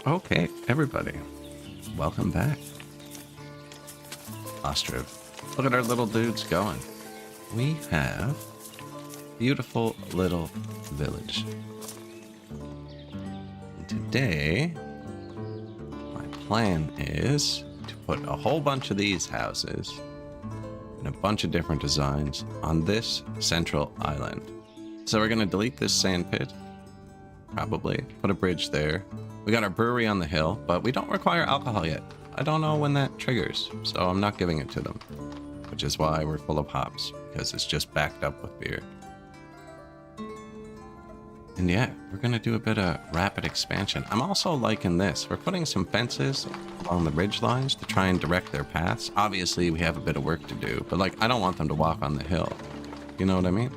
Okay, everybody, welcome back. Ostriv. Look at our little dudes going. We have a beautiful little village. And today, my plan is to put a whole bunch of these houses in a bunch of different designs on this central island. So we're going to delete this sand pit, probably, put a bridge there. We got our brewery on the hill, but we don't require alcohol yet. I don't know when that triggers, so I'm not giving it to them. Which is why we're full of hops, because it's just backed up with beer. And yeah, we're going to do a bit of rapid expansion. I'm also liking this. We're putting some fences along the ridge lines to try and direct their paths. Obviously, we have a bit of work to do, but like, I don't want them to walk on the hill. You know what I mean?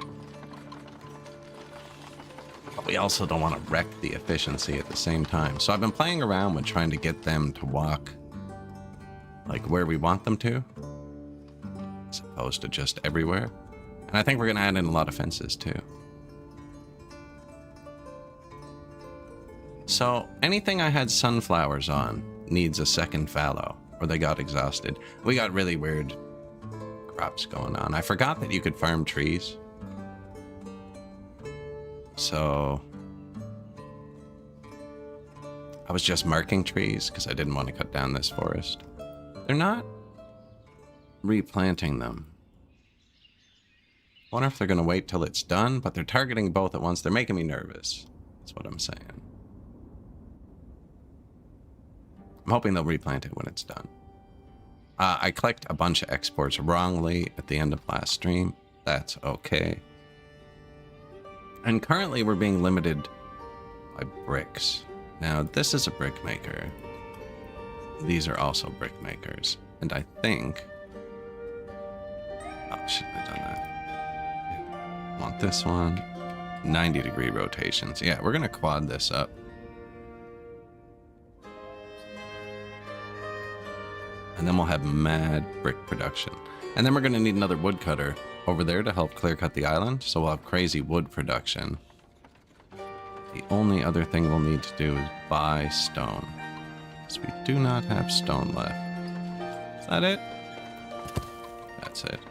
We also don't want to wreck the efficiency at the same time. So I've been playing around with trying to get them to walk like where we want them to, as opposed to just everywhere. And I think we're going to add in a lot of fences too. So anything I had sunflowers on needs a second fallow, or they got exhausted. We got really weird crops going on. I forgot that you could farm trees. So I was just marking trees because I didn't want to cut down this forest. They're not replanting them. I wonder if they're going to wait till it's done, but they're targeting both at once. They're making me nervous. That's what I'm saying. I'm hoping they'll replant it when it's done. I clicked a bunch of exports wrongly at the end of last stream. That's okay. And currently we're being limited by bricks. Now this is a brick maker. These are also brick makers. And I think... Oh, shouldn't have done that. Want this one. 90-degree rotations. Yeah, we're going to quad this up. And then we'll have mad brick production. And then we're going to need another woodcutter over there to help clear cut the island, so we'll have crazy wood production. The only other thing we'll need to do is buy stone, because we do not have stone left. Is that it? That's it.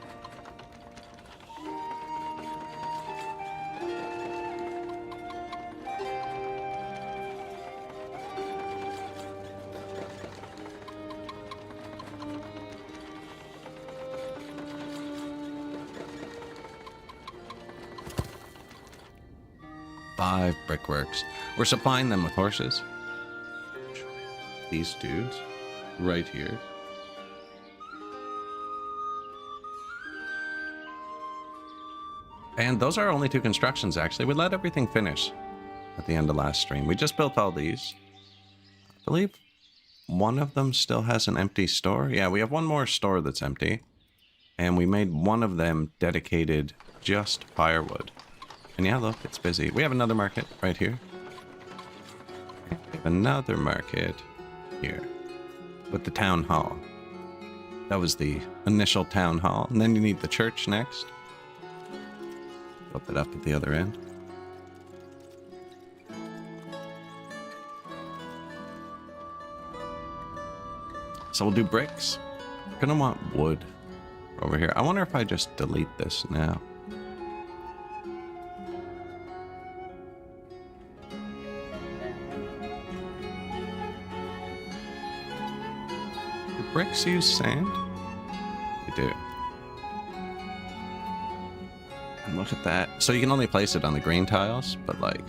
Five brickworks. We're supplying them with horses. These dudes right here. And those are only two constructions, actually. We let everything finish at the end of last stream. We just built all these. I believe one of them still has an empty store. Yeah, we have one more store that's empty. And we made one of them dedicated just firewood. And yeah, look, it's busy. We have another market right here. We have another market here with the town hall. That was the initial town hall. And then you need the church next. Flip it up at the other end. So we'll do bricks. We're gonna want wood over here. I wonder if I just delete this now. Bricks use sand? They do. And look at that. So you can only place it on the green tiles, but like...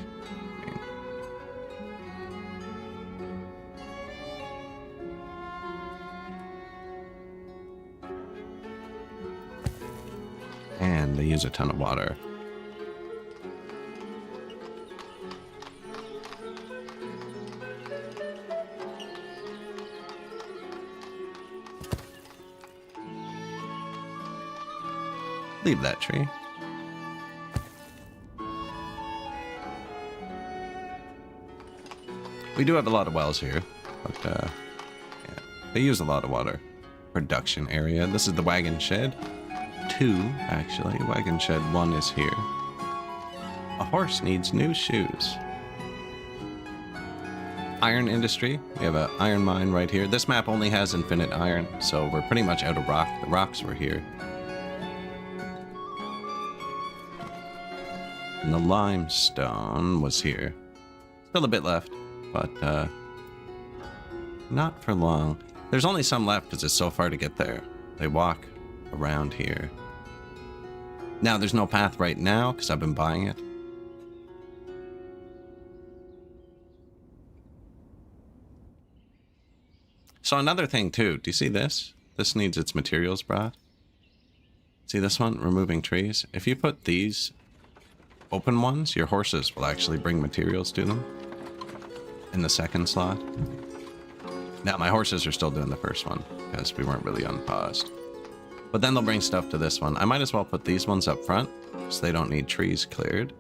And they use a ton of water. Leave that tree. We do have a lot of wells here, but yeah, they use a lot of water. Production area. This is the wagon shed. 2, actually. Wagon shed 1 is here. A horse needs new shoes. iron industry. We have an iron mine right here. This map only has infinite iron, so we're pretty much out of rock. The rocks were here. And the limestone was here. Still a bit left, but not for long. There's only some left because it's so far to get there. They walk around here. Now, there's no path right now because I've been buying it. So another thing too, do you see this? This needs its materials brought. See this one? Removing trees. If you put these open ones, your horses will actually bring materials to them in the second slot. Now my horses are still doing the first one because we weren't really unpaused. But then they'll bring stuff to this one. I might as well put these ones up front so they don't need trees cleared.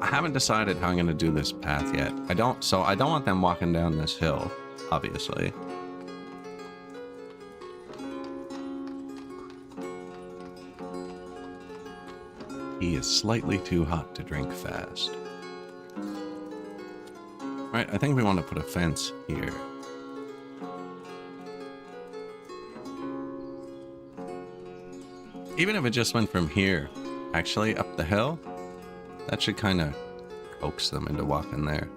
I haven't decided how I'm going to do this path yet. I don't want them walking down this hill, obviously. He is slightly too hot to drink fast. Right, I think we want to put a fence here. Even if it just went from here, actually, up the hill, that should kind of coax them into walking there.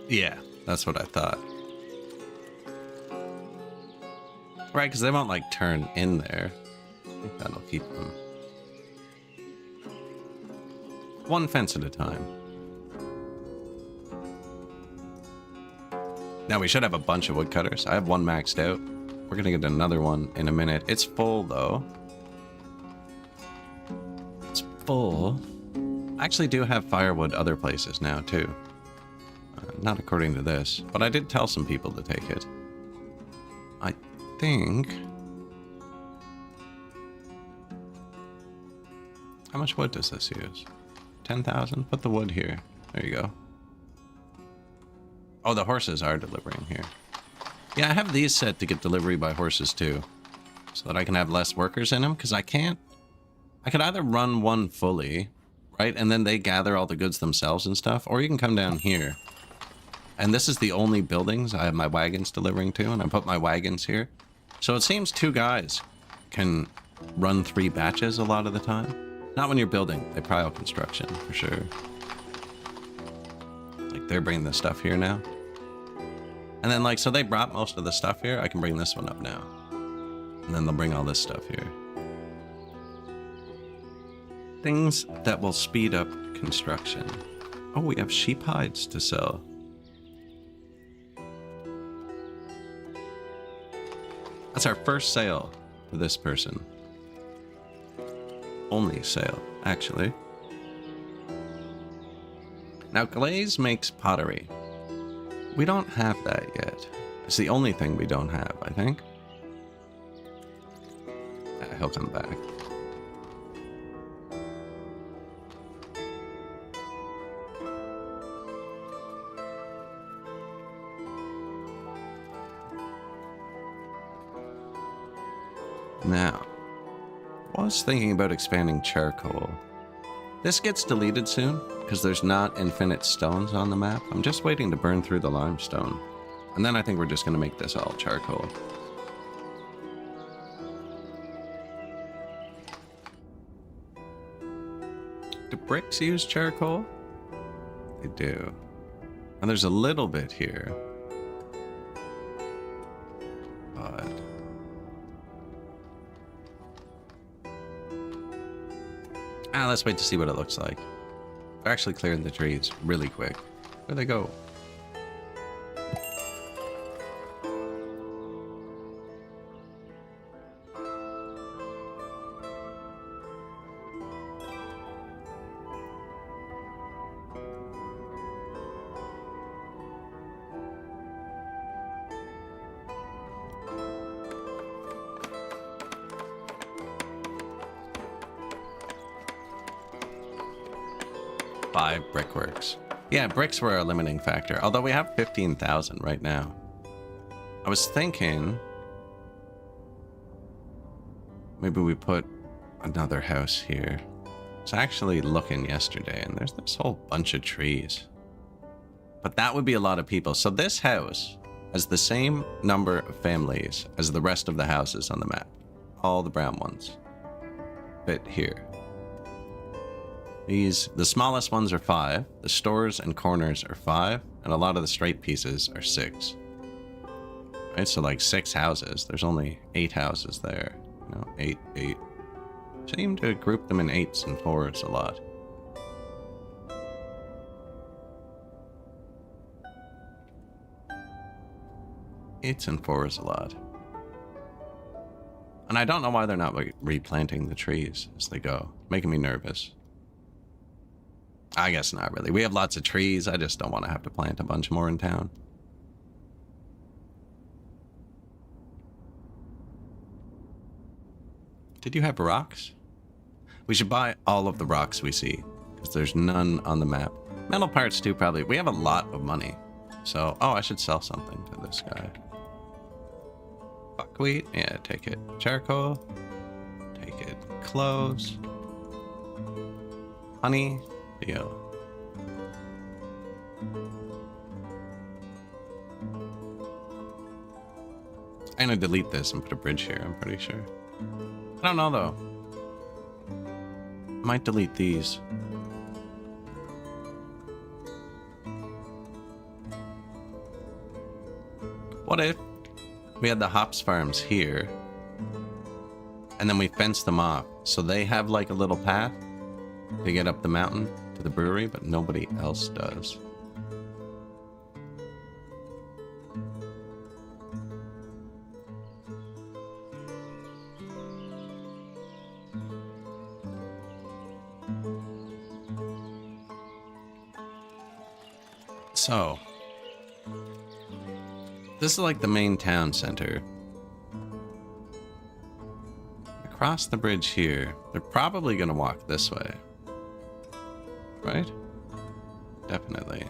Yeah, that's what I thought. Right, because they won't, like, turn in there. I think that'll keep them. One fence at a time. Now, we should have a bunch of woodcutters. I have one maxed out. We're going to get another one in a minute. It's full, though. It's full. I actually do have firewood other places now, too. Not according to this, but I did tell some people to take it. I think... How much wood does this use? 10,000? Put the wood here. There you go. Oh, the horses are delivering here. Yeah, I have these set to get delivery by horses too, so that I can have less workers in them, because I can't... I could either run one fully, right, and then they gather all the goods themselves and stuff, or you can come down here. And this is the only buildings I have my wagons delivering to, and I put my wagons here. So it seems two guys can run 3 batches a lot of the time. Not when you're building, they pile construction, for sure. Like, they're bringing the stuff here now. And then, like, so they brought most of the stuff here. I can bring this one up now. And then they'll bring all this stuff here. Things that will speed up construction. Oh, we have sheep hides to sell. That's our first sale for this person. Only sale, actually. Now, Glaze makes pottery. We don't have that yet. It's the only thing we don't have, I think. He'll come back. Now, I was thinking about expanding charcoal. This gets deleted soon, because there's not infinite stones on the map. I'm just waiting to burn through the limestone. And then I think we're just going to make this all charcoal. Do bricks use charcoal? They do. And there's a little bit here. But... let's wait to see what it looks like. They're actually clearing the trees really quick. Where'd they go? 5 brickworks. Yeah, bricks were our limiting factor, although we have 15,000 right now. I was thinking maybe we put another house here. I was actually looking yesterday and there's this whole bunch of trees. But that would be a lot of people. So this house has the same number of families as the rest of the houses on the map. All the brown ones fit here. The smallest ones are 5, the stores and corners are 5, and a lot of the straight pieces are 6. Right, so like 6 houses. There's only 8 houses there. You know, 8, 8. Seem to group them in 8s and 4s a lot. Eights and 4s a lot. And I don't know why they're not like replanting the trees as they go. Making me nervous. I guess not really. We have lots of trees. I just don't want to have to plant a bunch more in town. Did you have rocks? We should buy all of the rocks we see, because there's none on the map. Metal parts too, probably. We have a lot of money. So, oh, I should sell something to this guy. Buckwheat? Yeah, take it. Charcoal? Take it. Cloves? Honey? Deal. I'm gonna delete this and put a bridge here, I'm pretty sure. I don't know though. Might delete these. What if we had the hops farms here and then we fence them off so they have like a little path to get up the mountain to the brewery, but nobody else does? So, this is like the main town center. Across the bridge here, they're probably gonna walk this way. Right? Definitely.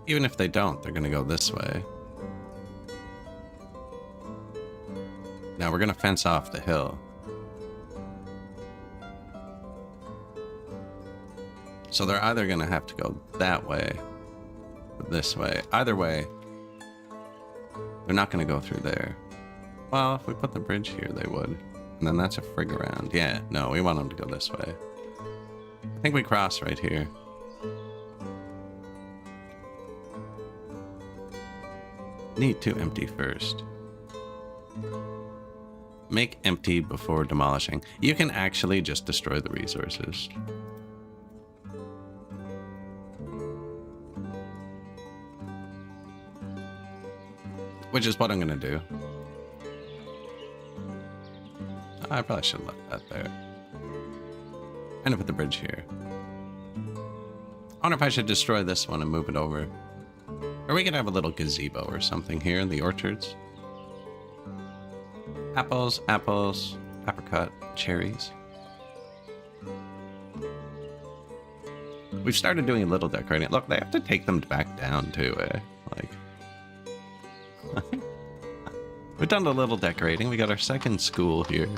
Even if they don't, they're gonna go this way. Now we're gonna fence off the hill. So they're either gonna have to go that way or this way. Either way, they're not gonna go through there. Well, if we put the bridge here, they would. And then that's a frig around. Yeah, no, we want them to go this way. I think we cross right here. Need to empty first. Make empty before demolishing. You can actually just destroy the resources. Which is what I'm gonna do. I probably should have left that there. And put the bridge here. I wonder if I should destroy this one and move it over. Or we could have a little gazebo or something here in the orchards. Apples, apples, apricot, cherries. We've started doing a little decorating. Look, they have to take them back down too, eh? Like... We've done a little decorating. We got our second school here.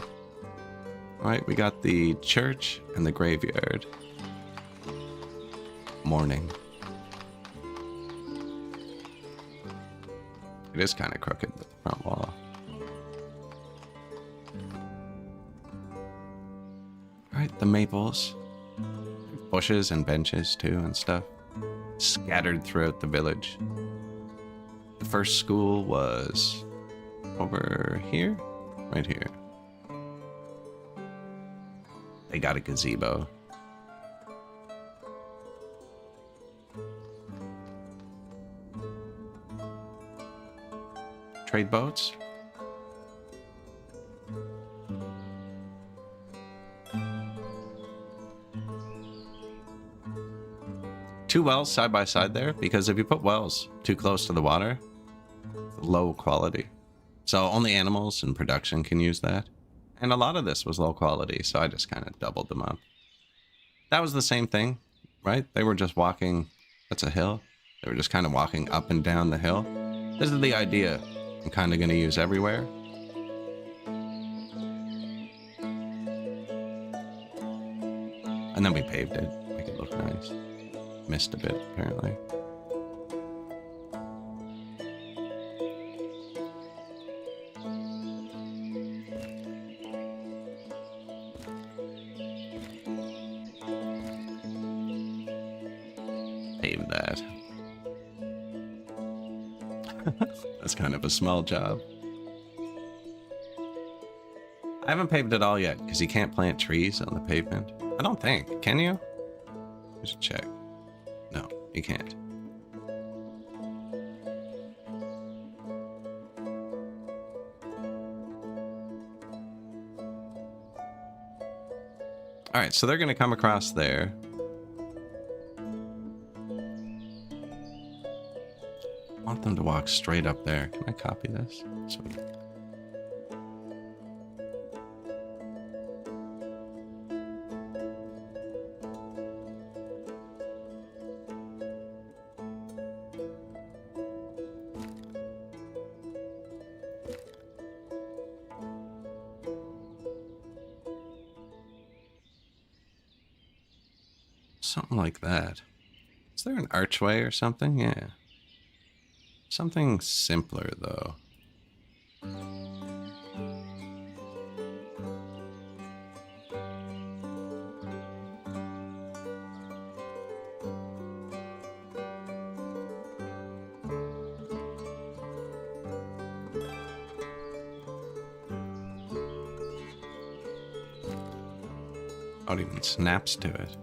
Alright, we got the church and the graveyard. Morning. It is kind of crooked with the front wall. Alright, the maples. Bushes and benches too and stuff. Scattered throughout the village. The first school was over here, right here. They got a gazebo. Trade boats. Two wells side by side there, because if you put wells too close to the water, low quality. So only animals and production can use that. And a lot of this was low quality, so I just kind of doubled them up. That was the same thing, right? They were just walking. That's a hill. They were just kind of walking up and down the hill. This is the idea I'm kind of going to use everywhere. And then we paved it, make it look nice. Missed a bit, apparently. Pave that. That's kind of a small job. I haven't paved it all yet, because you can't plant trees on the pavement. I don't think. Can you? We should check. No, you can't. Alright, so they're going to come across there. I want them to walk straight up there. Can I copy this? Sweet. Something like that. Is there an archway or something? Yeah. Something simpler, though. Oh, it even snaps to it.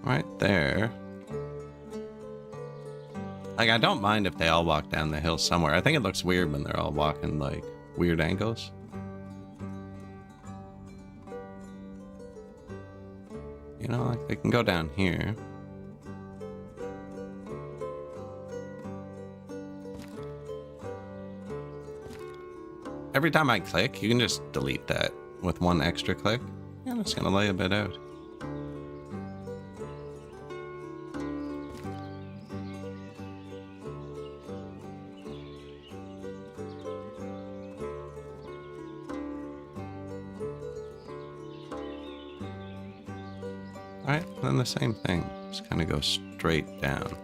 Right there. Like, I don't mind if they all walk down the hill somewhere. I think it looks weird when they're all walking, like, weird angles. You know, like, they can go down here. Every time I click, you can just delete that with one extra click. Yeah, I'm just gonna lay a bit out. Alright, then the same thing. Just kind of go straight down.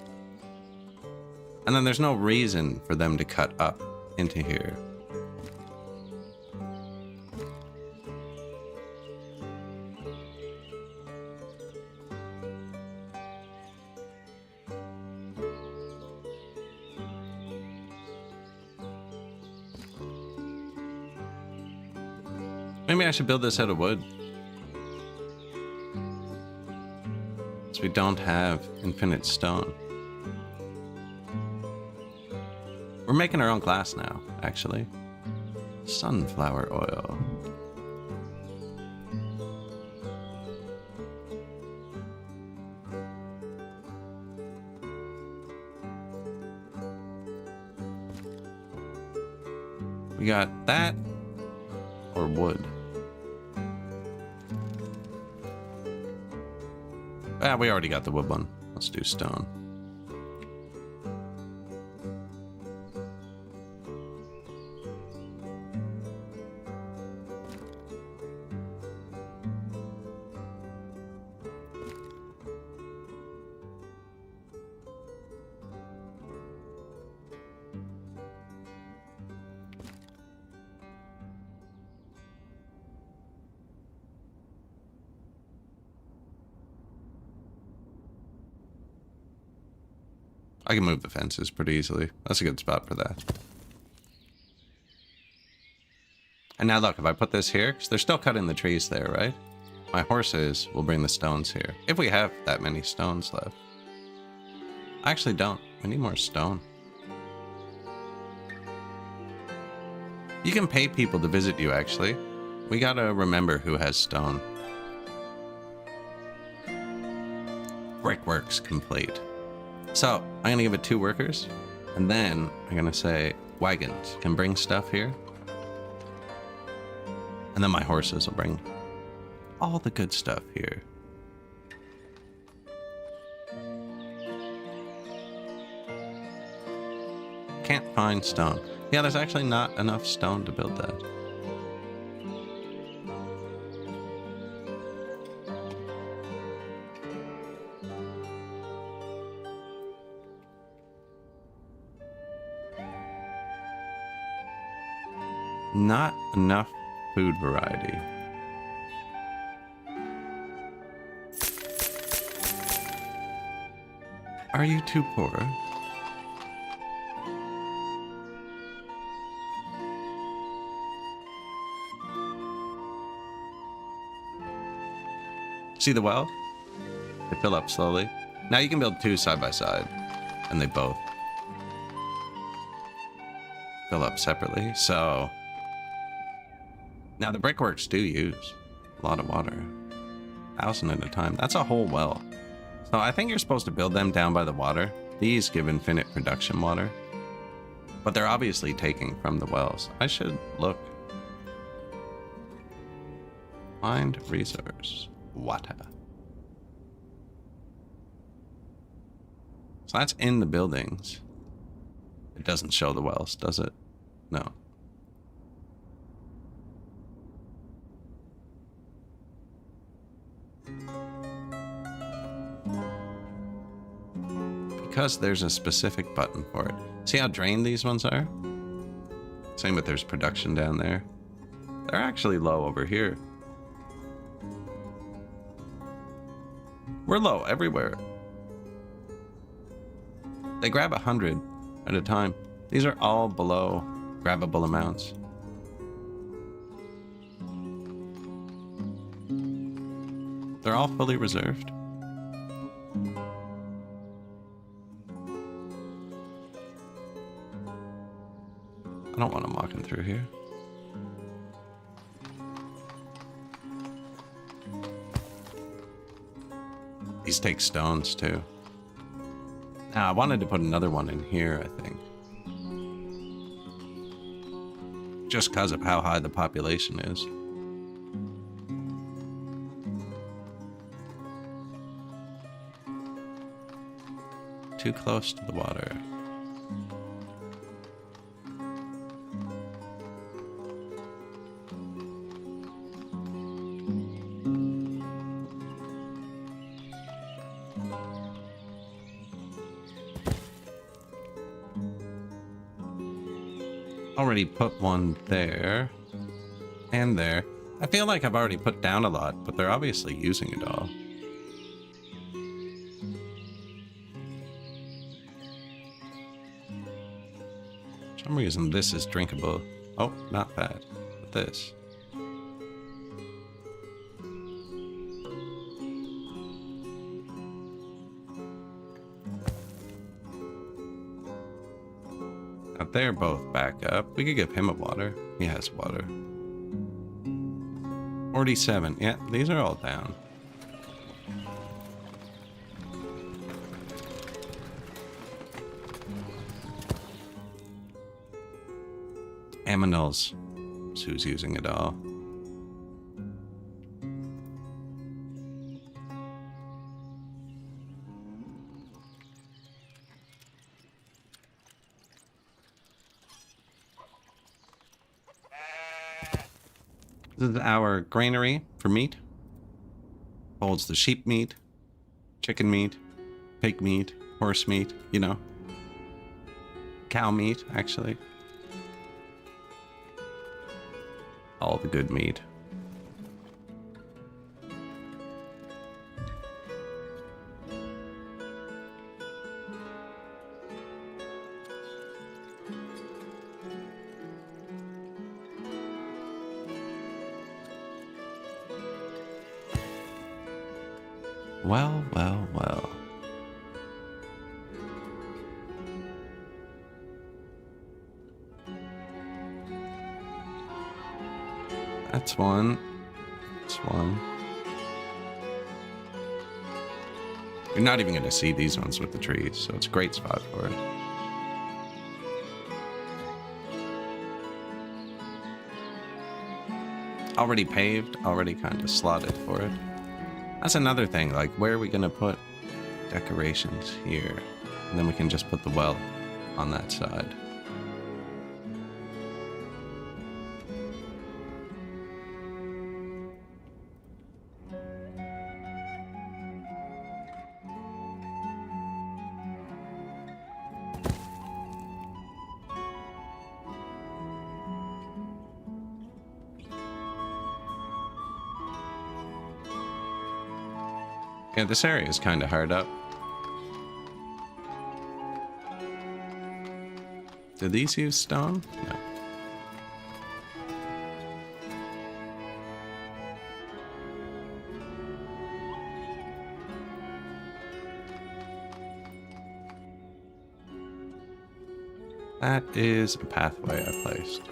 And then there's no reason for them to cut up into here. Maybe I should build this out of wood. We don't have infinite stone. We're making our own glass now, actually. Sunflower oil. We got that or wood. Ah, we already got the wood one. Let's do stone. I can move the fences pretty easily. That's a good spot for that. And now look, if I put this here, because they're still cutting the trees there, right? My horses will bring the stones here. If we have that many stones left. I actually don't. We need more stone. You can pay people to visit you, actually. We gotta remember who has stone. Brickworks complete. So I'm gonna give it 2 workers, and then I'm gonna say wagons can bring stuff here, and then my horses will bring all the good stuff here. Can't find stone. Yeah, there's actually not enough stone to build that. Not enough food variety. Are you too poor? See the well? They fill up slowly. Now you can build 2 side by side, and they both fill up separately. So now the brickworks do use a lot of water, 1,000 at a time. That's a whole well. So I think you're supposed to build them down by the water. These give infinite production water, but they're obviously taking from the wells. I should look. Find resource. Water. So that's in the buildings. It doesn't show the wells, does it? No. Because there's a specific button for it. See how drained these ones are? Same with there's production down there. They're actually low over here. We're low everywhere. They grab 100 at a time. These are all below grabbable amounts. They're all fully reserved. I don't want them walking through here. These take stones too. Now, I wanted to put another one in here, I think. Just because of how high the population is. Too close to the water. Already put one there and there. I feel like I've already put down a lot, but they're obviously using it all. For some reason this is drinkable. Oh, not that, but this. They're both back up. We could give him a water. He has water. 47. Yeah, these are all down. Aminals. That's who's using it all. This is our granary for meat. Holds the sheep meat, chicken meat, pig meat, horse meat, you know. Cow meat, actually. All the good meat. Well, well, well. That's one. That's one. You're not even going to see these ones with the trees, so it's a great spot for it. Already paved, already kind of slotted for it. That's another thing, like where are we going to put decorations here? And then we can just put the well on that side. Yeah, this area is kind of hard up. Do these use stone? No. That is a pathway I placed.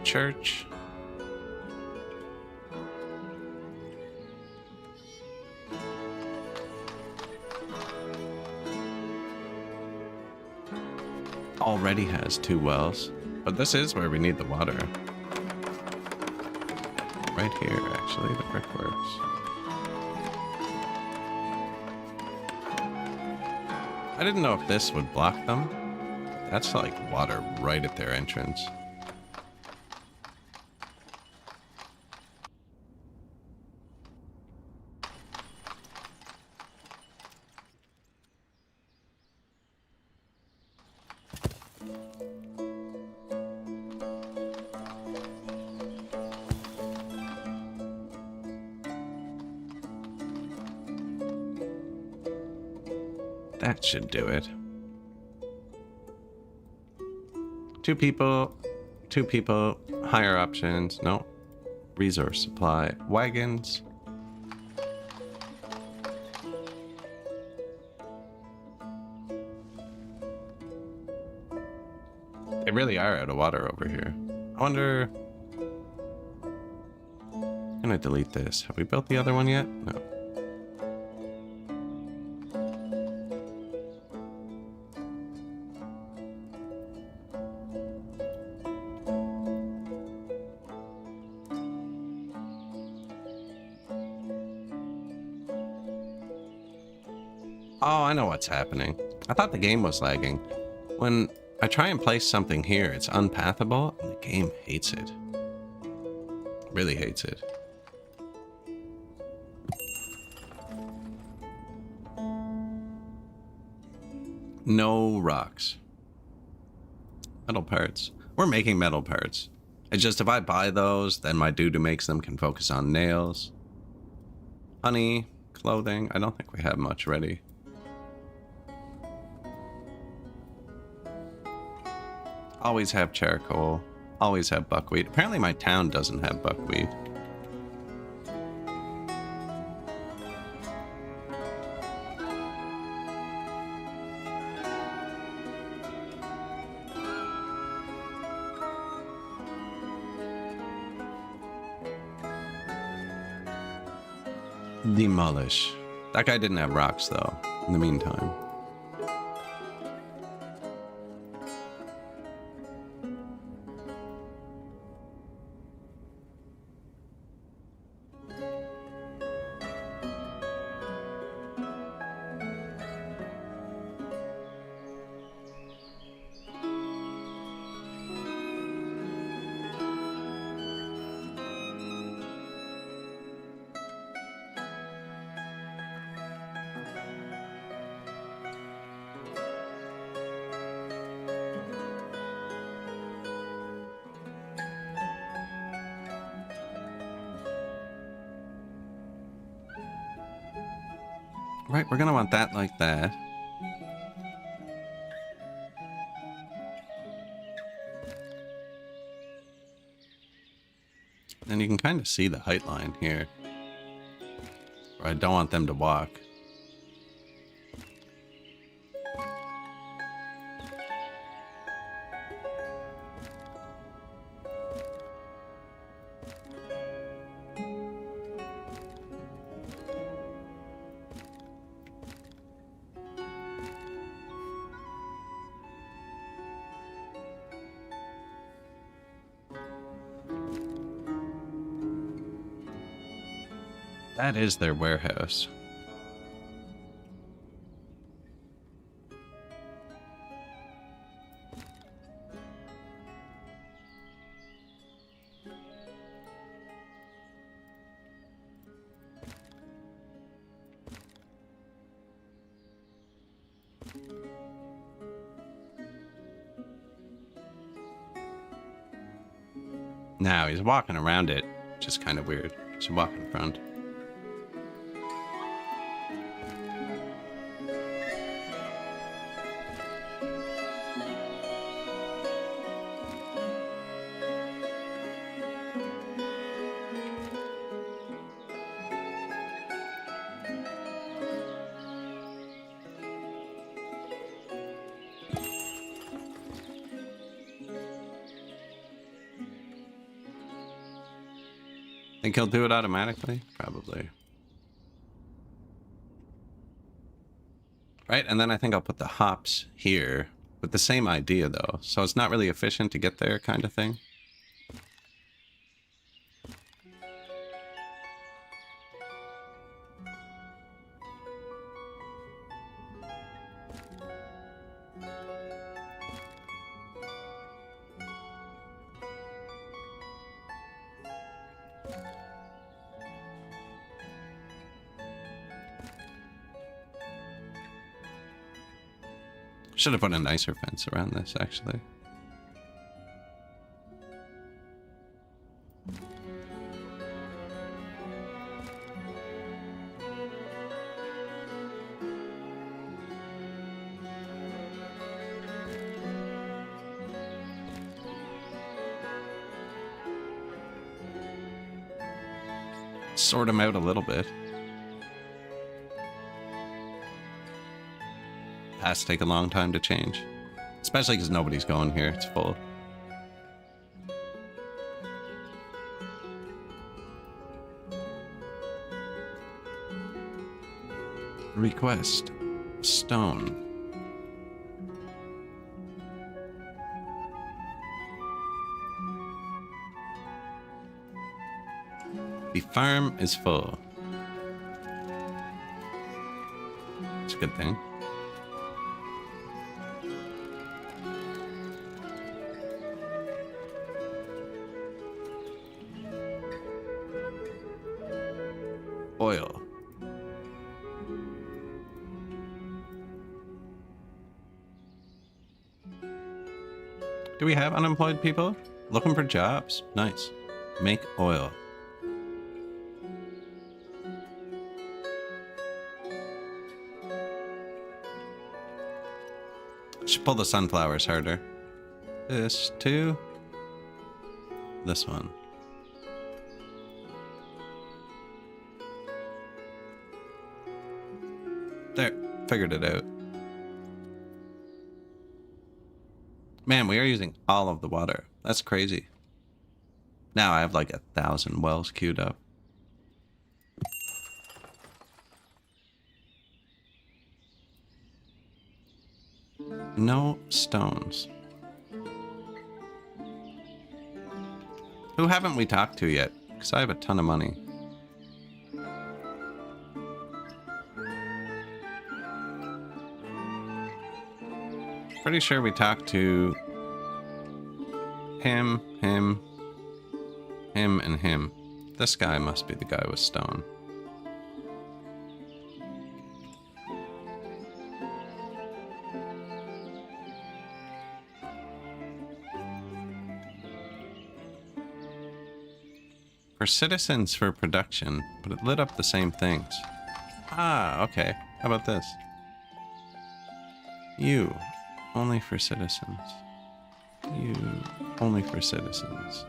Church. Already has 2 wells, but this is where we need the water. Right here, actually, the brickworks. I didn't know if this would block them. That's like water right at their entrance. That should do it. 2 people, higher options, no. Resource supply, wagons. They really are out of water over here. I wonder... I'm gonna delete this. Have we built the other one yet? No. Oh, I know what's happening. I thought the game was lagging. When I try and place something here, it's unpathable, and the game hates it. Really hates it. No rocks. Metal parts. We're making metal parts. It's just if I buy those, then my dude who makes them can focus on nails. Honey, clothing. I don't think we have much ready. Always have charcoal. Always have buckwheat. Apparently my town doesn't have buckwheat. Demolish. That guy didn't have rocks though, in the meantime. Right, we're gonna want that like that. And you can kind of see the height line here. Where I don't want them to walk. That is their warehouse. Now he's walking around it, which is kind of weird. Should walk in front. Think he'll do it automatically? Probably. Right, and then I think I'll put the hops here with the same idea though. So it's not really efficient to get there kind of thing. Should have put a nicer fence around this, actually. Sort them out a little bit. Paths take a long time to change. Especially because nobody's going here. It's full. Request. Stone. The farm is full. It's a good thing. Oil. Do we have unemployed people? Looking for jobs. Nice. Make oil. Should pull the sunflowers harder. This too. This one. There, figured it out. Man, we are using all of the water. That's crazy. Now I have like 1,000 wells queued up. No stones. Who haven't we talked to yet? Because I have a ton of money. Pretty sure we talked to him, and him. This guy must be the guy with stone. For citizens for production, but it lit up the same things. Ah, okay. How about this? You. Only for citizens. You. Only for citizens.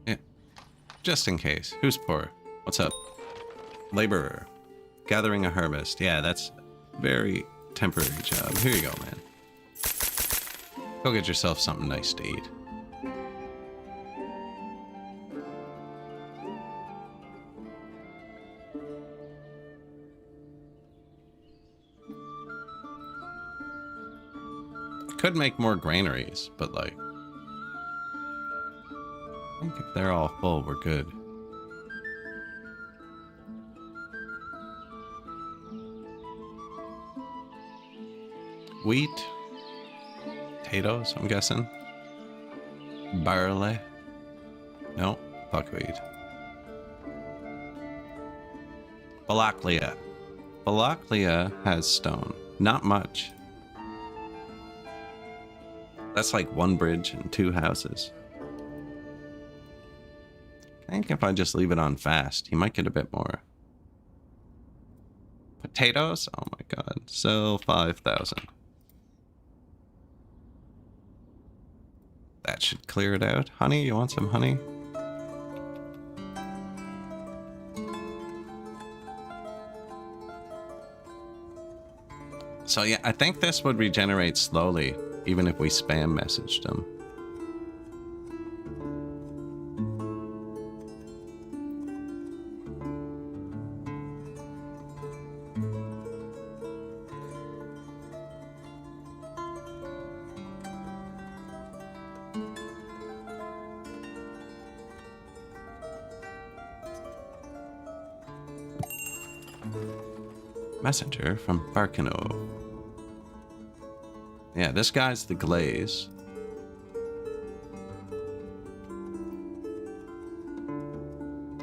Yeah. Just in case. Who's poor? What's up? Laborer. Gathering a harvest. Yeah, that's a very temporary job. Here you go, man. Go get yourself something nice to eat. Could make more granaries, but like, think if they're all full, we're good. Wheat. Potatoes, I'm guessing. Barley. No, buckwheat. Balaklia. Balaklia has stone. Not much. That's like one bridge and 2 houses. I think if I just leave it on fast, he might get a bit more. Potatoes? Oh my god. Sell 5,000. That should clear it out. Honey, you want some honey? So yeah, I think this would regenerate slowly, even if we spam messaged him. Messenger from Barkano. Yeah, this guy's the glaze.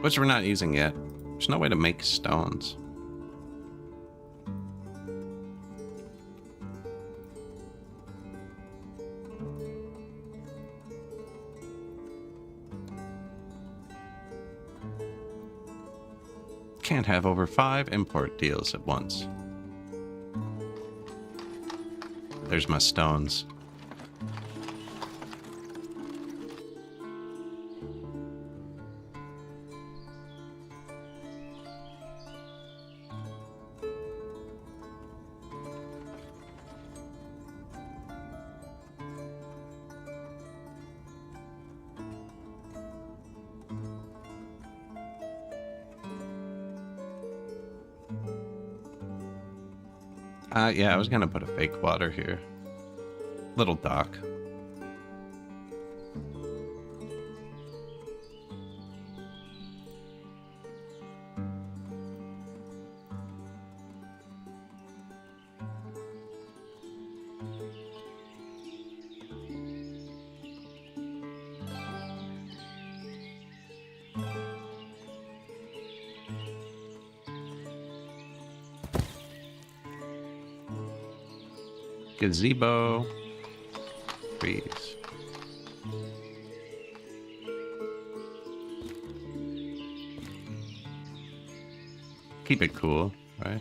Which we're not using yet. There's no way to make stones. Can't have over 5 import deals at once. There's my stones. Yeah, I was gonna put a fake water here. Little dock. Gazebo. Trees. Keep it cool, right?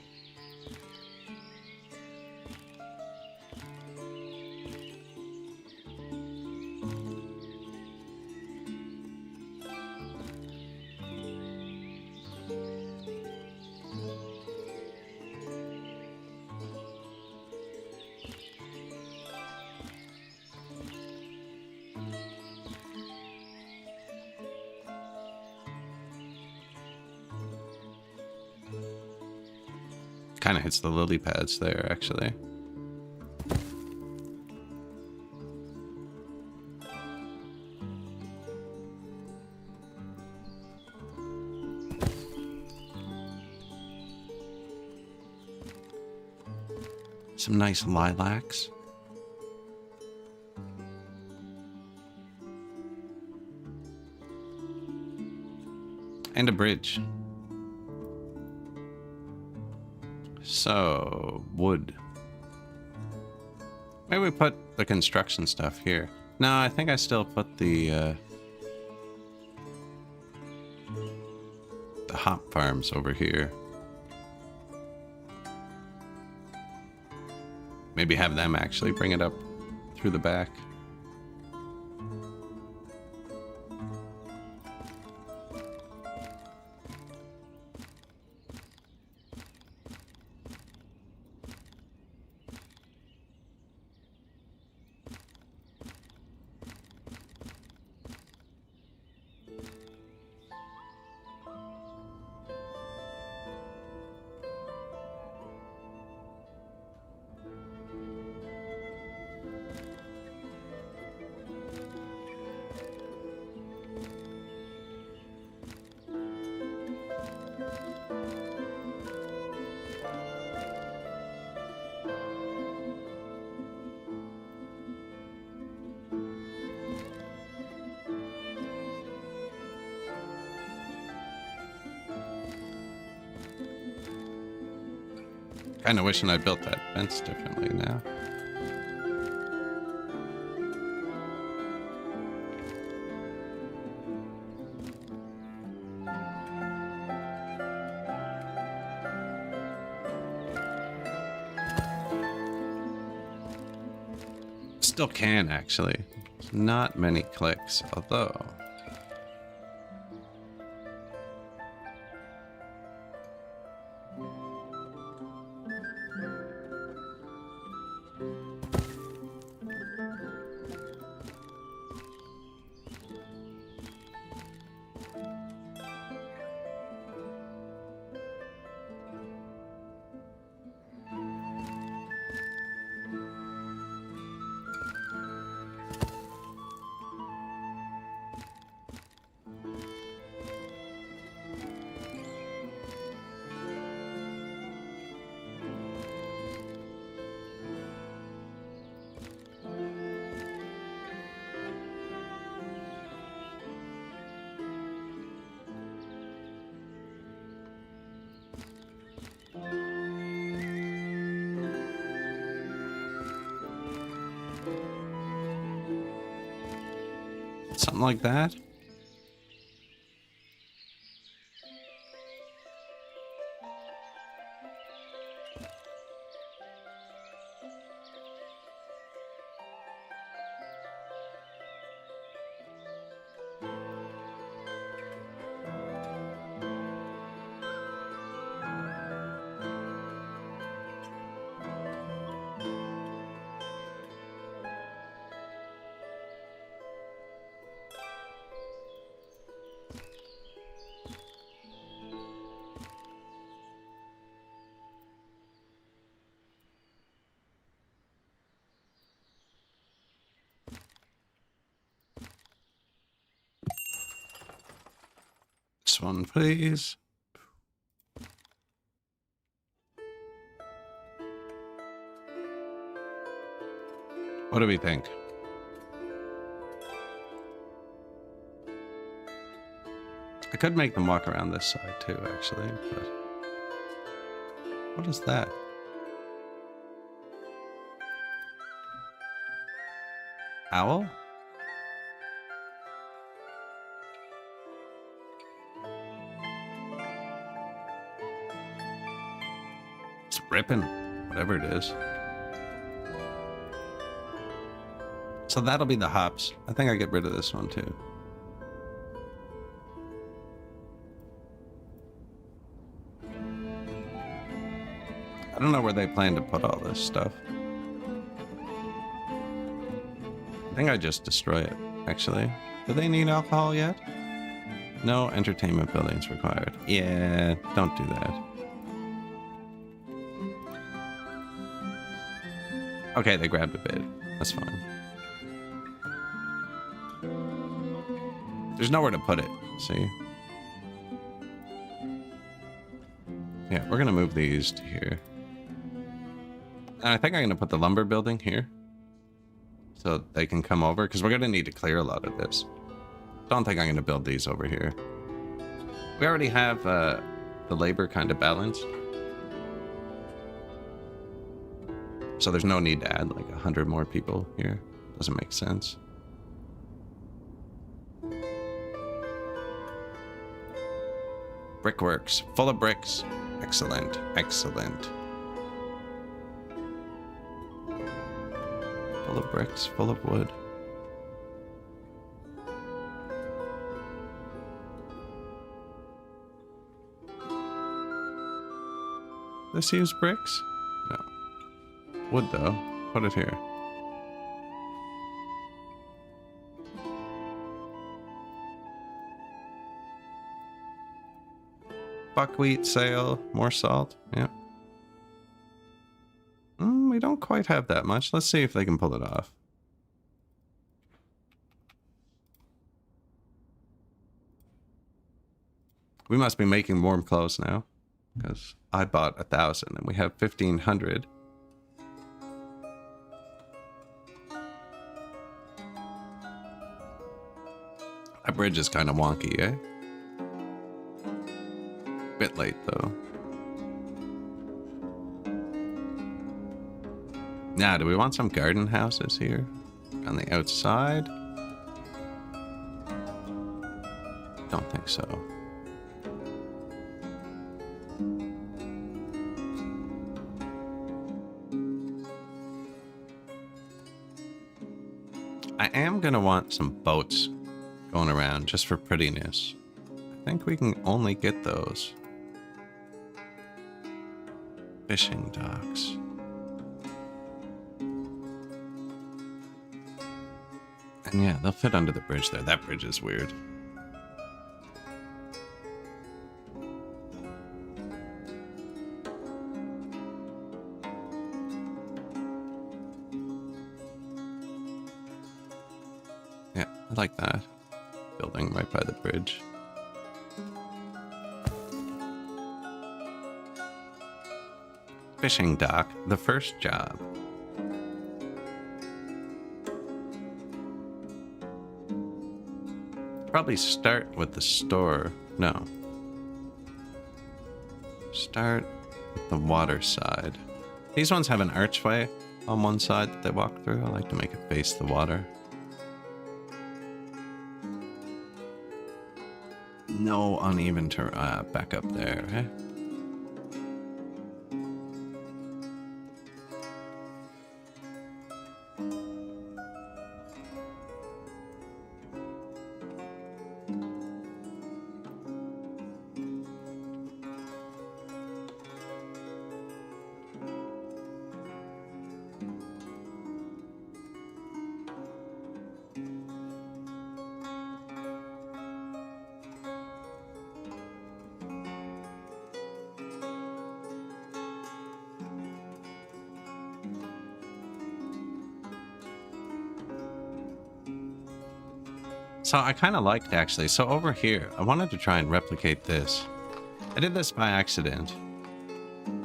Kind of hits the lily pads there, actually. Some nice lilacs. And a bridge. So, wood. Maybe we put the construction stuff here. No, I think I still put the hop farms over here. Maybe have them actually bring it up through the back. Kind of wishing I built that fence differently now. Still can, actually. Not many clicks, although... Something like that? This one, please. What do we think? I could make them walk around this side too, actually, but... What is that? Owl? It's ripping, whatever it is. So that'll be the hops. I think I get rid of this one too. I don't know where they plan to put all this stuff. I think I just destroy it, actually. Do they need alcohol yet? No entertainment buildings required. Yeah, don't do that. Okay, they grabbed a bit. That's fine. There's nowhere to put it, see? Yeah, we're gonna move these to here. And I think I'm gonna put the lumber building here. So they can come over, because we're gonna need to clear a lot of this. Don't think I'm gonna build these over here. We already have the labor kind of balanced. So there's no need to add like 100 more people here. Doesn't make sense. Brickworks, full of bricks. Excellent, excellent. Full of bricks, full of wood. Let's use bricks? No. Wood though. Put it here. Buckwheat sale, more salt. Yeah. We don't quite have that much. Let's see if they can pull it off. We must be making warm clothes now, because I bought 1,000 and we have 1,500. That bridge is kind of wonky, eh? Bit late though. Now, do we want some garden houses here on the outside? Don't think so. I am going to want some boats going around just for prettiness. I think we can only get those. Fishing docks. And yeah, they'll fit under the bridge there. That bridge is weird. Yeah, I like that. Building right by the bridge. Fishing dock, the first job. Probably start with the store. No. Start with the water side. These ones have an archway on one side that they walk through. I like to make it face the water. No uneven back up there, eh? So I kind of liked actually. So over here, I wanted to try and replicate this. I did this by accident,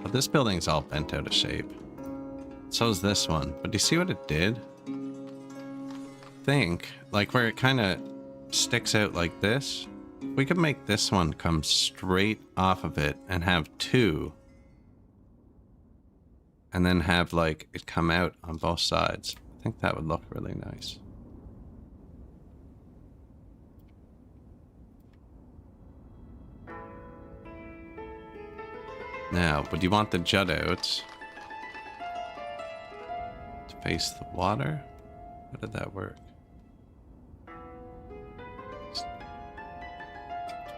but this building's all bent out of shape. So is this one. But do you see what it did? Think like where it kind of sticks out like this. We could make this one come straight off of it and have two. And then have like it come out on both sides. I think that would look really nice. Now, but you want the jut outs to face the water? How did that work?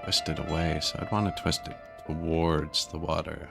Twist it away, so I'd want to twist it towards the water.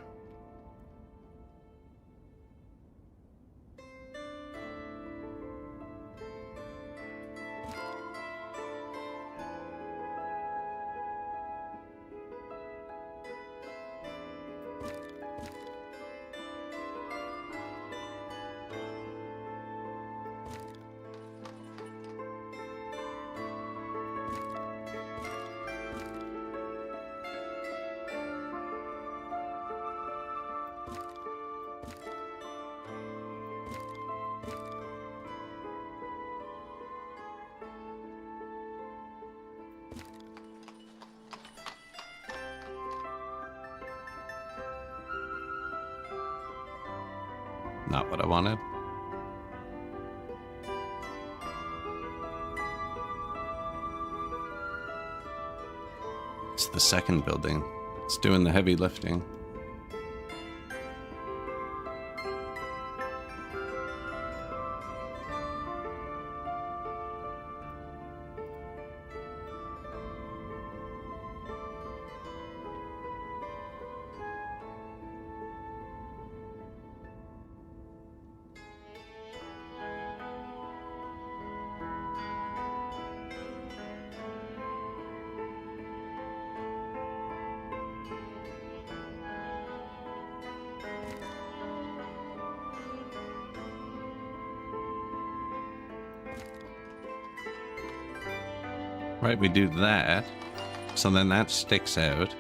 Not what I wanted. It's the second building. It's doing the heavy lifting. Right, we do that. So then that sticks out.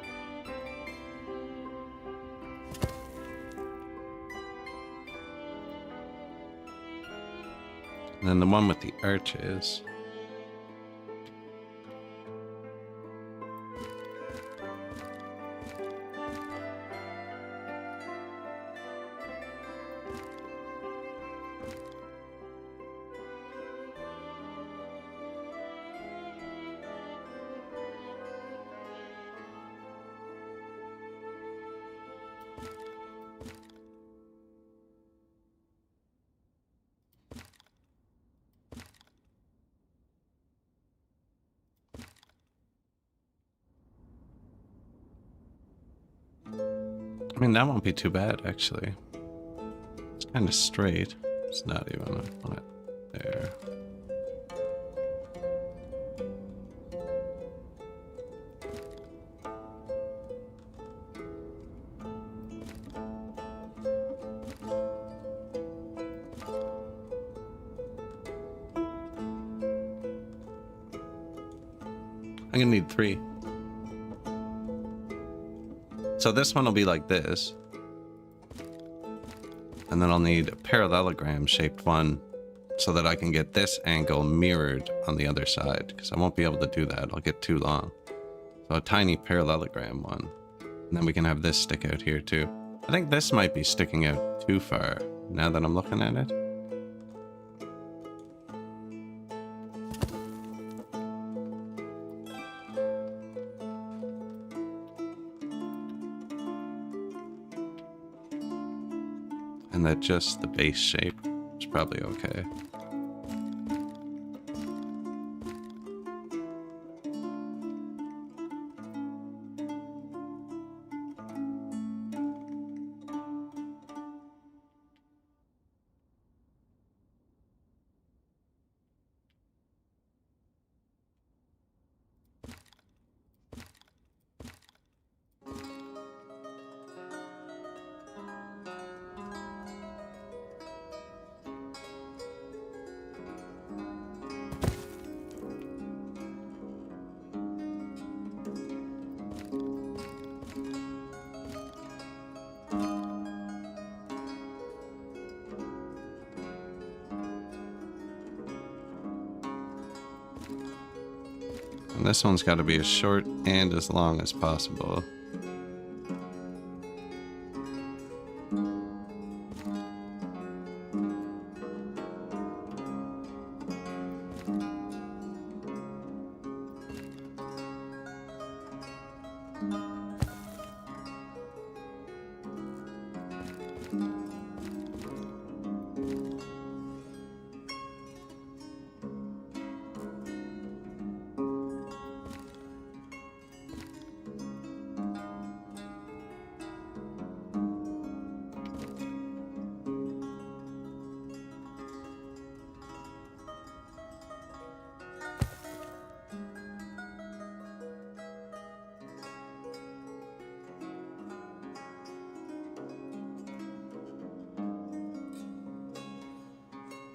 And then the one with the arches. I mean, that won't be too bad, actually. It's kind of straight. It's not even on it there. I'm gonna need 3. So this one will be like this. And then I'll need a parallelogram shaped one so that I can get this angle mirrored on the other side, because I won't be able to do that. I'll get too long. So a tiny parallelogram one. And then we can have this stick out here too. I think this might be sticking out too far now that I'm looking at it. And that just the base shape is probably okay. And this one's got to be as short and as long as possible.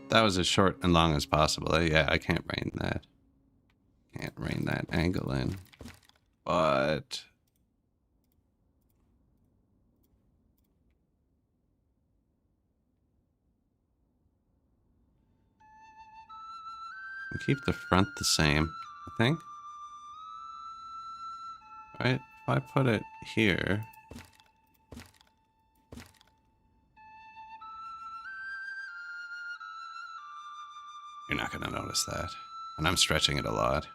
That was as short and long as possible. Yeah, I can't rein that. Can't rein that angle in. But keep the front the same, I think. Right? If I put it here. You're not going to notice that. And I'm stretching it a lot.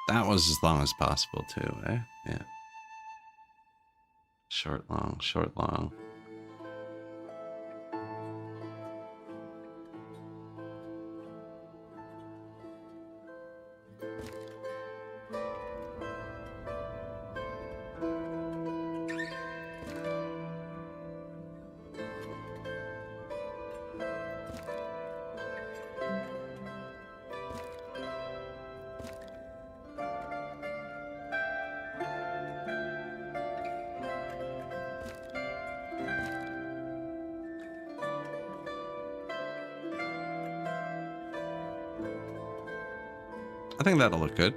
That was as long as possible too, eh? Yeah. Short, long, short, long. I think that'll look good.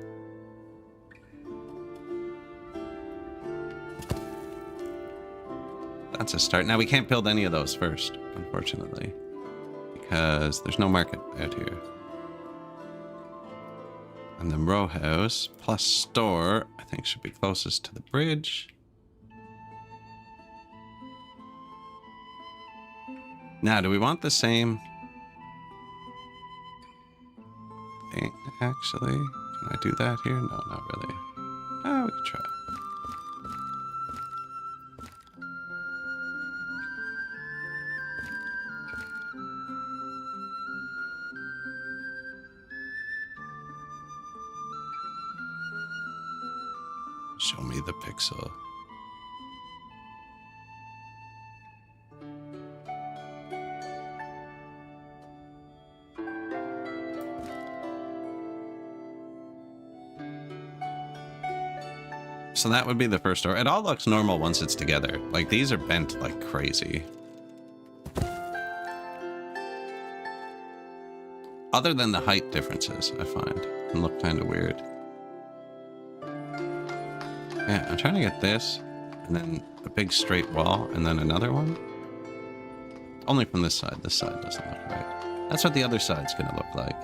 That's a start. Now we can't build any of those first, unfortunately, because there's no market out here. And the row house plus store, I think, should be closest to the bridge. Now, do we want the same thing, actually? Can I do that here? No, not really. Oh, we can try. Show me the pixel. So that would be the first door. It all looks normal once it's together. Like, these are bent like crazy. Other than the height differences, I find. And look kind of weird. Yeah, I'm trying to get this, and then a big straight wall, and then another one. Only from this side. This side doesn't look right. That's what the other side's gonna look like.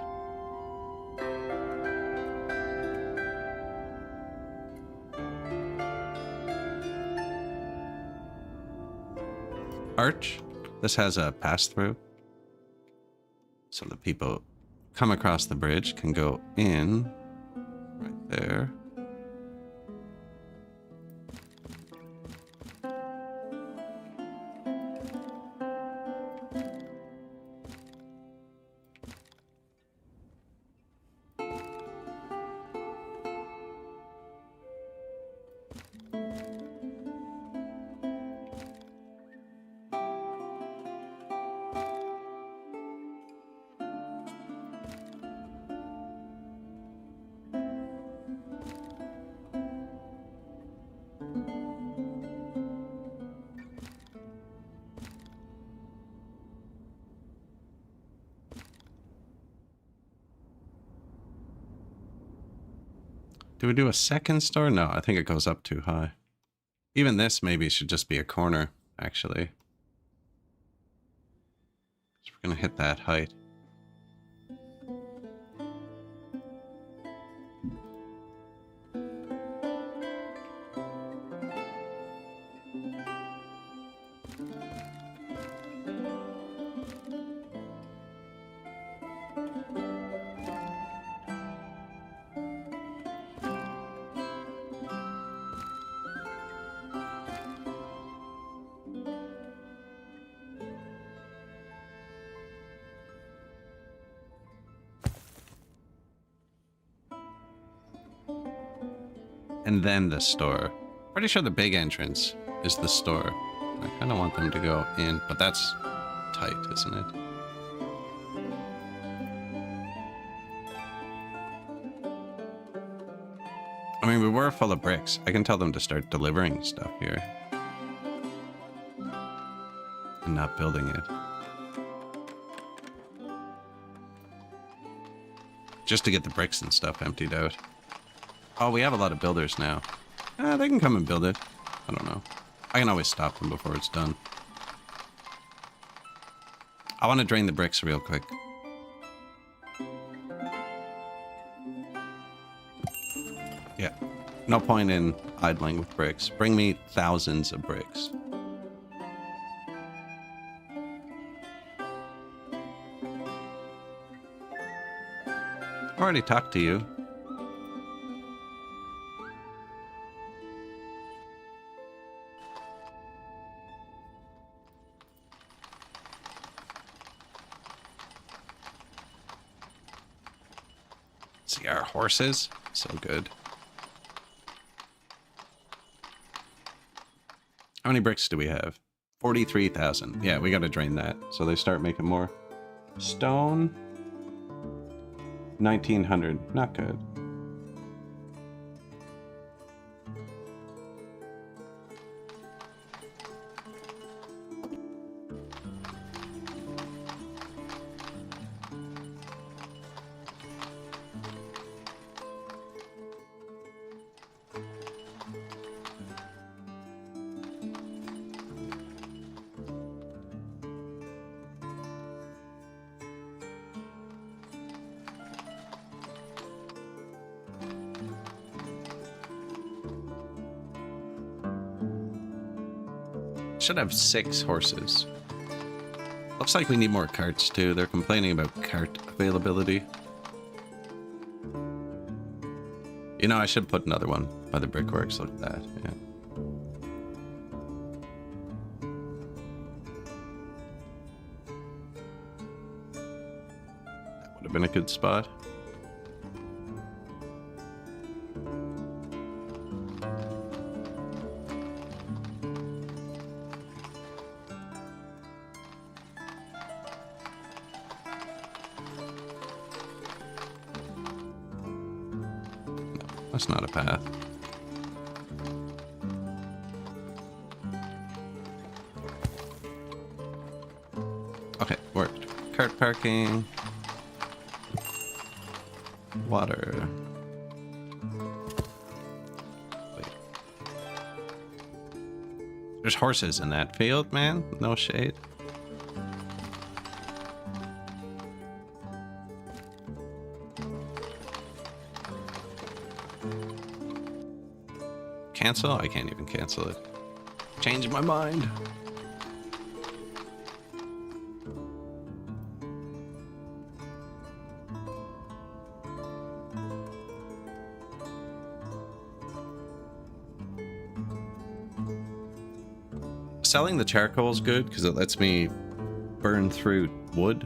Arch. This has a pass-through. So the people come across the bridge can go in right there. Do we do a second store? No, I think it goes up too high. Even this maybe should just be a corner, actually. So we're going to hit that height. And then the store. Pretty sure the big entrance is the store. I kind of want them to go in, but that's tight, isn't it? I mean, we were full of bricks. I can tell them to start delivering stuff here. And not building it. Just to get the bricks and stuff emptied out. Oh, we have a lot of builders now. They can come and build it. I don't know. I can always stop them before it's done. I want to drain the bricks real quick. Yeah. No point in idling with bricks. Bring me thousands of bricks. I already talked to you. See our horses? So good. How many bricks do we have? 43,000. Yeah, we gotta drain that. So they start making more. Stone. 1,900. Not good. Should have 6 horses. Looks like we need more carts too. They're complaining about cart availability. You know, I should put another one by the brickworks. Look at that. Yeah. That would have been a good spot. That's not a path. Okay, worked. Cart parking. Water. Wait. There's horses in that field, man. No shade. Cancel? I can't even cancel it. Change my mind. Selling the charcoal is good because it lets me burn through wood,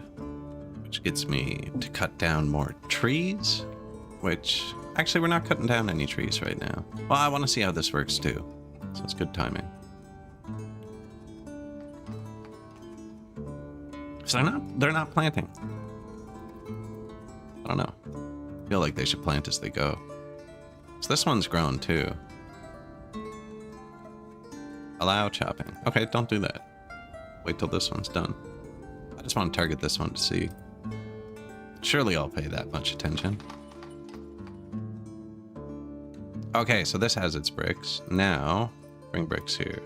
which gets me to cut down more trees, which actually we're not cutting down any trees right now. Well, I want to see how this works too, so it's good timing. So they're not planting. I don't know. I feel like they should plant as they go. So this one's grown too. Allow chopping. Okay, don't do that. Wait till this one's done. I just want to target this one to see. Surely I'll pay that much attention. Okay, so this has its bricks. Now, bring bricks here.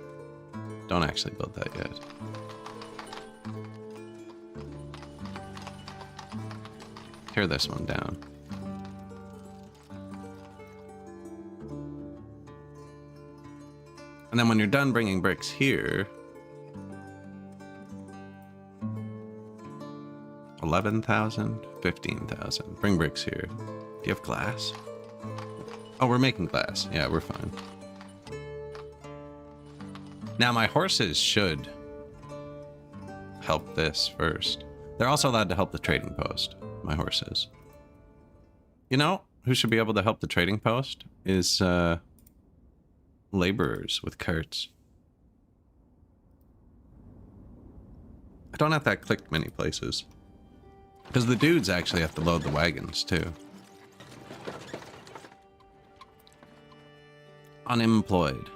Don't actually build that yet. Tear this one down. And then when you're done bringing bricks here, 11,000, 15,000. Bring bricks here. Do you have glass? Oh, we're making glass. Yeah, we're fine. Now my horses should help this first. They're also allowed to help the trading post, my horses. You know who should be able to help the trading post is laborers with carts. I don't have that clicked many places. Because the dudes actually have to load the wagons too. Unemployed.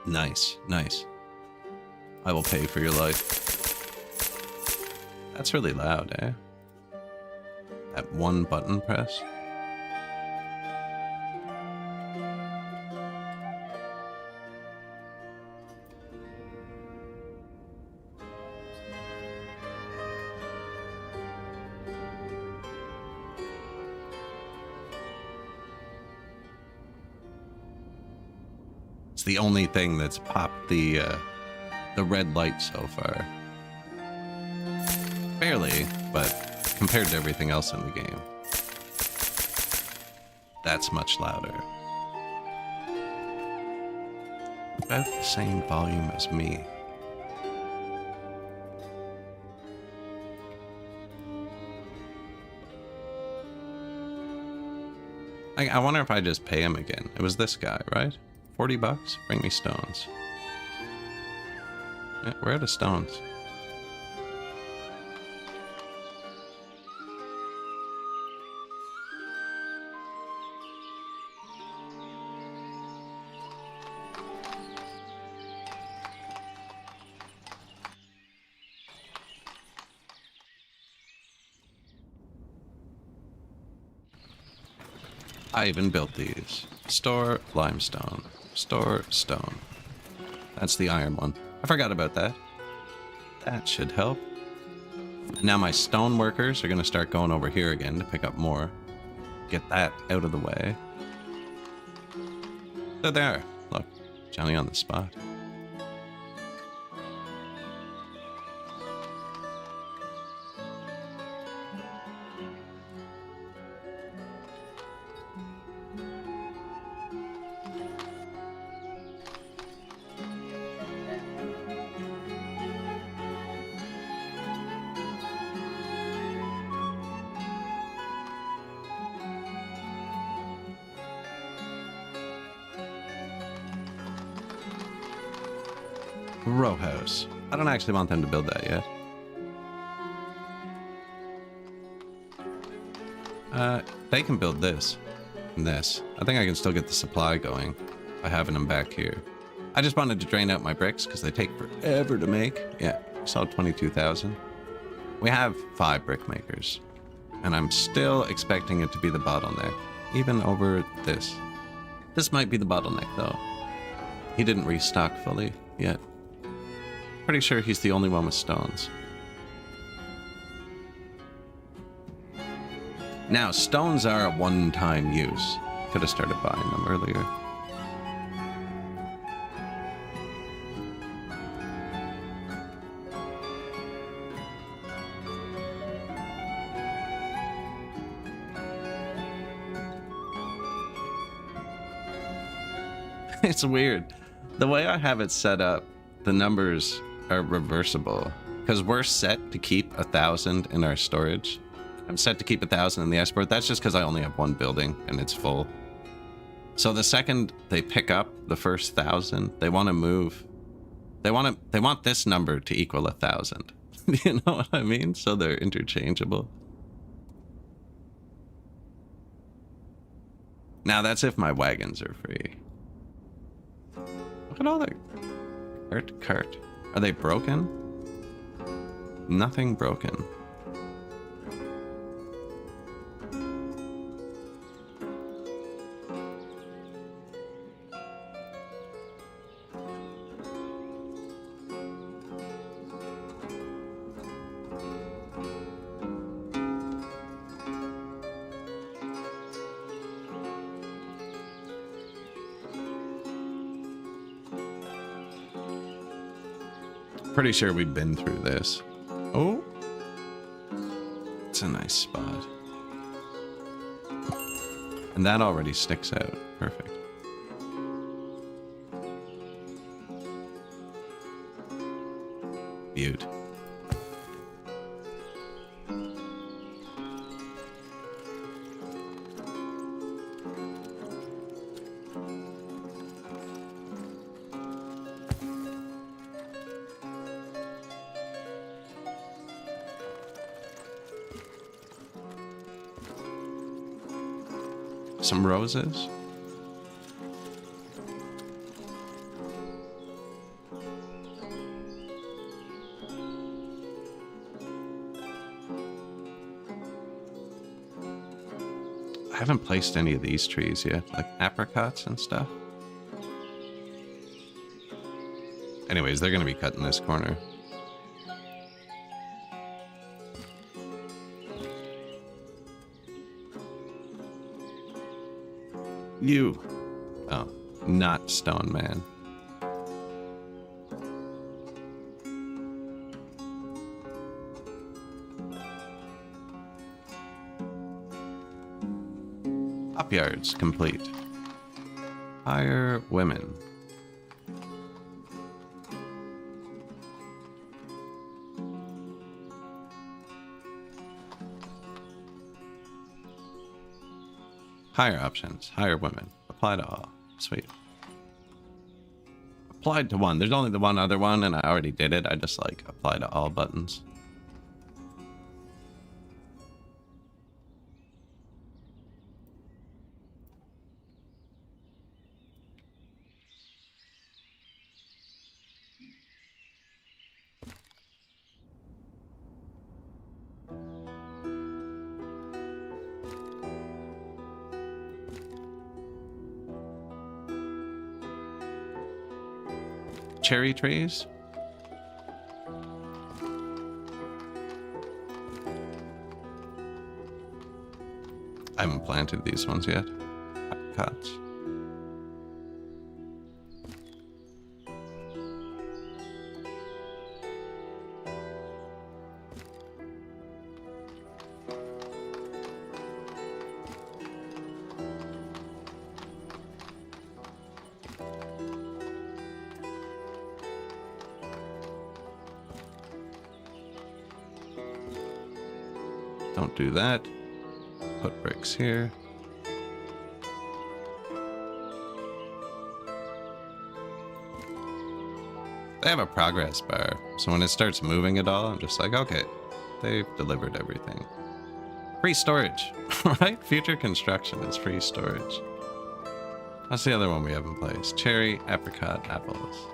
Nice, nice. I will pay for your life. That's really loud, eh? That one button press. It's the only thing that's popped the red light so far. Barely, but compared to everything else in the game, that's much louder. About the same volume as me. I wonder if I just pay him again. It was this guy, right? 40 bucks? Bring me stones. Yeah, we're out of stones. I even built these. Store limestone. Store stone. That's the iron one. I forgot about that. That should help. Now my stone workers are going to start going over here again to pick up more. Get that out of the way. So there. Look. Johnny on the spot. Row house. I don't actually want them to build that yet. They can build this. And this. I think I can still get the supply going by having them back here. I just wanted to drain out my bricks because they take forever to make. Yeah, we sold 22,000. We have 5 brick makers. And I'm still expecting it to be the bottleneck. Even over this. This might be the bottleneck though. He didn't restock fully yet. Pretty sure he's the only one with stones. Now, stones are a one-time use. Could have started buying them earlier. It's weird. The way I have it set up, the numbers are reversible. Because we're set to keep 1,000 in our storage. I'm set to keep 1,000 in the export. That's just because I only have one building and it's full. So the second they pick up the first 1,000, they want to move. They want this number to equal 1,000. You know what I mean? So they're interchangeable. Now that's if my wagons are free. Look at all the cart. Are they broken? Nothing broken. Pretty sure we've been through this. Oh, it's a nice spot. And that already sticks out. Perfect. Beaut. Some roses. I haven't placed any of these trees yet, like apricots and stuff. Anyways, they're gonna be cutting this corner. You. Oh, not Stone Man. Upyards complete. Hire women. Hire options. Hire women. Apply to all. Sweet. Applied to one. There's only the one other one, and I already did it. I just like apply to all buttons. Cherry trees. I haven't planted these ones yet. Apricots. Don't do that. Put bricks here. They have a progress bar, so when it starts moving at all, I'm just like, okay, they've delivered everything. Free storage, right? Future construction is free storage. That's the other one we have in place. Cherry, apricot, apples.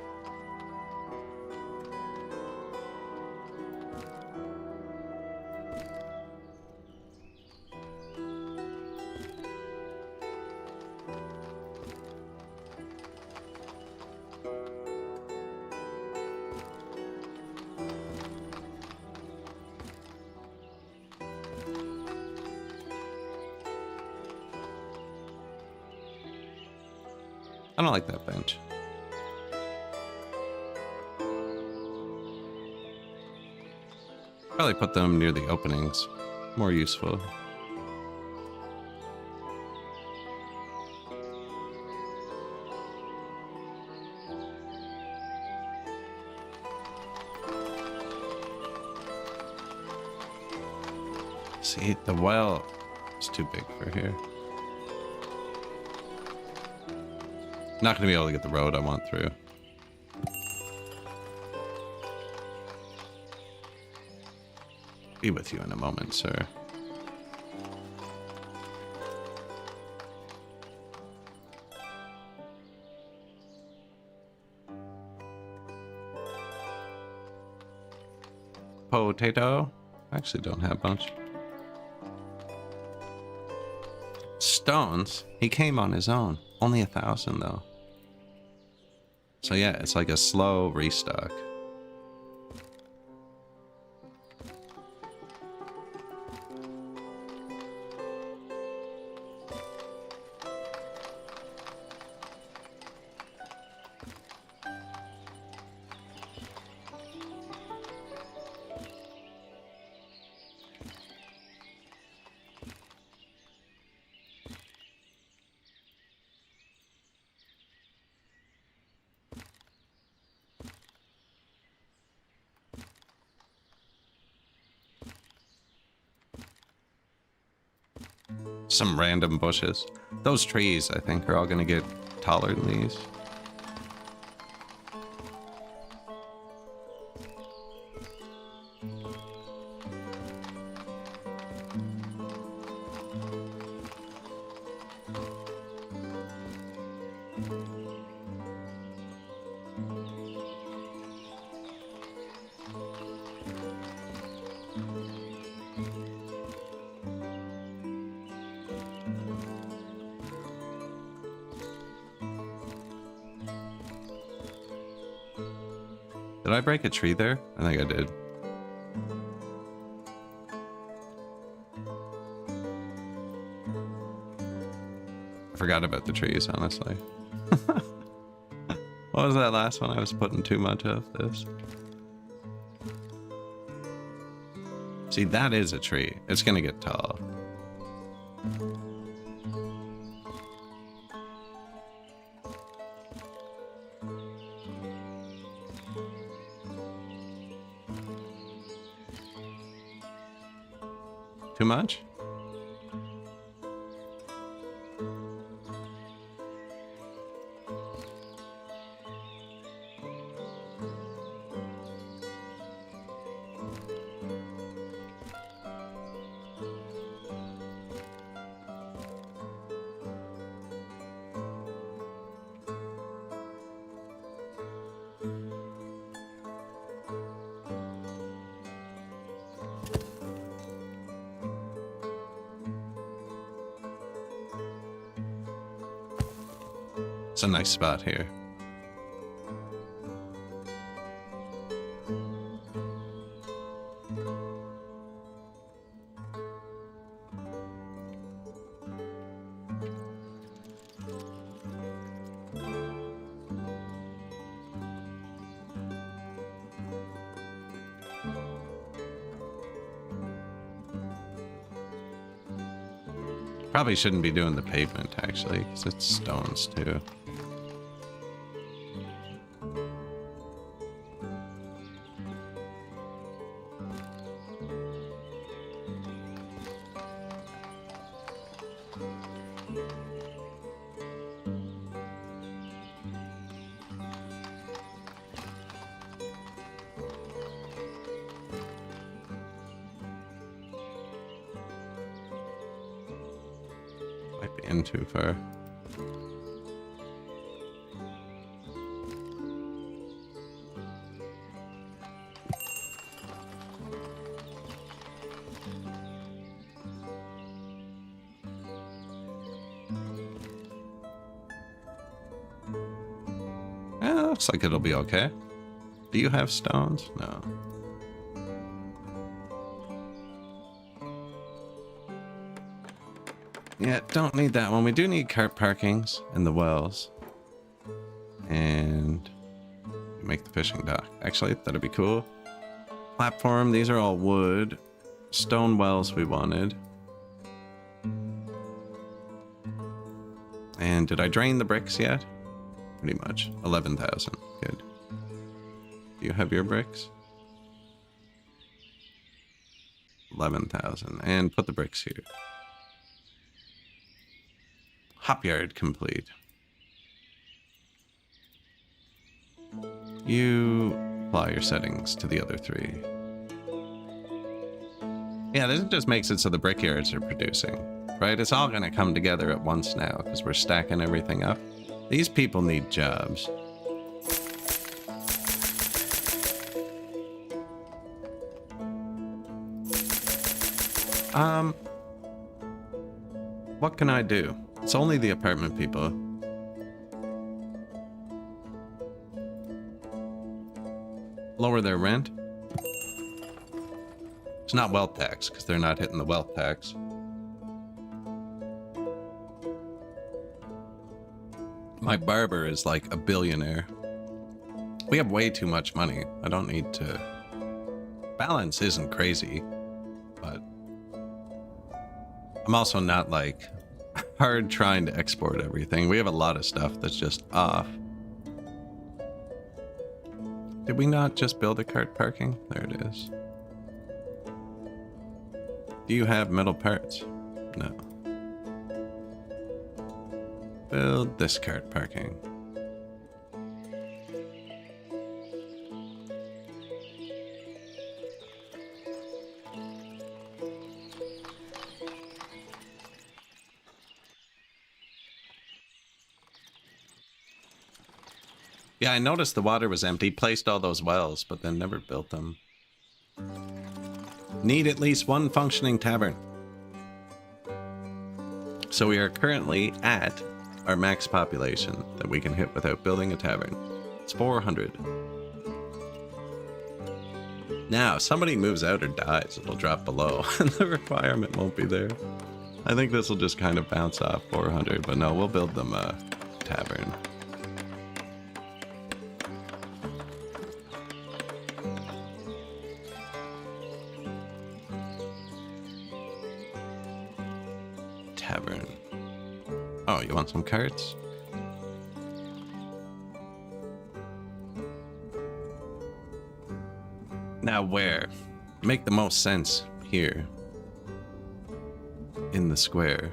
I don't like that bench. Probably put them near the openings. More useful. See, the well is too big for here. Not going to be able to get the road I want through. Be with you in a moment, sir. Potato. I actually don't have much. Stones. He came on his own. Only 1,000 though. So yeah, it's like a slow restock. Some random bushes. Those trees, I think, are all going to get taller than these. Did I break a tree there? I think I did. I forgot about the trees, honestly. What was that last one? I was putting too much of this. See, that is a tree. It's gonna get tall. Too much? It's a nice spot here. Probably shouldn't be doing the pavement, actually, because it's stones, too. Might be in too far. Looks like it'll be okay. Do you have stones? No. Yeah, don't need that one. We do need cart parkings in the wells. And make the fishing dock. Actually, that'd be cool. Platform, these are all wood. Stone wells we wanted. And did I drain the bricks yet? Pretty much. 11,000. Good. Do you have your bricks? 11,000. And put the bricks here. Hopyard complete. You apply your settings to the other three. Yeah, this just makes it so the brickyards are producing, right? It's all going to come together at once now because we're stacking everything up. These people need jobs. What can I do? It's only the apartment people. Lower their rent? It's not wealth tax, because they're not hitting the wealth tax. My barber is like a billionaire. We have way too much money. I don't need to... Balance isn't crazy, but... I'm also not like hard trying to export everything. We have a lot of stuff that's just off. Did we not just build a cart parking? There it is. Do you have metal parts? No. Build this cart parking. Yeah, I noticed the water was empty, placed all those wells, but then never built them. Need at least one functioning tavern. So we are currently at our max population that we can hit without building a tavern. It's 400. Now, if somebody moves out or dies, it'll drop below, and the requirement won't be there. I think this will just kind of bounce off 400, but no, we'll build them a tavern. Tavern. Oh, you want some carts? Now where? Make the most sense here. In the square.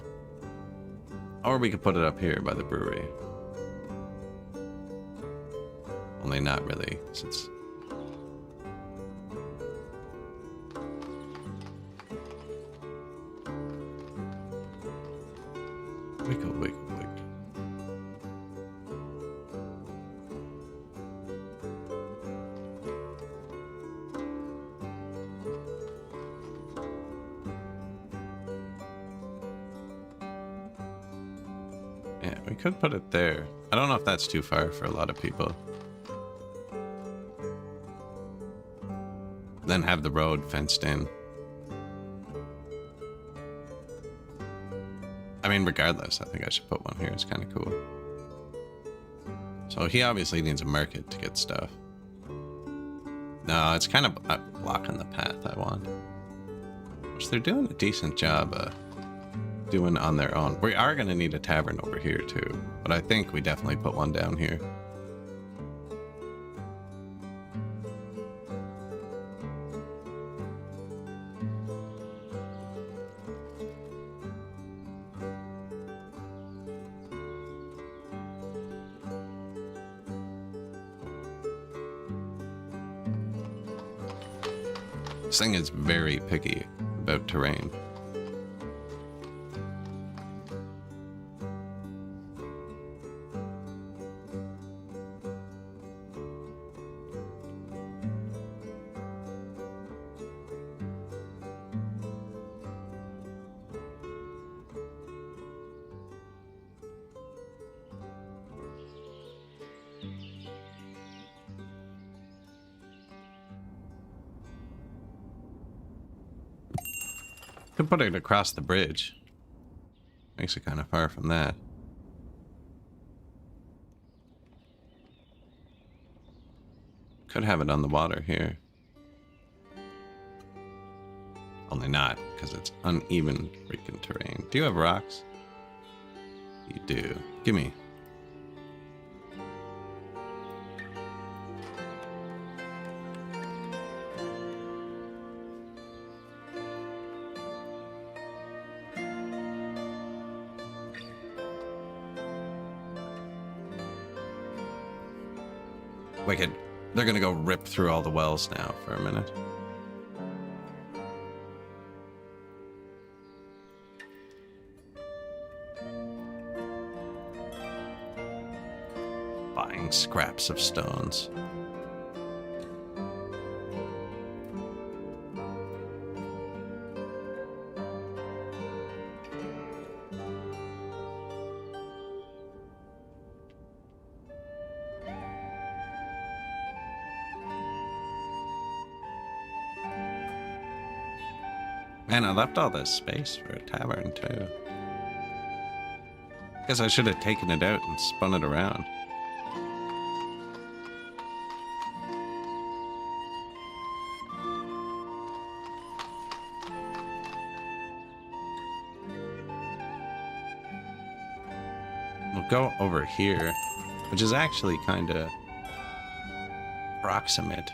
Or we could put it up here by the brewery. Only not really, since... Wiggle, wiggle, wiggle. Yeah, we could put it there. I don't know if that's too far for a lot of people. Then have the road fenced in. I mean, regardless, I think I should put one here. It's kind of cool. So he obviously needs a market to get stuff. No, it's kind of blocking the path I want. Which they're doing a decent job doing on their own. We are going to need a tavern over here too, but I think we definitely put one down here. This thing is very picky about terrain. Could put it across the bridge. Makes it kind of far from that. Could have it on the water here. Only not, because it's uneven freaking terrain. Do you have rocks? You do. Gimme. Wicked. They're gonna go rip through all the wells now for a minute. Buying scraps of stones. Man, I left all this space for a tavern, too. Guess I should have taken it out and spun it around. We'll go over here, which is actually kind of proximate.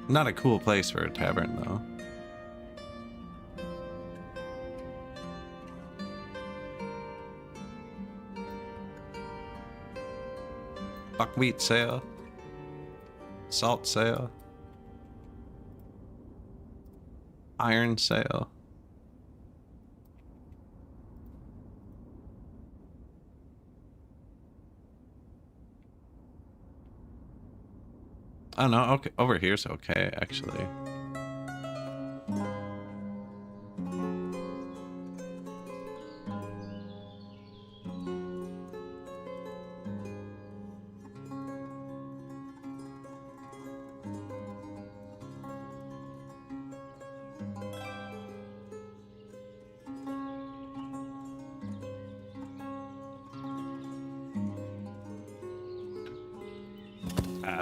Not a cool place for a tavern, though. Buckwheat sale. Salt sale. Iron sale. I don't know. Okay, over here's okay, actually.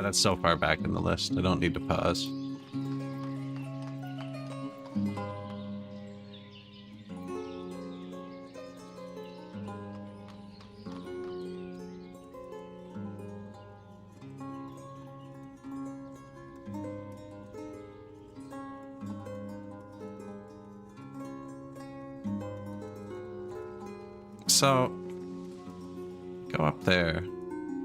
That's so far back in the list. I don't need to pause. So, go up there.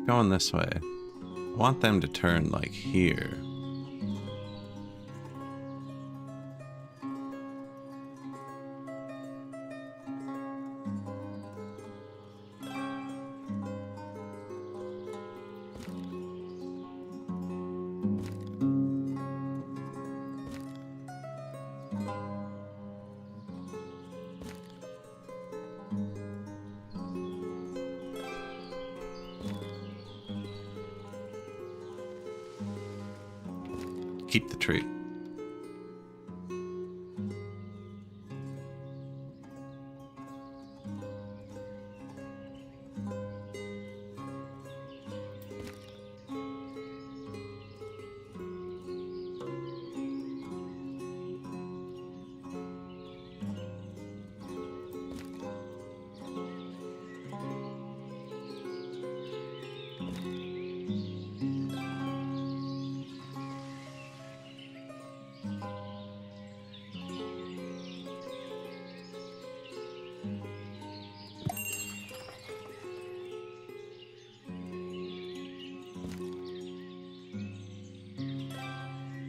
Going this way. I want them to turn like here. Keep the tree.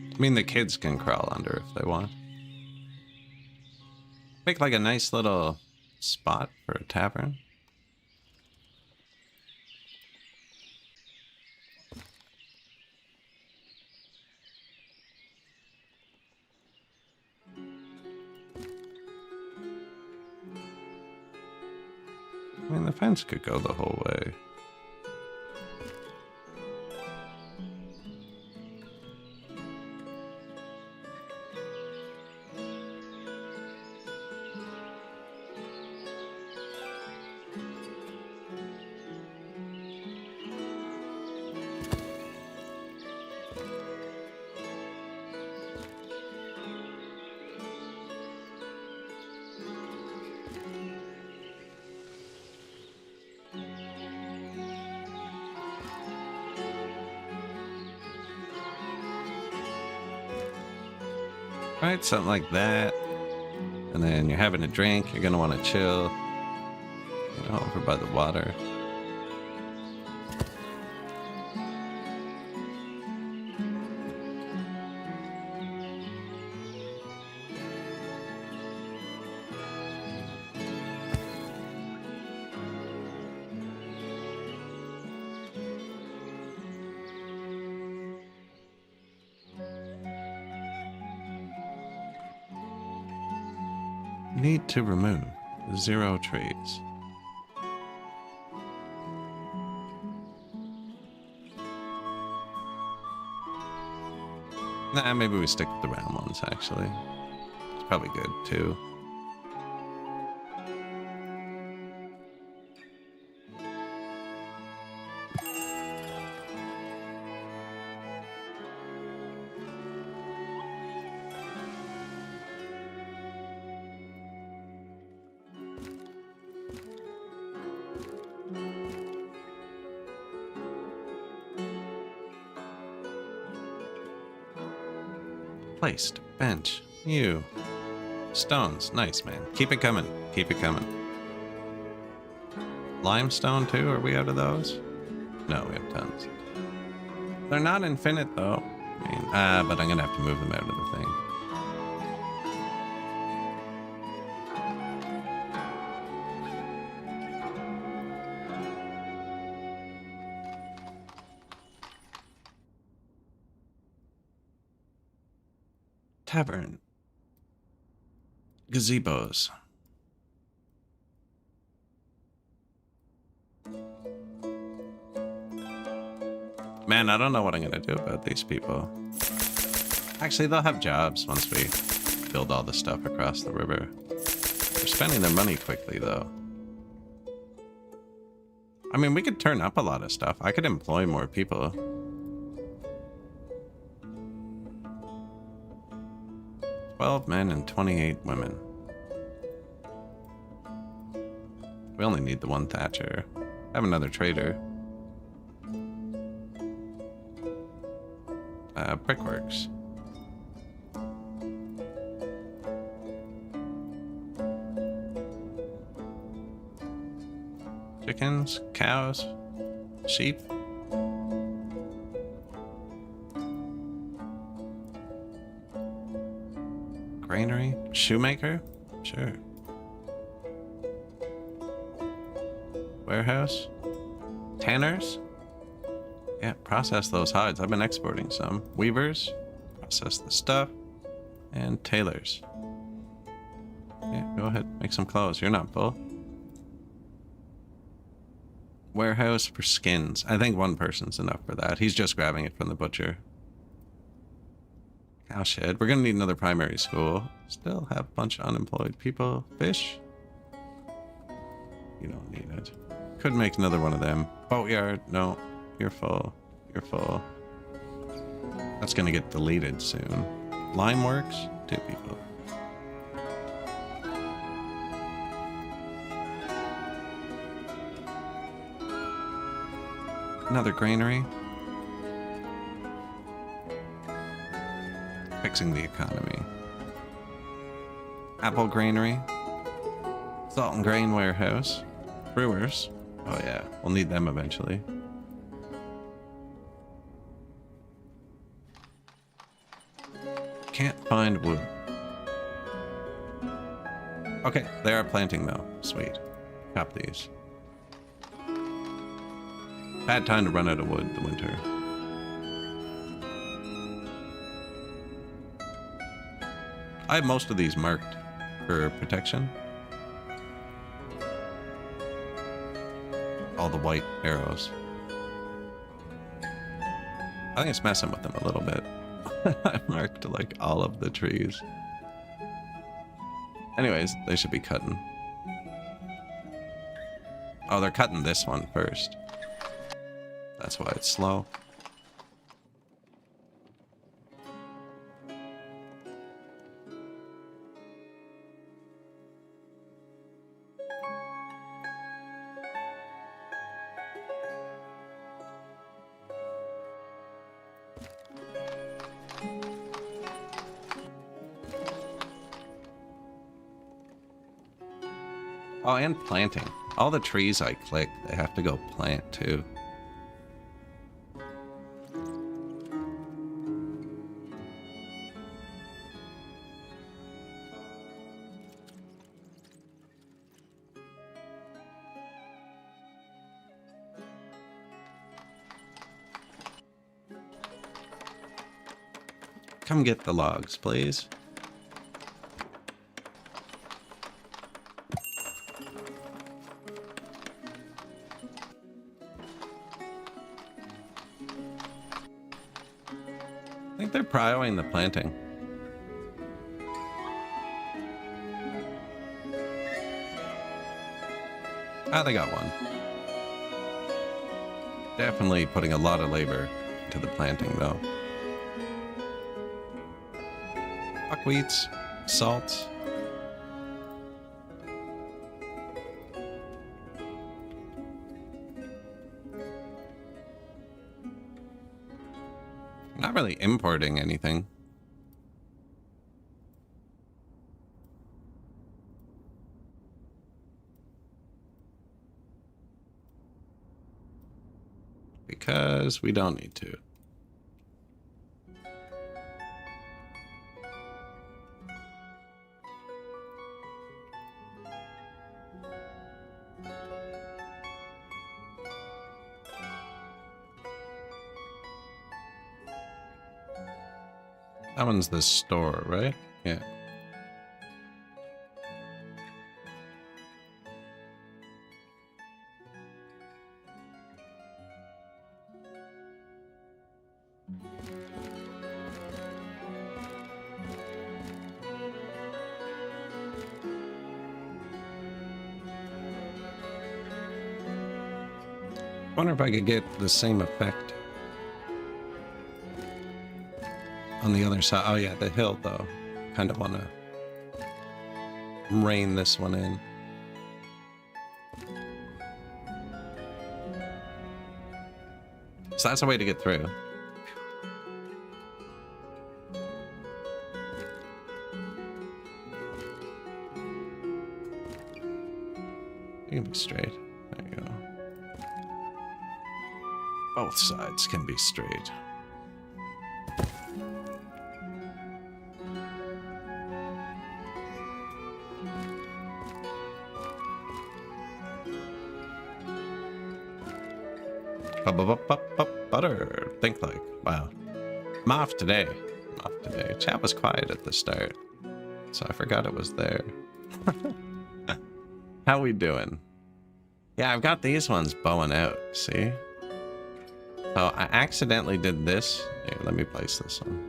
I mean, the kids can crawl under if they want. Make like a nice little spot for a tavern. I mean, the fence could go the whole way. Right? Something like that. And then you're having a drink. You're going to want to chill, you know, over by the water. Need to remove 0 trees. Nah, maybe we stick with the round ones, actually. It's probably good, too. Placed. Bench. You. Stones. Nice, man. Keep it coming. Keep it coming. Limestone, too? Are we out of those? No, we have tons. They're not infinite, though. I mean, but I'm going to have to move them out of the thing. Tavern. Gazebos. Man, I don't know what I'm gonna do about these people. Actually, they'll have jobs once we build all the stuff across the river. They're spending their money quickly, though. I mean, we could turn up a lot of stuff. I could employ more people. "12 men and 28 women. We only need the one thatcher. I have another trader. Brickworks. Chickens, cows, sheep. Granary, shoemaker, sure. Warehouse, tanners. Yeah, process those hides. I've been exporting some. Weavers, process the stuff. And tailors. Yeah, go ahead, make some clothes. You're not full. Warehouse for skins. I think one person's enough for that. He's just grabbing it from the butcher. Cowshed. We're gonna need another primary school. Still have a bunch of unemployed people. Fish. You don't need it. Could make another one of them. Boatyard. No. You're full. You're full. That's gonna get deleted soon. Limeworks. 2 people. Another granary. Fixing the economy. Apple granary. Salt and grain warehouse. Brewers. Oh yeah, we'll need them eventually. Can't find wood. Okay, they are planting though. Sweet. Chop these. Bad time to run out of wood, the winter. I have most of these marked for protection. All the white arrows. I think it's messing with them a little bit. I marked like all of the trees. Anyways, they should be cutting. Oh, they're cutting this one first. That's why it's slow. Oh, and planting. All the trees I click, they have to go plant too. Come get the logs, please. I think they're prioing the planting. Ah, they got one. Definitely putting a lot of labor into the planting, though. Buckwheats, salt. Not really importing anything. Because we don't need to. That one's the store, right? Yeah. Wonder if I could get the same effect on the other side. Oh yeah, the hill though. Kind of want to rein this one in. So that's a way to get through. You can be straight. There you go. Both sides can be straight. Butter. Think like. Wow. I'm off today. Chat was quiet at the start, so I forgot it was there. How we doing? Yeah, I've got these ones bowing out. See? So I accidentally did this. Here, let me place this one.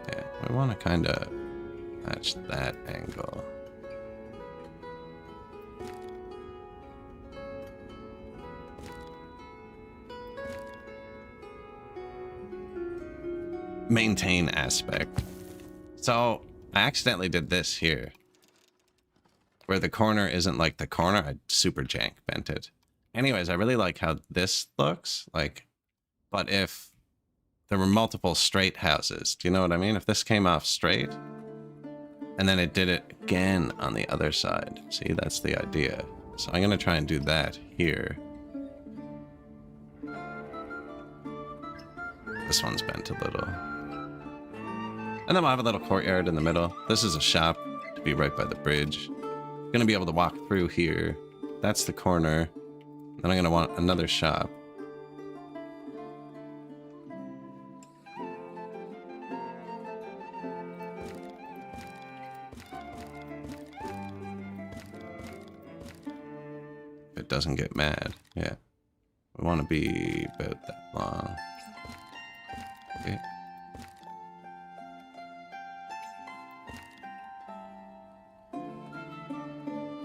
Yeah, we want to kind of match that angle. Maintain aspect. So I accidentally did this here, where the corner isn't like the corner. I super jank bent it. Anyways, I really like how this looks like, but if there were multiple straight houses, do you know what I mean? If this came off straight and then it did it again on the other side. See, that's the idea. So I'm gonna try and do that here. This one's bent a little. And then we'll have a little courtyard in the middle. This is a shop to be right by the bridge. I'm gonna be able to walk through here. That's the corner. Then I'm gonna want another shop. If it doesn't get mad, yeah. We want to be about that long. Okay.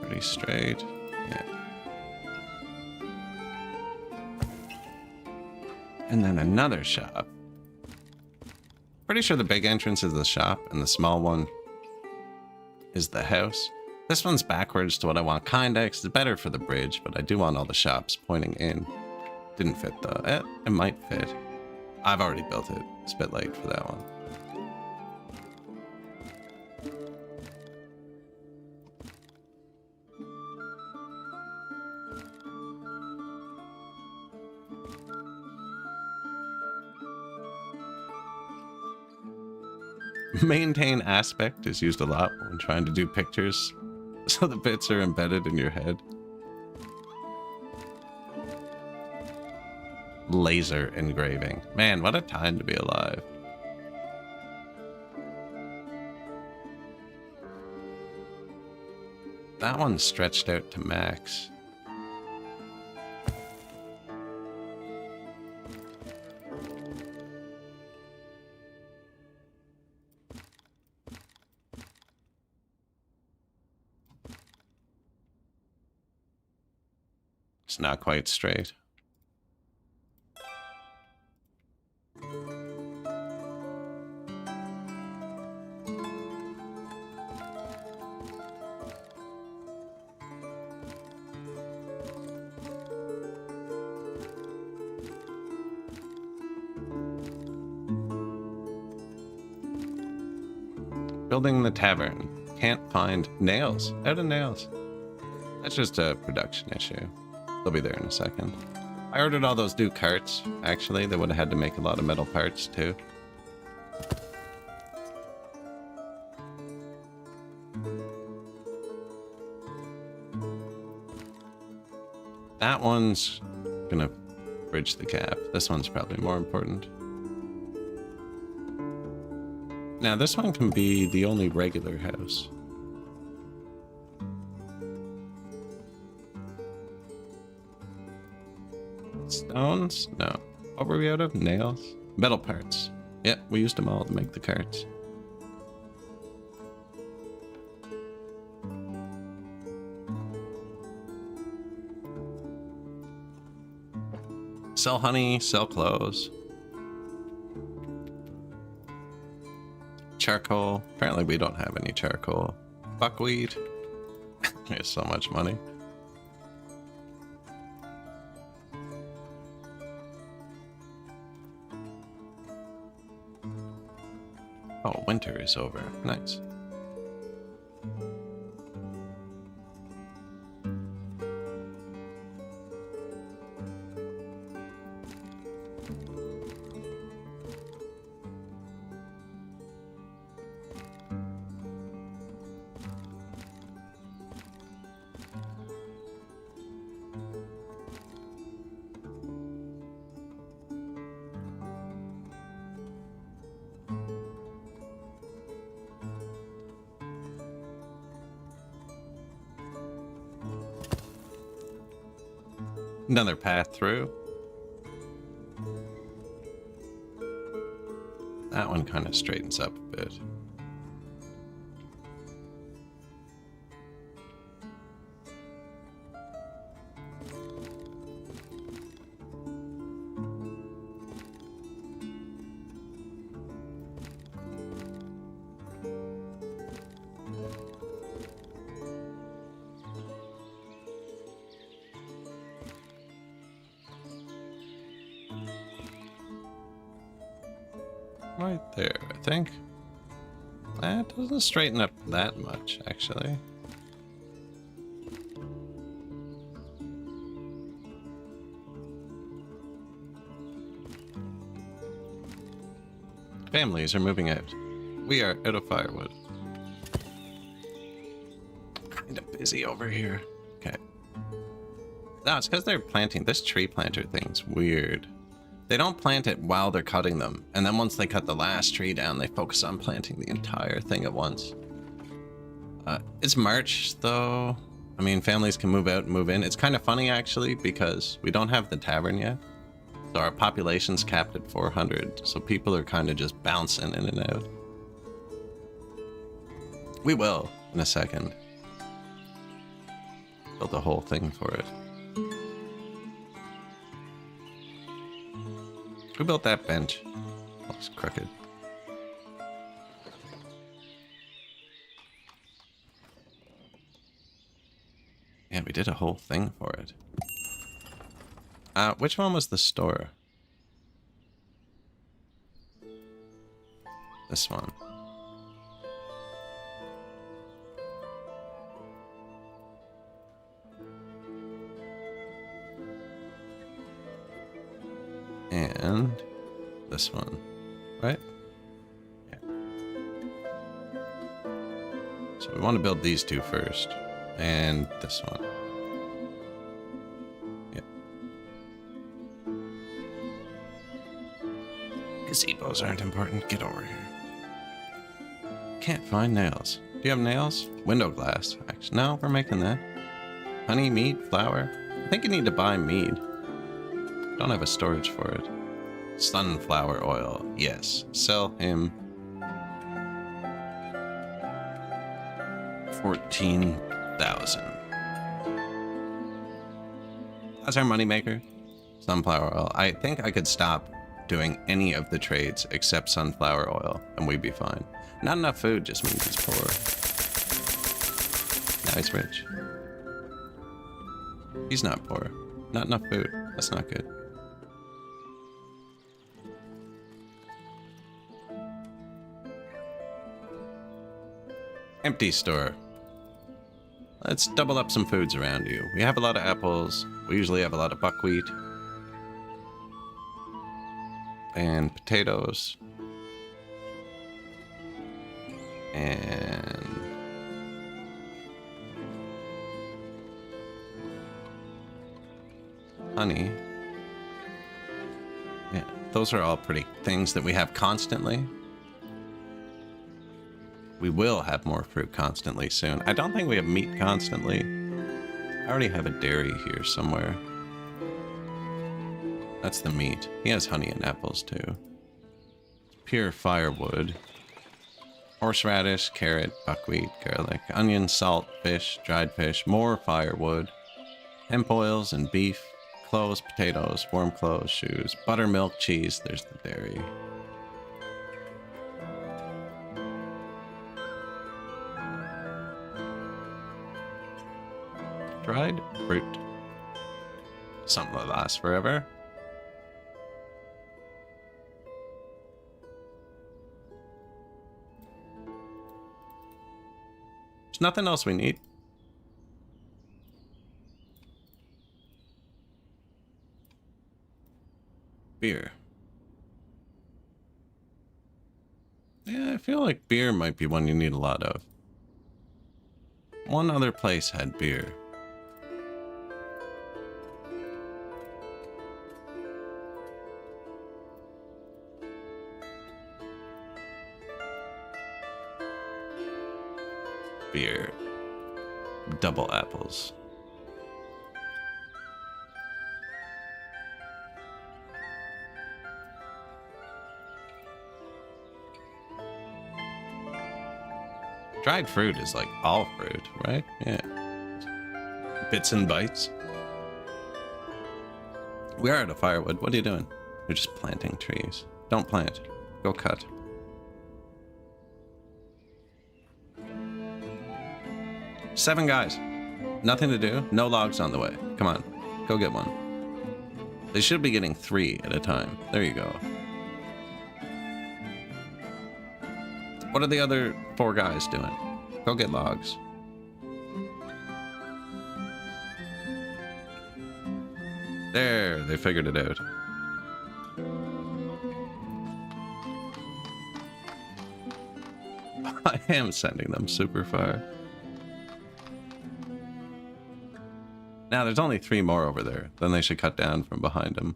Pretty straight. Yeah. And then another shop. Pretty sure the big entrance is the shop and the small one is the house. This one's backwards to what I want, kinda, 'cause it's better for the bridge, but I do want all the shops pointing in. Didn't fit though. It might fit. I've already built it. It's a bit late for that one. Maintain aspect is used a lot when trying to do pictures, so the bits are embedded in your head. Laser engraving. Man, what a time to be alive. That one's stretched out to max. It's not quite straight. Building the tavern. Can't find nails. Out of nails. That's just a production issue. They'll be there in a second. I ordered all those new carts, actually. They would have had to make a lot of metal parts, too. That one's gonna bridge the gap. This one's probably more important. Now, this one can be the only regular house. Stones? No. What were we out of? Nails? Metal parts. Yep, we used them all to make the carts. Sell honey, sell clothes. Charcoal. Apparently we don't have any charcoal. Buckwheat. There's so much money. Oh, winter is over. Nice. Another path through. That one kind of straightens up a bit. Right there, I think. That doesn't straighten up that much, actually. Families are moving out. We are out of firewood. Kind of busy over here. Okay. No, it's because they're planting. This tree planter thing's weird. They don't plant it while they're cutting them, and then once they cut the last tree down, they focus on planting the entire thing at once. It's March, though. I mean, families can move out and move in. It's kind of funny, actually, because we don't have the tavern yet. So our population's capped at 400, so people are kind of just bouncing in and out. We will, in a second. Build the whole thing for it. Who built that bench? Looks crooked. Yeah, we did a whole thing for it. Which one was the store? This one. And this one, right? Yeah. So we want to build these two first. And this one. Yep. Gazebos aren't important. Get over here. Can't find nails. Do you have nails? Window glass. Actually, no, we're making that. Honey, meat, flour. I think you need to buy mead. Don't have a storage for it. Sunflower oil. Yes. Sell him 14,000. That's our moneymaker. Sunflower oil. I think I could stop doing any of the trades except sunflower oil and we'd be fine. Not enough food just means he's poor. Now he's rich. He's not poor. Not enough food. That's not good. Empty store. Let's double up some foods around you. We have a lot of apples. We usually have a lot of buckwheat. And potatoes. And honey. Yeah, those are all pretty things that we have constantly. We will have more fruit constantly soon. I don't think we have meat constantly. I already have a dairy here somewhere. That's the meat. He has honey and apples too. Pure firewood. Horseradish, carrot, buckwheat, garlic, onion, salt, fish, dried fish, more firewood. Hemp oils and beef. Clothes, potatoes, warm clothes, shoes, buttermilk, cheese. There's the dairy. Dried fruit. Something that lasts forever. There's nothing else we need. Beer. Yeah, I feel like beer might be one you need a lot of. One other place had beer. Beer. Double apples. Dried fruit is like all fruit, right? Yeah. Bits and bites. We are out of firewood. What are you doing? You're just planting trees. Don't plant. Go cut. Seven guys. Nothing to do. No logs on the way. Come on. Go get one. They should be getting 3 at a time. There you go. What are the other 4 guys doing? Go get logs. There, they figured it out. I am sending them super far. Now, there's only 3 more over there. Then they should cut down from behind them.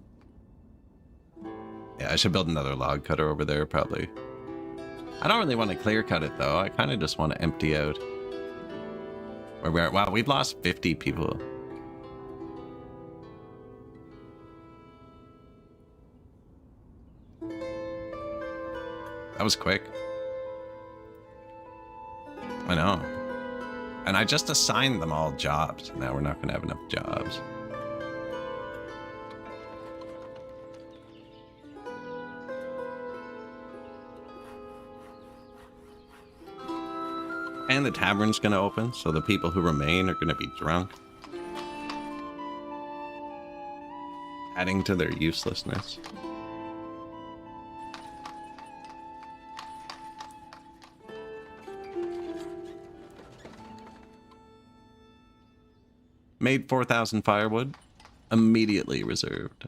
Yeah, I should build another log cutter over there, probably. I don't really want to clear cut it, though. I kind of just want to empty out where we're at. Wow, we've lost 50 people. That was quick. I know. And I just assigned them all jobs. Now we're not going to have enough jobs. And the tavern's going to open, so the people who remain are going to be drunk. Adding to their uselessness. Made 4,000 firewood. Immediately reserved.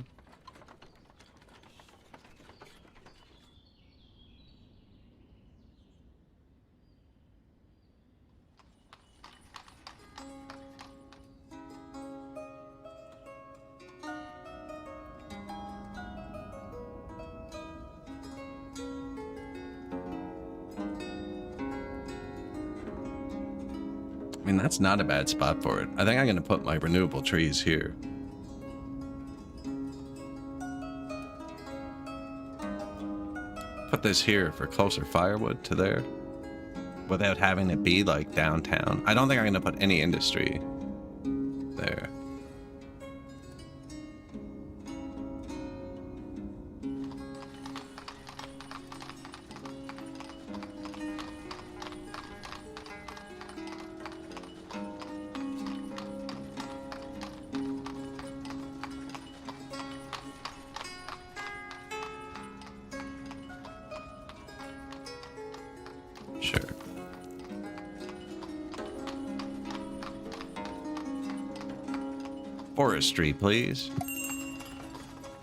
I mean, that's not a bad spot for it. I think I'm going to put my renewable trees here. Put this here for closer firewood to there without having it be like downtown. I don't think I'm going to put any industry there. Sure. Forestry, please.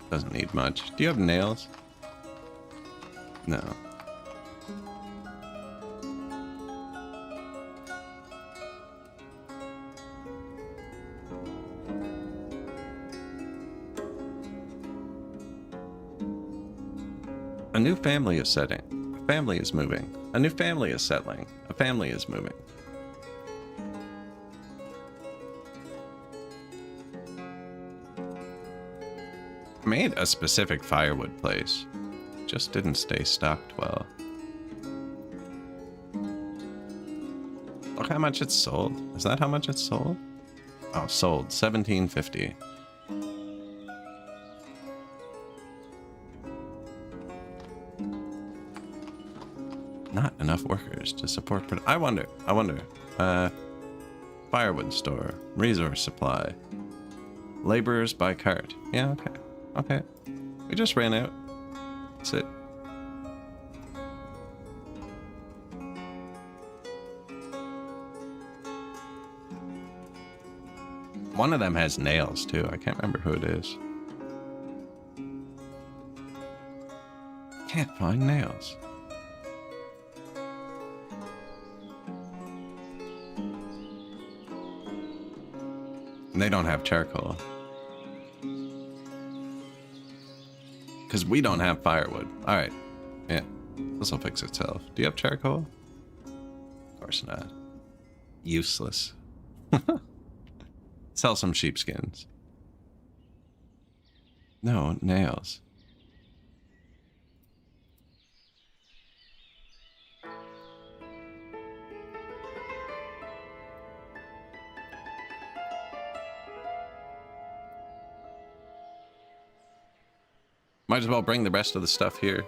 Doesn't need much. Do you have nails? No. A new family is setting. A family is moving. A new family is settling. A family is moving. I made a specific firewood place. Just didn't stay stocked well. Look how much it's sold. Is that how much it's sold? Oh, sold. $17.50. Not enough workers to support. I wonder. Firewood store. Resource supply. Laborers by cart. Yeah, okay. Okay. We just ran out. That's it. One of them has nails too. I can't remember who it is. Can't find nails. And they don't have charcoal. Because we don't have firewood. Alright. Yeah. This will fix itself. Do you have charcoal? Of course not. Useless. Sell some sheepskins. No, nails. Might as well bring the rest of the stuff here.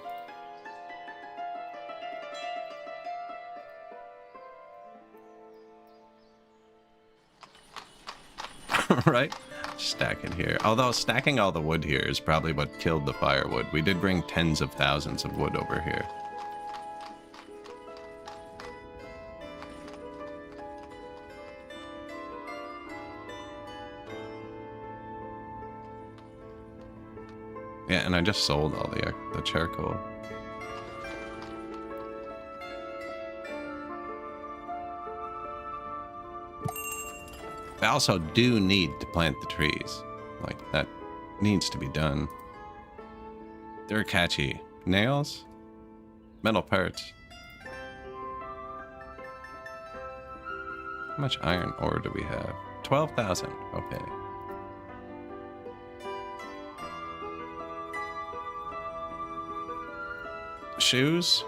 Right? Stack it here. Although stacking all the wood here is probably what killed the firewood. We did bring tens of thousands of wood over here. Yeah, and I just sold all the charcoal. I also do need to plant the trees. Like, that needs to be done. They're catchy. Nails? Metal parts. How much iron ore do we have? 12,000. Okay. Shoes?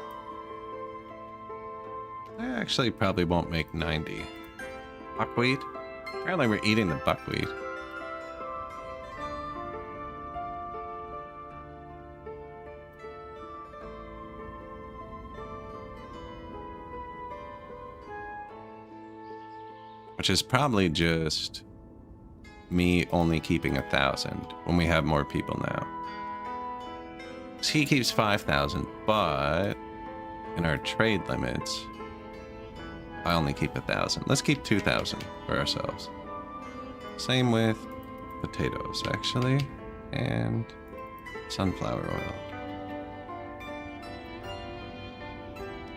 I actually probably won't make 90. Buckwheat? Apparently we're eating the buckwheat. Which is probably just me only keeping 1,000 when we have more people now. So he keeps 5,000, but in our trade limits, I only keep 1,000. Let's keep 2,000 for ourselves. Same with potatoes, actually, and sunflower oil.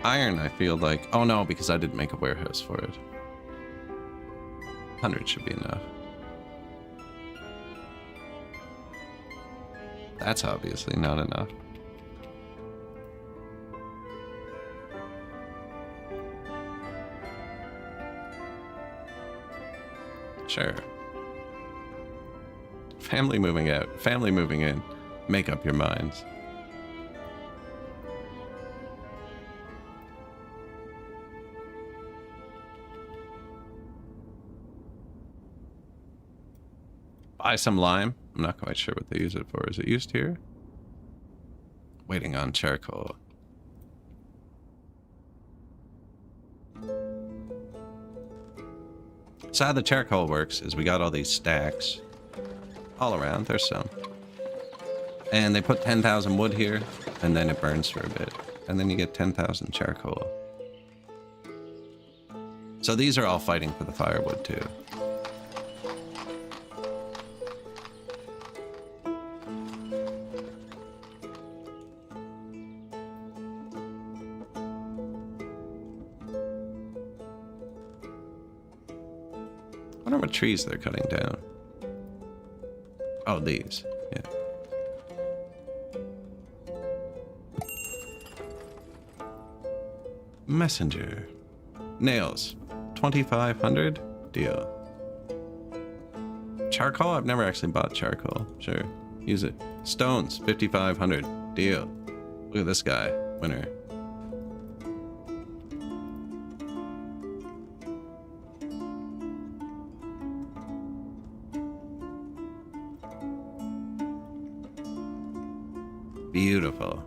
Iron, I feel like... Oh no, because I didn't make a warehouse for it. 100 should be enough. That's obviously not enough. Sure. Family moving out. Family moving in. Make up your minds. Buy some lime. I'm not quite sure what they use it for. Is it used here? Waiting on charcoal. So how the charcoal works is we got all these stacks all around. There's some. And they put 10,000 wood here, and then it burns for a bit. And then you get 10,000 charcoal. So these are all fighting for the firewood too. I wonder what trees they're cutting down. Oh, these. Yeah. Messenger. Nails. 2,500. Deal. Charcoal? I've never actually bought charcoal. Sure. Use it. Stones. 5,500. Deal. Look at this guy. Winner. Beautiful.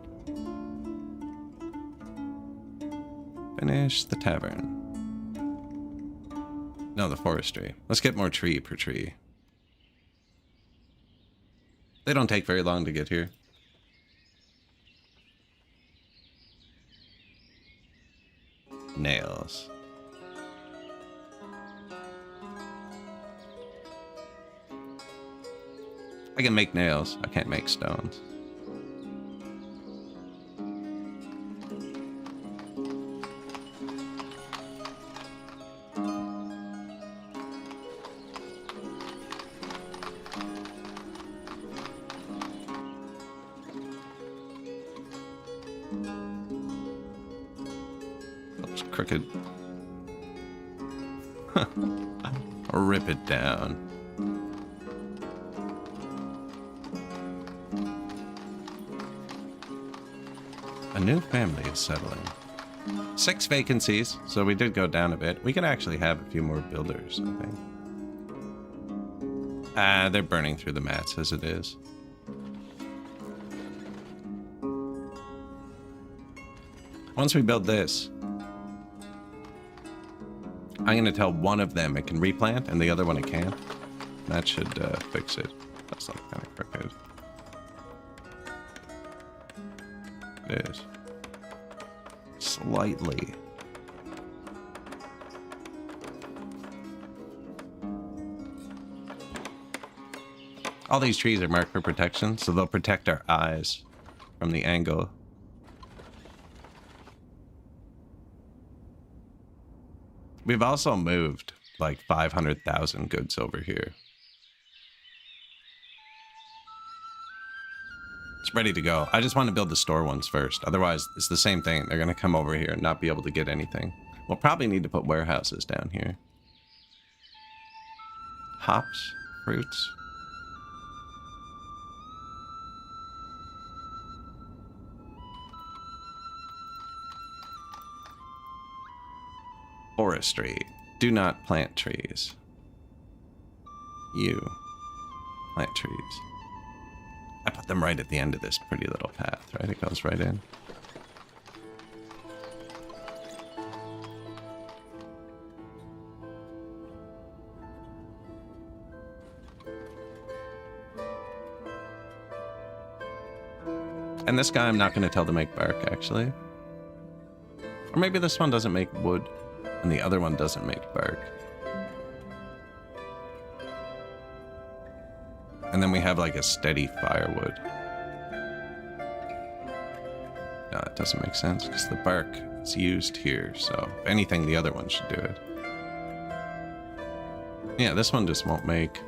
Finish the tavern. No, the forestry. Let's get more tree per tree. They don't take very long to get here. Nails. I can make nails. I can't make stones. Crooked. Rip it down. A new family is settling. 6 vacancies, so we did go down a bit. We can actually have a few more builders, I think. They're burning through the mats as it is. Once we build this, I'm going to tell one of them it can replant and the other one it can't. That should fix it. That's like kind of crooked. It is. Slightly. All these trees are marked for protection, so they'll protect our eyes from the angle. We've also moved like 500,000 goods over here. It's ready to go. I just want to build the store ones first. Otherwise, it's the same thing. They're going to come over here and not be able to get anything. We'll probably need to put warehouses down here. Hops, fruits. Forestry. Do not plant trees. You plant trees. I put them right at the end of this pretty little path, right? It goes right in. And this guy I'm not going to tell to make bark, actually. Or maybe this one doesn't make wood. And the other one doesn't make bark. And then we have like a steady firewood. No, that doesn't make sense because the bark is used here. So if anything, the other one should do it. Yeah, this one just won't make.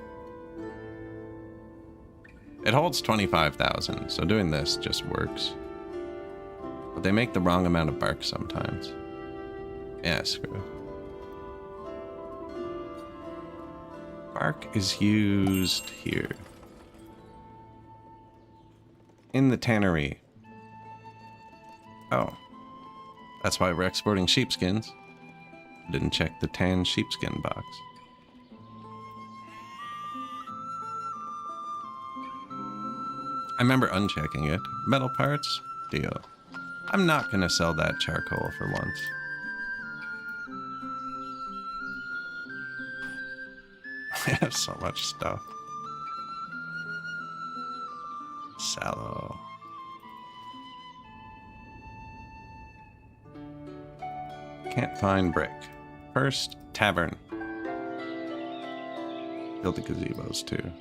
It holds 25,000, so doing this just works. But they make the wrong amount of bark sometimes. Yeah, screw it. Bark is used here. In the tannery. Oh. That's why we're exporting sheepskins. Didn't check the tan sheepskin box. I remember unchecking it. Metal parts? Deal. I'm not gonna sell that charcoal for once. I have so much stuff. Sallow. Can't find brick. First, tavern. Build the gazebos too.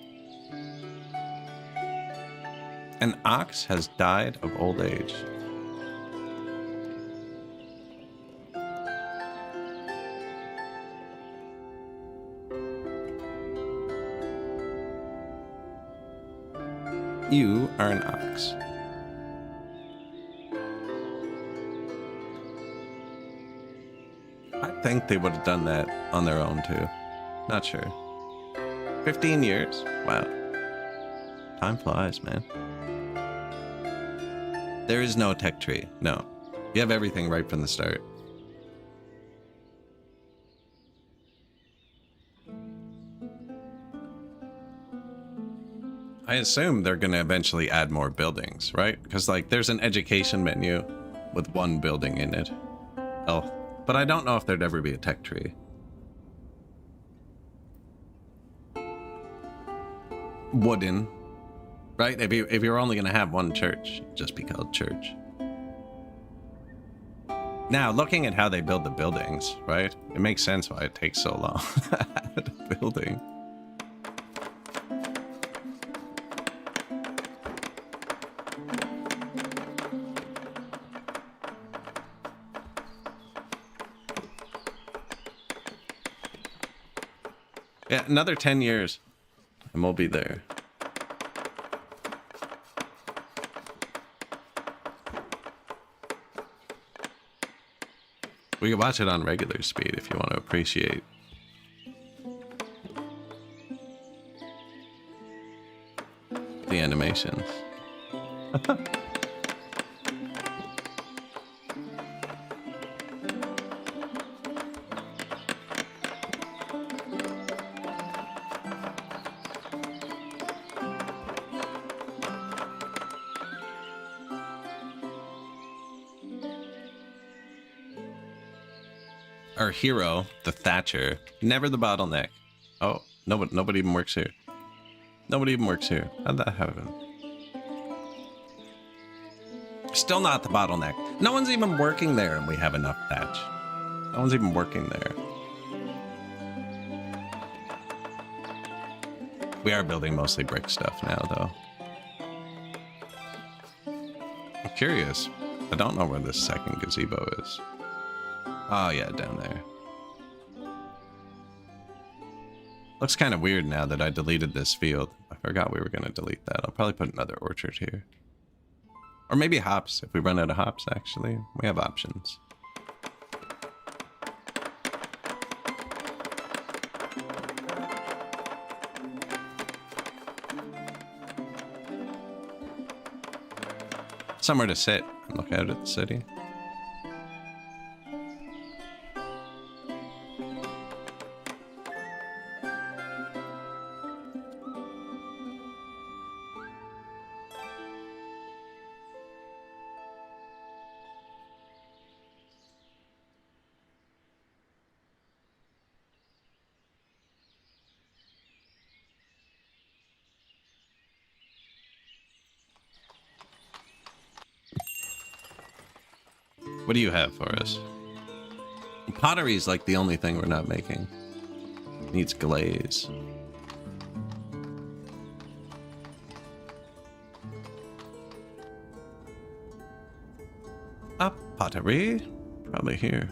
An ox has died of old age. You are an ox. I think they would have done that on their own too. Not sure. 15 years? Wow. Time flies, man. There is no tech tree. No. You have everything right from the start. I assume they're going to eventually add more buildings, right? Because, like, there's an education menu with one building in it. Oh, but I don't know if there'd ever be a tech tree. Wooden, right? If you're only going to have one church, just be called church. Now, looking at how they build the buildings, right? It makes sense why it takes so long to add a building. Yeah, another 10 years, and we'll be there. We can watch it on regular speed if you want to appreciate. The animations. Our hero, the Thatcher, never the bottleneck. Oh, nobody even works here. Nobody even works here. How'd that happen? Still not the bottleneck. No one's even working there and we have enough thatch. No one's even working there. We are building mostly brick stuff now, though. I'm curious. I don't know where this second gazebo is. Oh, yeah, down there. Looks kind of weird now that I deleted this field. I forgot we were going to delete that. I'll probably put another orchard here. Or maybe hops, if we run out of hops, actually. We have options. Somewhere to sit and look out at the city. What do you have for us? Pottery's like the only thing we're not making. Needs glaze. Pottery? Probably here.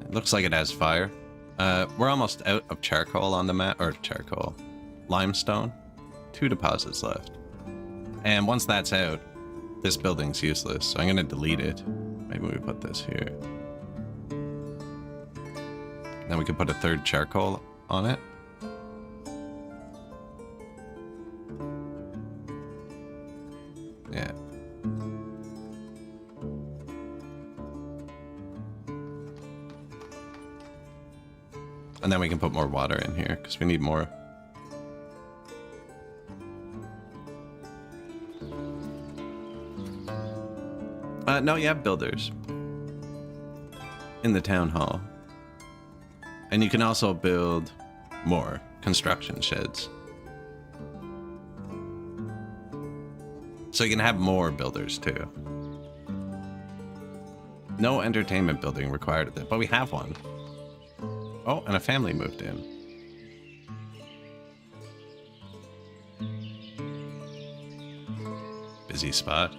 Looks like it has fire. We're almost out of charcoal on the map, or charcoal. Limestone. 2 deposits left. And once that's out, this building's useless, so I'm going to delete it. Maybe we put this here. Then we could put a 3rd charcoal on it. Yeah. And then we can put more water in here, because we need more. No, you have builders in the town hall. And you can also build more construction sheds. So you can have more builders too. No entertainment building required of it, but we have one. Oh, and a family moved in. Busy spot.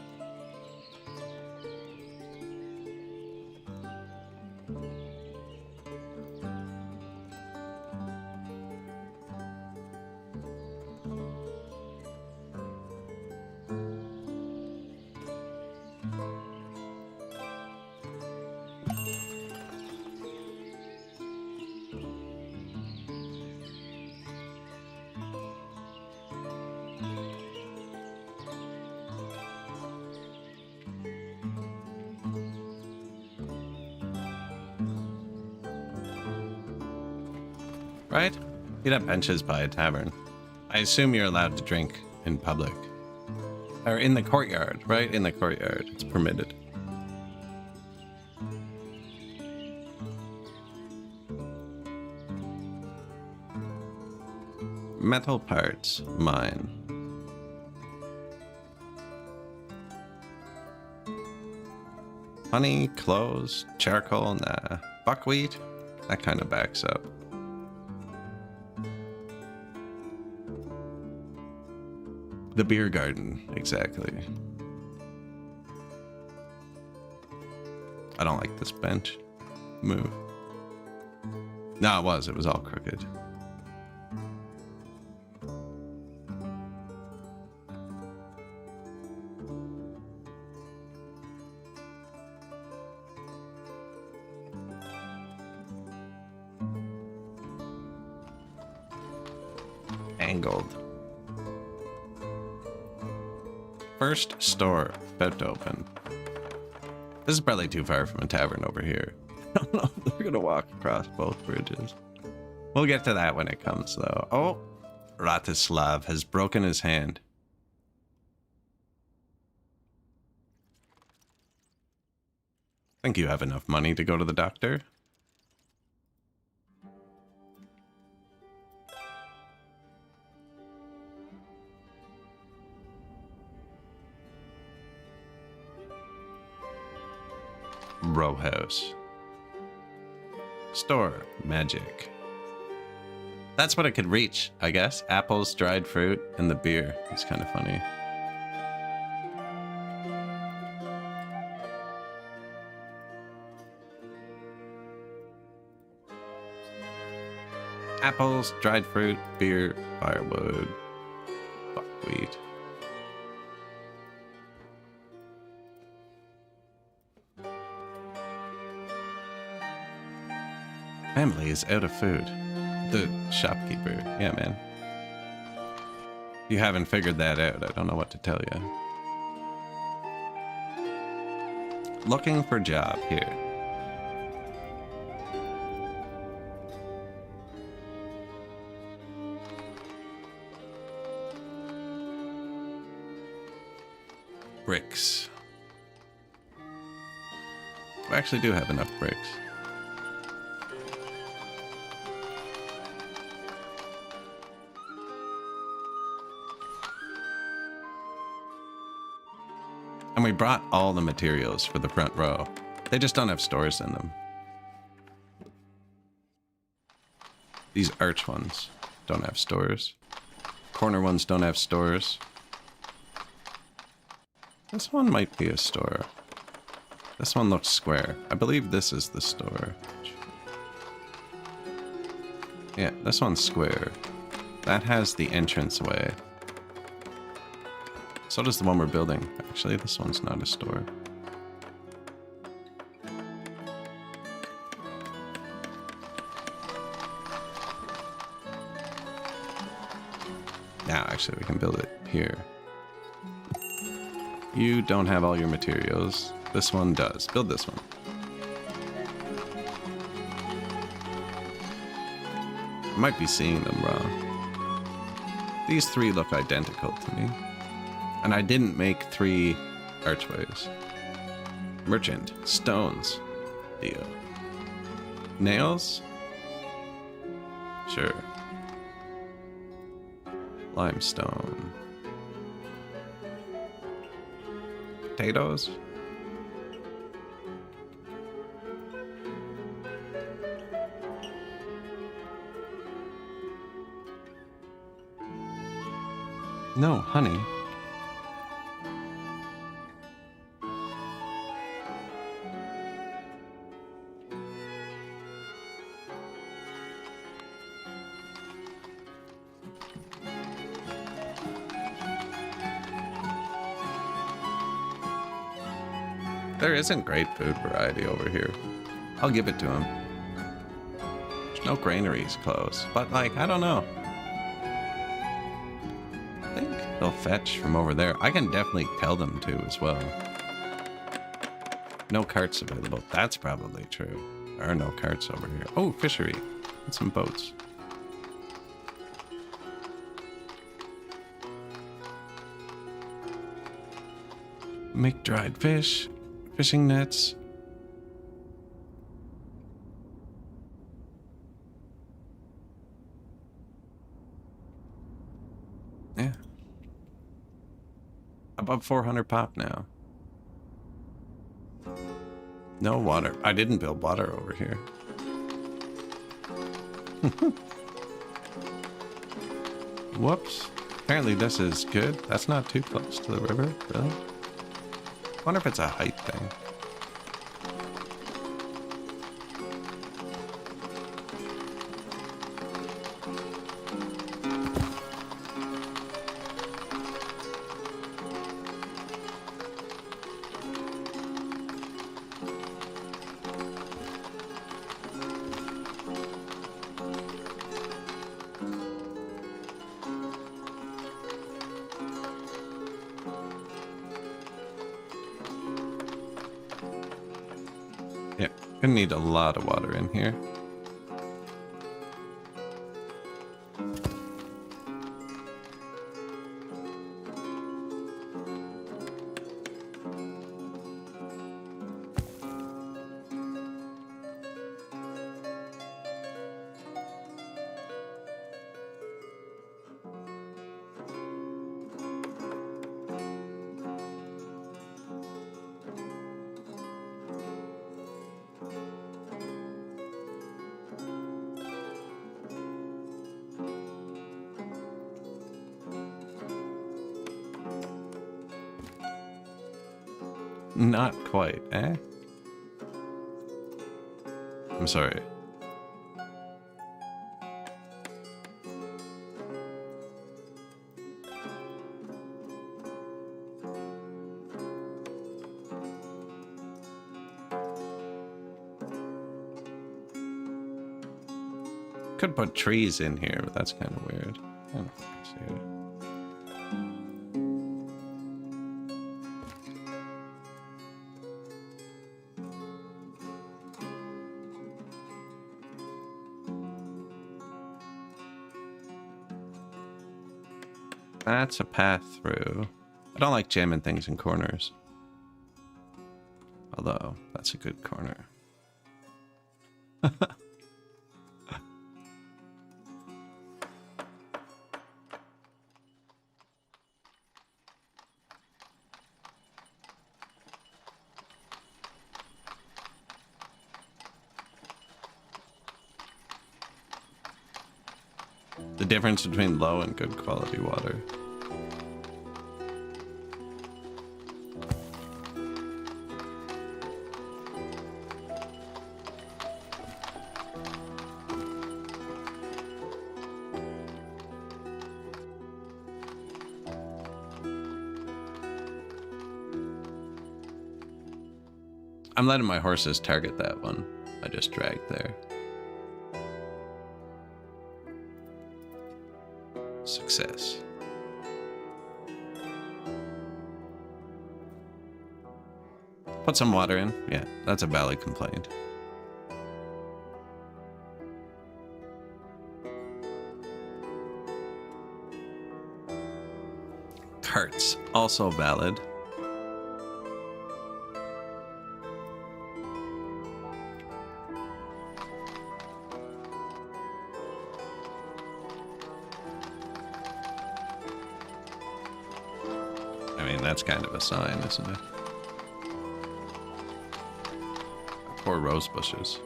Right? You'd have benches by a tavern. I assume you're allowed to drink in public. Or in the courtyard, right? In the courtyard. It's permitted. Metal parts. Mine. Honey, clothes, charcoal, nah. Buckwheat? That kind of backs up. The beer garden, exactly. I don't like this bench. Move. No, it was all crooked. Angled. First store about to open. This is probably too far from a tavern over here. I don't know if we're gonna walk across both bridges. We'll get to that when it comes, though. Oh, Ratislav has broken his hand. Think you have enough money to go to the doctor? Row house. Store. Magic. That's what it could reach, I guess. Apples, dried fruit, and the beer. It's kind of funny. Apples, dried fruit, beer, firewood, buckwheat. Family is out of food. The shopkeeper. Yeah, man. You haven't figured that out. I don't know what to tell you. Looking for job here. Bricks. I actually do have enough bricks. And we brought all the materials for the front row. They just don't have stores in them. These arch ones don't have stores. Corner ones don't have stores. This one might be a store. This one looks square. I believe this is the store. Yeah, this one's square. That has the entranceway. So does the one we're building. Actually, this one's not a store. Now, actually, we can build it here. You don't have all your materials. This one does. Build this one. I might be seeing them wrong. These three look identical to me. And I didn't make 3 archways. Merchant. Stones. Deal. Nails? Sure. Limestone. Potatoes? No, honey. There isn't great food variety over here. I'll give it to him. There's no granaries close, but like, I don't know. I think they'll fetch from over there. I can definitely tell them to as well. No carts available. That's probably true. There are no carts over here. Oh, fishery. And some boats. Make dried fish. Fishing nets. Yeah. Above 400 pop now. No water. I didn't build water over here. Whoops. Apparently this is good. That's not too close to the river, really. Wonder if it's a height thing. Yeah, gonna need a lot of water in here. Not quite, eh? I'm sorry. Could put trees in here, but that's kind of weird. I don't see it. That's a path through. I don't like jamming things in corners. Although, that's a good corner. The difference between low and good quality water. I'm letting my horses target that one I just dragged there. Success. Put some water in. Yeah, that's a valid complaint. Carts, also valid. I mean, that's kind of a sign, isn't it? Poor rose bushes.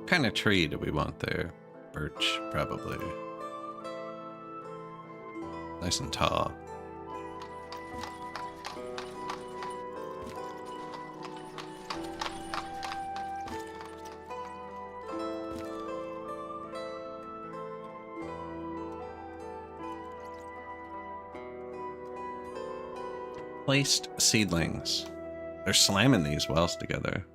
What kind of tree do we want there? Birch, probably. Nice and tall. Placed seedlings. They're slamming these wells together.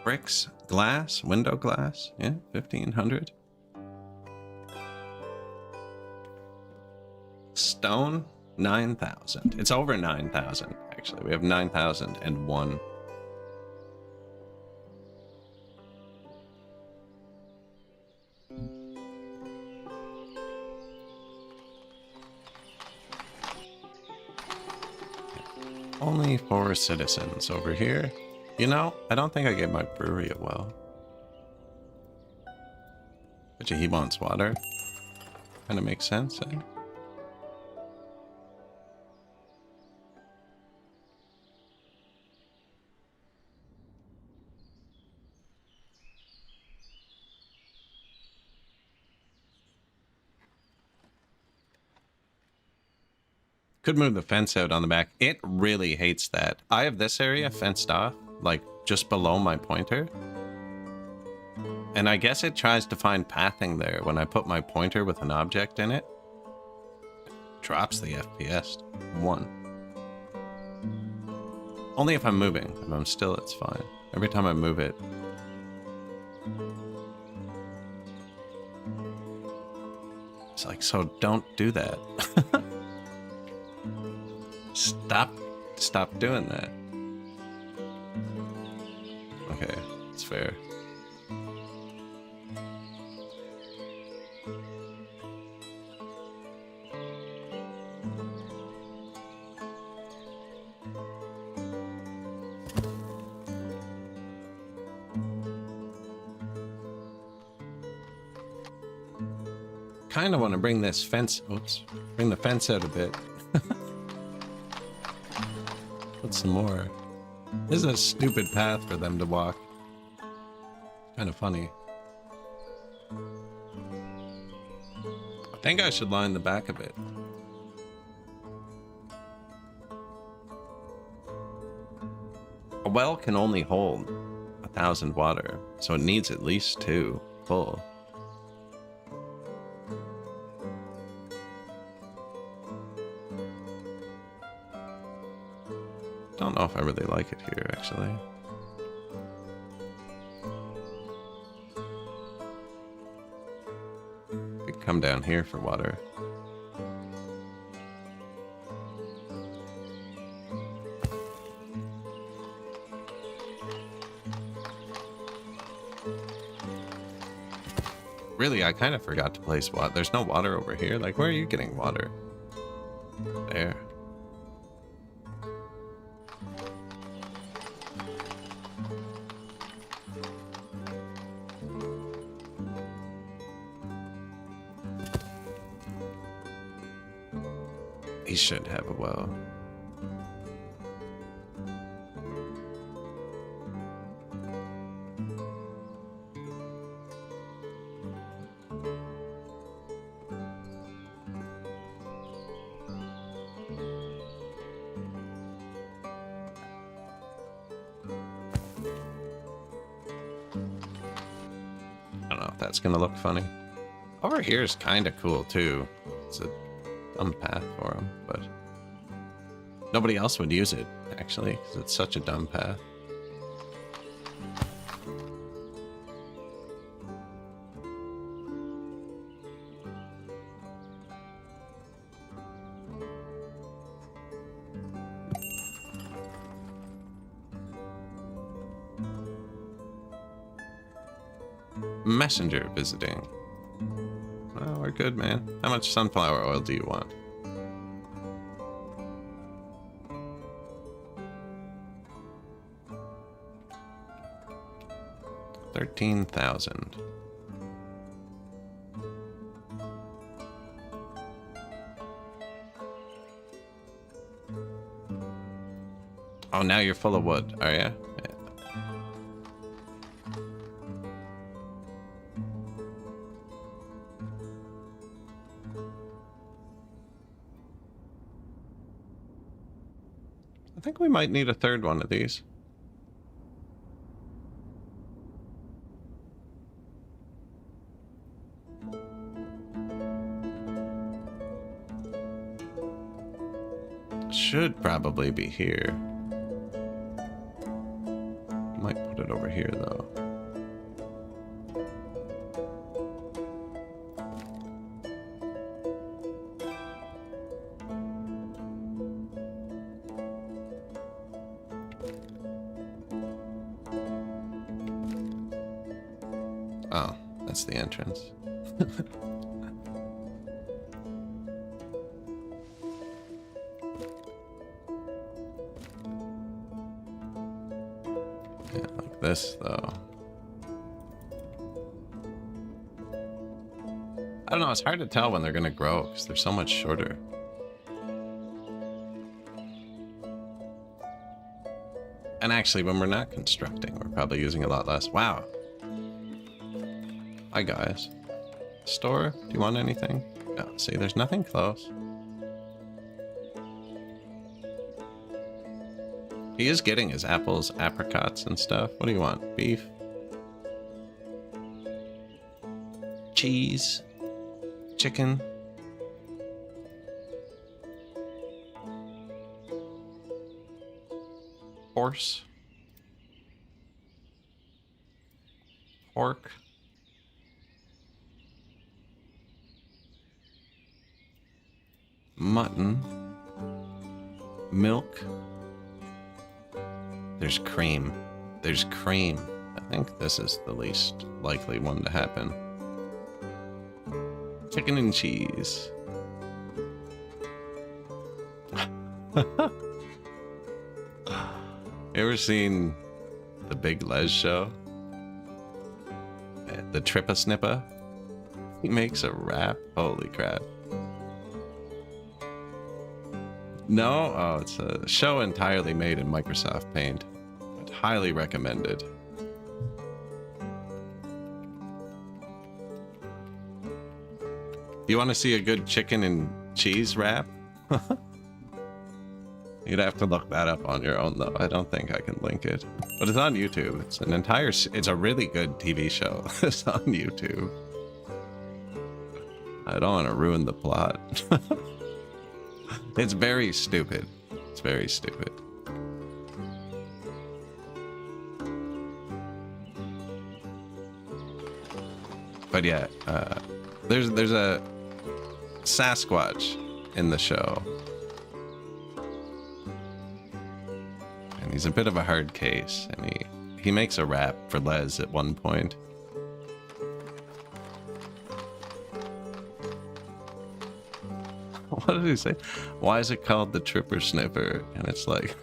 Bricks, glass, window glass. Yeah, 1,500. Stone, 9,000. It's over 9,000, actually. We have 9,001. Only 4 citizens over here. You know, I don't think I gave my brewery a well. Bet you he wants water. Kind of makes sense, eh? Could move the fence out on the back. It really hates that. I have this area fenced off, like just below my pointer. And I guess it tries to find pathing there when I put my pointer with an object in it. Drops the FPS. 1. Only if I'm moving. If I'm still, it's fine. Every time I move it. It's like, so don't do that. Stop doing that. Okay, it's fair. Kind of want to bring this fence, bring the fence out a bit. Put some more. This is a stupid path for them to walk. Kind of funny. I think I should line the back of it. A well can only hold 1,000 water, so it needs at least 2 full. Don't know if I really like it here, actually. We could come down here for water. Really, I kind of forgot to place water. There's no water over here. Like, where are you getting water? There. He should have a well. I don't know if that's gonna look funny. Over here is kind of cool too. It's a dumb path for him, but nobody else would use it actually because it's such a dumb path. Messenger visiting. Well, we're good, man. How much sunflower oil do you want? $13,000. Oh, now you're full of wood, are you? Yeah. I think we might need a third one of these. Should probably be here. Might put it over here though. Oh, that's the entrance. Yeah, like this, though. I don't know, it's hard to tell when they're gonna grow because they're so much shorter. And actually, when we're not constructing, we're probably using a lot less. Wow. Hi, guys. Store, do you want anything? No, see, there's nothing close. He is getting his apples, apricots, and stuff. What do you want? Beef? Cheese? Chicken? Horse? Pork? Mutton? Milk? There's cream. There's cream. I think this is the least likely one to happen. Chicken and cheese. You ever seen the Big Les show? The Trippa Snippa? He makes a wrap. Holy crap. No? Oh, it's a show entirely made in Microsoft Paint. But highly recommended. You want to see a good chicken and cheese wrap? You'd have to look that up on your own, though. I don't think I can link it. But it's on YouTube. It's an entire... It's a really good TV show. It's on YouTube. I don't want to ruin the plot. It's very stupid. It's very stupid. But yeah, there's a Sasquatch in the show. And he's a bit of a hard case, and he makes a rap for Les at one point. What did he say? Why is it called the Tripper Snipper? And it's like,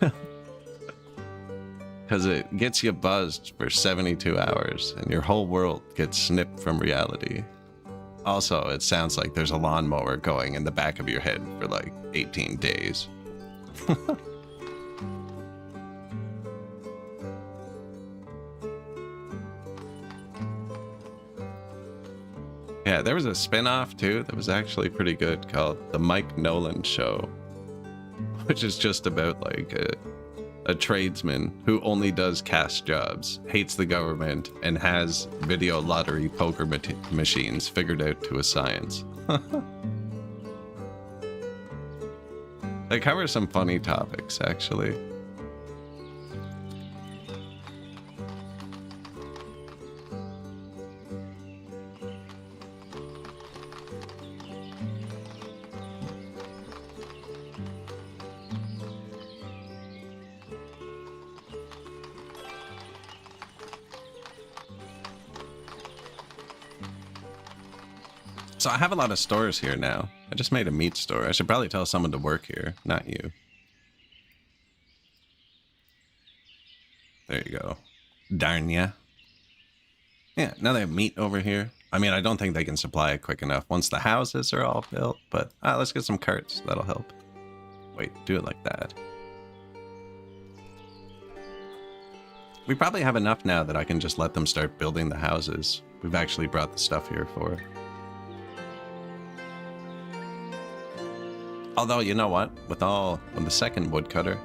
because it gets you buzzed for 72 hours and your whole world gets snipped from reality. Also, it sounds like there's a lawnmower going in the back of your head for like 18 days. Yeah, there was a spin-off too that was actually pretty good called The Mike Nolan Show, which is just about like a tradesman who only does cash jobs, hates the government, and has video lottery poker machines figured out to a science. They cover some funny topics, actually. So I have a lot of stores here now. I just made a meat store. I should probably tell someone to work here, not you. There you go. Darn ya. Yeah, now they have meat over here. I mean, I don't think they can supply it quick enough once the houses are all built, but let's get some carts. That'll help. Wait, do it like that. We probably have enough now that I can just let them start building the houses. We've actually brought the stuff here for it. Although, you know what? With the second woodcutter,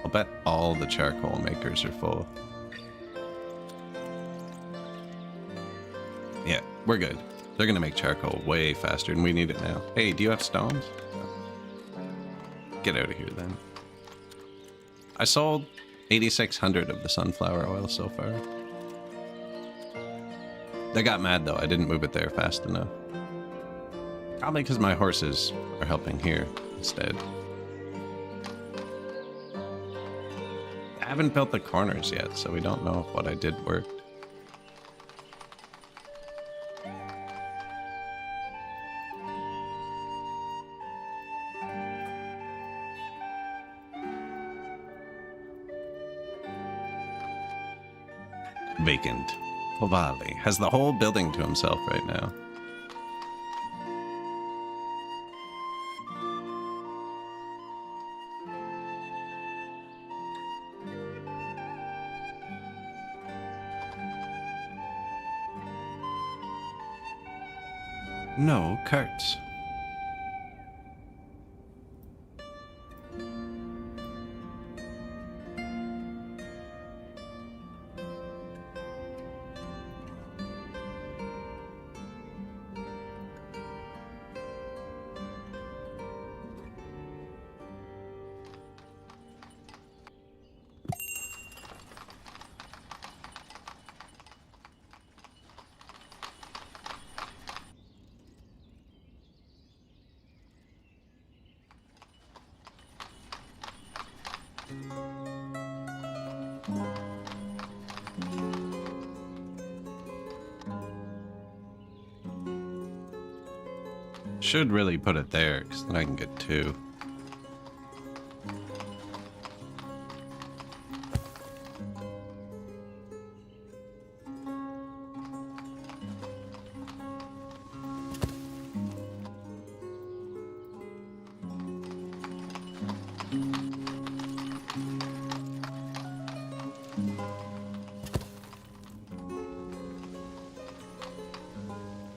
I'll bet all the charcoal makers are full. Yeah, we're good. They're gonna make charcoal way faster, and we need it now. Hey, do you have stones? Get out of here, then. I sold 8,600 of the sunflower oil so far. They got mad, though. I didn't move it there fast enough. Probably because my horses are helping here instead. I haven't built the corners yet, so we don't know if what I did worked. Vacant. Povali has the whole building to himself right now. No carts. Should really put it there, because then I can get two.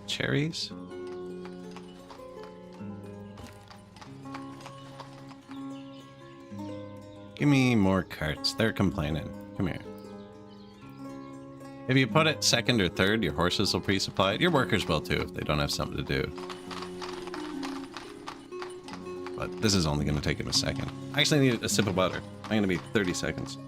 Cherries? Give me more carts. They're complaining. Come here. If you put it second or third, your horses will pre-supply it. Your workers will too if they don't have something to do. But this is only going to take him a second. I actually need a sip of water. I'm going to be 30 seconds.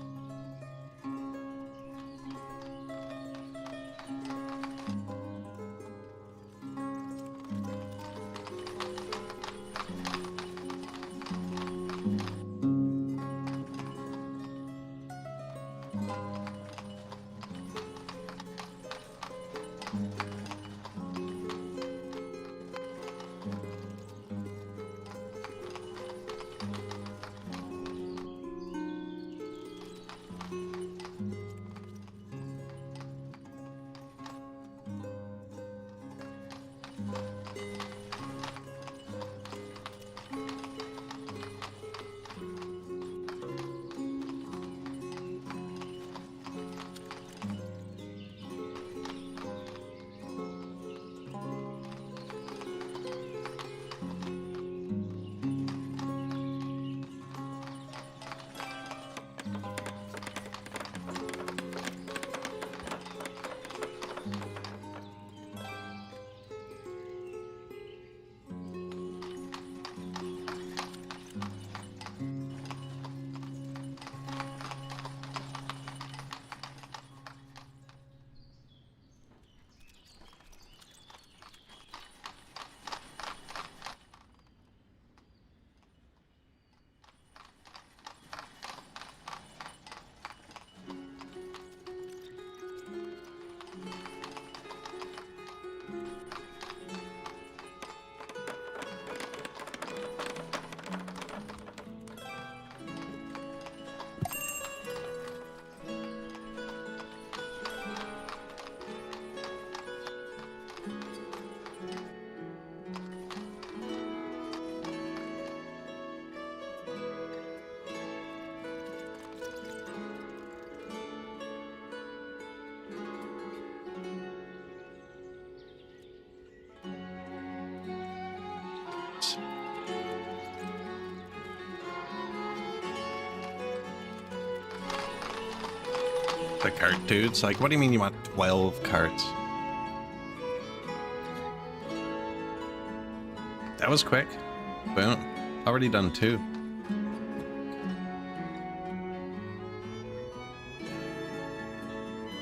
The cart dudes. Like, what do you mean you want 12 carts? That was quick. Boom. Already done 2.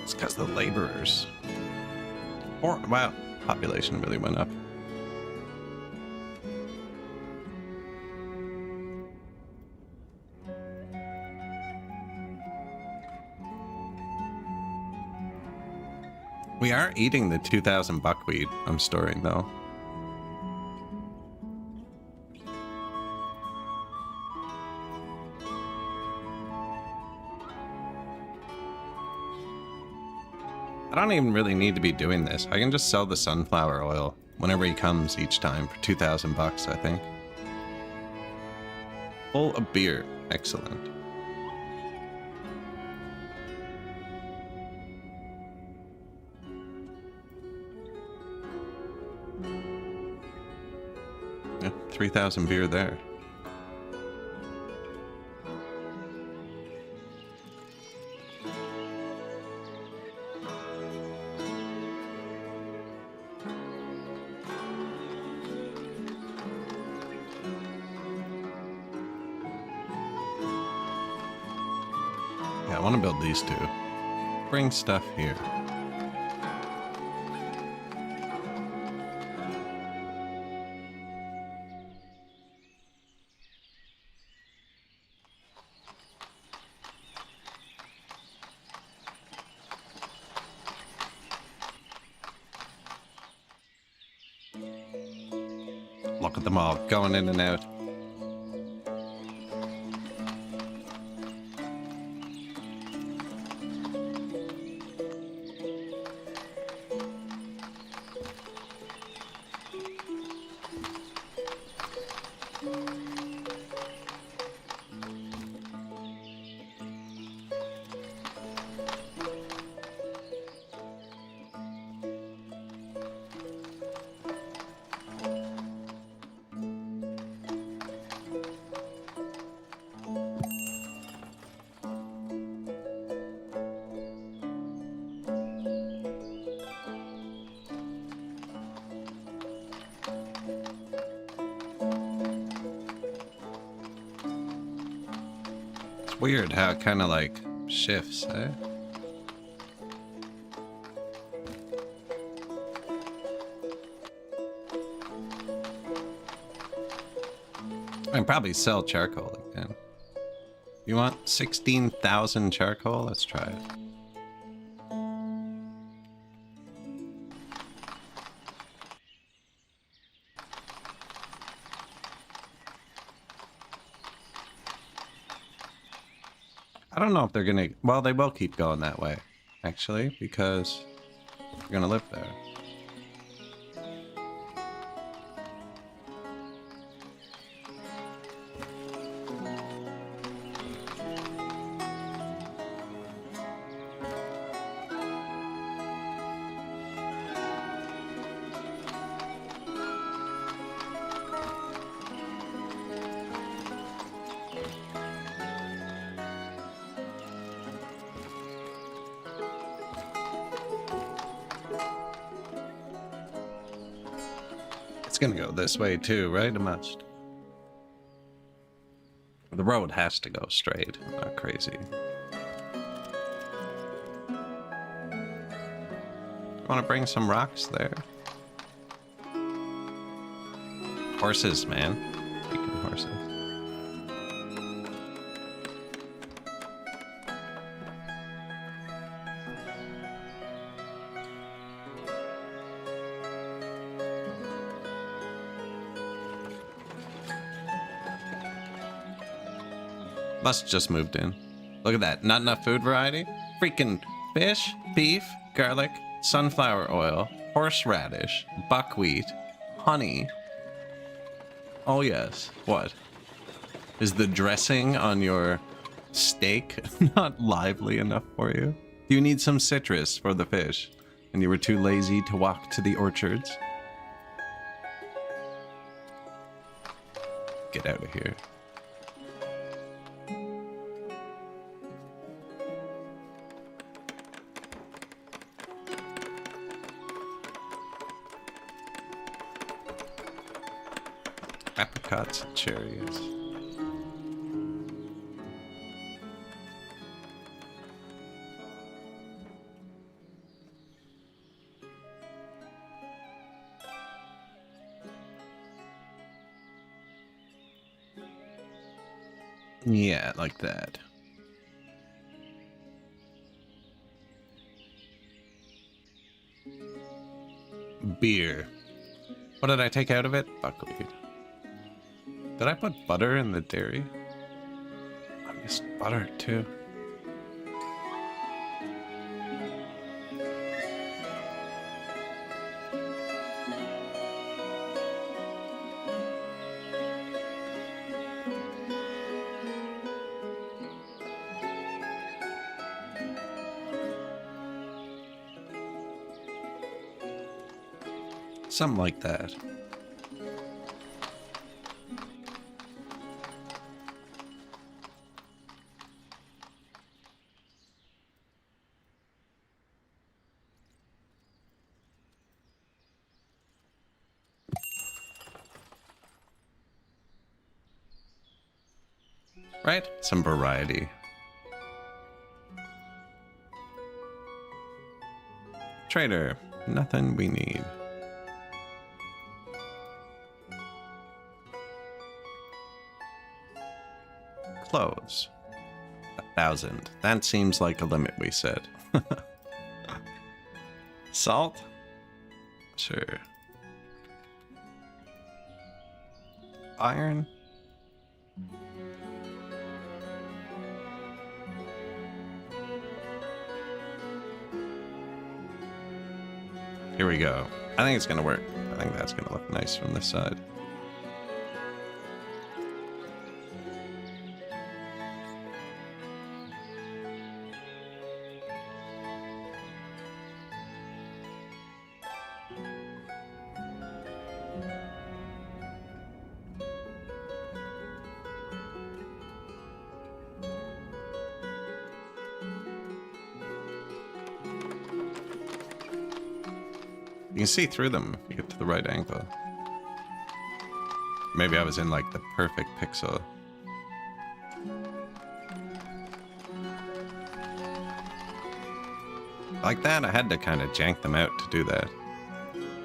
It's because the laborers. Or, wow, population really went up. We are eating the 2,000 buckwheat I'm storing, though. I don't even really need to be doing this. I can just sell the sunflower oil whenever he comes each time for 2,000 bucks, I think. Full of beer. Excellent. Yeah, 3,000 beer there. I want to build these 2. Bring stuff here. Look at them all going in and out. Weird how it kind of like shifts, eh? I can probably sell charcoal again. You want 16,000 charcoal? Let's try it. I don't know if they're gonna... Well, they will keep going that way, actually, because they're gonna live there. It's gonna go this way too, right? It must. The road has to go straight. I'm not crazy. Want to bring some rocks there? Horses, man. Speaking of horses. Must just moved in. Look at that. Not enough food variety? Freaking fish, beef, garlic, sunflower oil, horseradish, buckwheat, honey. Oh yes. What? Is the dressing on your steak not lively enough for you? Do you need some citrus for the fish and you were too lazy to walk to the orchards? Get out of here. Apricots and cherries. Yeah, like that. Beer. What did I take out of it? Buckwheat. Did I put butter in the dairy? I missed butter too. Something like that. Right? Some variety. Trader, nothing we need. Clothes. 1,000. That seems like a limit we said. Salt? Sure. Iron? Here we go. I think it's gonna work. I think that's gonna look nice from this side. You can see through them if you get to the right angle. Maybe I was in like the perfect pixel. Like that, I had to kind of jank them out to do that.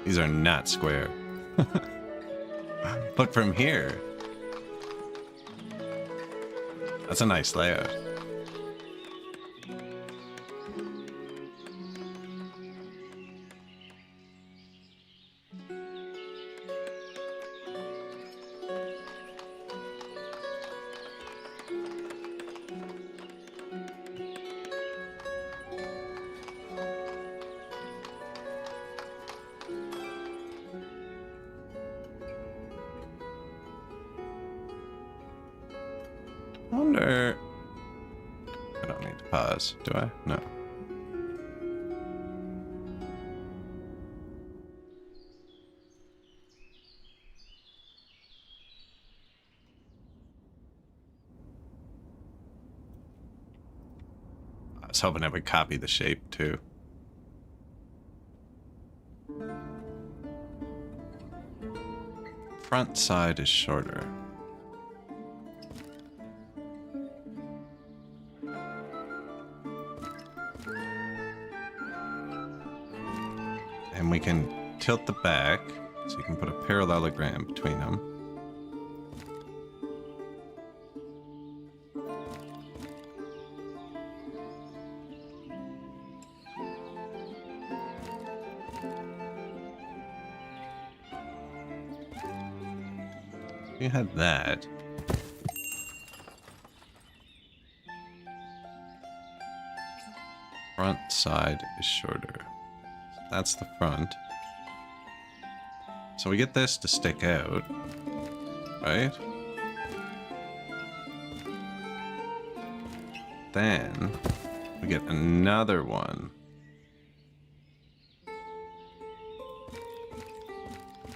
These are not square. But from here, that's a nice layout. I wonder... I don't need to pause, do I? No. I was hoping I would copy the shape, too. Front side is shorter. And we can tilt the back, so you can put a parallelogram between them. You had that. Front side is shorter. That's the front. So we get this to stick out, right? Then we get another one.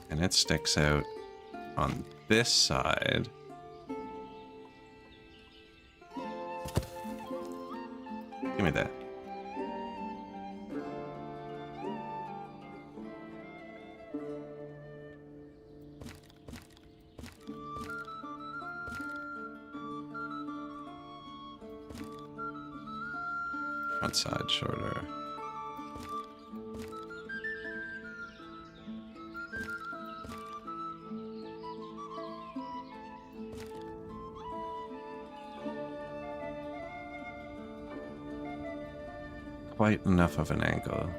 And it sticks out on this side. Give me that. Front side shorter. Quite enough of an angle.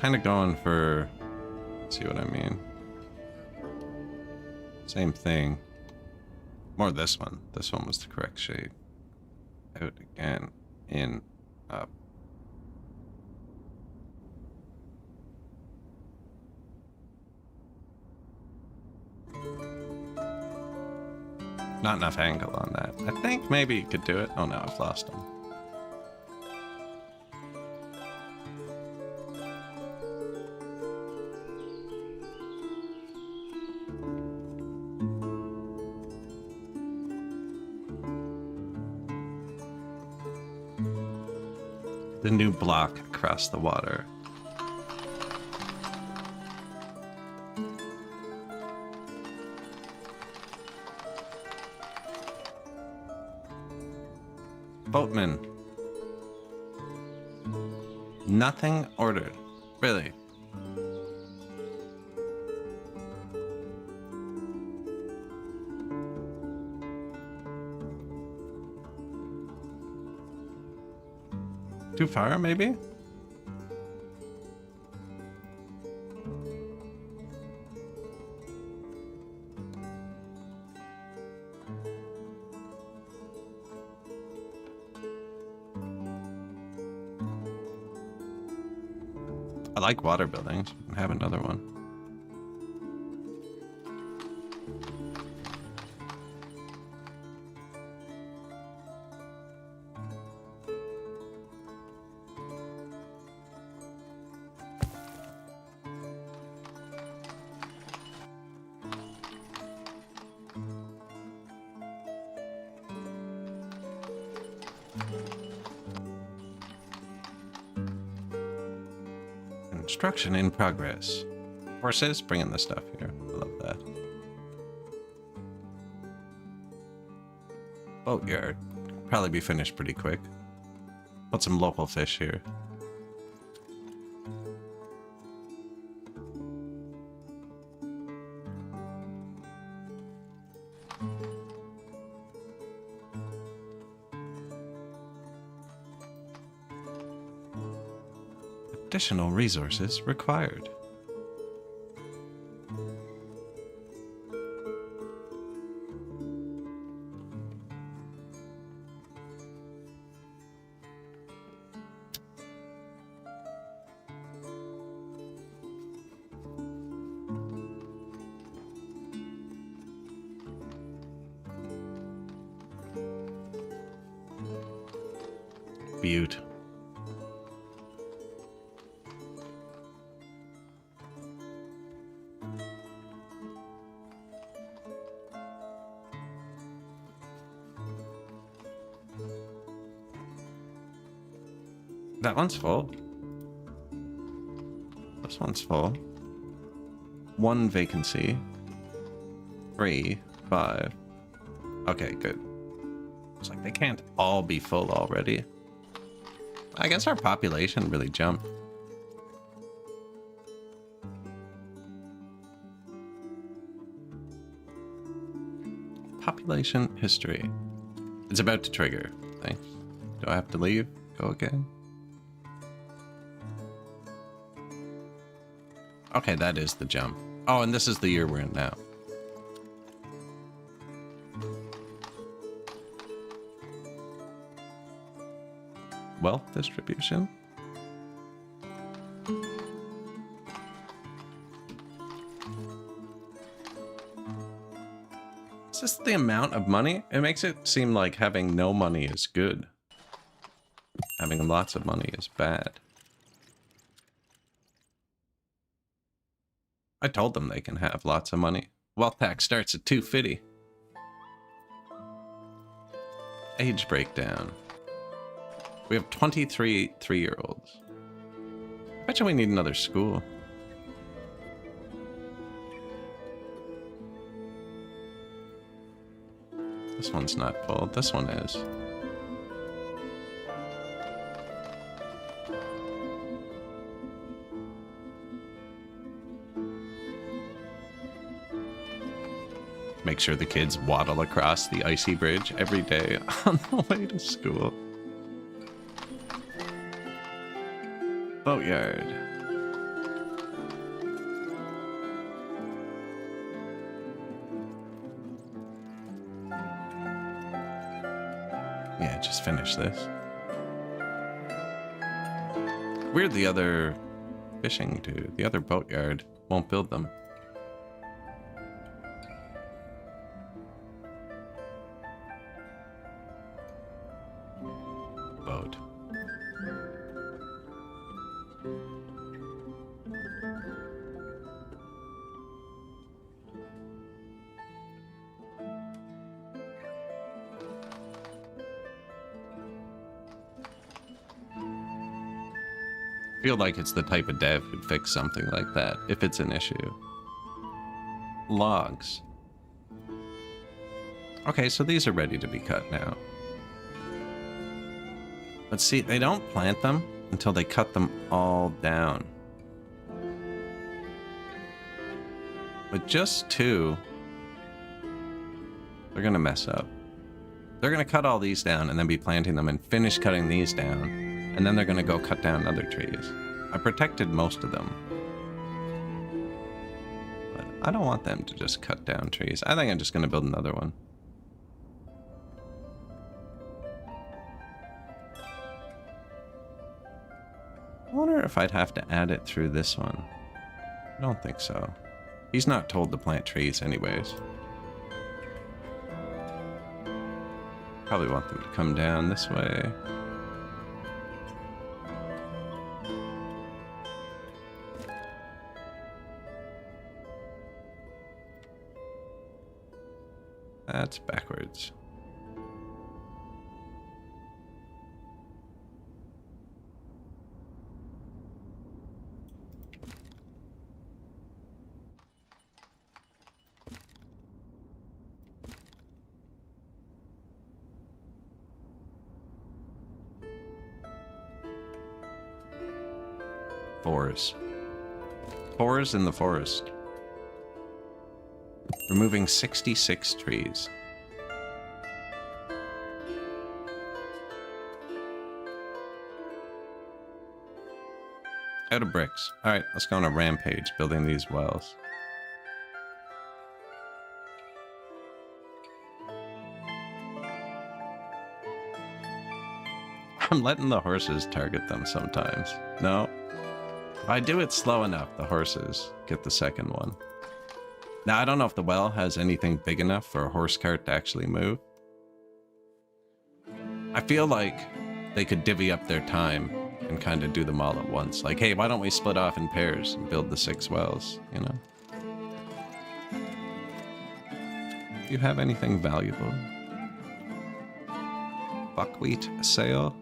Kind of going for, see what I mean? Same thing. More this one. This one was the correct shade. Out again, in, up. Not enough angle on that. I think maybe you could do it. Oh no, I've lost him. The new block across the water. Boatman. Nothing ordered. Really? Too far, maybe? I like water buildings. I have another one. Construction in progress. Horses, bringing the stuff here. I love that. Boatyard. Probably be finished pretty quick. Put some local fish here. Additional resources required. Beaut. That one's full. This one's full. 1 vacancy. 3, 5. Okay, good. It's like they can't all be full already. I guess our population really jumped. Population history. It's about to trigger. Thanks. Do I have to leave? Go again? Okay, that is the jump. Oh, and this is the year we're in now. Wealth distribution. Is this the amount of money? It makes it seem like having no money is good. Having lots of money is bad. I told them they can have lots of money. Wealth tax starts at 250. Age breakdown. We have 23 3-year-olds. I bet you we need another school. This one's not full. This one is. Make sure the kids waddle across the icy bridge every day on the way to school. Boatyard. Yeah, just finish this. Weird the other fishing dude, the other boatyard won't build them. Boat. I feel like it's the type of dev who'd fix something like that if it's an issue. Logs. Okay, so these are ready to be cut now. But see, they don't plant them until they cut them all down. With just 2, they're gonna mess up. They're gonna cut all these down and then be planting them and finish cutting these down. And then they're gonna go cut down other trees. I protected most of them. But I don't want them to just cut down trees. I think I'm just gonna build another one. I wonder if I'd have to add it through this one. I don't think so. He's not told to plant trees anyways. Probably want them to come down this way. That's backwards. Fours. Fours in the forest. Removing 66 trees. Out of bricks. Alright, let's go on a rampage building these wells. I'm letting the horses target them sometimes. No. If I do it slow enough, the horses get the second one. Now, I don't know if the well has anything big enough for a horse cart to actually move. I feel like they could divvy up their time and kind of do them all at once. Like, hey, why don't we split off in pairs and build the 6 wells, you know? Do you have anything valuable? Buckwheat sale?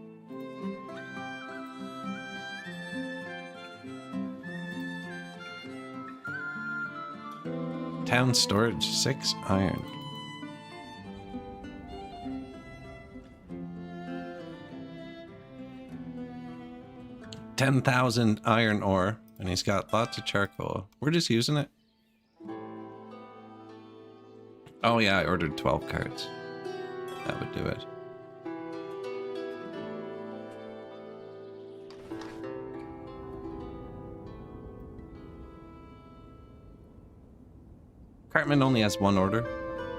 Town storage, 6 iron. $10,000 iron ore, and he's got lots of charcoal. We're just using it. Oh yeah, I ordered 12 carts. That would do it. Cartman only has 1 order.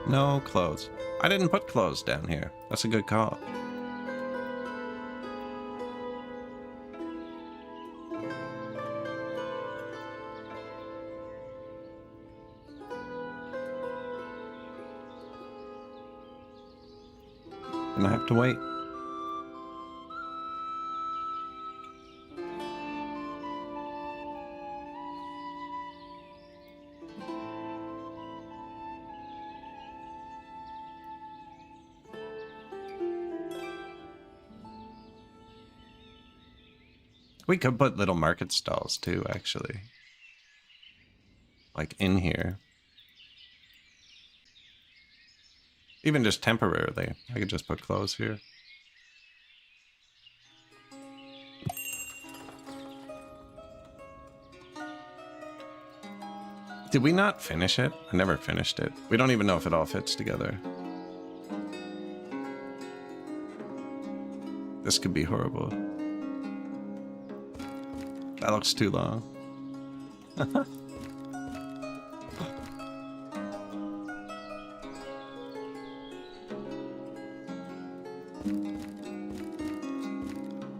No clothes. I didn't put clothes down here. That's a good call. Gonna have to wait. We could put little market stalls too, actually. Like in here. Even just temporarily. I could just put clothes here. Did we not finish it? I never finished it. We don't even know if it all fits together. This could be horrible. That looks too long.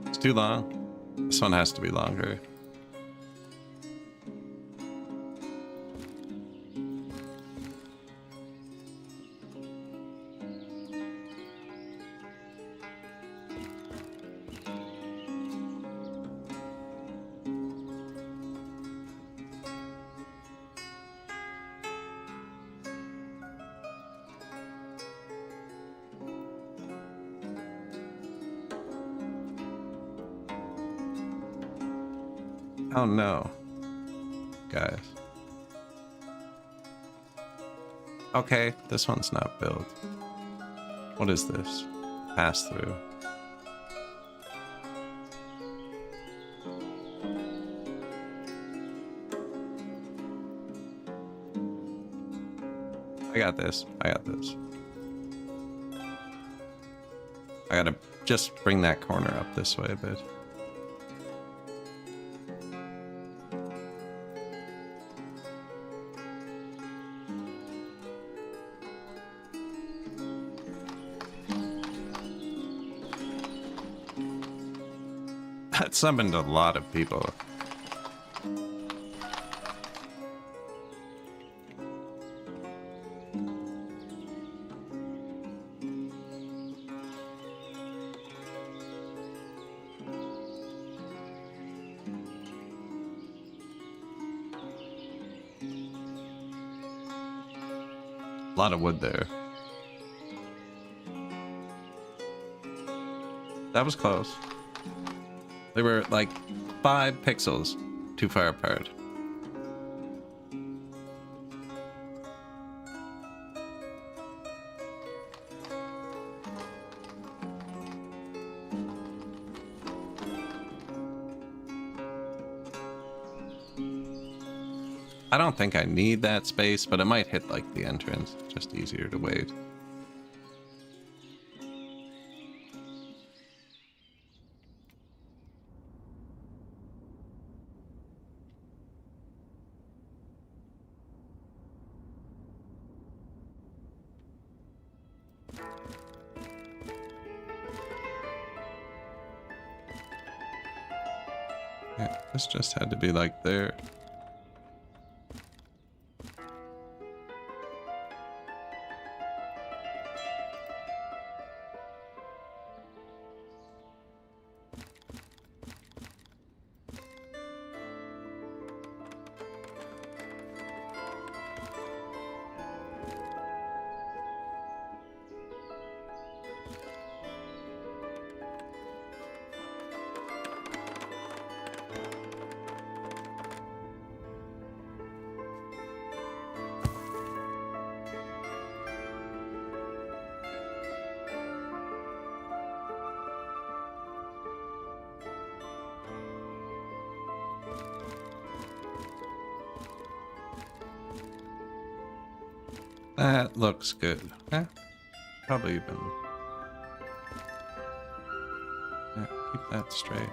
It's too long. This one has to be longer. Oh no, guys. Okay, this one's not built. What is this? Pass through. I got this. I got this. I gotta just bring that corner up this way a bit. That summoned a lot of people. A lot of wood there. That was close. They were like 5 pixels too far apart. I don't think I need that space, but it might hit like the entrance. Just easier to wait. Yeah, this just had to be like there. That looks good. Eh, probably even. Yeah, keep that straight.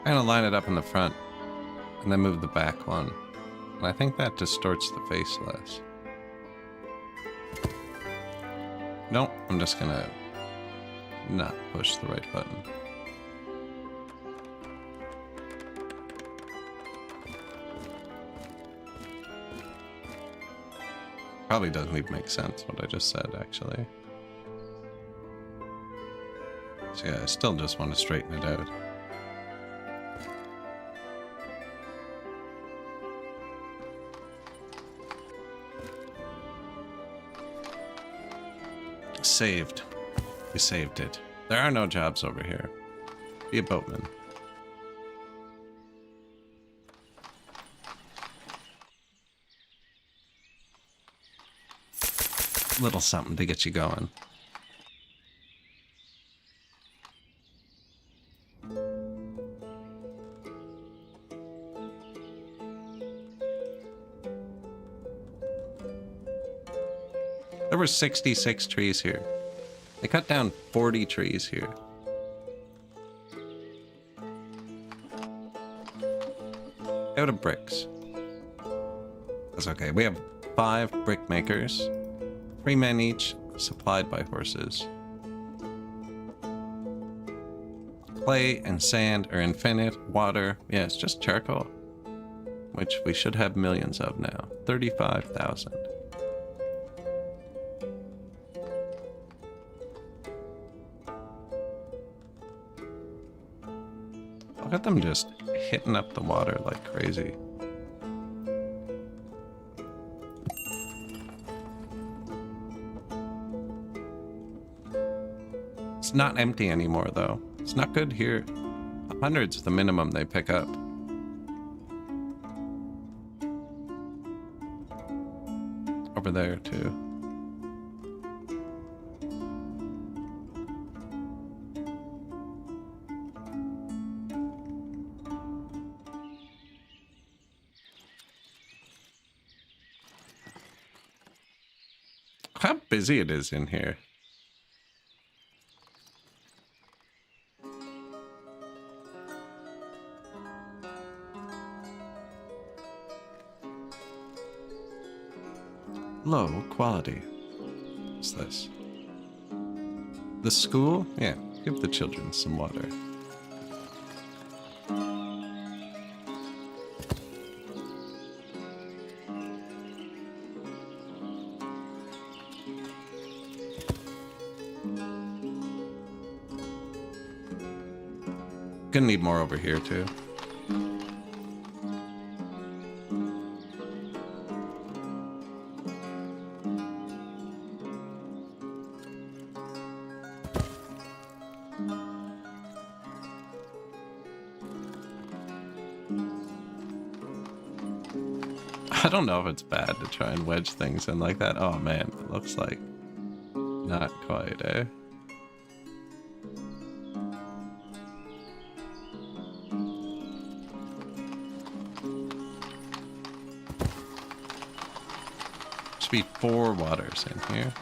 I'm gonna line it up in the front and then move the back one. And I think that distorts the face less. Nope, I'm just gonna not push the right button. Probably doesn't even make sense what I just said, actually. So yeah, I still just want to straighten it out. Saved. We saved it. There are no jobs over here. Be a boatman. Little something to get you going. There were 66 trees here. They cut down 40 trees here. Out of bricks. That's okay. We have 5 brick makers. 3 men each, supplied by horses. Clay and sand are infinite. Water, yeah, it's just charcoal. Which we should have millions of now. 35,000. Look at them just hitting up the water like crazy. It's not empty anymore, though. It's not good here. 100's the minimum they pick up. Over there, too. How busy it is in here. Low quality. What's this? The school? Yeah, give the children some water. Gonna need more over here too. I don't know if it's bad to try and wedge things in like that. Oh man, it looks like not quite, eh? Should be 4 waters in here.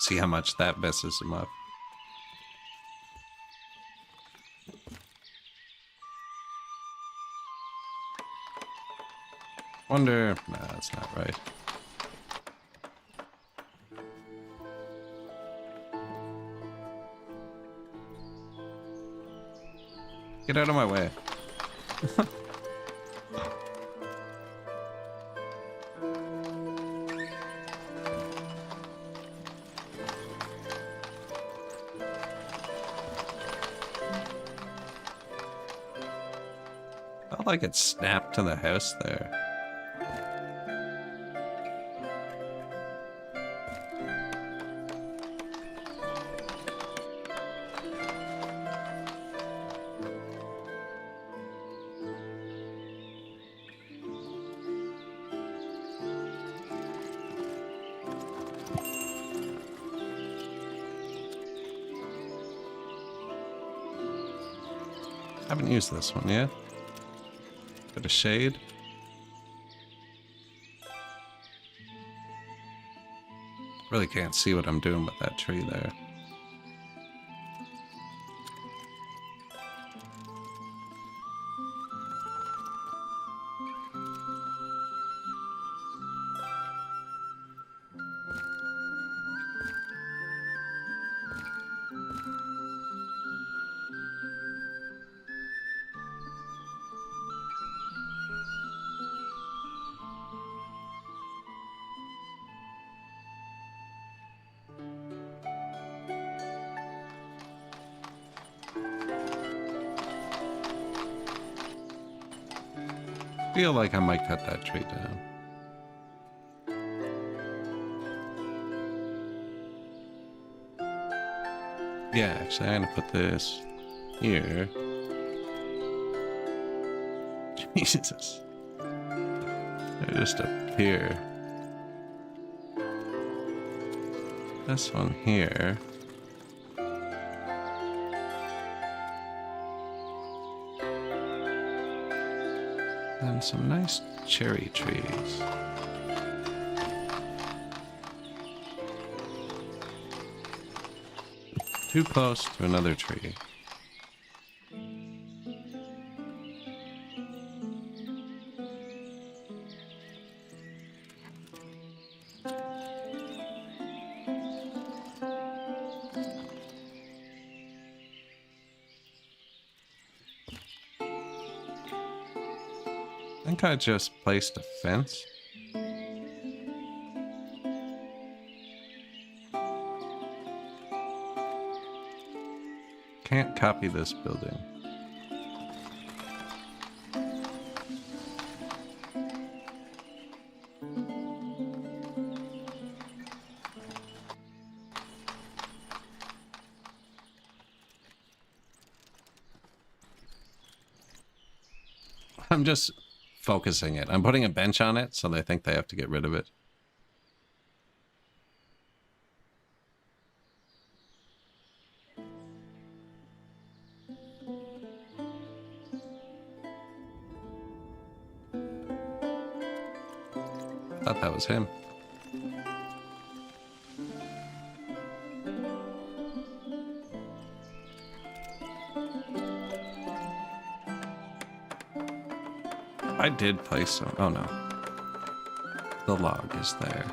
See how much that messes them up. Wonder... Nah, that's not right. Get out of my way. Felt like it snapped to the house there. haven't used this one yet. Bit of shade. Really can't see what I'm doing with that tree there. Feel like I might cut that tree down. Yeah, actually, I'm gonna put this here. Jesus. They're just up here. This one here. And some nice cherry trees. Too close to another tree. I think I just placed a fence. Can't copy this building. I'm just focusing it. I'm putting a bench on it, so they think they have to get rid of it. Thought that was him. I did place some. Oh no. The log is there.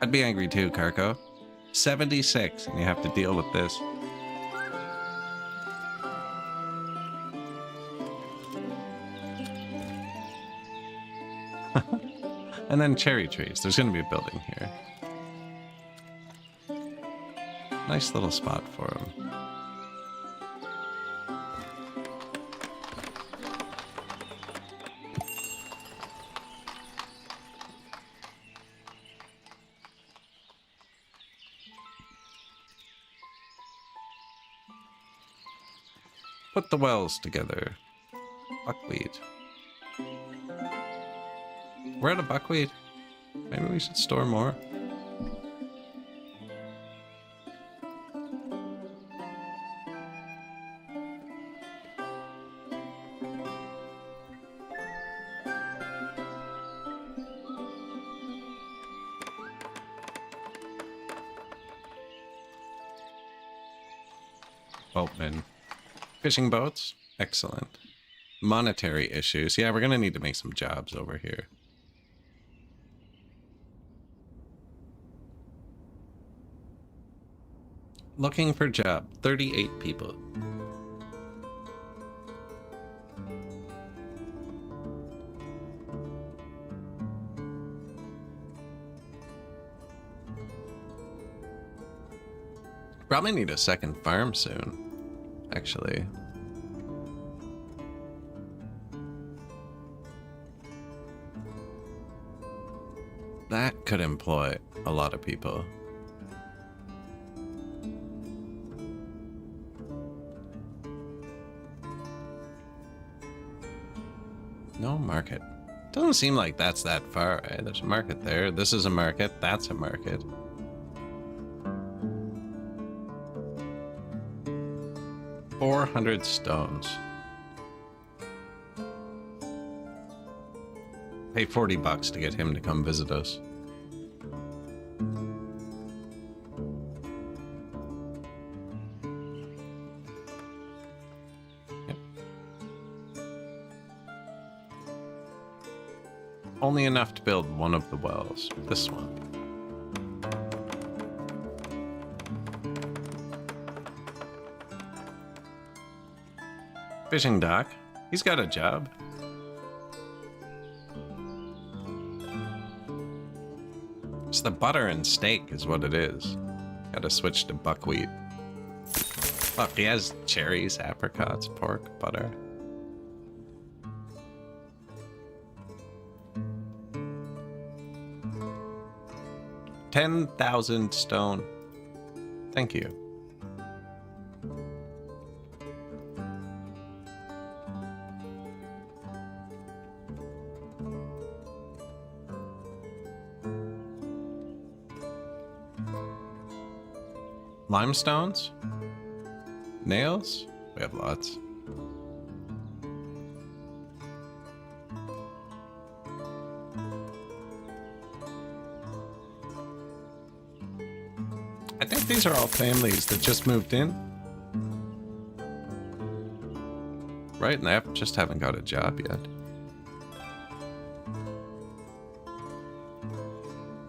I'd be angry too, Karko. 76, and you have to deal with this. And then cherry trees. There's going to be a building here. Nice little spot for them. Put the wells together. Buckwheat. We're out of buckwheat. Maybe we should store more. Boatmen. Fishing boats? Excellent. Monetary issues. Yeah, we're gonna need to make some jobs over here. Looking for job. 38 people. Probably need a second farm soon, actually. That could employ a lot of people. No market. Doesn't seem like that's that far, right? There's a market there. This is a market. That's a market. $400 stones. Pay $40 to get him to come visit us. Yep. Only enough to build one of the wells. This one. Fishing dock. He's got a job. It's the butter and steak is what it is. Gotta switch to buckwheat. Look, he has cherries, apricots, pork, butter. $10,000 stone. Thank you. Limestones? Nails? We have lots. I think these are all families that just moved in. Right? And they just haven't got a job yet.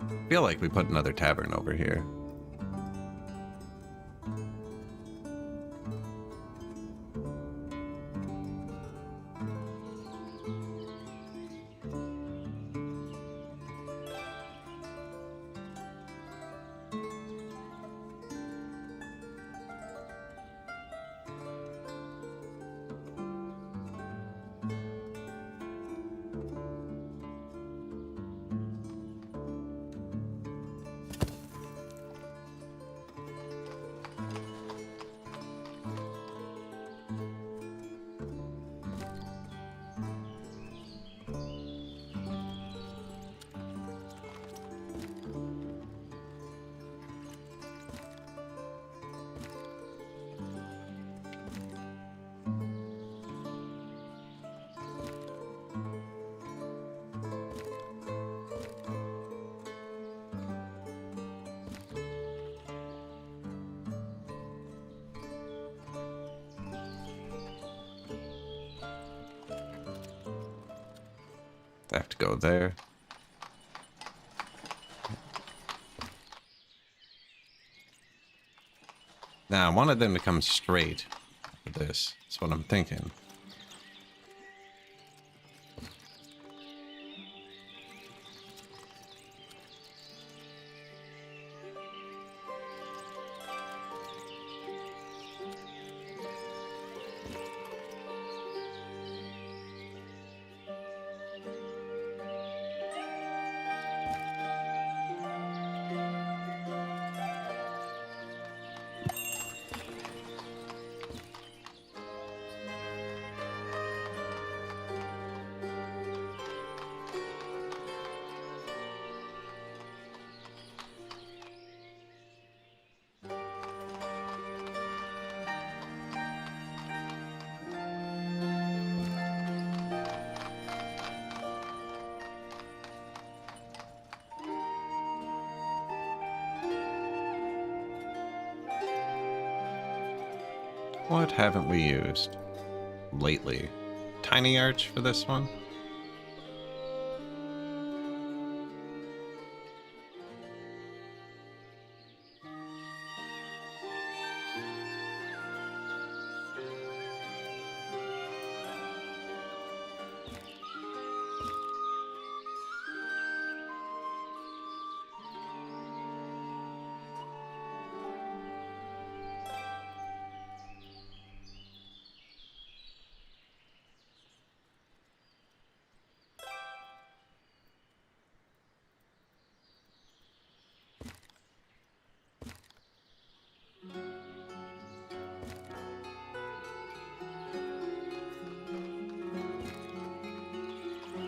I feel like we put another tavern over here. I have to go there. Now, I wanted them to come straight for this. That's what I'm thinking. What haven't we used lately? Tiny arch for this one?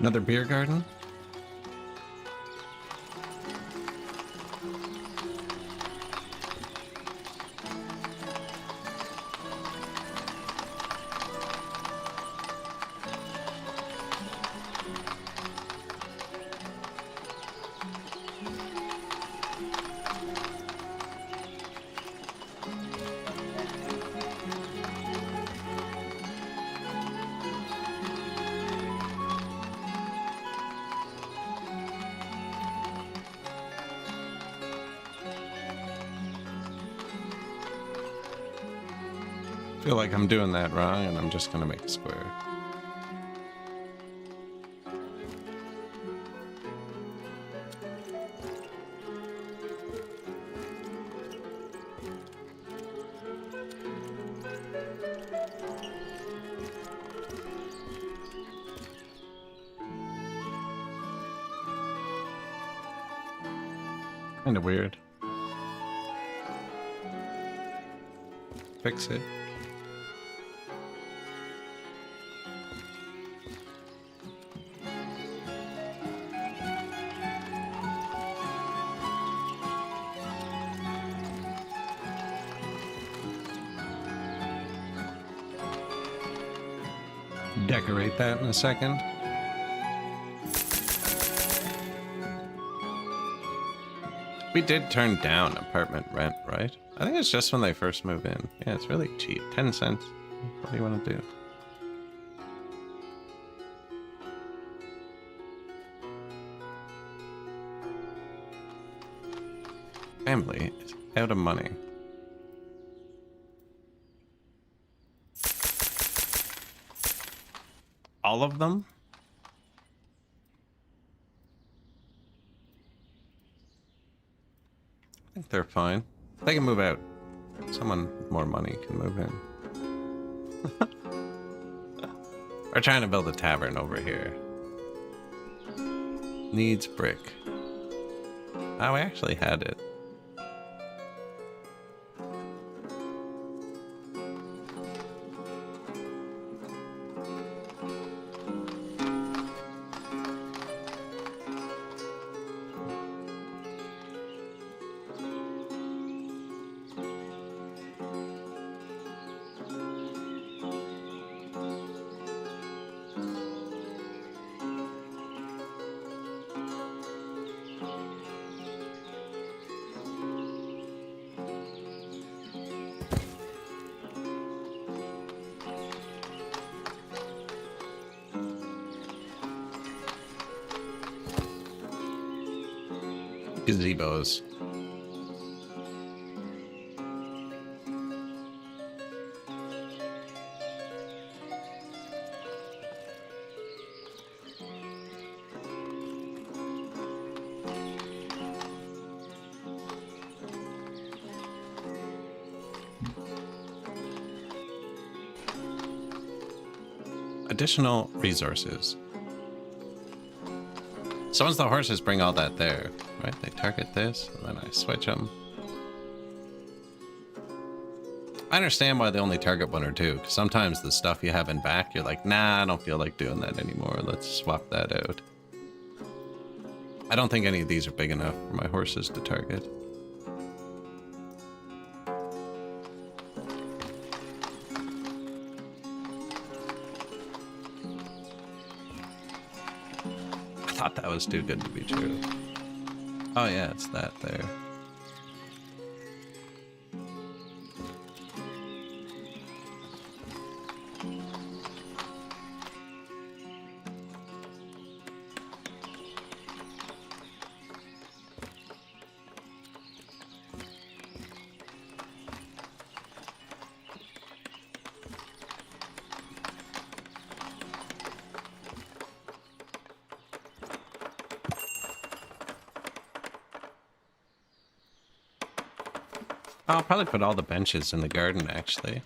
Another beer garden? I feel like I'm doing that wrong and I'm just gonna make a square. Kinda weird. Fix it. Decorate that in a second. We did turn down apartment rent, right? I think it's just when they first move in. Yeah, it's really cheap. 10 cents. What do you want to do? Family is out of money. All of them? I think they're fine. They can move out. Someone with more money can move in. We're trying to build a tavern over here. Needs brick. Oh, we actually had it. Gazebos. Additional resources. So once the horses bring all that there, right? They target this, and then I switch them. I understand why they only target one or two, because sometimes the stuff you have in back, you're like, nah, I don't feel like doing that anymore. Let's swap that out. I don't think any of these are big enough for my horses to target. I thought that was too good to be true. Oh yeah, it's that there. I'll probably put all the benches in the garden, actually.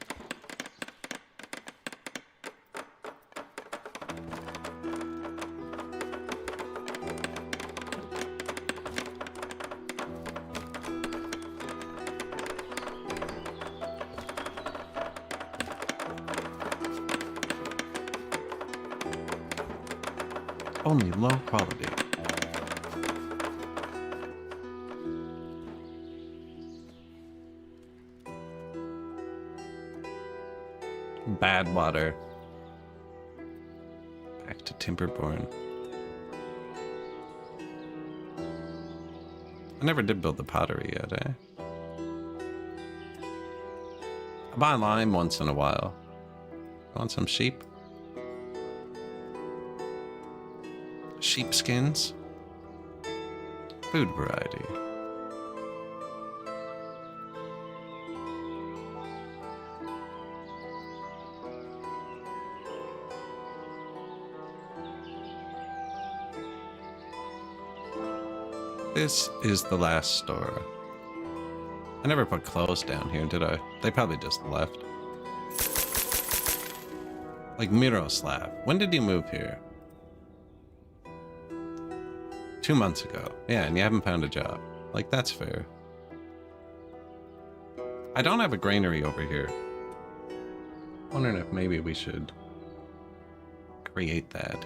Only low quality. Bad water. Back to Timberborn. I never did build the pottery yet, eh? I buy lime once in a while. Want some sheep? Sheepskins? Food variety. This is the last store. I never put clothes down here, did I? They probably just left. Like Miroslav. When did you move here? 2 months ago. Yeah, and you haven't found a job. Like, that's fair. I don't have a granary over here. Wondering if maybe we should create that.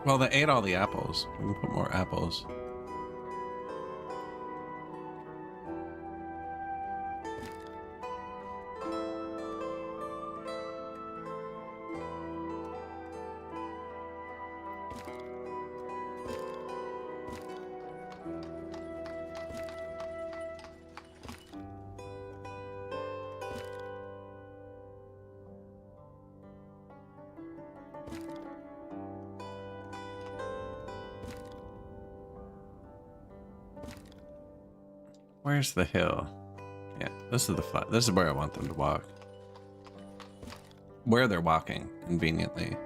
Well, they ate all the apples. We can put more apples. Where's the hill? Yeah, this is the this is where I want them to walk. Where they're walking, conveniently.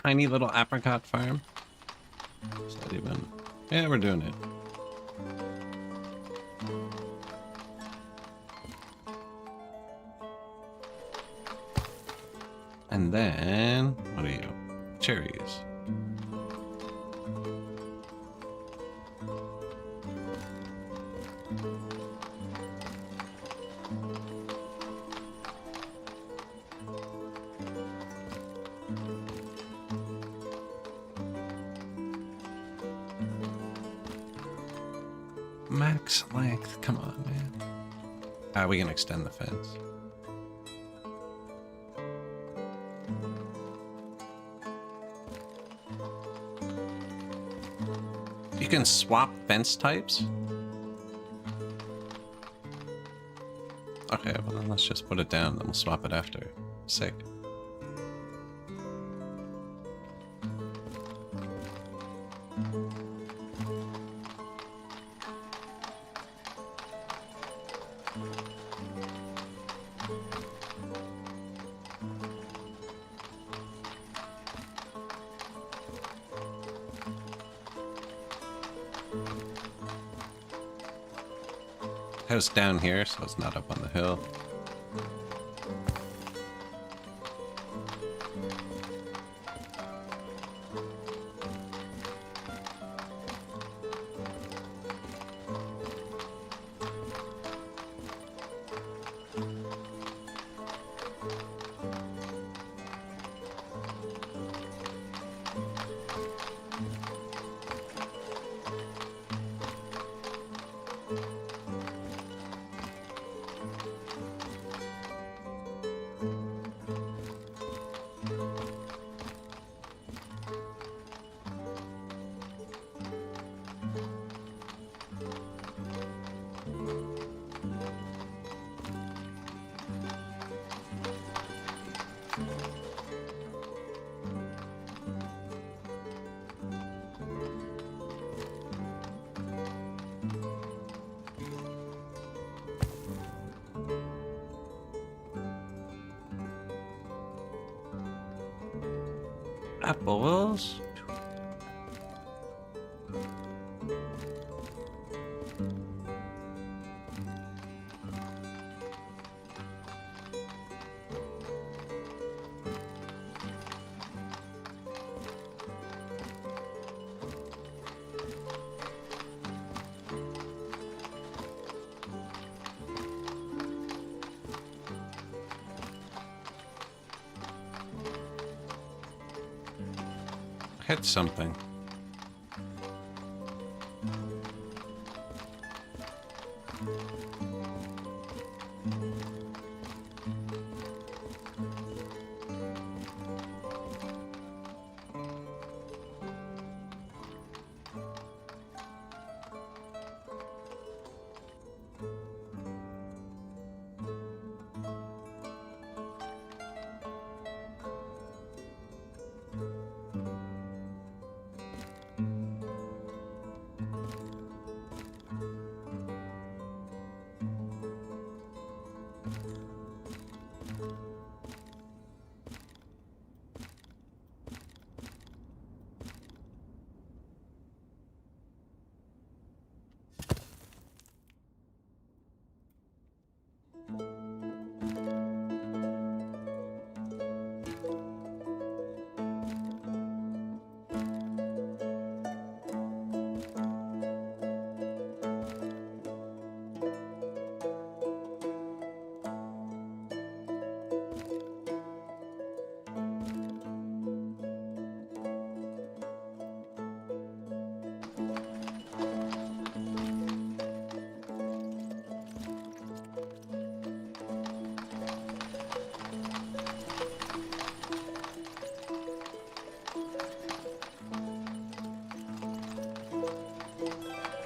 Tiny little apricot farm. Is that even? Yeah, we're doing it. And then, what are you? Cherries. Max length, come on, man. We can extend the fence. You can swap fence types? Okay, well then let's just put it down, then we'll swap it after. Sick. House down here, so it's not up on the hill. Apples. Hit something.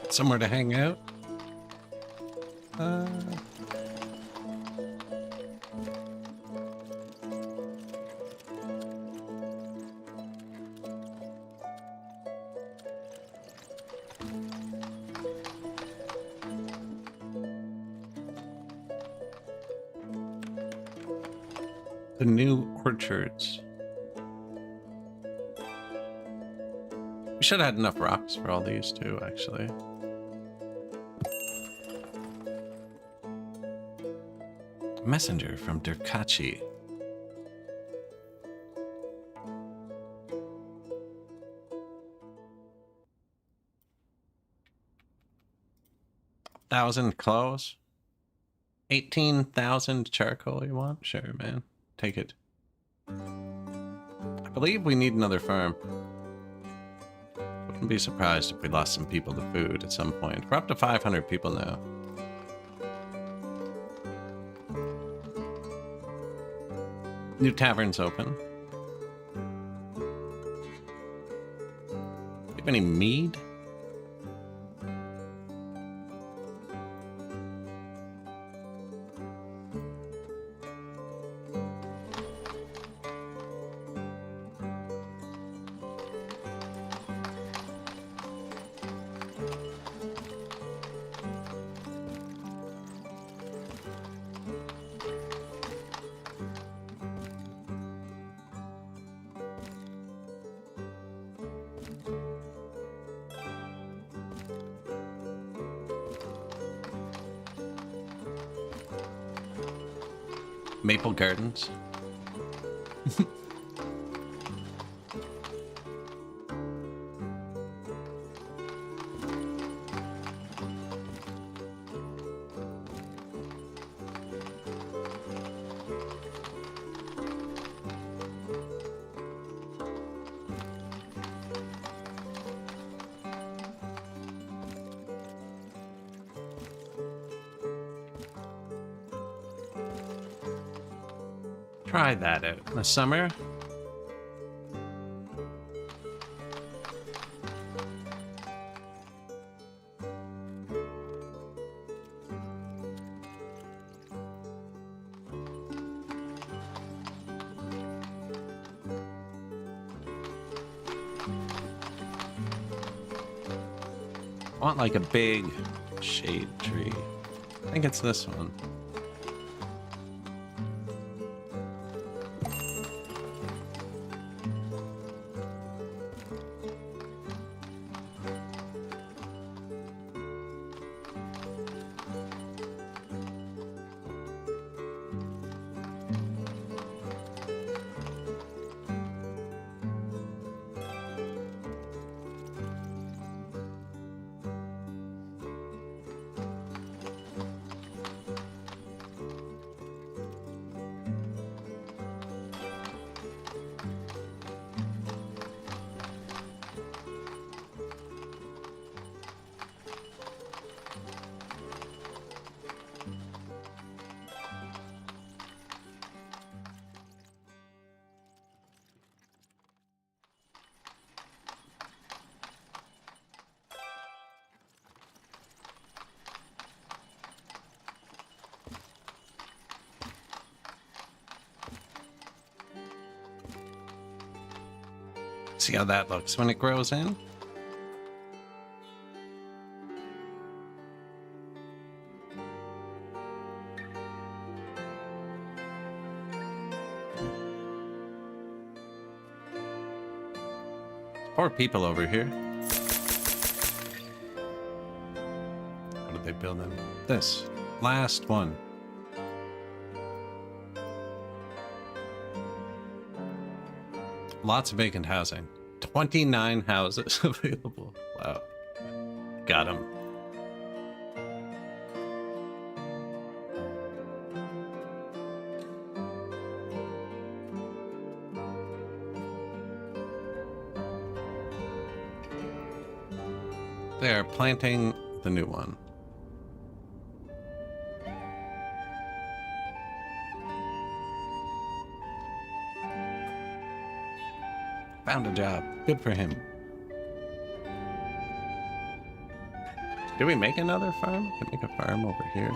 Somewhere to hang out. The new orchards. We should have had enough rocks for all these too, actually. Messenger from Durkachi. $1,000 clothes. 18,000 charcoal you want? Sure, man. Take it. I believe we need another farm. Wouldn't be surprised if we lost some people to food at some point. We're up to 500 people now. New tavern's open. Do you have any mead? Maple Gardens. Try that out in the summer. I want like a big shade tree. I think it's this one. See how that looks when it grows in? Poor people over here. What are they building? This last one. Lots of vacant housing. 29 houses available. Wow. Got him. They are planting the new one. Found a job. Good for him. Did we make another farm? Can make a farm over here.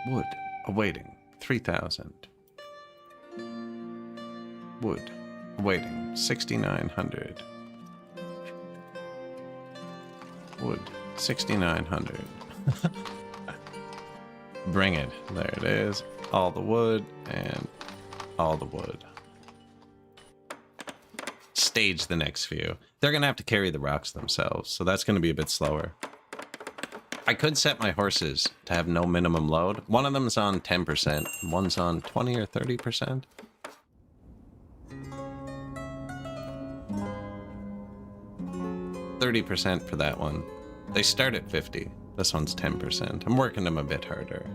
Wood awaiting 3,000. Wood awaiting 6,900. Wood 6,900. Bring it. There it is. All the wood and all the wood. Stage the next few. They're gonna have to carry the rocks themselves, so that's gonna be a bit slower. I could set my horses to have no minimum load. One of them's on 10%, one's on 20 or 30%. %30 for that one. They start at 50. This one's 10%. I'm working them a bit harder.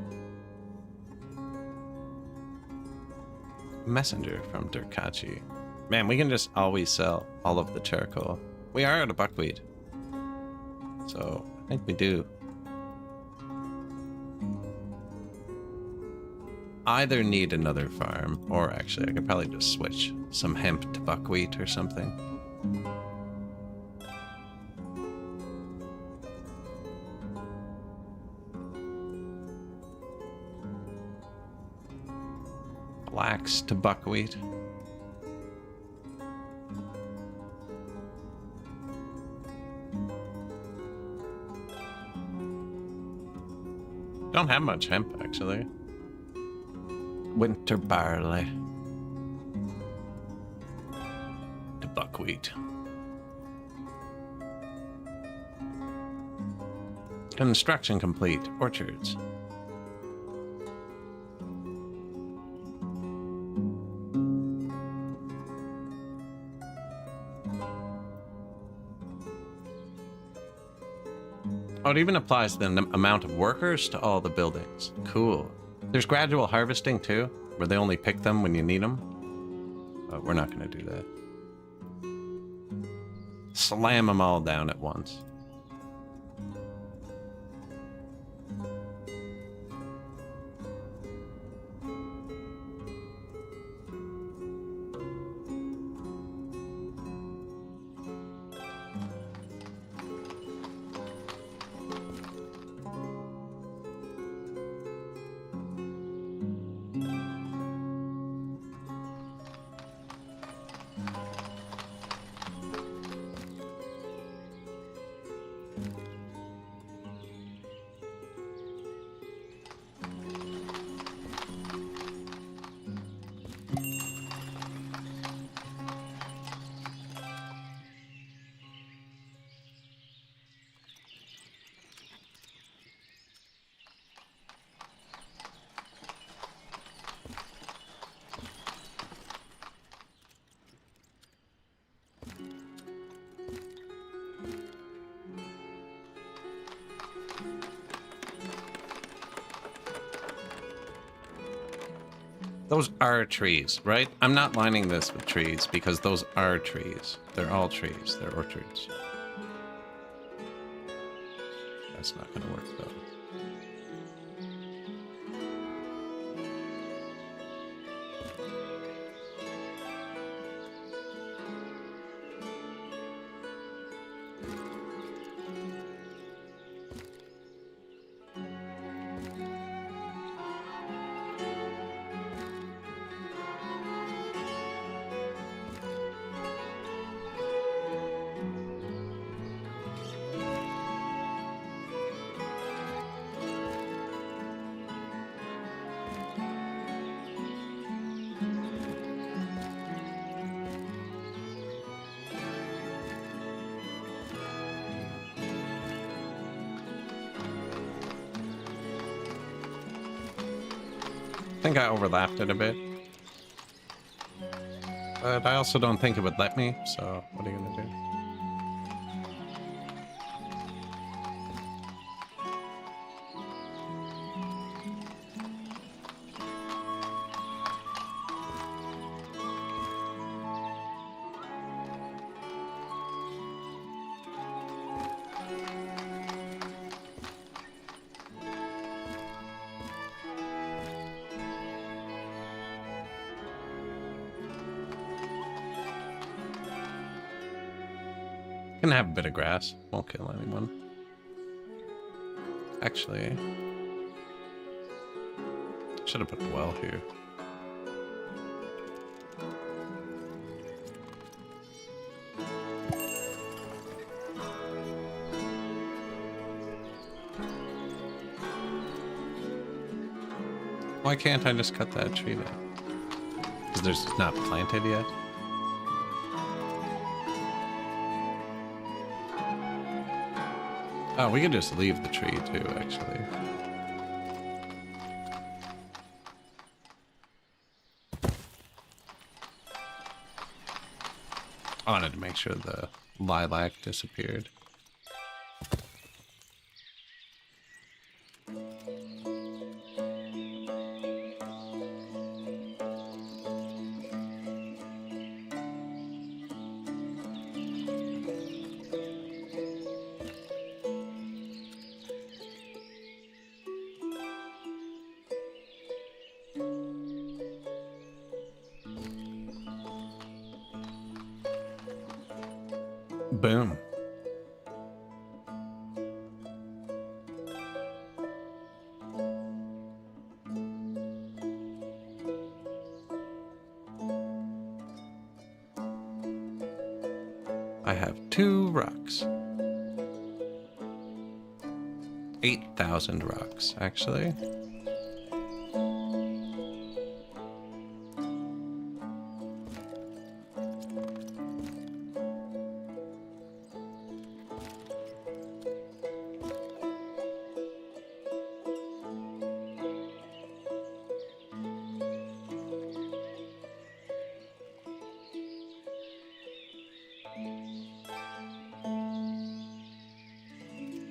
Messenger from Durkachi. Man, we can just always sell all of the charcoal. We are out of buckwheat. So, I think we do. Either need another farm, or actually I could probably just switch some hemp to buckwheat or something. Flax to buckwheat. Don't have much hemp, actually. Winter barley to buckwheat. Construction complete. Orchards. Oh, it even applies the amount of workers to all the buildings. Cool. There's gradual harvesting too, where they only pick them when you need them. But we're not going to do that. Slam them all down at once. Those are trees, right? I'm not lining this with trees because those are trees. They're all trees. They're orchards. That's not going to work, though. think I overlapped it a bit. But I also don't think it would let me, so what are you gonna do? Can have a bit of grass. Won't kill anyone. Actually, should have put a well here. Why can't I just cut that tree down? Because there's not planted yet. Oh, we can just leave the tree too, actually. I wanted to make sure the lilac disappeared. Boom. I have 2 rocks. 8,000 rocks, actually.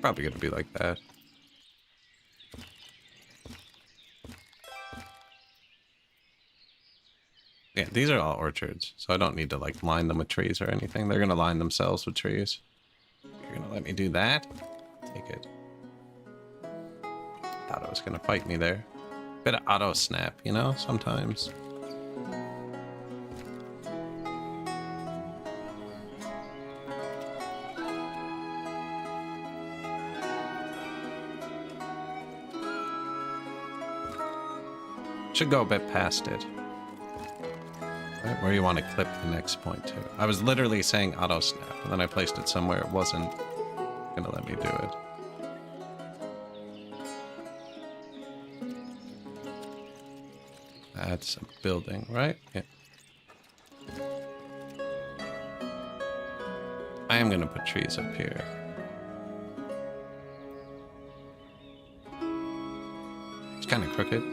Probably gonna be like that. Yeah, these are all orchards, so I don't need to like line them with trees or anything. They're gonna line themselves with trees. You're gonna let me do that? Take it. Thought it was gonna fight me there. Bit of auto snap, you know, sometimes. Should go a bit past it. Right, where you want to clip the next point to. I was literally saying auto snap, and then I placed it somewhere it wasn't gonna let me do it. That's a building, right? Yeah. I am gonna put trees up here. It's kind of crooked.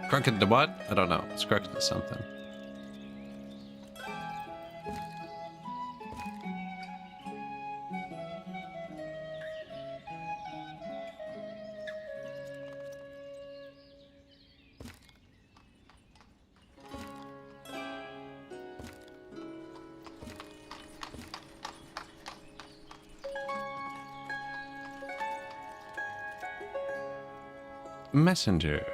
Crooked to what? I don't know. It's crooked to something. Messenger.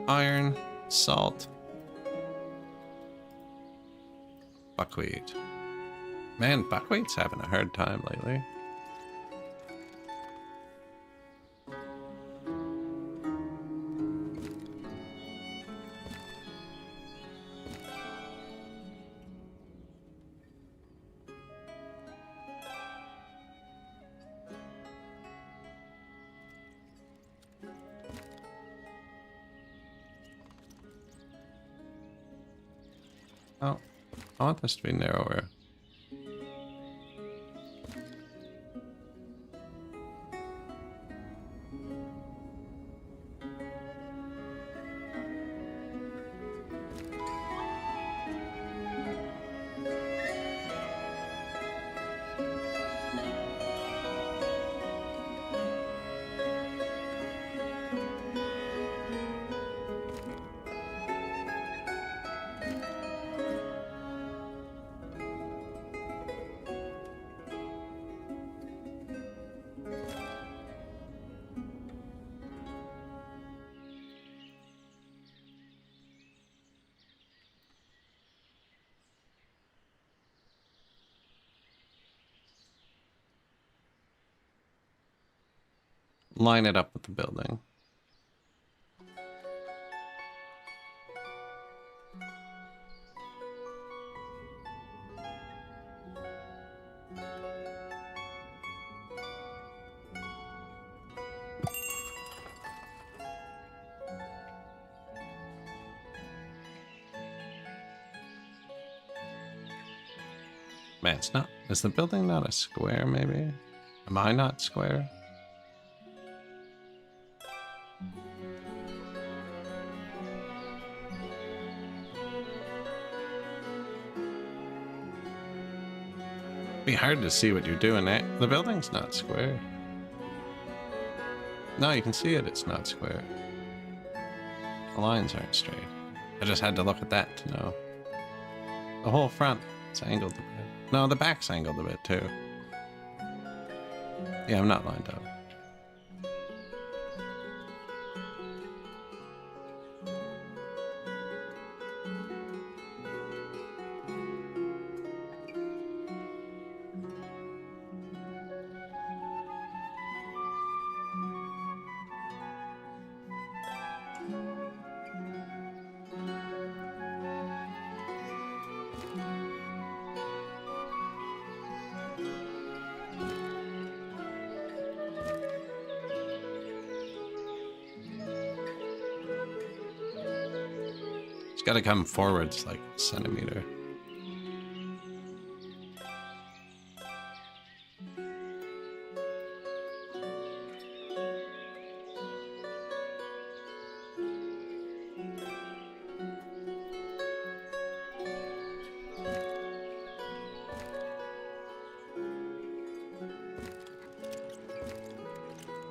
Iron, salt, buckwheat. Man, buckwheat's having a hard time lately. Oh, I want this to be narrower. Line it up with the building. Man, it's not. Is the building not a square, maybe? Am I not square? Be hard to see what you're doing. The building's not square. No, you can see it. It's not square. The lines aren't straight. I just had to look at that to know. The whole front is angled a bit. No, the back's angled a bit too. Yeah, I'm not lined up. It's got to come forwards like a centimeter.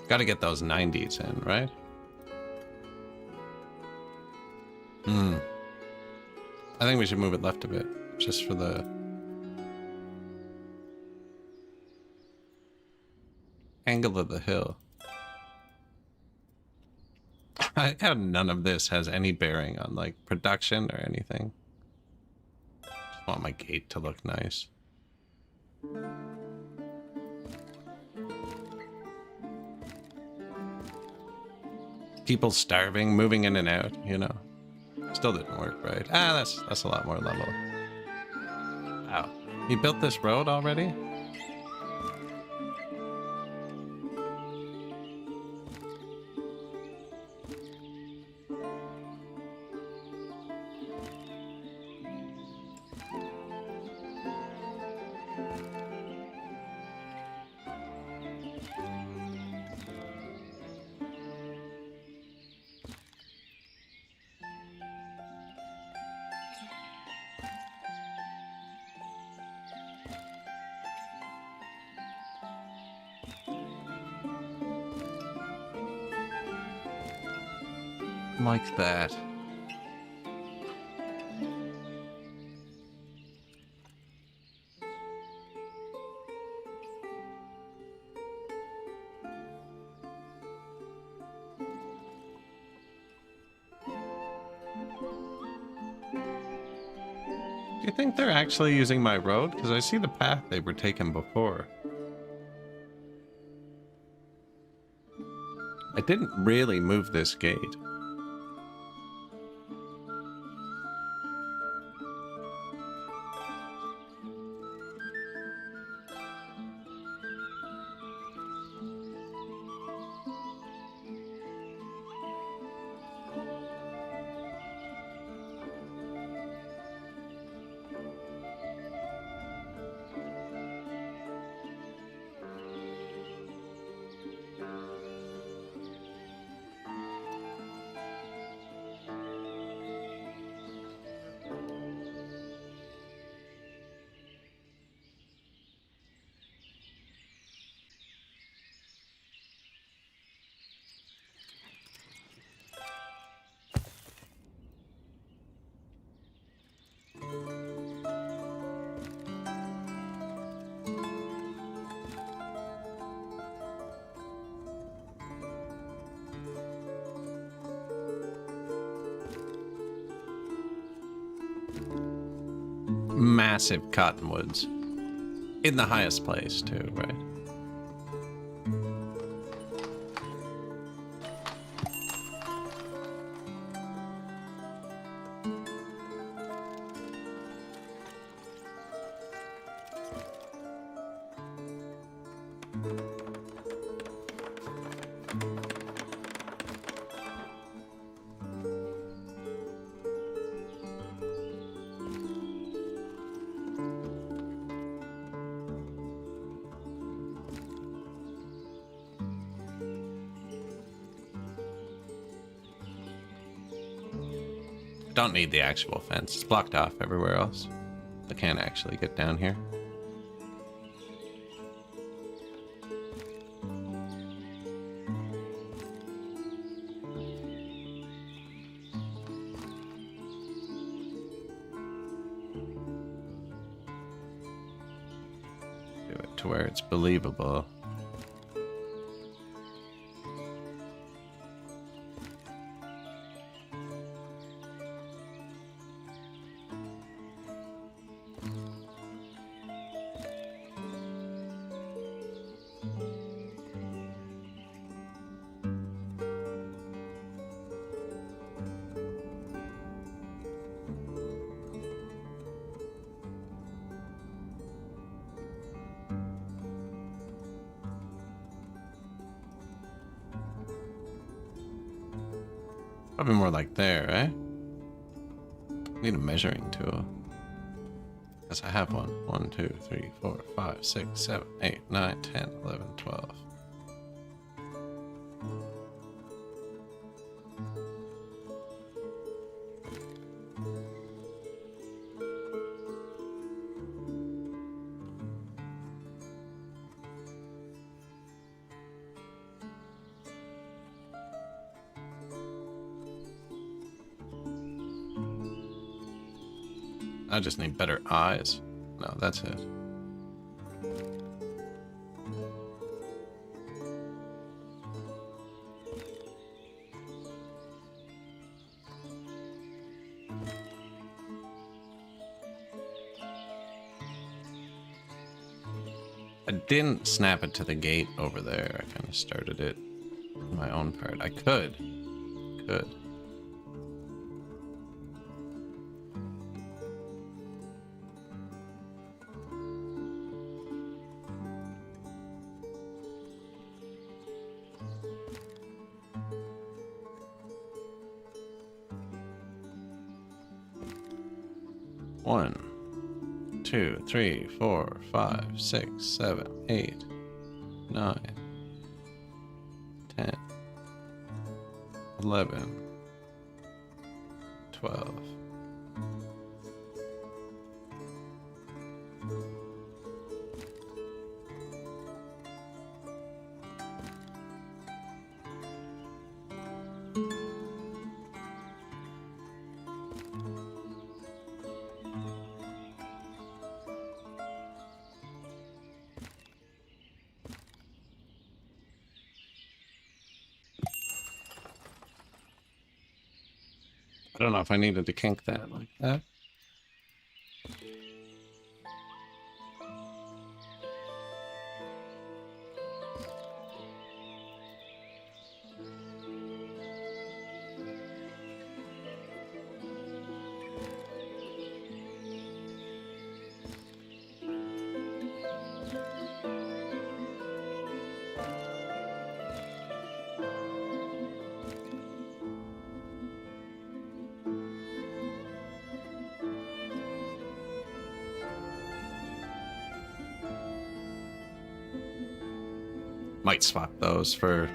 Got to get those 90s in, right? I think we should move it left a bit, just for the angle of the hill. I like how none of this has any bearing on like production or anything. Just want my gate to look nice. People starving, moving in and out, you know. Still didn't work right. Ah, that's a lot more level. Wow. You built this road already? Like that. Do you think they're actually using my road? Because I see the path they were taking before. I didn't really move this gate. massive cottonwoods. In the highest place, too, right? Don't need the actual fence. It's blocked off everywhere else. I can't actually get down here. Do it to where it's believable. Probably more like there, right? Need a measuring tool. Yes, I have one. 1, 2, 3, 4, 5, 6, 7, 8, 9, 10, 11, 12. I just need better eyes. No, that's it. I didn't snap it to the gate over there. I kind of started it on my own part. I could. Could. One, 2, 3, 4, 5, 6, 7, 8, 9, 10, 11, 12. I don't know if I needed to kink that like that. Might swap those for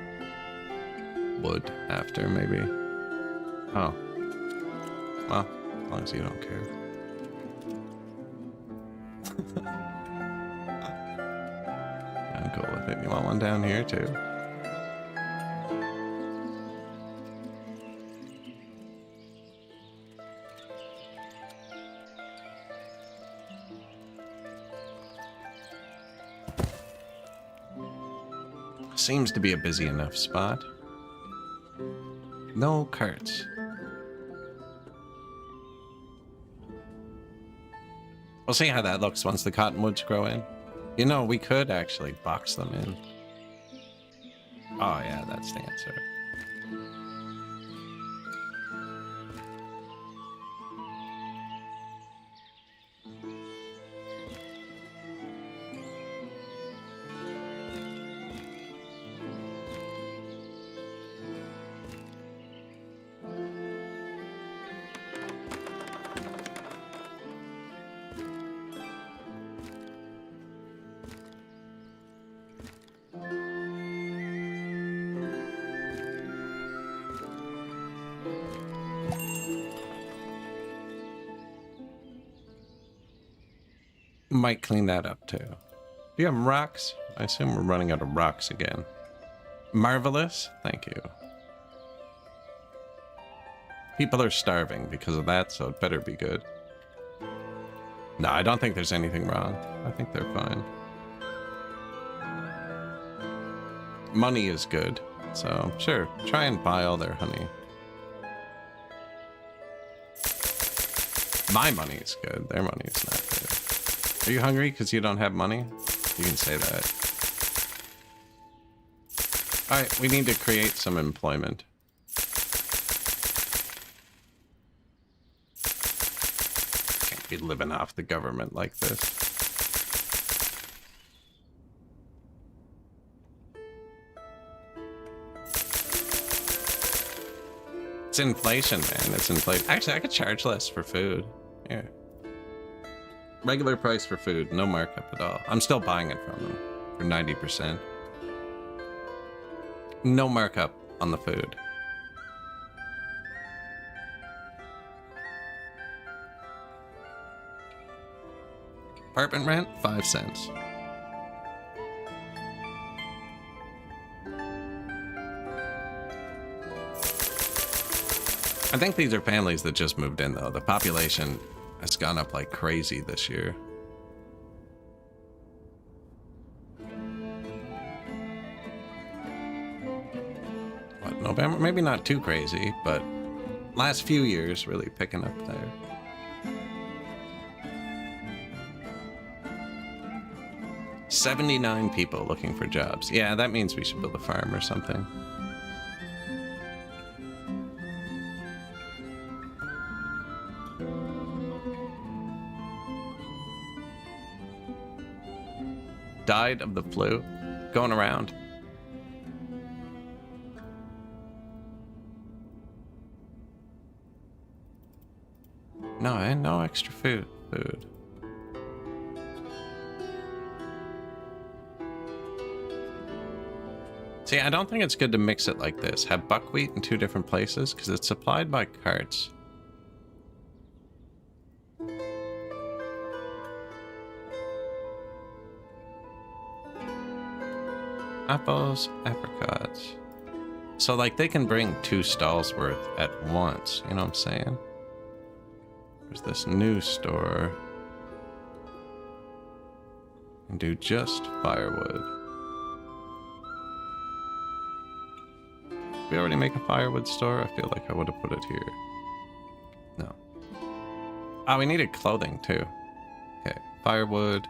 wood after, maybe. Oh. Well, as long as you don't care. I'm cool with it. You want one down here, too? Seems to be a busy enough spot. No carts. We'll see how that looks once the cottonwoods grow in. You know, we could actually box them in. Oh yeah, that's the answer. Might clean that up too. Do you have rocks? I assume we're running out of rocks again. Marvelous. Thank you. People are starving because of that, so it better be good. No, I don't think there's anything wrong. I think they're fine. Money is good, so sure, try and buy all their honey. My money is good. Their money is not good. Are you hungry because you don't have money? You can say that. Alright, we need to create some employment. Can't be living off the government like this. It's inflation, man. It's inflation. Actually, I could charge less for food. Yeah. Regular price for food, no markup at all. I'm still buying it from them for 90%. No markup on the food. Apartment rent, 5 cents. I think these are families that just moved in, though. The population has gone up like crazy this year. What, November? Maybe not too crazy, but last few years really picking up there. $79 people looking for jobs. Yeah, that means we should build a farm or something. Died of the flu. Going around. No, and no extra food. See, I don't think it's good to mix it like this. Have buckwheat in 2 different places, because it's supplied by carts. Apples, apricots. So, like, they can bring 2 stalls worth at once. You know what I'm saying? There's this new store. And do just firewood. Did we already make a firewood store? I feel like I would have put it here. No. Ah, we needed clothing, too. Okay, firewood.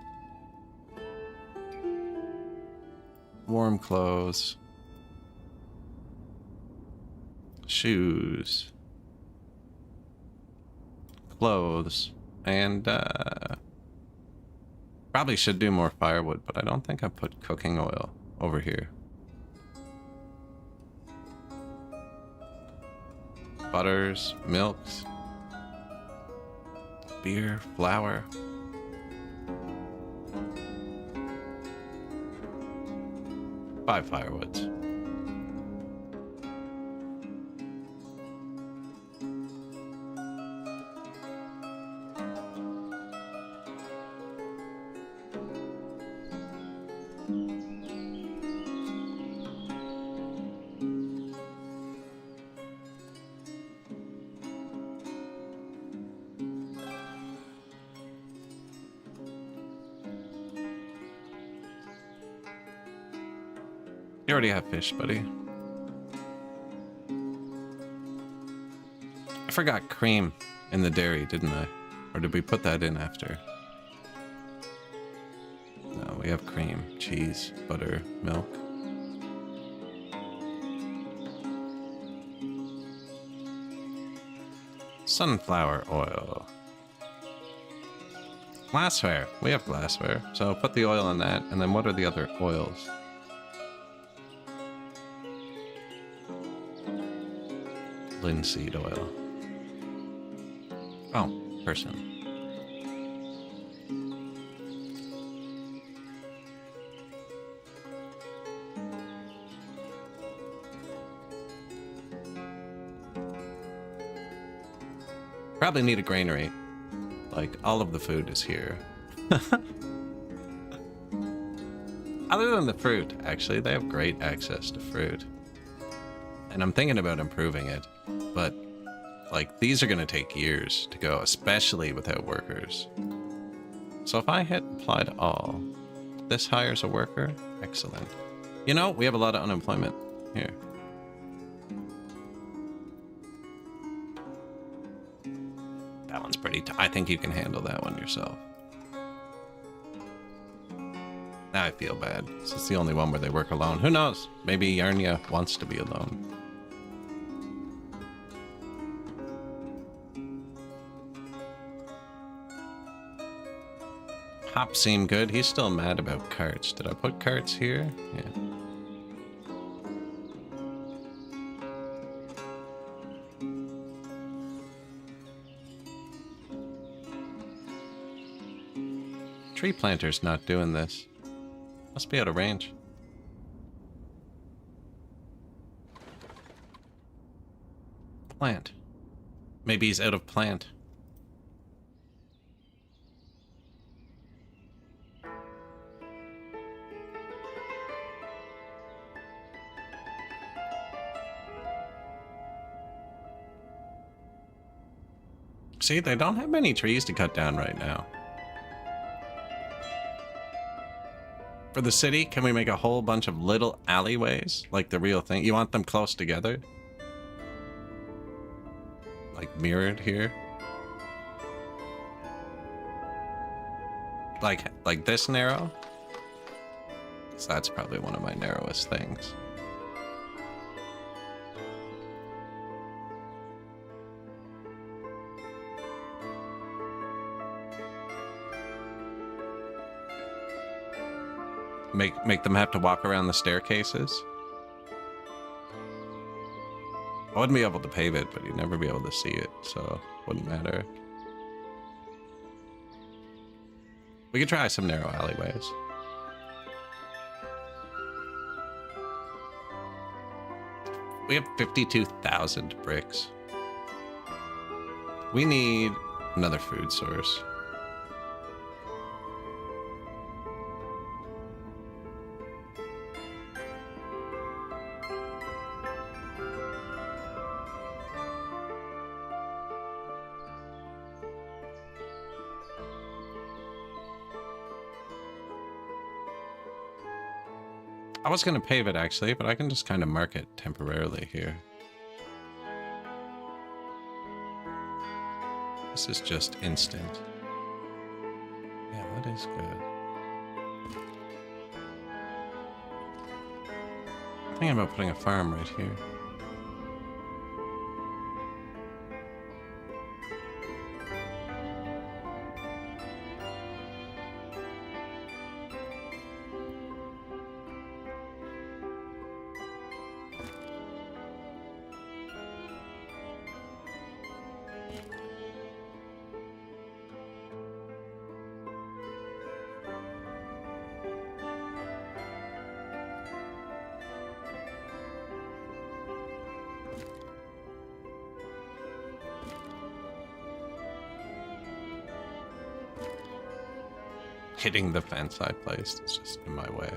Warm clothes. Shoes. Clothes. And, probably should do more firewood, but I don't think I put cooking oil over here. Butters, milks. Beer, flour. 5 firewoods. You already have fish, buddy. I forgot cream in the dairy, didn't I? Or did we put that in after? We have cream, cheese, butter, milk. Sunflower oil. Glassware. We have glassware. So put the oil in that. And then what are the other oils? Linseed oil. Oh, person. Probably need a granary. Like, all of the food is here. Other than the fruit, actually, they have great access to fruit. And I'm thinking about improving it. But, like, these are going to take years to go, especially without workers. So if I hit apply to all, this hires a worker. Excellent. You know, we have a lot of unemployment here. That one's pretty I think you can handle that one yourself. Now I feel bad. This is the only one where they work alone. Who knows? Maybe Yarnia wants to be alone. Hop seemed good. He's still mad about carts. Did I put carts here? Yeah. Tree planter's not doing this. Must be out of range. Plant. Maybe he's out of plant. See, they don't have many trees to cut down right now. For the city, can we make a whole bunch of little alleyways? Like the real thing? You want them close together? Like mirrored here? Like this narrow? So that's probably one of my narrowest things. Make them have to walk around the staircases. I wouldn't be able to pave it, but you'd never be able to see it, so it wouldn't matter. We could try some narrow alleyways. We have 52,000 bricks. We need another food source. I was going to pave it actually, but I can just kind of mark it temporarily here. This is just instant. Yeah, that is good. I'm thinking about putting a farm right here. Hitting the fence I placed is just in my way.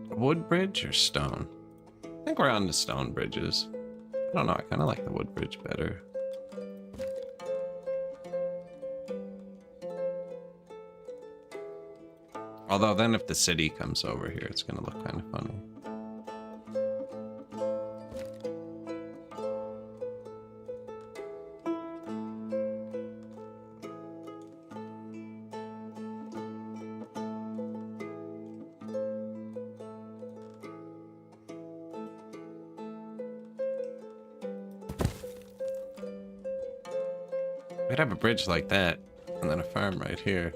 Wood bridge or stone? I think we're on to stone bridges. I don't know, I kind of like the wood bridge better. Although then if the city comes over here, it's going to look kind of funny. We'd have a bridge like that, and then a farm right here.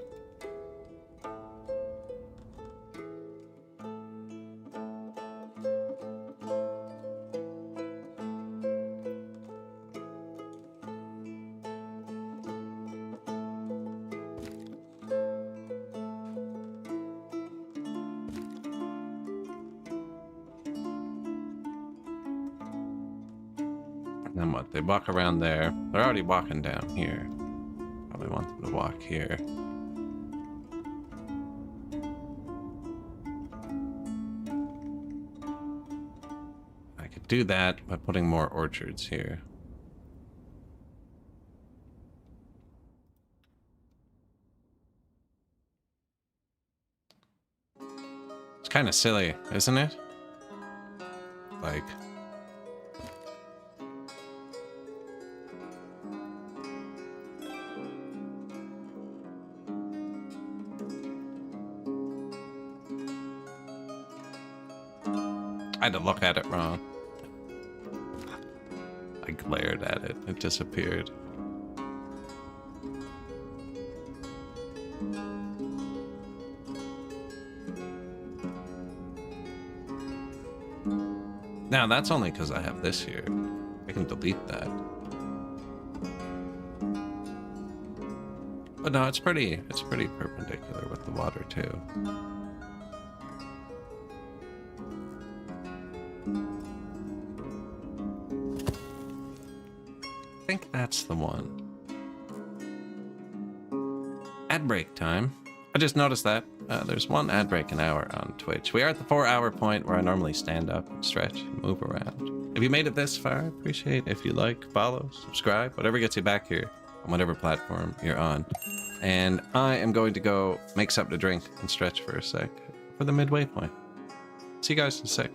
And then what? They walk around there. They're already walking down here. Probably want them to walk here. I could do that by putting more orchards here. It's kind of silly, isn't it? Like... I had to look at it wrong. I glared at it. It disappeared. Now, that's only because I have this here. I can delete that. But no, it's pretty perpendicular with the water, too. I think that's the one. Ad break time. I just noticed that there's one ad break an hour on Twitch. We are at the 4-hour point where I normally stand up and stretch and move around. If you made it this far, I appreciate if you like, follow, subscribe, whatever gets you back here on whatever platform you're on. And I am going to go make something to drink and stretch for a sec for the midway point. See you guys in a sec.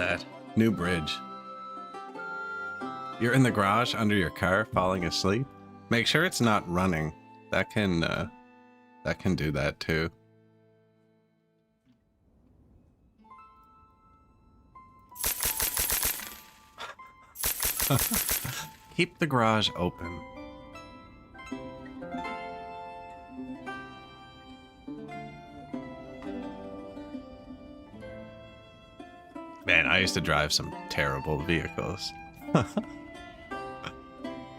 that. New bridge. You're in the garage under your car falling asleep. Make sure it's not running. That can do that too. Keep the garage open. Man, I used to drive some terrible vehicles.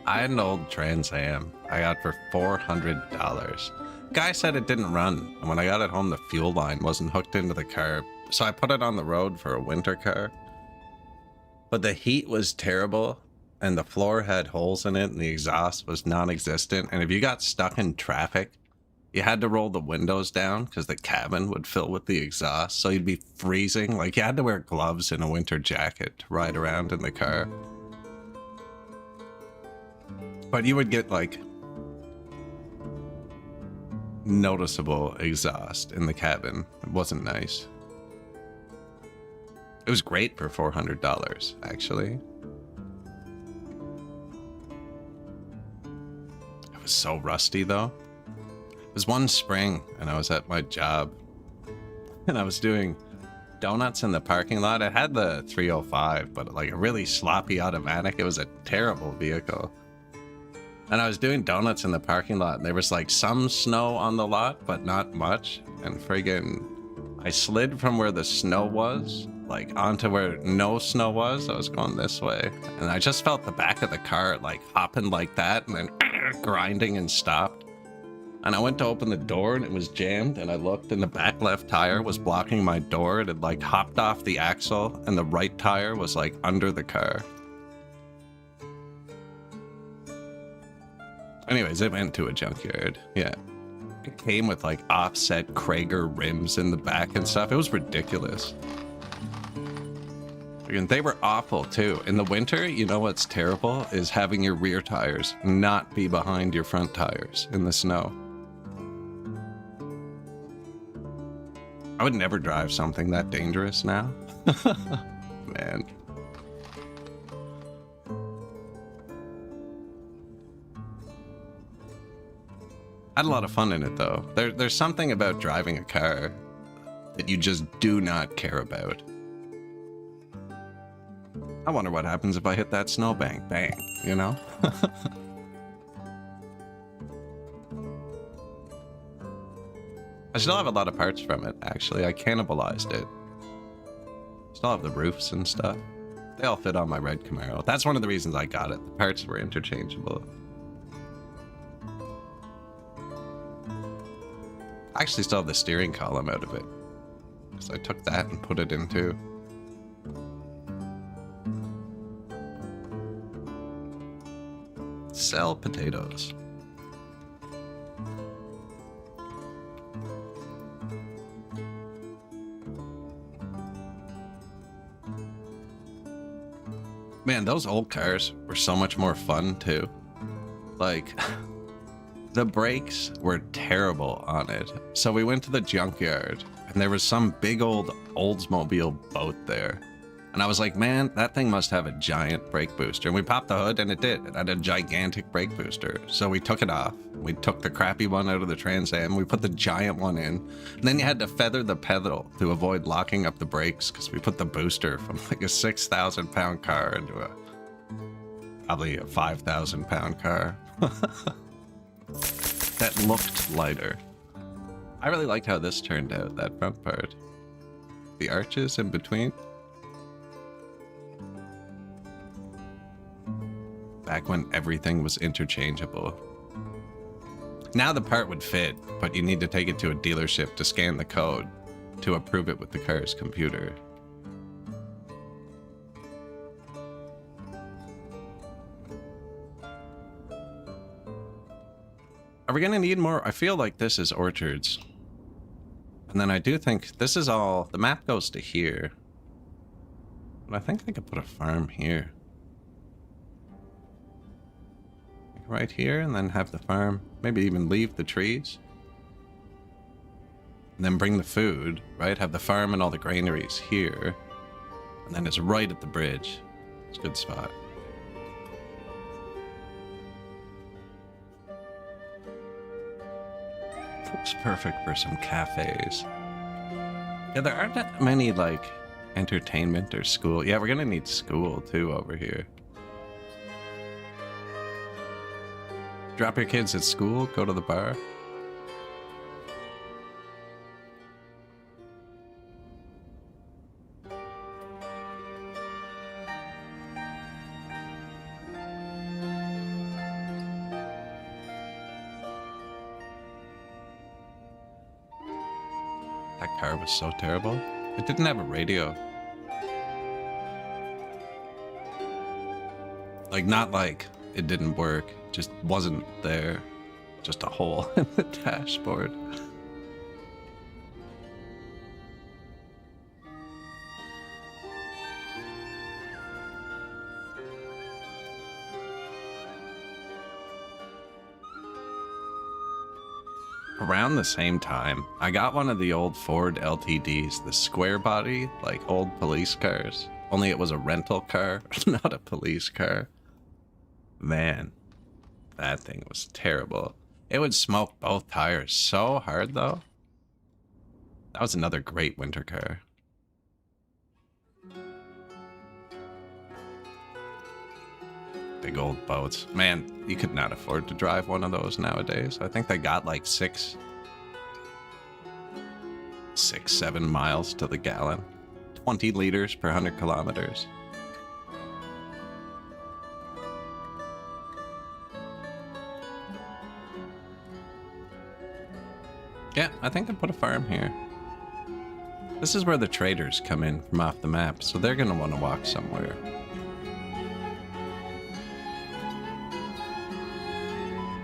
I had an old Trans Am I got for $400. Guy said it didn't run, and when I got it home, the fuel line wasn't hooked into the car, so I put it on the road for a winter car. But the heat was terrible, and the floor had holes in it, and the exhaust was non-existent, and if you got stuck in traffic, you had to roll the windows down because the cabin would fill with the exhaust, so you'd be freezing. Like, you had to wear gloves and a winter jacket to ride around in the car. But you would get, like, noticeable exhaust in the cabin. It wasn't nice. It was great for $400, actually. It was so rusty, though. It was one spring, and I was at my job, and I was doing donuts in the parking lot. It had the 305, but like a really sloppy automatic. It was a terrible vehicle. And I was doing donuts in the parking lot, and there was like some snow on the lot, but not much. And friggin', I slid from where the snow was, like onto where no snow was. I was going this way, and I just felt the back of the car like hopping like that, and then grinding and stopped. And I went to open the door, and it was jammed, and I looked, and the back left tire was blocking my door. It had like hopped off the axle, and the right tire was like under the car. Anyways, it went to a junkyard. Yeah. It came with like offset Krager rims in the back and stuff. It was ridiculous. And they were awful too. In the winter, you know what's terrible is having your rear tires not be behind your front tires in the snow. I would never drive something that dangerous now. Man. I had a lot of fun in it, though. There's something about driving a car that you just do not care about. I wonder what happens if I hit that snowbank. Bang, you know? I still have a lot of parts from it, actually. I cannibalized it. Still have the roofs and stuff. They all fit on my red Camaro. That's one of the reasons I got it. The parts were interchangeable. I actually still have the steering column out of it, because I took that and put it into. Sell potatoes. Man, those old cars were so much more fun too. Like, the brakes were terrible on it. So we went to the junkyard, and there was some big old Oldsmobile boat there. And I was like, man, that thing must have a giant brake booster. And we popped the hood, and it did. It had a gigantic brake booster. So we took it off. We took the crappy one out of the Trans Am. We put the giant one in. And then you had to feather the pedal to avoid locking up the brakes, because we put the booster from like a 6,000-pound car into probably a 5,000-pound car. That looked lighter. I really liked how this turned out, that front part. The arches in between. Back when everything was interchangeable. Now the part would fit, but you need to take it to a dealership to scan the code to approve it with the car's computer. Are we gonna need more? I feel like this is orchards. And then I do think this is all, the map goes to here. But I think I could put a farm here. Right here, and then have the farm, maybe even leave the trees. And then bring the food, right? Have the farm and all the granaries here. And then it's right at the bridge. It's a good spot. It's perfect for some cafes. Yeah, there aren't that many, like, entertainment or school. Yeah, we're gonna need school, too, over here. Drop your kids at school, go to the bar. That car was so terrible. It didn't have a radio. Like, not like it didn't work. It just wasn't there. Just a hole in the dashboard. Around the same time, I got one of the old Ford LTDs, the square body, like old police cars. Only it was a rental car, not a police car. Man, that thing was terrible. It would smoke both tires so hard, though. That was another great winter car. Big old boats. Man, you could not afford to drive one of those nowadays. I think they got like 6, 7 miles to the gallon. 20 liters per 100 kilometers. Yeah, I think I put a farm here. This is where the traders come in from off the map, so they're gonna want to walk somewhere.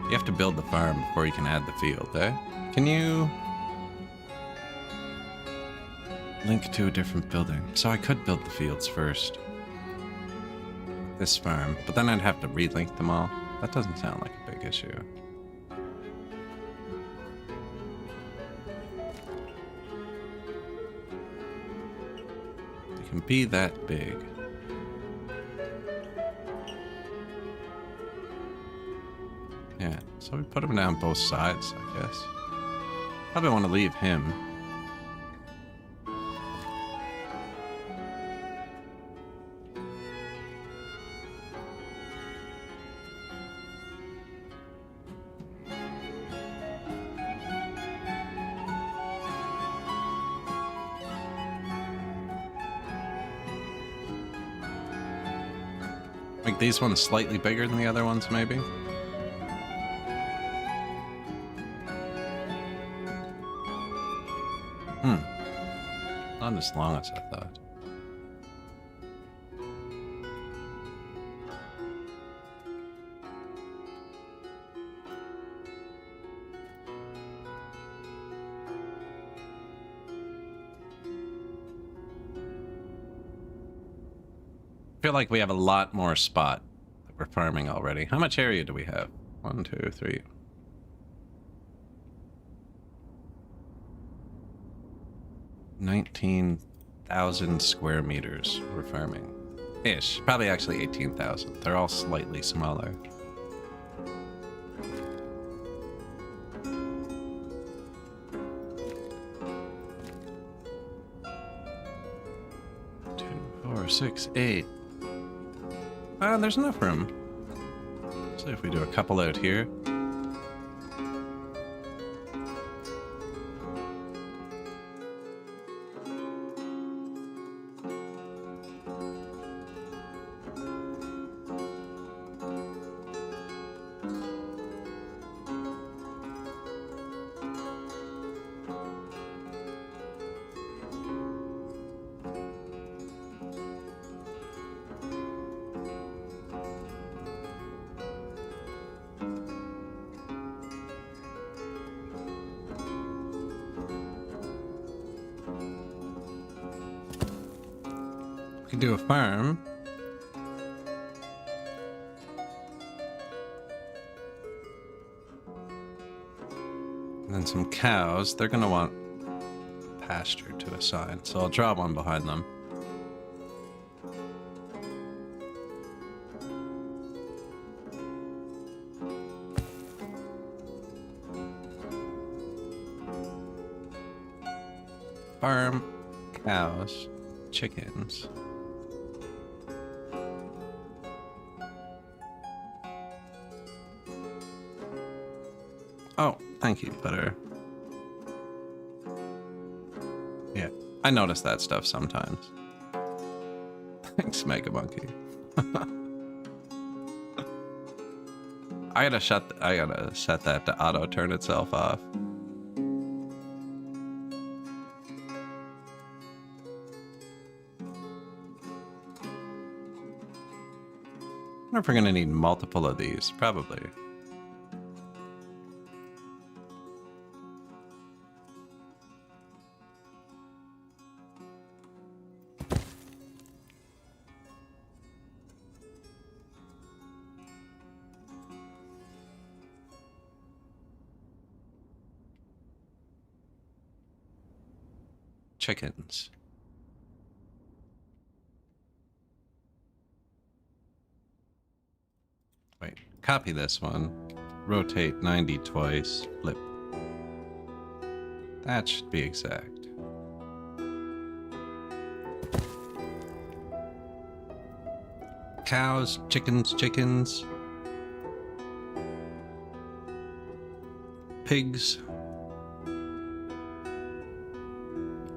You have to build the farm before you can add the field, eh? Can you link to a different building? So I could build the fields first. This farm, but then I'd have to relink them all. That doesn't sound like a big issue. It can be that big. Yeah, so we put him down both sides, I guess. Probably want to leave him. Make these ones slightly bigger than the other ones, maybe? Not as long as I thought. I feel like we have a lot more spot that we're farming already. How much area do we have? 1, 2, 3. $19,000 square meters we're farming. Ish. Probably actually 18,000. They're all slightly smaller. Two, 4, 6, 8. There's enough room. So if we do a couple out here. We can do a farm. And then some cows. They're going to want pasture to assign, so I'll draw one behind them. Farm, cows, chickens. Oh, thank you, Butter. Yeah, I notice that stuff sometimes. Thanks, Mega Monkey. I gotta set that to auto turn itself off. I wonder if we're gonna need multiple of these, probably. Chickens. Wait, copy this one. Rotate 90 twice. Flip. That should be exact. Cows, chickens, chickens. Pigs.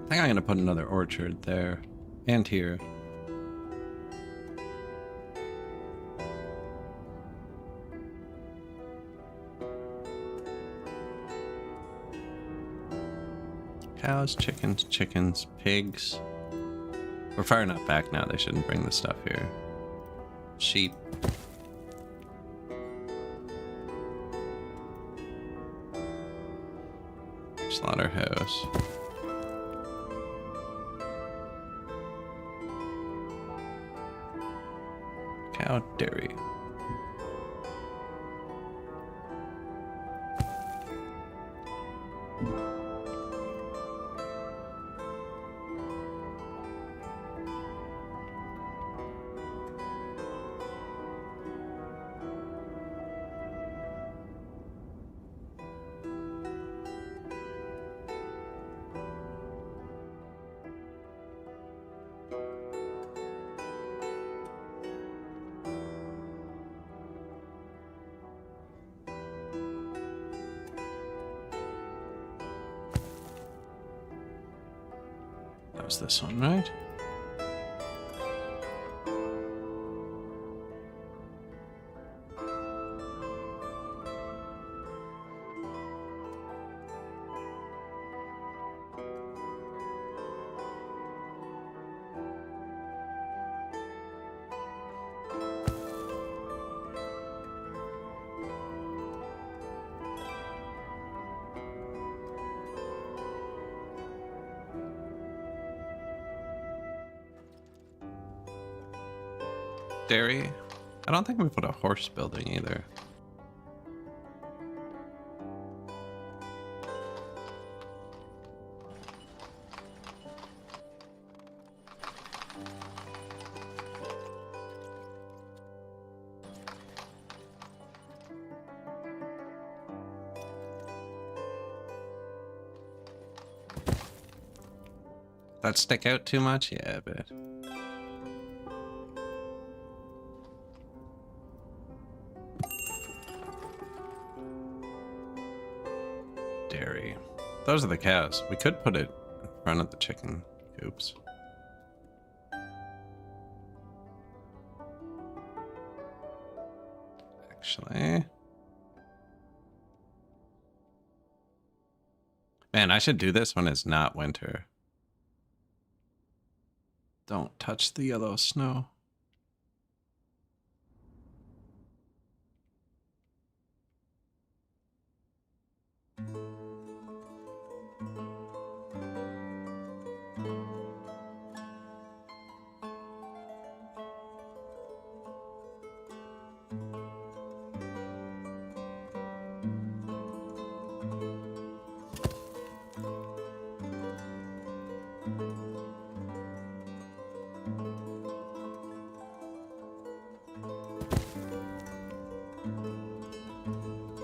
I think I'm gonna put another orchard there. And here. Cows, chickens, chickens, pigs. We're far enough back now, they shouldn't bring the stuff here. Sheep. Slaughterhouse. Cow dairy. That was this one, right? Dairy. I don't think we put a horse building either. That stick out too much? Yeah, a bit. Dairy. Those are the cows. We could put it in front of the chicken coops. Actually. Man, I should do this when it's not winter. Don't touch the yellow snow.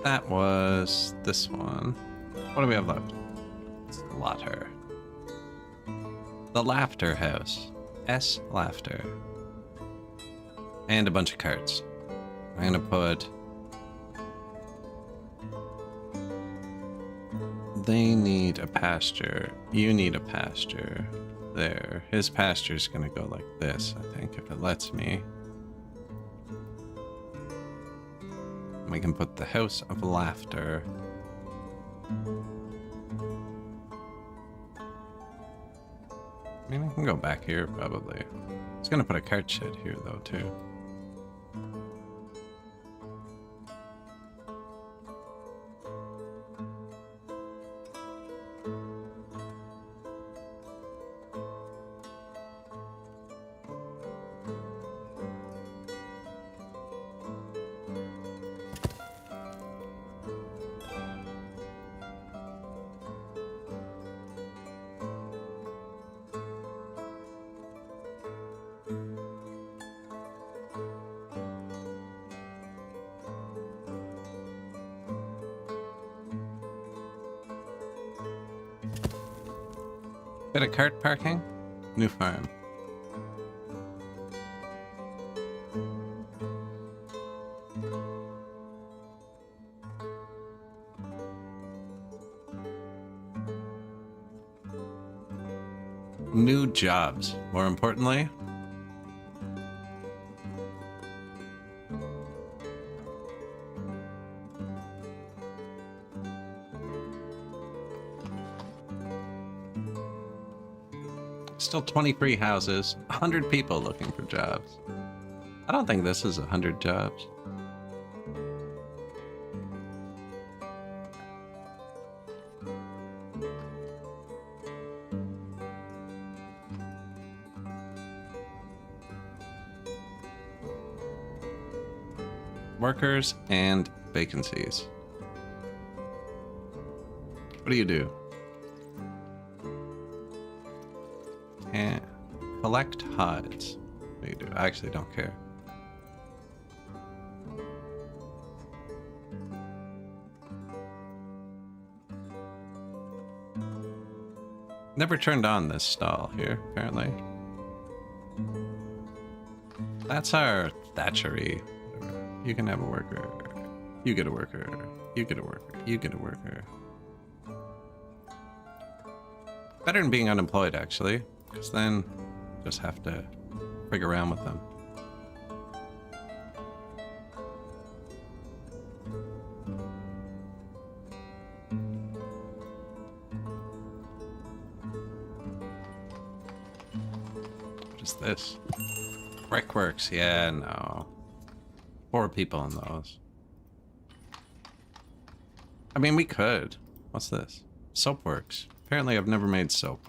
That was this one. What do we have left? Slaughter. The Laughter House. S. Laughter. And a bunch of carts. I'm gonna put... They need a pasture. You need a pasture. There. His pasture's gonna go like this, I think, if it lets me. We can put the House of Laughter. I mean, I can go back here, probably. It's gonna put a cart shed here, though, too. Bit of cart parking? New farm. New jobs. More importantly, still 23 houses, 100 people looking for jobs. I don't think this is 100 jobs. Workers and vacancies. What do you do? And collect hides. What do you do? I actually don't care. Never turned on this stall here, apparently. That's our thatchery. You can have a worker. You get a worker. You get a worker. You get a worker. Better than being unemployed, actually, because then just have to frig around with them. What is this? Brickworks, yeah, no. 4 people in those. I mean, we could. What's this? Soapworks. Apparently I've never made soap.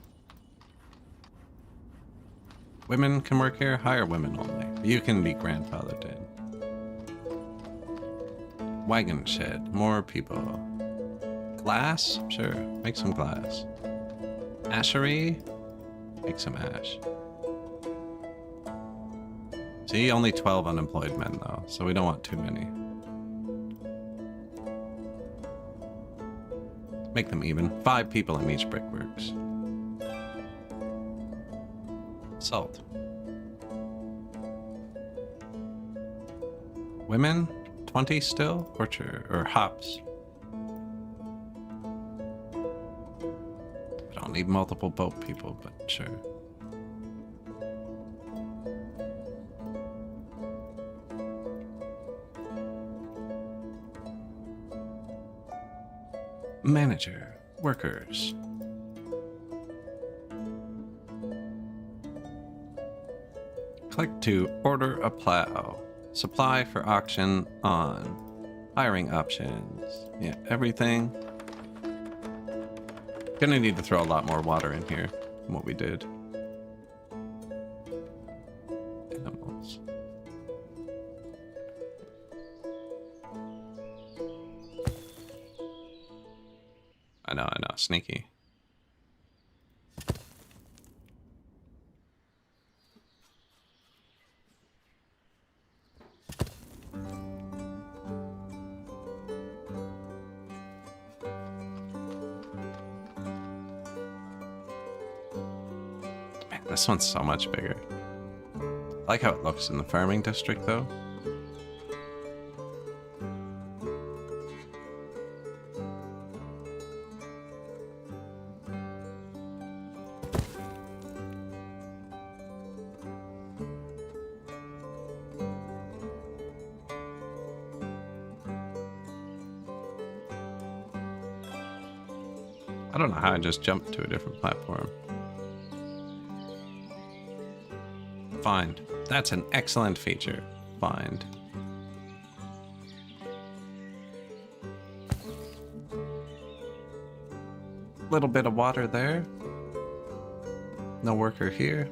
Women can work here? Hire women only. You can be grandfathered in. Wagon shed. More people. Glass? Sure. Make some glass. Ashery? Make some ash. See, only 12 unemployed men, though, so we don't want too many. Make them even. 5 people in each brickworks. Salt. Women? 20 still? Orchard or hops? I don't need multiple boat people, but sure. Manager, workers. Click to order a plow. Supply for auction on. Hiring options. Yeah, everything. Gonna need to throw a lot more water in here than what we did. Animals. I know, sneaky. This one's so much bigger. I like how it looks in the farming district, though. I don't know how I just jumped to a different platform. Find. That's an excellent feature. Find. Little bit of water there. No worker here.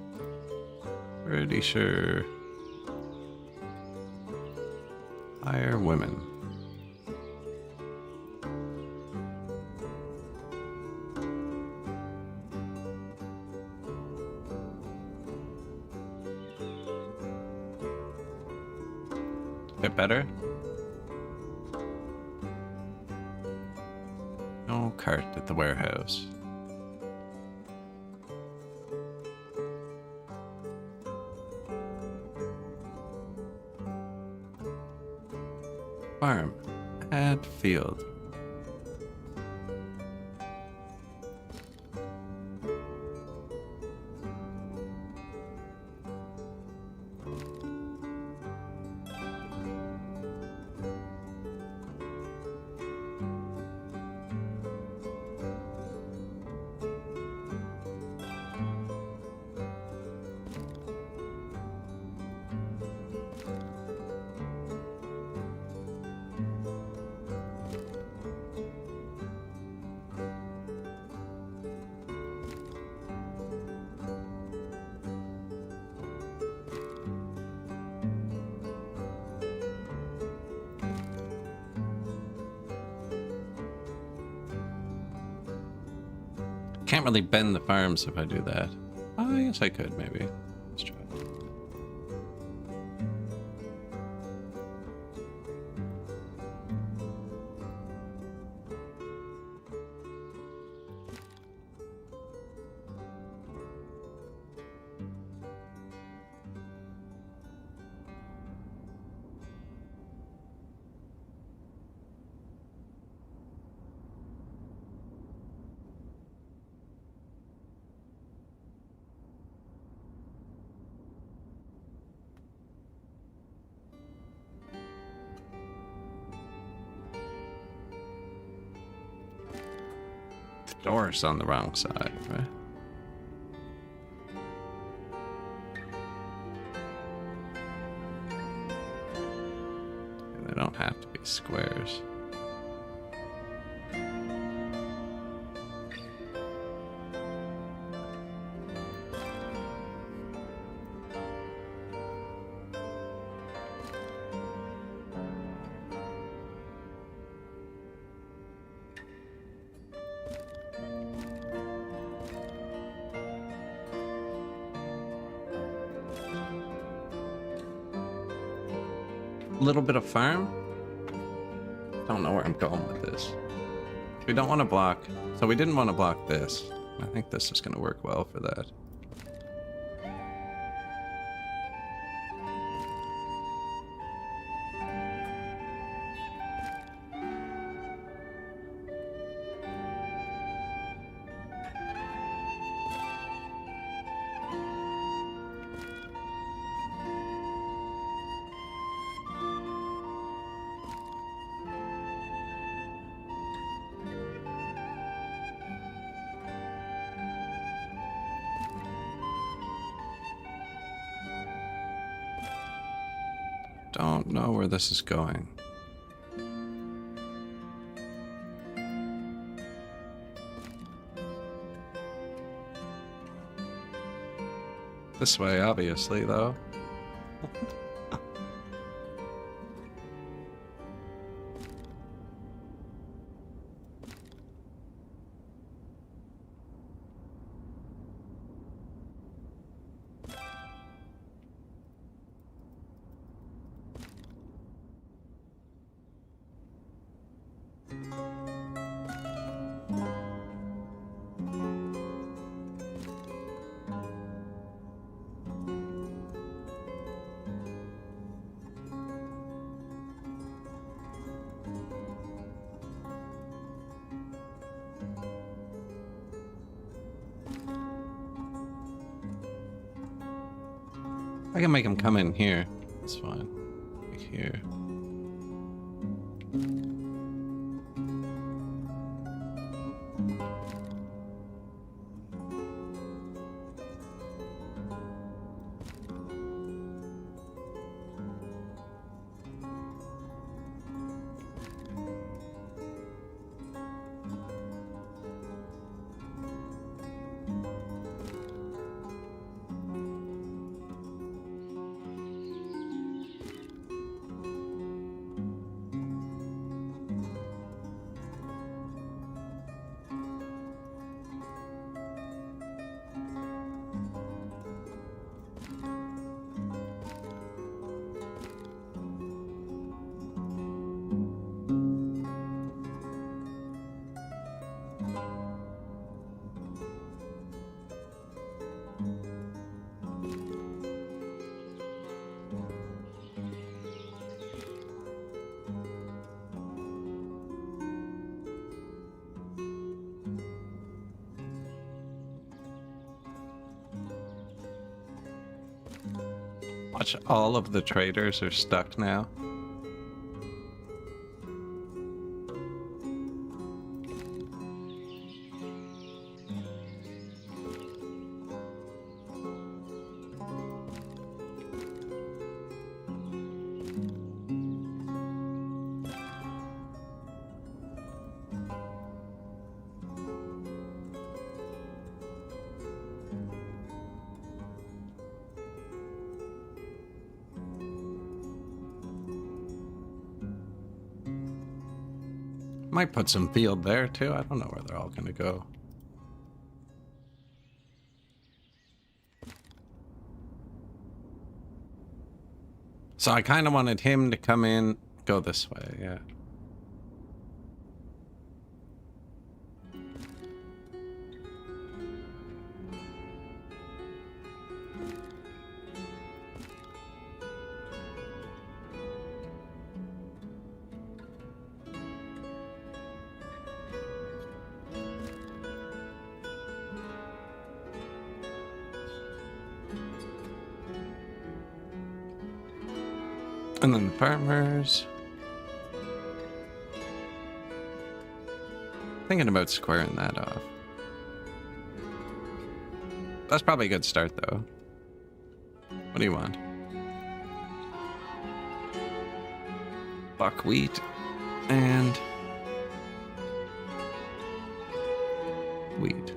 Pretty sure. Hire women. Bit better. No cart at the warehouse. Farm. Add field. Can't really bend the farms if I do that. Oh, yes, I could, maybe. Let's try it. Door's on the wrong side, right? They don't have to be squares. Little bit of farm. Don't know where I'm going with this. We don't want to block, so we didn't want to block this. I think this is going to work well for that. Don't know where this is going. This way, obviously, though. I can make him come in here. That's fine. Like here. Watch, all of the traders are stuck now. Might put some field there too. I don't know where they're all gonna go. So I kind of wanted him to come in, go this way, yeah. And then the farmers. Thinking about squaring that off. That's probably a good start, though. What do you want? Buckwheat and wheat.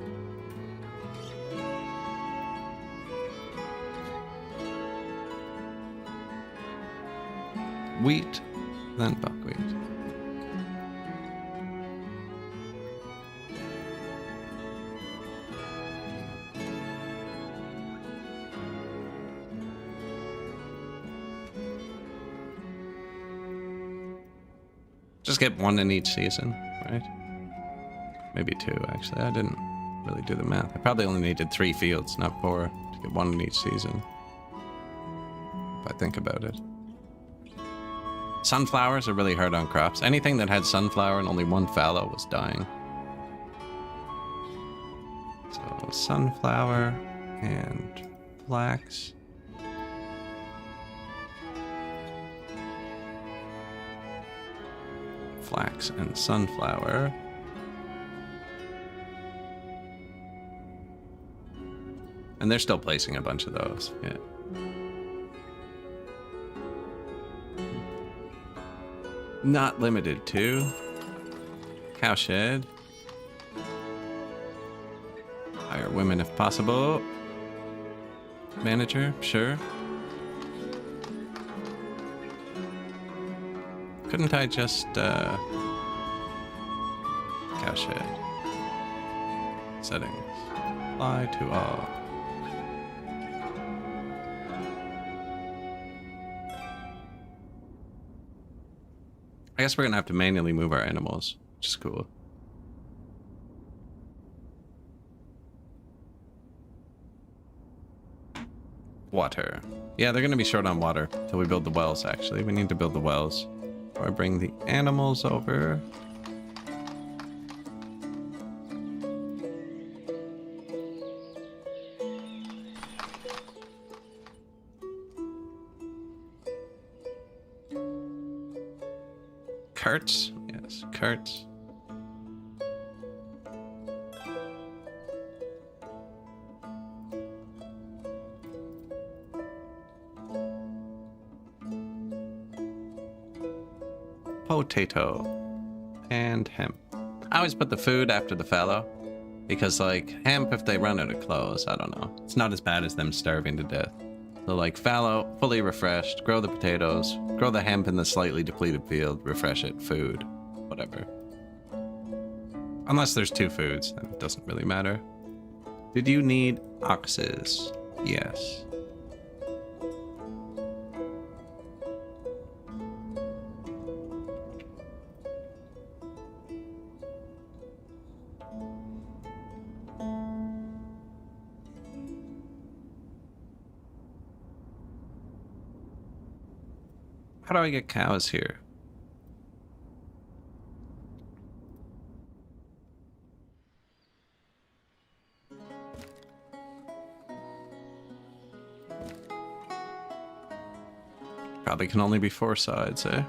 Wheat, then buckwheat. Just get one in each season, right? Maybe two, actually. I didn't really do the math. I probably only needed 3 fields, not 4, to get one in each season. If I think about it. Sunflowers are really hard on crops. Anything that had sunflower and only 1 fallow was dying. So sunflower and flax. Flax and sunflower. And they're still placing a bunch of those, yeah. Not limited to cowshed. Hire women if possible. Manager, sure. Couldn't I just cowshed settings apply to all? I guess we're gonna have to manually move our animals, which is cool. Water. Yeah, they're gonna be short on water till we build the wells, actually. We need to build the wells. Before I bring the animals over. Carts? Yes, carts. Potato. And hemp. I always put the food after the fallow. Because, like, hemp, if they run out of clothes, I don't know. It's not as bad as them starving to death. So, like, fallow, fully refreshed, grow the potatoes, grow the hemp in the slightly depleted field, refresh it, food, whatever. Unless there's two foods, then it doesn't really matter. Did you need oxes? Yes. How do I get cows here? Probably can only be 4 sides, eh?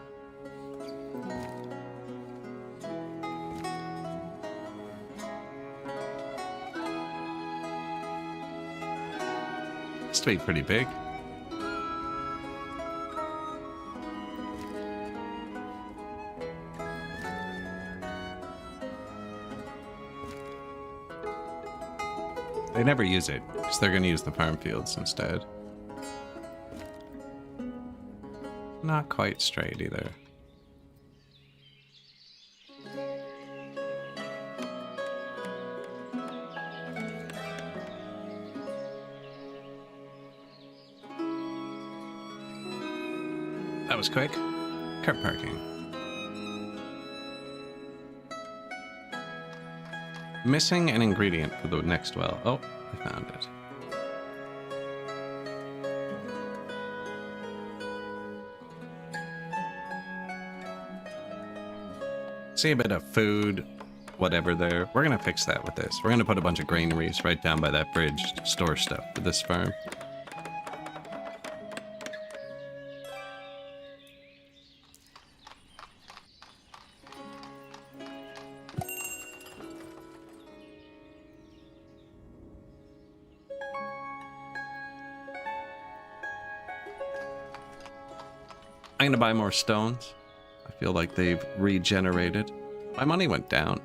Has to be pretty big. They never use it, because they're going to use the farm fields instead. Not quite straight either. That was quick. Car parking. Missing an ingredient for the next well. Oh, I found it. See a bit of food, whatever there. We're gonna fix that with this. We're gonna put a bunch of granaries right down by that bridge to store stuff for this farm. I'm gonna buy more stones. I feel like they've regenerated. My money went down.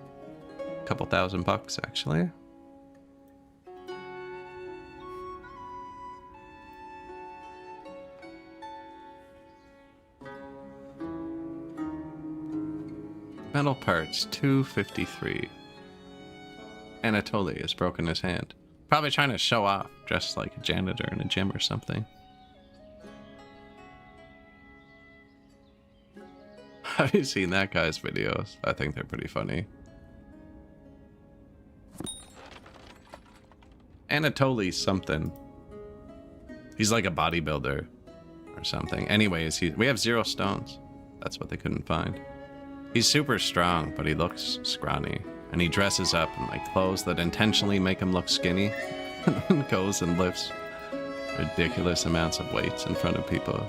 A couple $1,000 actually. Metal parts, 253. Anatoly has broken his hand. Probably trying to show off, dressed like a janitor in a gym or something. Have you seen that guy's videos? I think they're pretty funny. Anatoly's something. He's like a bodybuilder or something. Anyways, we have 0 stones. That's what they couldn't find. He's super strong, but he looks scrawny. And he dresses up in like clothes that intentionally make him look skinny. And then goes and lifts ridiculous amounts of weights in front of people.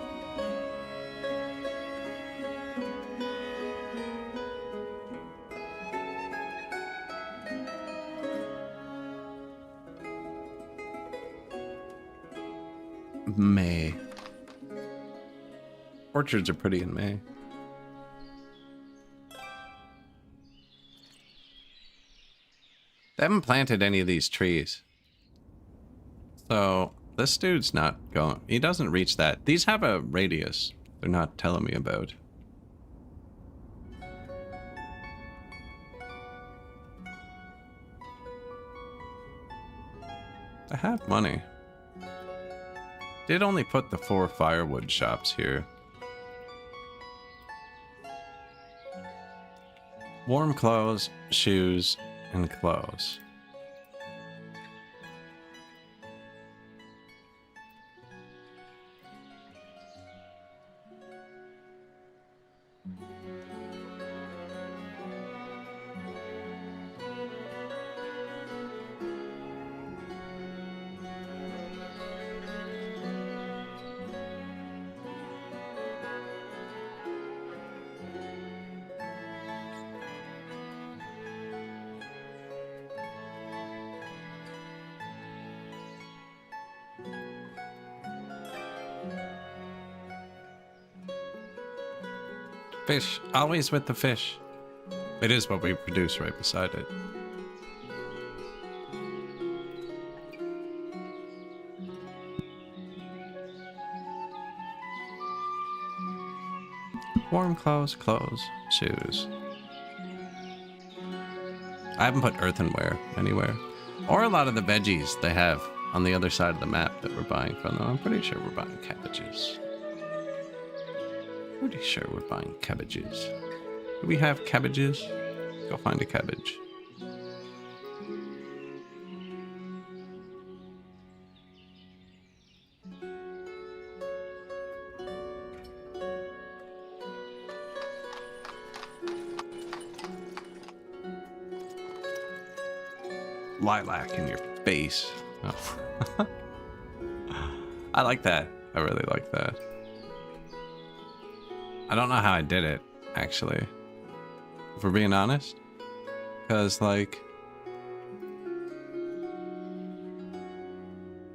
May. Orchards are pretty in May. They haven't planted any of these trees. So this dude's not going. He doesn't reach that. These have a radius they're not telling me about. I have money. Did only put the 4 firewood shops here. Warm clothes, shoes, and clothes. Fish. Always with the fish. It is what we produce right beside it. Warm clothes, shoes. I haven't put earthenware anywhere. Or a lot of the veggies they have on the other side of the map that we're buying from them. I'm pretty sure we're buying cabbages. Pretty sure we're buying cabbages. Do we have cabbages? Go find a cabbage. Lilac in your face. Oh. I like that. I really like that. I don't know how I did it, actually. If we're being honest. Because, like...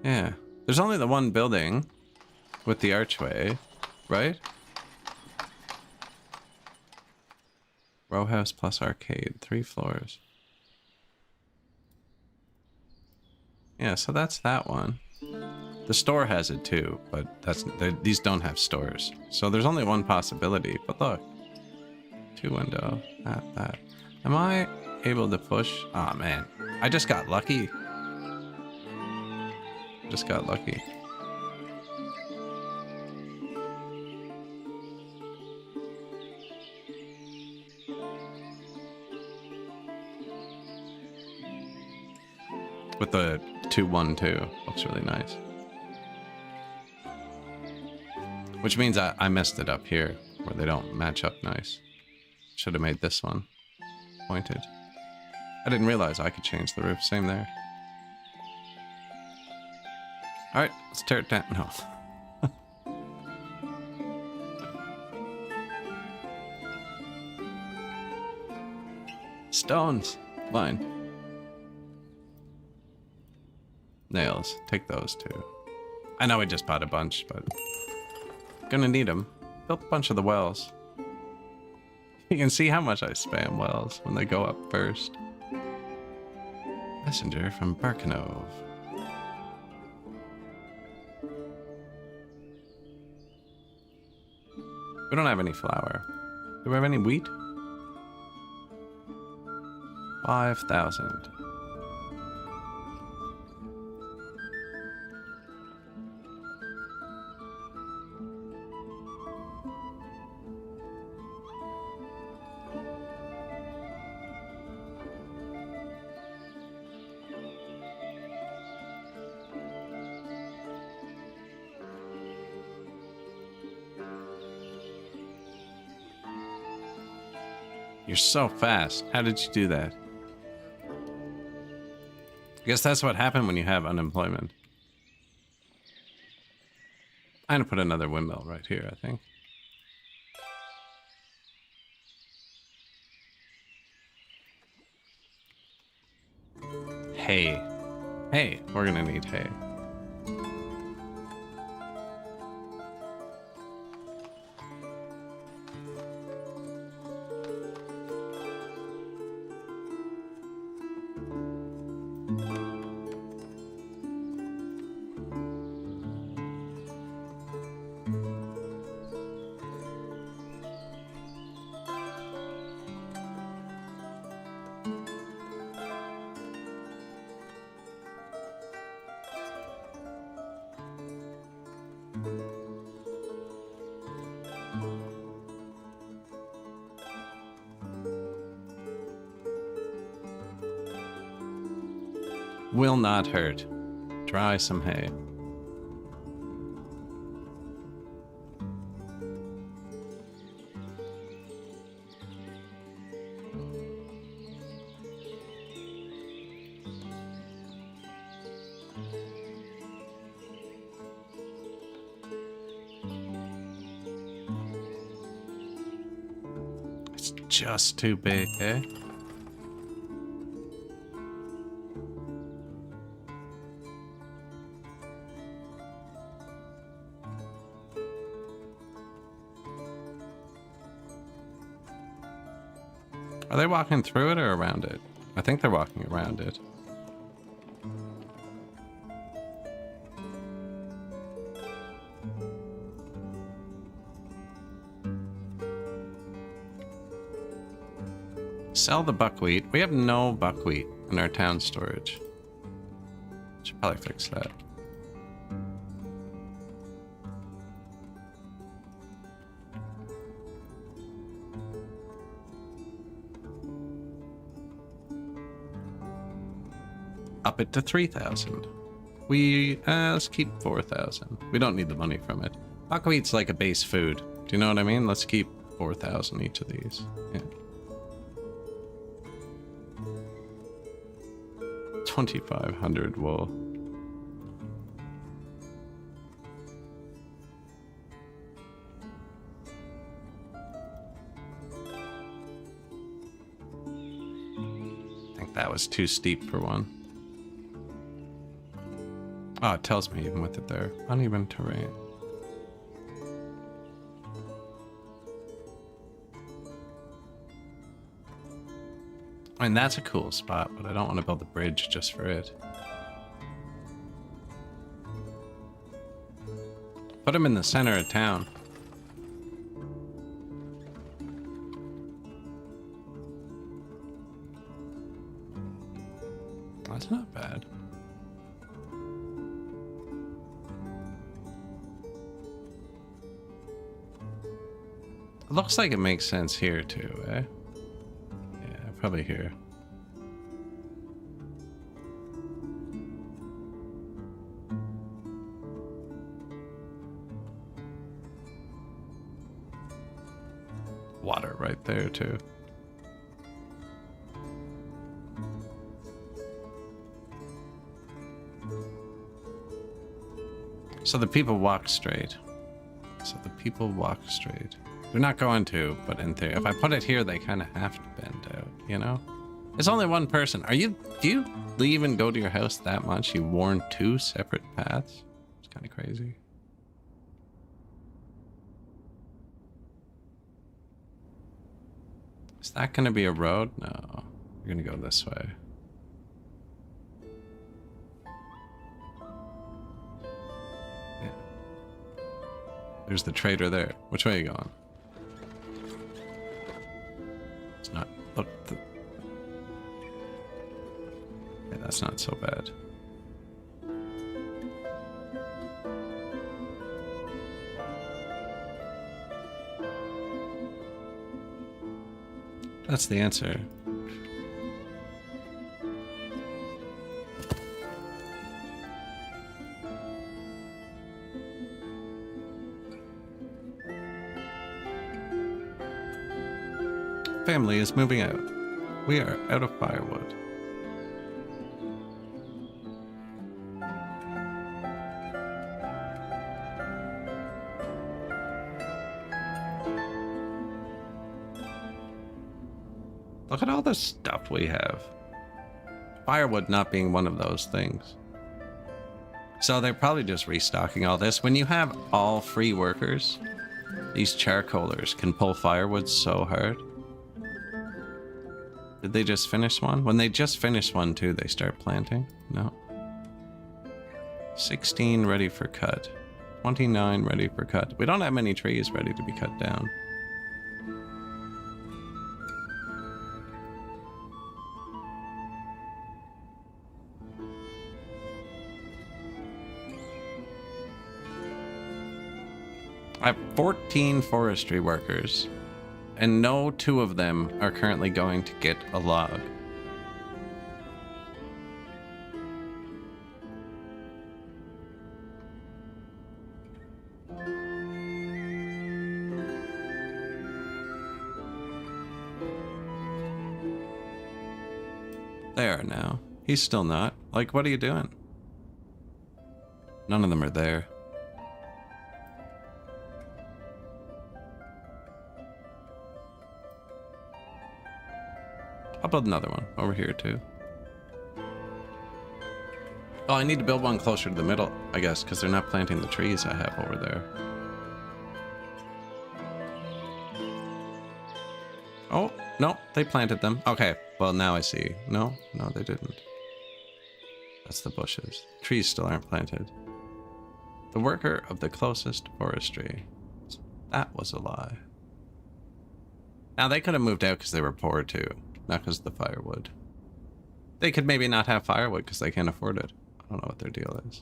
yeah. There's only the one building with the archway, right? Row house plus arcade. 3 floors. Yeah, so that's that one. The store has it too, but these don't have stores. So there's only one possibility, but look. 2 window, that. Am I able to push? Oh man, I just got lucky. Just got lucky. With the 2-1-2, looks really nice. Which means I messed it up here, where they don't match up nice. Should have made this one pointed. I didn't realize I could change the roof. Same there. Alright, let's tear it down. No. Stones. Fine. Nails. Take those too. I know I just bought a bunch, but... gonna need them. Built a bunch of the wells. You can see how much I spam wells when they go up first. Messenger from Barkanov. We don't have any flour. Do we have any wheat? 5,000. You're so fast. How did you do that? I guess that's what happened when you have unemployment. I'm gonna put another windmill right here, I think. Hay. Hay. We're gonna need hay. Will not hurt. Try some hay. It's just too big, eh? Are they walking through it or around it? I think they're walking around it. Sell the buckwheat. We have no buckwheat in our town storage. Should probably fix that. Up it to 3,000. Let's keep 4,000. We don't need the money from it. Buckwheat's like a base food. Do you know what I mean? Let's keep 4,000 each of these. Yeah. 2,500 wool. I think that was too steep for one. Oh, it tells me even with it there. Uneven terrain. I mean, that's a cool spot, but I don't want to build a bridge just for it. Put him in the center of town. That's not bad. It looks like it makes sense here too, eh? Yeah, probably here. Water right there too. So the people walk straight. So the people walk straight. They're not going to, but in theory, if I put it here, they kind of have to bend out, you know? It's only one person. Do you leave and go to your house that much? You warn 2 separate paths? It's kind of crazy. Is that going to be a road? No. You're going to go this way. Yeah. There's the trader there. Which way are you going? It's not... Look... Yeah, that's not so bad. That's the answer. Family is moving out. We are out of firewood. Look at all the stuff we have. Firewood not being one of those things. So they're probably just restocking all this. When you have all free workers, these charcoalers can pull firewood so hard. Did they just finish one? When they just finish one too, they start planting? No. 16 ready for cut. 29 ready for cut. We don't have many trees ready to be cut down. I have 14 forestry workers, and no 2 of them are currently going to get a log. They are now. He's still not. Like, what are you doing? None of them are there. I'll build another one over here too. Oh, I need to build one closer to the middle, I guess, because they're not planting the trees I have over there. Oh, no, they planted them. Okay, well, now I see. No, they didn't. That's the bushes. Trees still aren't planted. The worker of the closest forestry. That was a lie. Now, they could have moved out because they were poor, too. Not because of the firewood. They could maybe not have firewood because they can't afford it. I don't know what their deal is.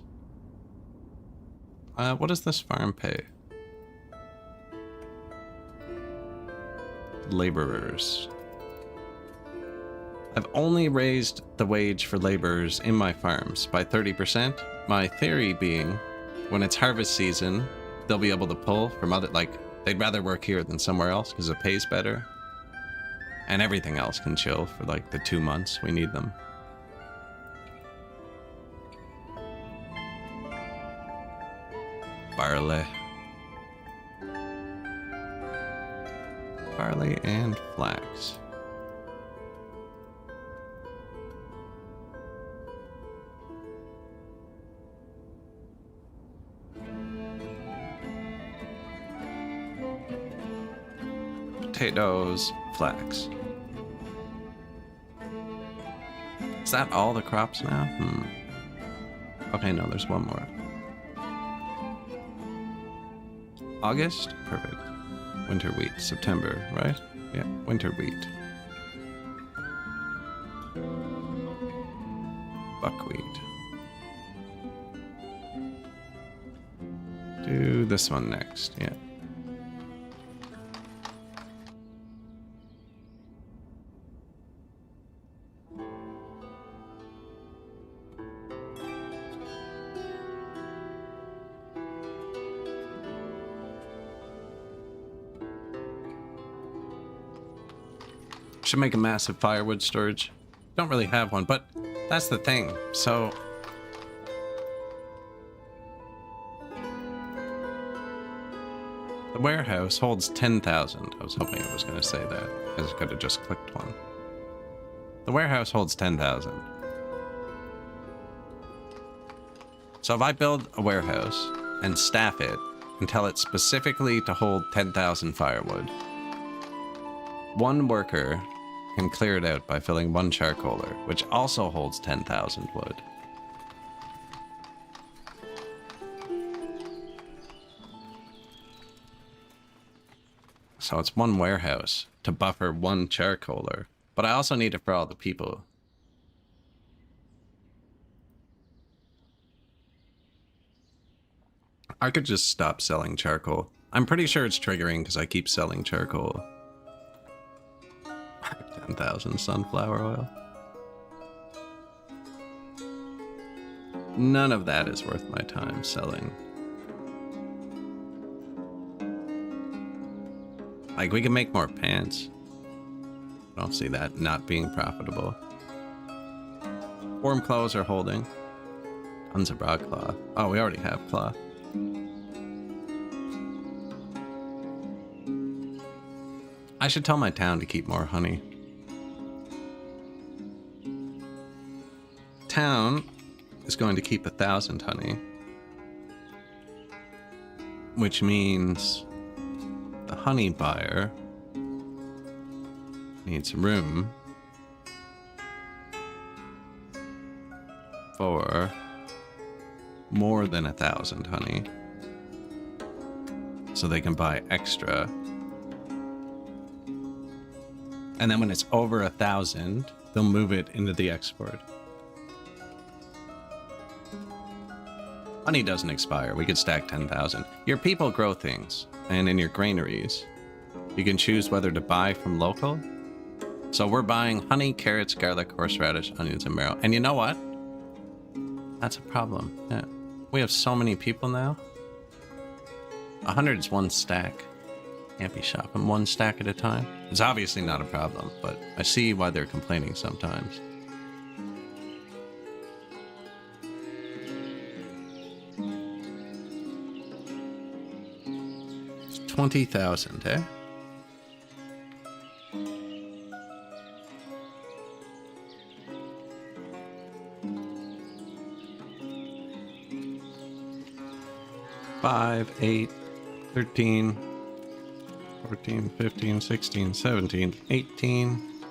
What does this farm pay? Laborers. I've only raised the wage for laborers in my farms by 30%. My theory being, when it's harvest season, they'll be able to pull from other, like, they'd rather work here than somewhere else because it pays better. And everything else can chill for like the 2 months we need them. Barley. Barley and flax. Potatoes, flax. Is that all the crops now? Okay, no, there's one more. August? Perfect. Winter wheat. September, right? Yeah, winter wheat. Buckwheat. Do this one next, yeah. Should make a massive firewood storage. Don't really have one, but that's the thing. So the warehouse holds 10,000. I was hoping it was going to say that. I could have just clicked one. The warehouse holds 10,000. So if I build a warehouse and staff it and tell it specifically to hold 10,000 firewood, one worker can clear it out by filling one charcoaler, which also holds 10,000 wood. So it's one warehouse to buffer one charcoaler, but I also need it for all the people. I could just stop selling charcoal. I'm pretty sure it's triggering because I keep selling charcoal. 10,000 sunflower oil. None of that is worth my time selling. Like, we can make more pants. I don't see that not being profitable. Warm clothes are holding. Tons of broadcloth. Oh, we already have cloth. I should tell my town to keep more honey. Town is going to keep 1,000 honey, which means the honey buyer needs room for more than 1,000 honey, so they can buy extra. And then when it's over 1,000, they'll move it into the export. Honey doesn't expire. We could stack 10,000. Your people grow things, and in your granaries, you can choose whether to buy from local. So we're buying honey, carrots, garlic, horseradish, onions, and marrow. And you know what? That's a problem. Yeah. We have so many people now. 100 is one stack. Can't be shopping one stack at a time. It's obviously not a problem, but I see why they're complaining sometimes. 20,000, eh? $5, $8, $13, 14, 15, 16, 17, 18,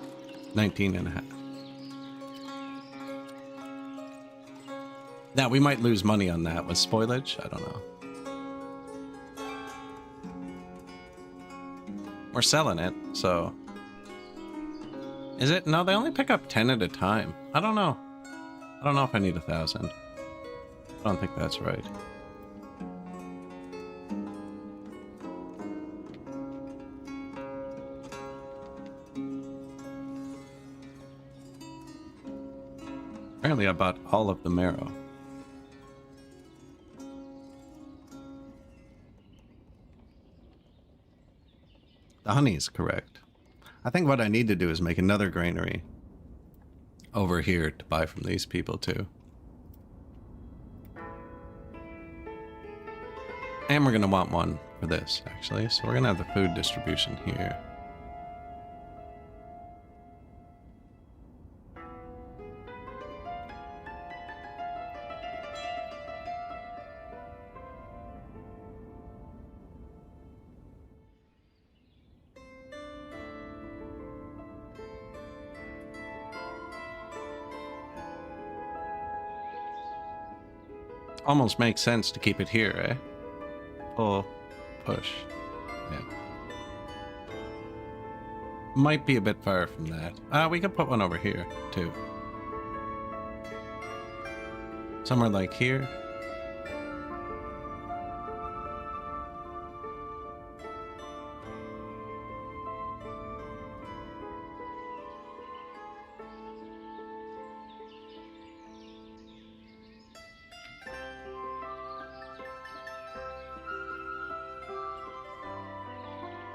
19 and a half. Now, we might lose money on that with spoilage. I don't know. We're selling it, so... Is it? No, they only pick up 10 at a time. I don't know. I don't know if I need 1,000. I don't think that's right. Apparently I bought all of the marrow. The honey is correct. I think what I need to do is make another granary over here to buy from these people too. And we're going to want one for this, actually. So we're going to have the food distribution here. Almost makes sense to keep it here, eh? Pull, push. Yeah. Might be a bit far from that. We could put one over here, too. Somewhere like here.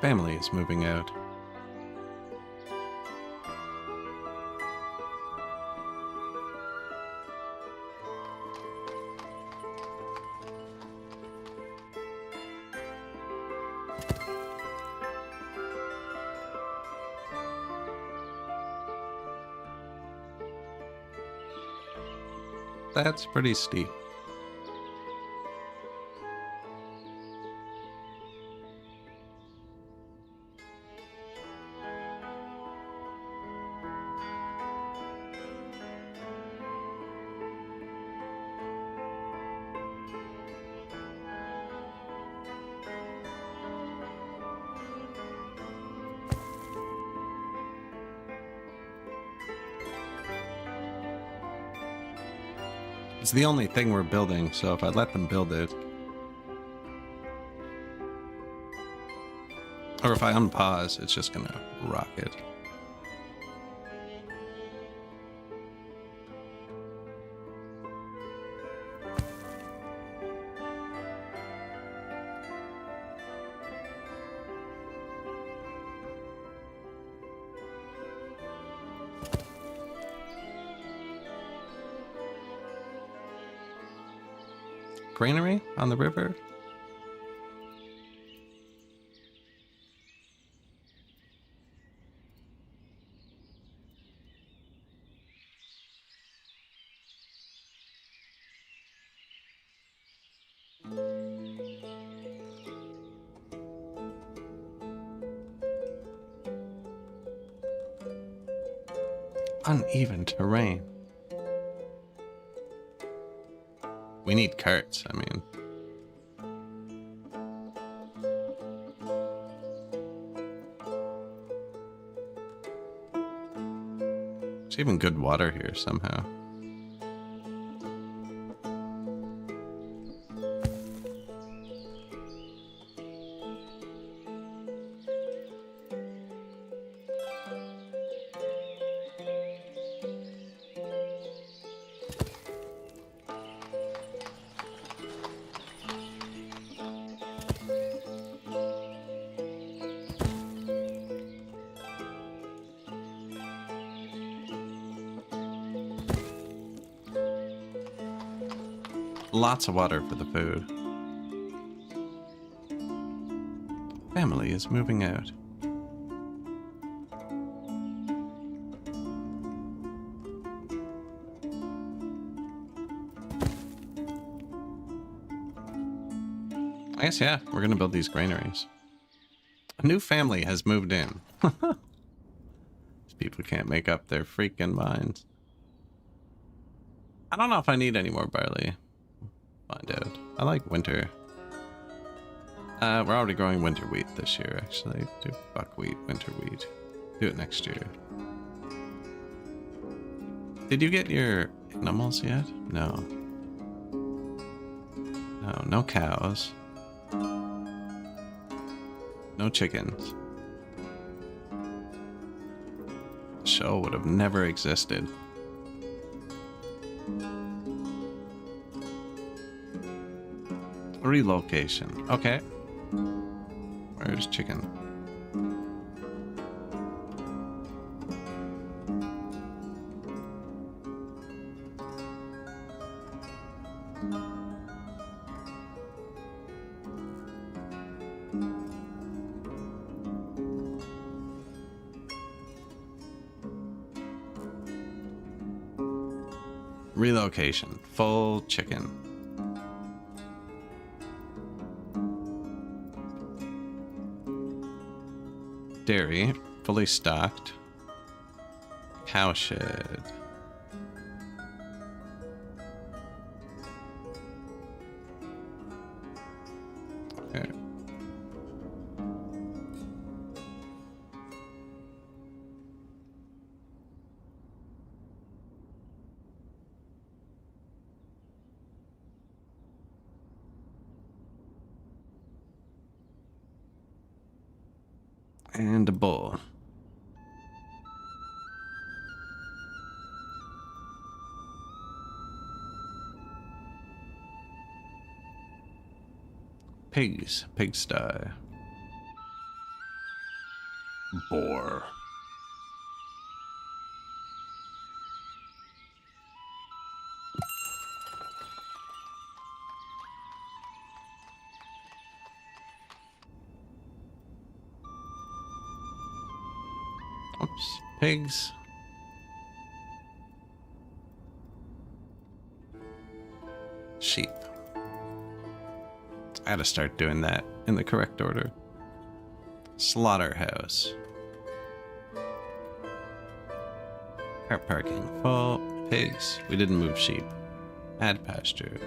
Family is moving out. That's pretty steep. It's the only thing we're building, so if I let them build it... Or if I unpause, it's just gonna rocket. Granary on the river? Uneven terrain. We need carts, I mean. There's even good water here somehow. Lots of water for the food. Family is moving out. I guess, yeah, we're gonna build these granaries. A new family has moved in. These people can't make up their freaking minds. I don't know if I need any more barley. Find out. I like winter. We're already growing winter wheat this year, actually. Do buckwheat, winter wheat. Do it next year. Did you get your animals yet? No. No, no cows. No chickens. The show would have never existed. Relocation. Okay. Where's chicken? Relocation. Full chicken. Dairy. Fully stocked. Cowshed. Okay. And a bull. Pigs. Pigsty. Boar. Oops. Pigs. Sheep. I gotta start doing that in the correct order. Slaughterhouse. Car parking full. Pigs. We didn't move sheep. Add pasture.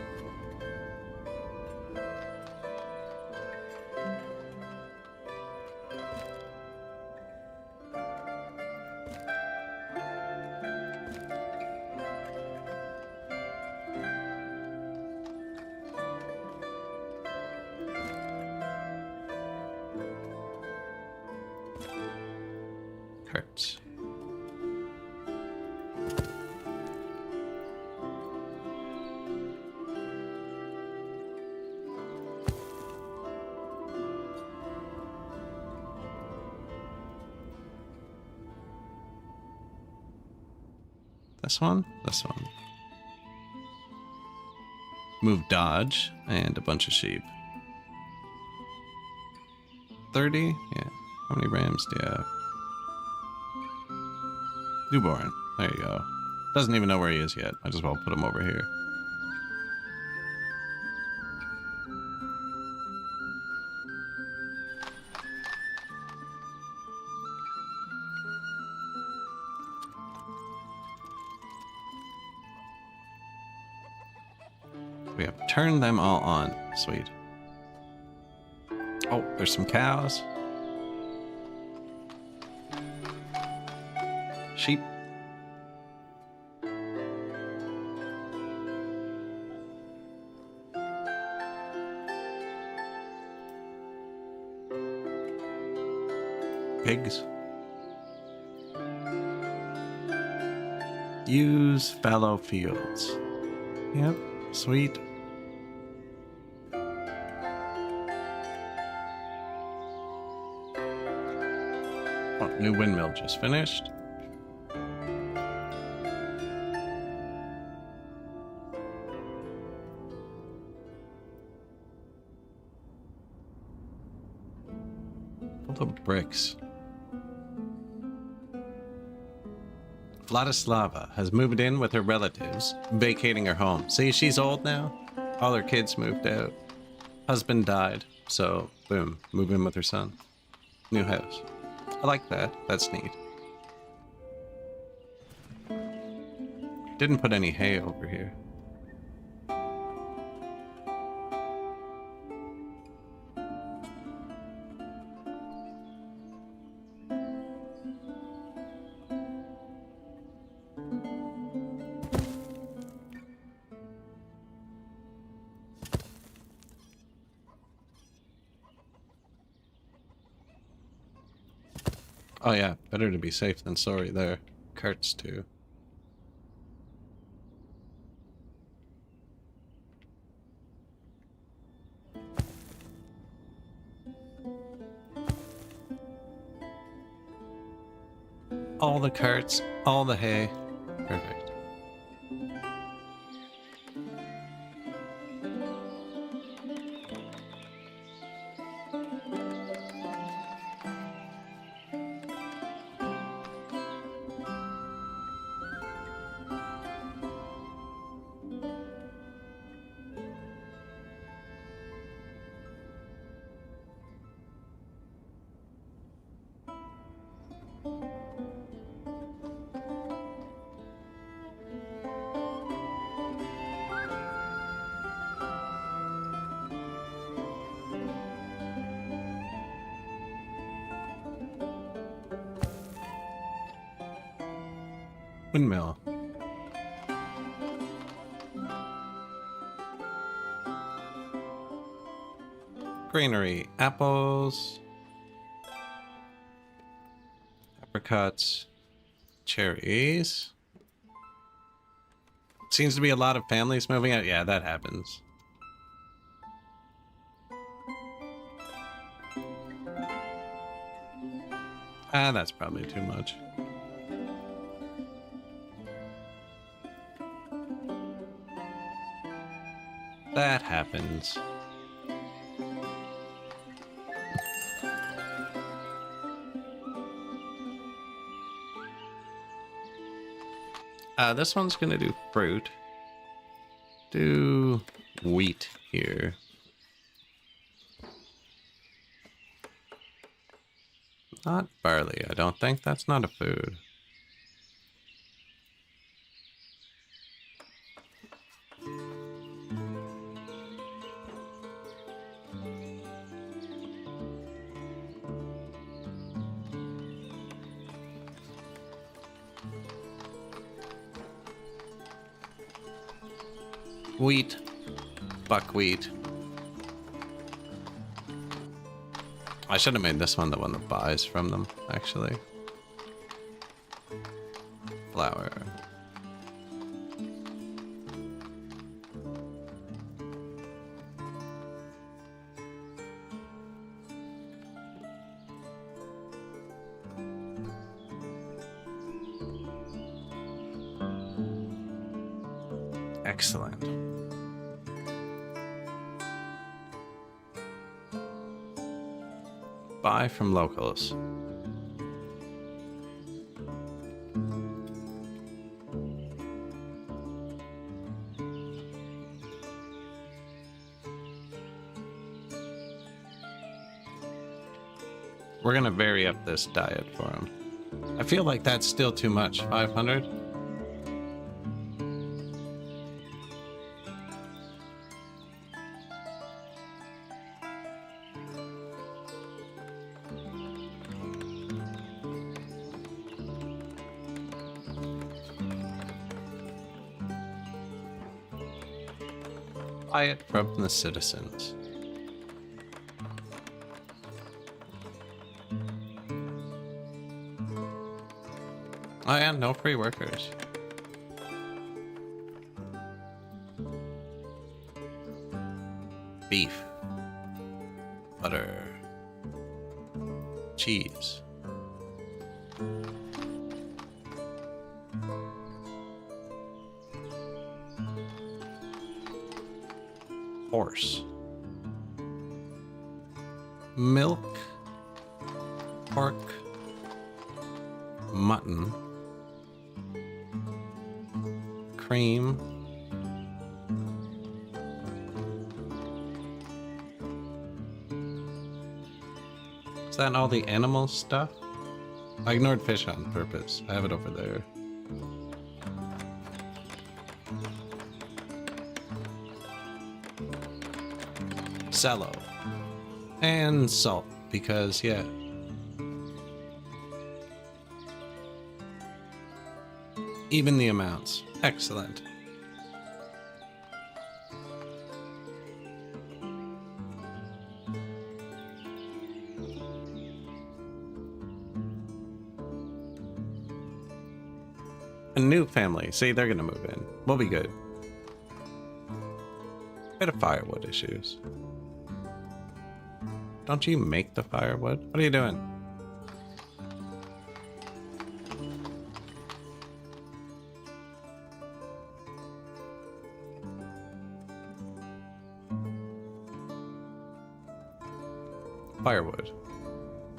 Carts. This one? This one. Move Dodge and a bunch of sheep. 30? Yeah. How many rams do you have? Newborn. There you go. Doesn't even know where he is yet. Might as well put him over here. We have turned them all on. Sweet. Oh, there's some cows. Sheep. Pigs. Use fallow fields. Yep, sweet. Oh, new windmill just finished. Full of bricks. Vladislava has moved in with her relatives, vacating her home. See, she's old now. All her kids moved out. Husband died, so boom, move in with her son. New house. I like that. That's neat. Didn't put any hay over here. Oh yeah, better to be safe than sorry there. Carts too. All the carts, all the hay. Perfect. Windmill. Greenery. Apples. Apricots. Cherries. Seems to be a lot of families moving out. Yeah, that happens. Ah, that's probably too much. That happens. This one's gonna do fruit. Do wheat here. Not barley, I don't think. That's not a food. Wheat. Buckwheat. I should have made this one the one that buys from them, actually. Flour. Excellent. Buy from locals. We're gonna vary up this diet for him. I feel like that's still too much. 500? Buy it from the citizens. Oh yeah, no free workers. Beef. Butter. Cheese. Horse. Milk. Pork. Mutton. Cream. that all the animal stuff? I ignored fish on purpose. I have it over there. Cello. And salt, because, yeah. Even the amounts. Excellent. A new family. See, they're gonna move in. We'll be good. Bit of firewood issues. Don't you make the firewood? What are you doing? Firewood.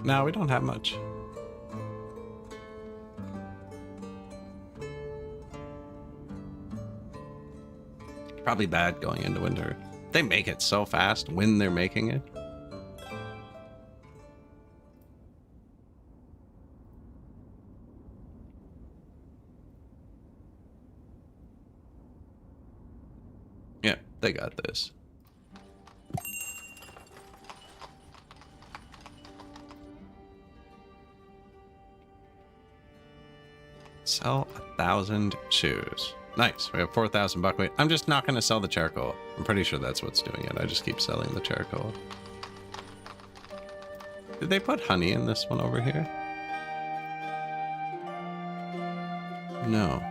No, we don't have much. Probably bad going into winter. They make it so fast when they're making it. Yeah, they got this. Sell 1,000 shoes. Nice. We have 4,000 buckwheat. I'm just not going to sell the charcoal. I'm pretty sure that's what's doing it. I just keep selling the charcoal. Did they put honey in this one over here? No.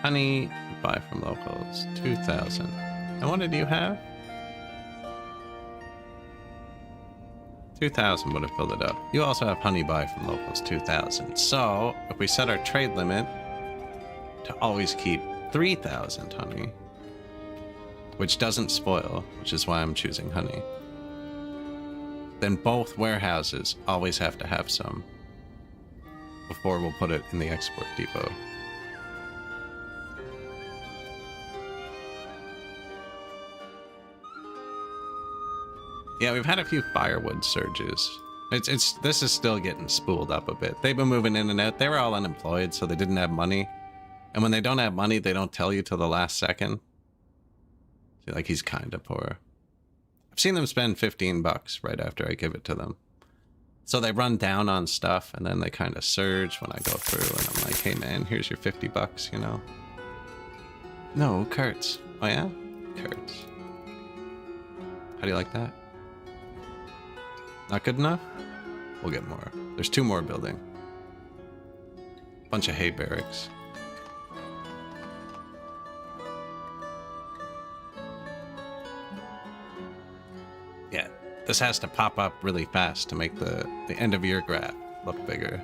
Honey, buy from locals, 2,000. And what did you have? 2,000 would have filled it up. You also have honey buy from locals, 2,000. So, if we set our trade limit to always keep 3,000 honey, which doesn't spoil, which is why I'm choosing honey, then both warehouses always have to have some before we'll put it in the export depot. Yeah, we've had a few firewood surges. This is still getting spooled up a bit. They've been moving in and out. They were all unemployed, so they didn't have money. And when they don't have money, they don't tell you till the last second. See, like, he's kind of poor. I've seen them spend 15 bucks right after I give it to them. So they run down on stuff, and then they kind of surge when I go through, and I'm like, hey man, here's your 50 bucks, you know? No, carts. Oh yeah? Carts. How do you like that? Not good enough? We'll get more. There's 2 more building. Bunch of hay barracks. Yeah, this has to pop up really fast to make the end of year graph look bigger.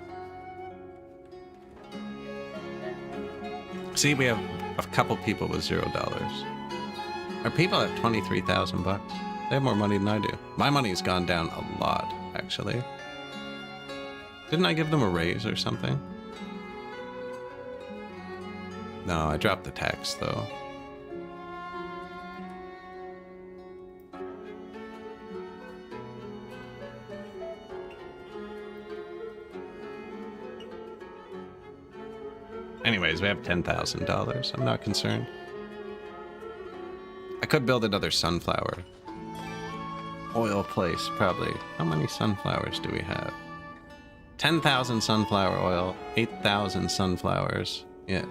See, we have a couple people with $0. Our people have 23,000 bucks. They have more money than I do. My money's gone down a lot, actually. Didn't I give them a raise or something? No, I dropped the tax, though. Anyways, we have $10,000. I'm not concerned. I could build another sunflower oil place, probably. How many sunflowers do we have? 10,000 sunflower oil, 8,000 sunflowers. Yeah.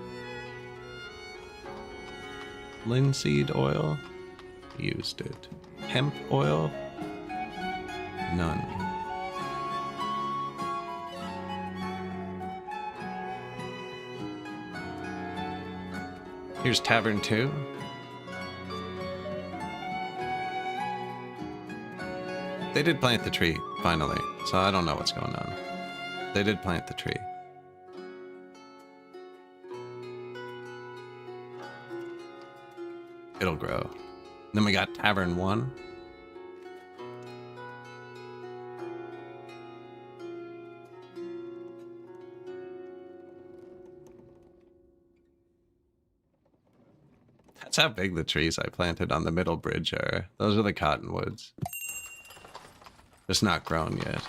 Linseed oil? Used it. Hemp oil? None. Here's Tavern 2. They did plant the tree, finally, so I don't know what's going on. They did plant the tree. It'll grow. Then we got Tavern 1. That's how big the trees I planted on the middle bridge are. Those are the cottonwoods. Just not grown yet.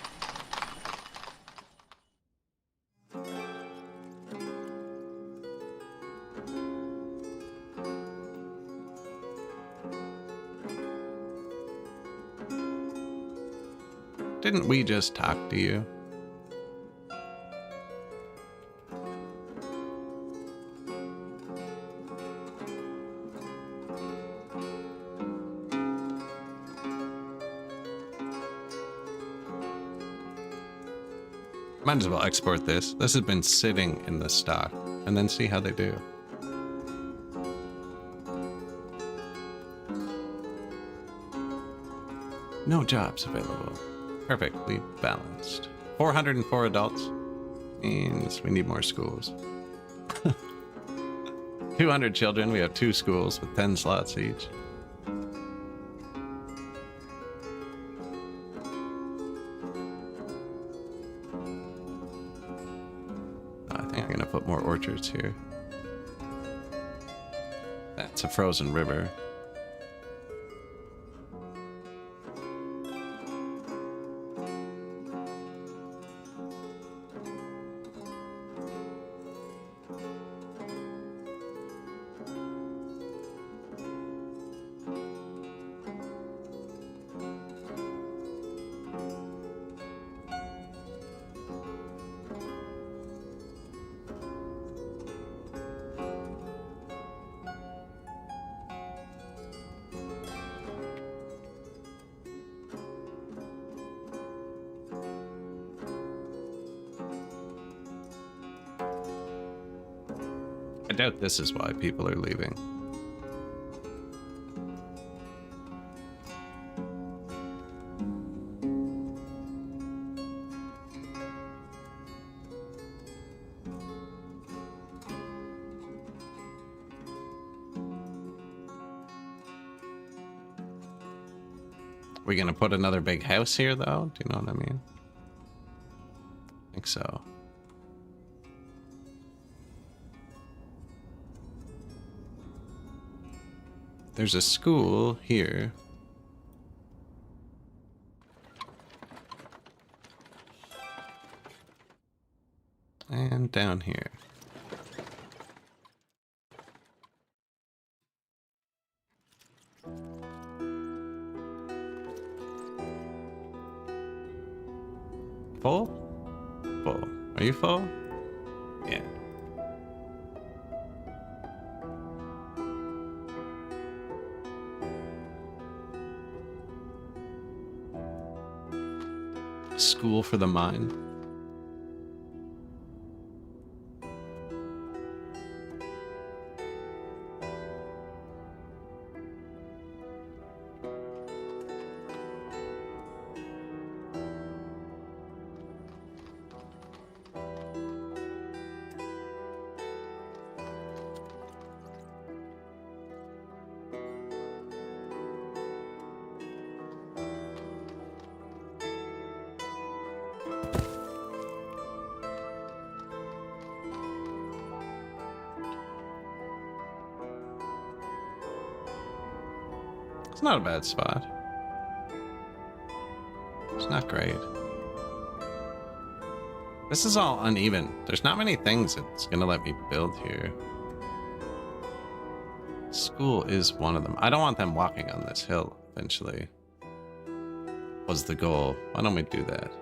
Didn't we just talk to you? Might as well export this. This has been sitting in the stock, and then see how they do. No jobs available. Perfectly balanced. 404 adults means we need more schools. 200 children. We have 2 schools with 10 slots each. I think I'm gonna put more orchards here. That's a frozen river. I doubt this is why people are leaving. We gonna put another big house here, though? Do you know what I mean? I think so. There's a school here. And down here. Full? Full. Are you full? Yeah. School for the mind. It's not a bad spot. It's not great. This is all uneven. There's not many things it's gonna let me build here. School is one of them. I don't want them walking on this hill eventually. Was the goal. Why don't we do that?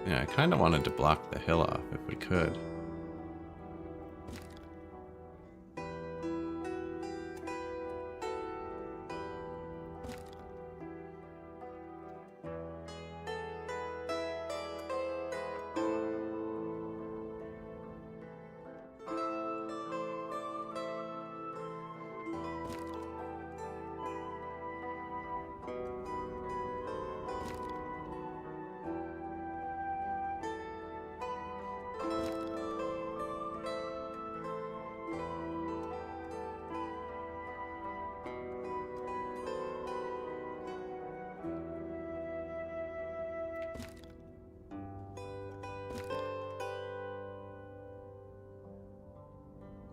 Yeah, I kind of wanted to block the hill off if we could.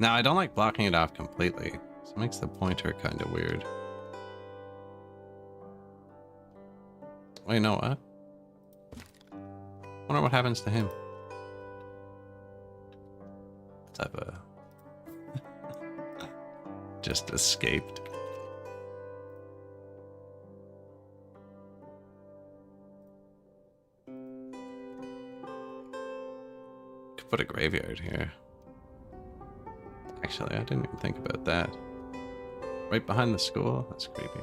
Now, I don't like blocking it off completely. So it makes the pointer kind of weird. Wait, you know what? Wonder what happens to him. Let's have a... just escaped. Could put a graveyard here. Actually, I didn't even think about that. Right behind the school? That's creepy.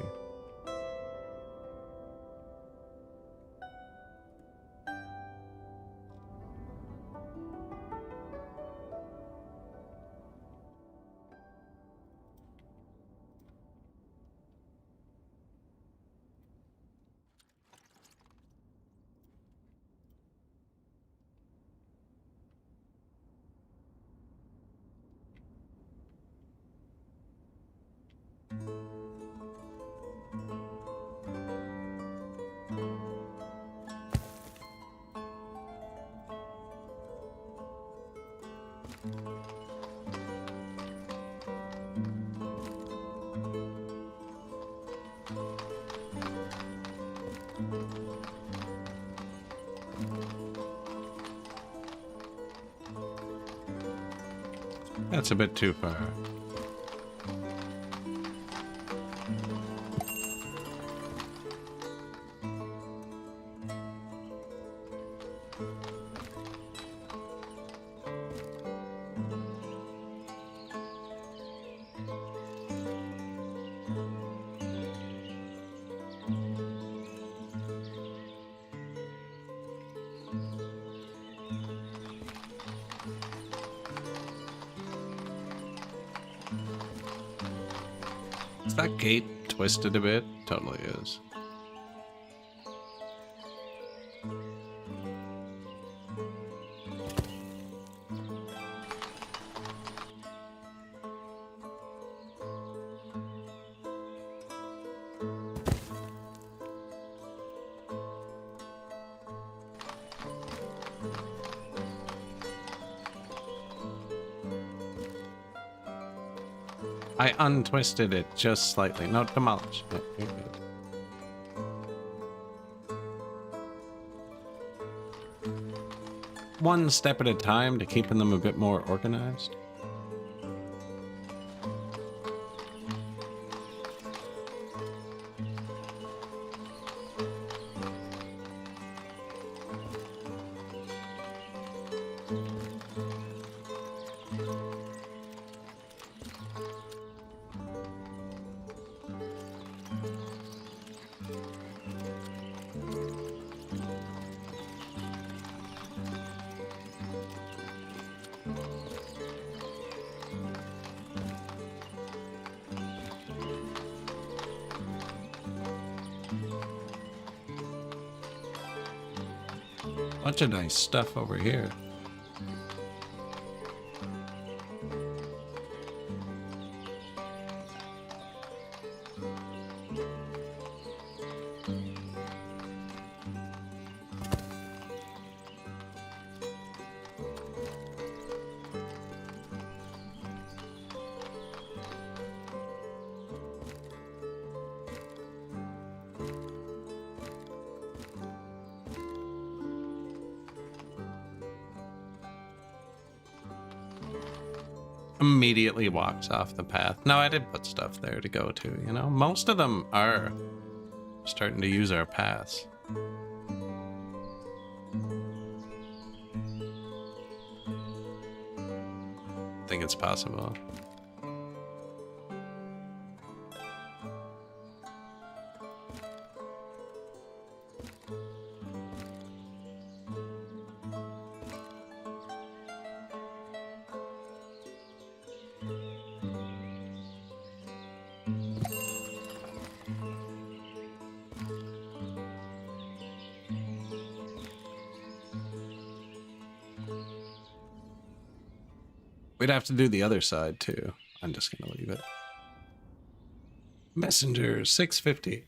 That's a bit too far. Is that gate twisted a bit? Totally is. I untwisted it just slightly. No, demolish. Yeah, you're good. One step at a time to keeping them a bit more organized. Bunch of nice stuff over here. Immediately walks off the path. No, I did put stuff there to go to, you know? Most of them are starting to use our paths. I think it's possible. We'd have to do the other side too. I'm just gonna leave it. Messenger 650.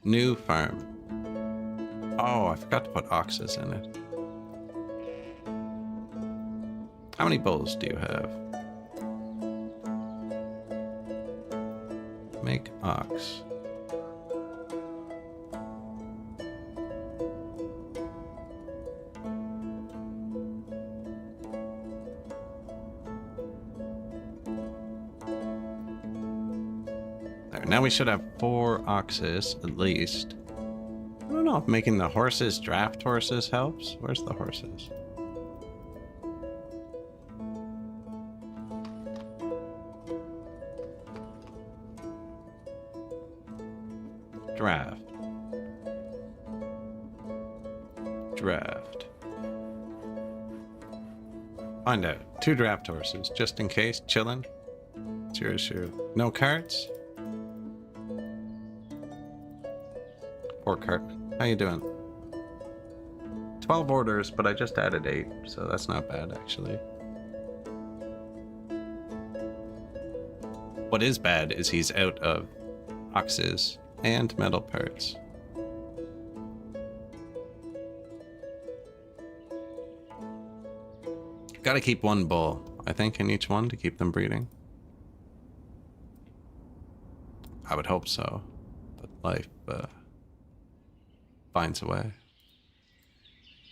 New farm. Oh, I forgot to put oxes in it. How many bulls do you have? Make ox. There, now we should have 4 oxes at least. I don't know if making the horses draft horses helps. Where's the horses? Draft. Draft. Find out. 2 draft horses, just in case. Chillin'. It's your issue. No carts? Poor Cartman. How you doing? 12 orders, but I just added 8, so that's not bad, actually. What is bad is he's out of oxes and metal parts. Gotta keep 1 bull, I think, in each one to keep them breeding. I would hope so, but life finds a way.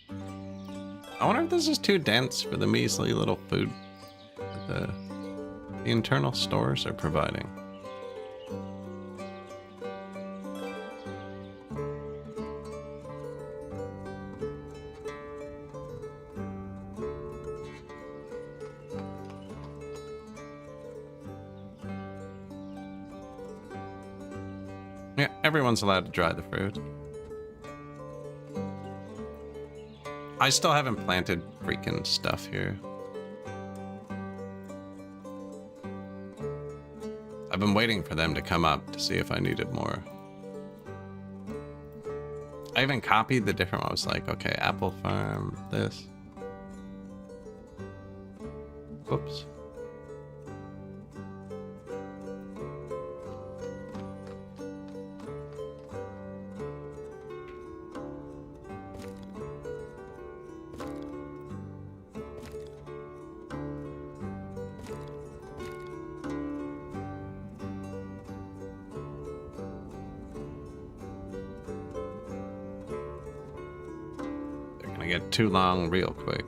I wonder if this is too dense for the measly little food that the internal stores are providing. Yeah, everyone's allowed to dry the fruit. I still haven't planted freaking stuff here. I've been waiting for them to come up to see if I needed more. I even copied the different ones, like, okay, apple farm, this. Whoops. Get too long real quick.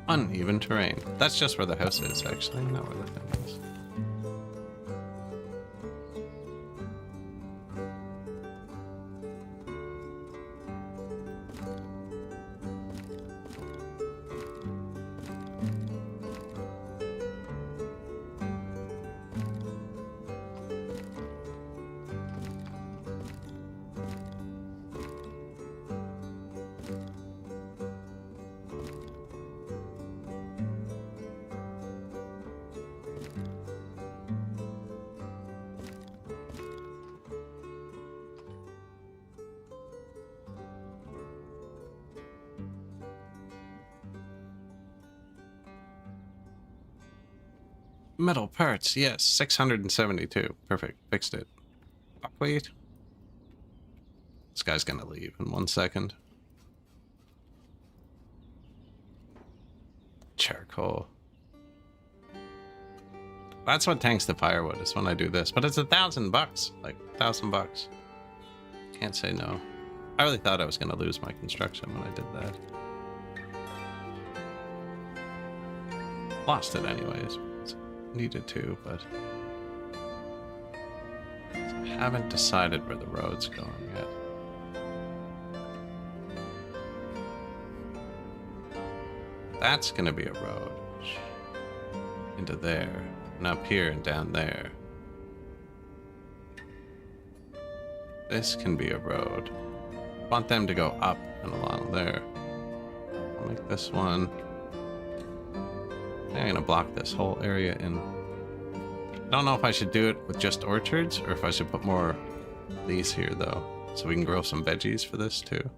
Uneven terrain. That's just where the house is, actually, not where the thing is. Metal parts, yes, 672. Perfect, fixed it. Buckwheat. This guy's gonna leave in 1 second. Charcoal. That's what tanks the firewood, is when I do this. But it's $1,000, like $1,000. Can't say no. I really thought I was gonna lose my construction when I did that. Lost it anyways. Needed to, but I haven't decided where the road's going yet. That's gonna be a road into there, and up here and down there. This can be a road. Want them to go up and along there. I'll make this one. I'm gonna block this whole area in. I don't know if I should do it with just orchards or if I should put more of these here though, so we can grow some veggies for this too.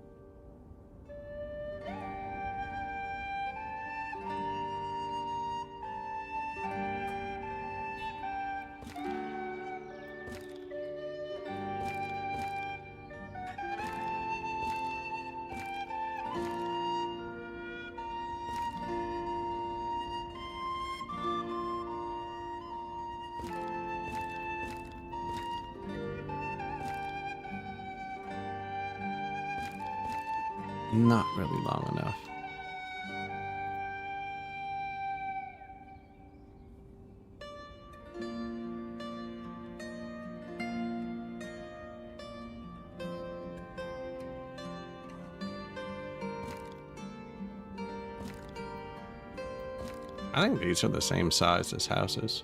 Not really long enough. I think these are the same size as houses.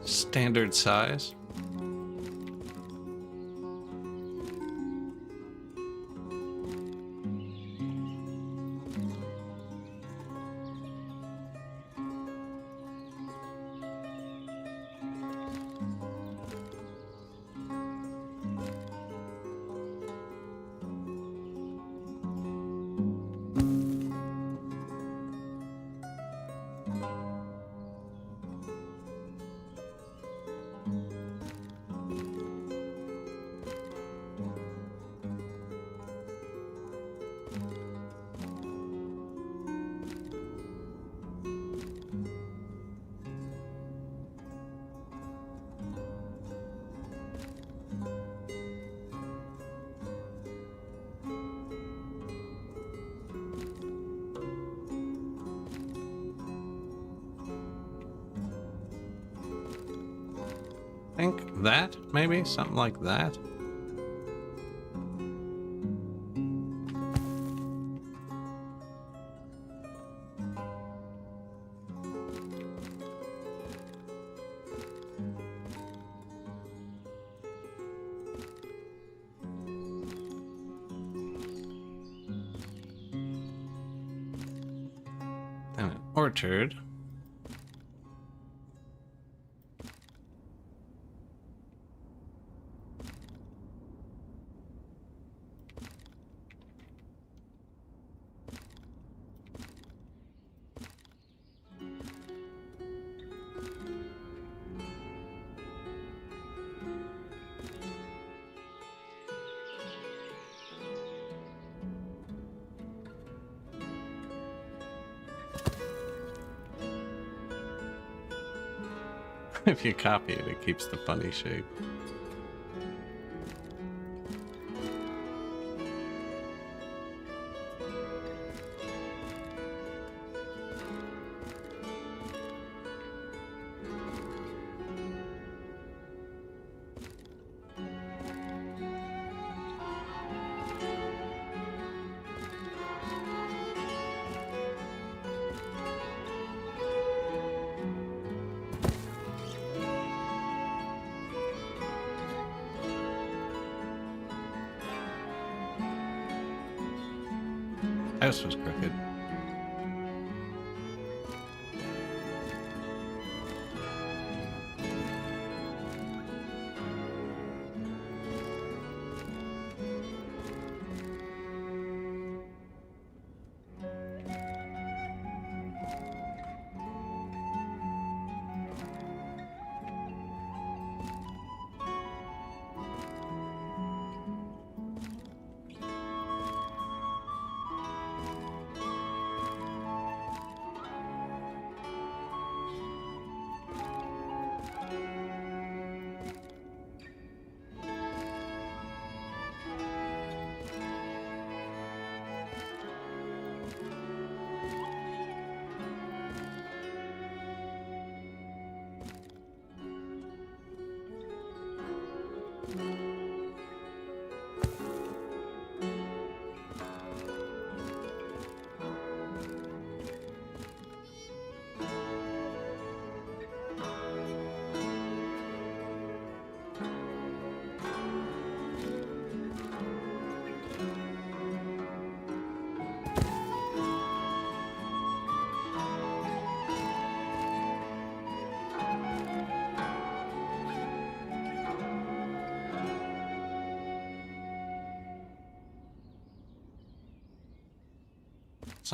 Standard size. Think that, maybe? Something like that? And an orchard. If you copy it, it keeps the funny shape. House was crooked.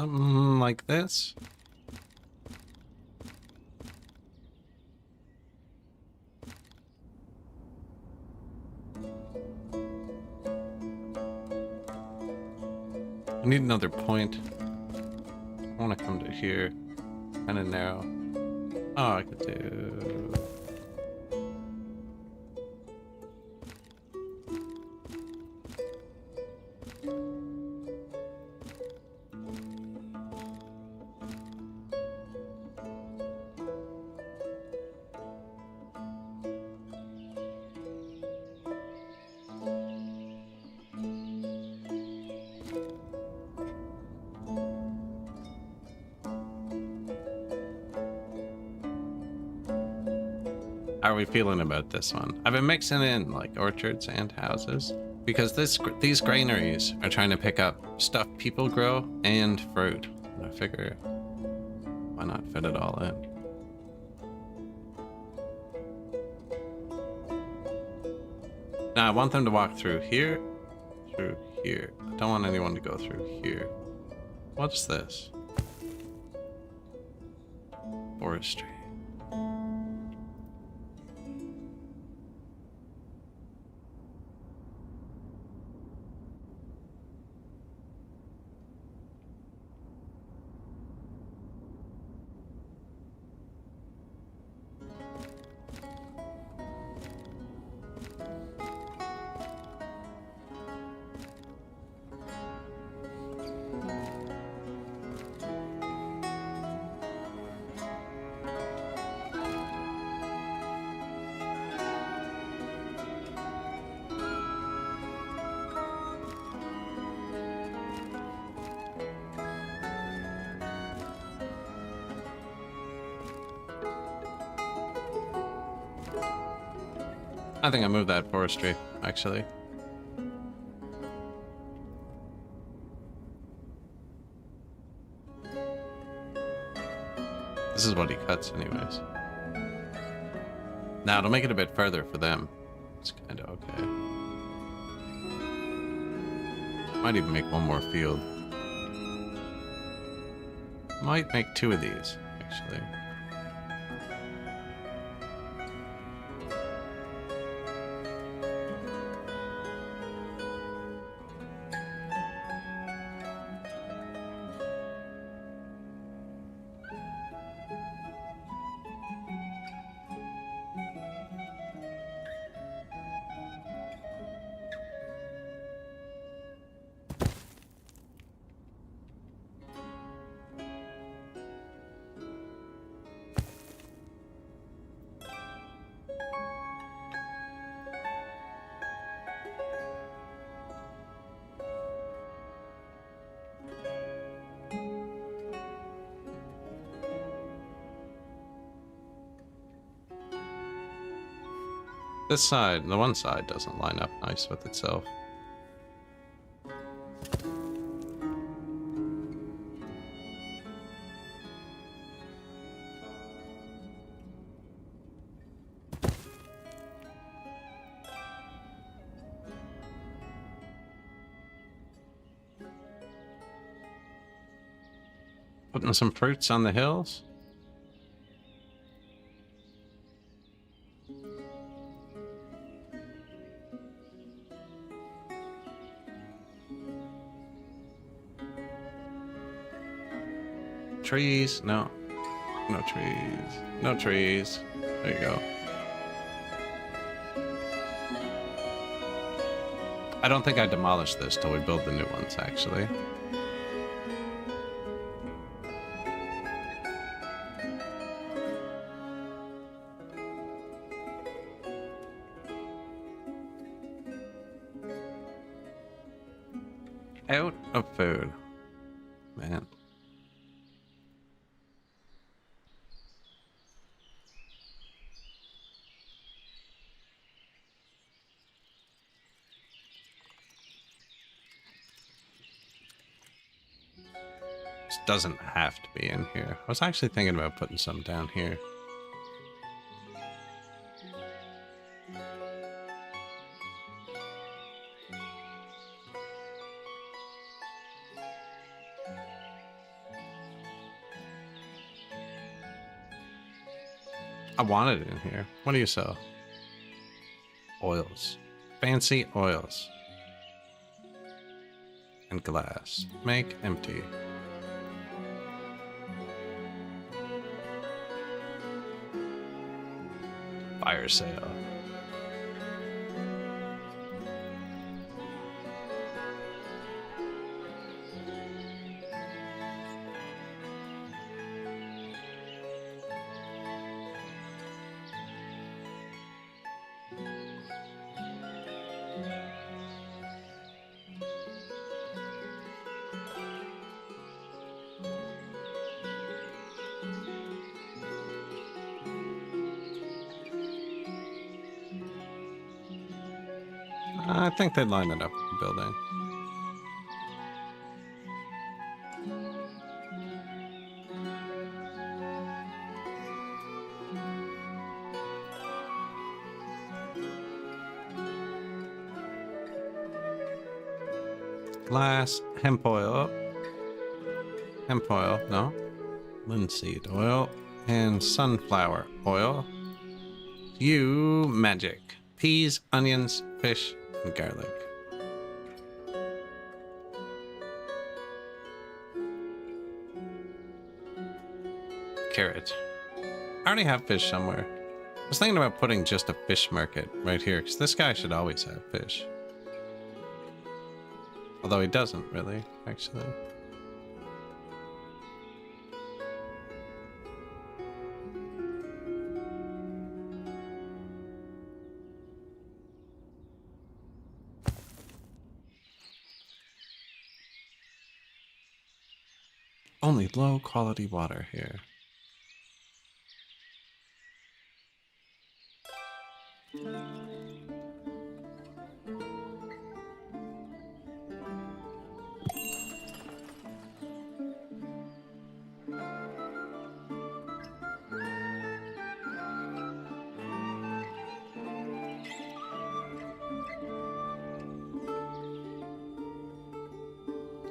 Something like this. I need another point. I want to come to here. Kind of narrow. Oh, I could do... How are we feeling about this one? I've been mixing in like orchards and houses because these granaries are trying to pick up stuff people grow and fruit. And I figure, why not fit it all in? Now I want them to walk through here. I don't want anyone to go through here. What's this? Forestry. I think I moved that forestry, actually. This is what he cuts anyways. Now, it'll make it a bit further for them. It's kind of okay. Might even make one more field. Might make 2 of these, actually. This side, the one side doesn't line up nice with itself. Putting some fruits on the hills. Trees, no. No trees. No trees. There you go. I don't think I demolish this till we build the new ones, actually. Out of food. Man. This doesn't have to be in here. I was actually thinking about putting some down here. I wanted it in here. What do you sell? Oils. Fancy oils. And glass. Make empty. Fire sale. I think they'd line it up with the building. Glass, hemp oil, no, linseed oil, and sunflower oil. You magic. Peas, onions, fish, and garlic. Carrot. I already have fish somewhere. I was thinking about putting just a fish market right here, because this guy should always have fish. Although he doesn't really, actually. Only low quality water here.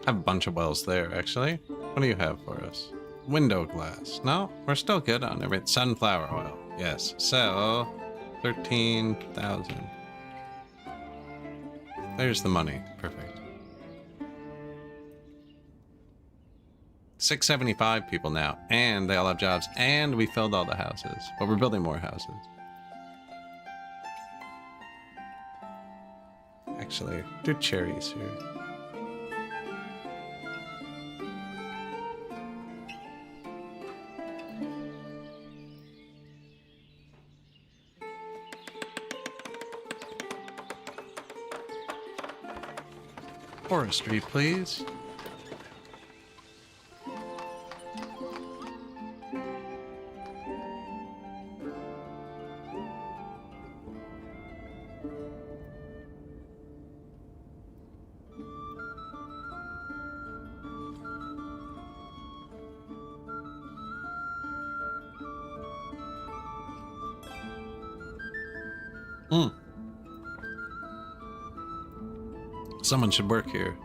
I have a bunch of wells there, actually. What do you have for us? Window glass. No, we're still good on it. Sunflower oil. Yes. Sell 13,000. There's the money. Perfect. 675 people now, and they all have jobs, and we filled all the houses. But we're building more houses. Actually, do cherries here. Ostriv, please. Someone should work here.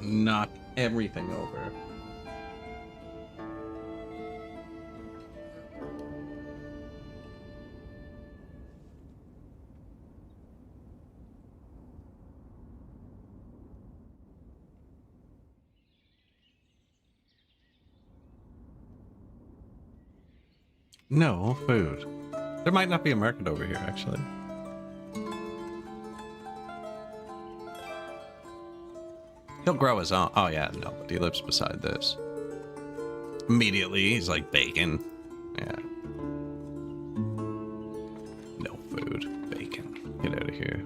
Knock everything over. No food. There might not be a market over here, actually. He'll grow his own. Oh, yeah, no, but he lives beside this. Immediately, he's like bacon. Yeah. No food. Bacon. Get out of here.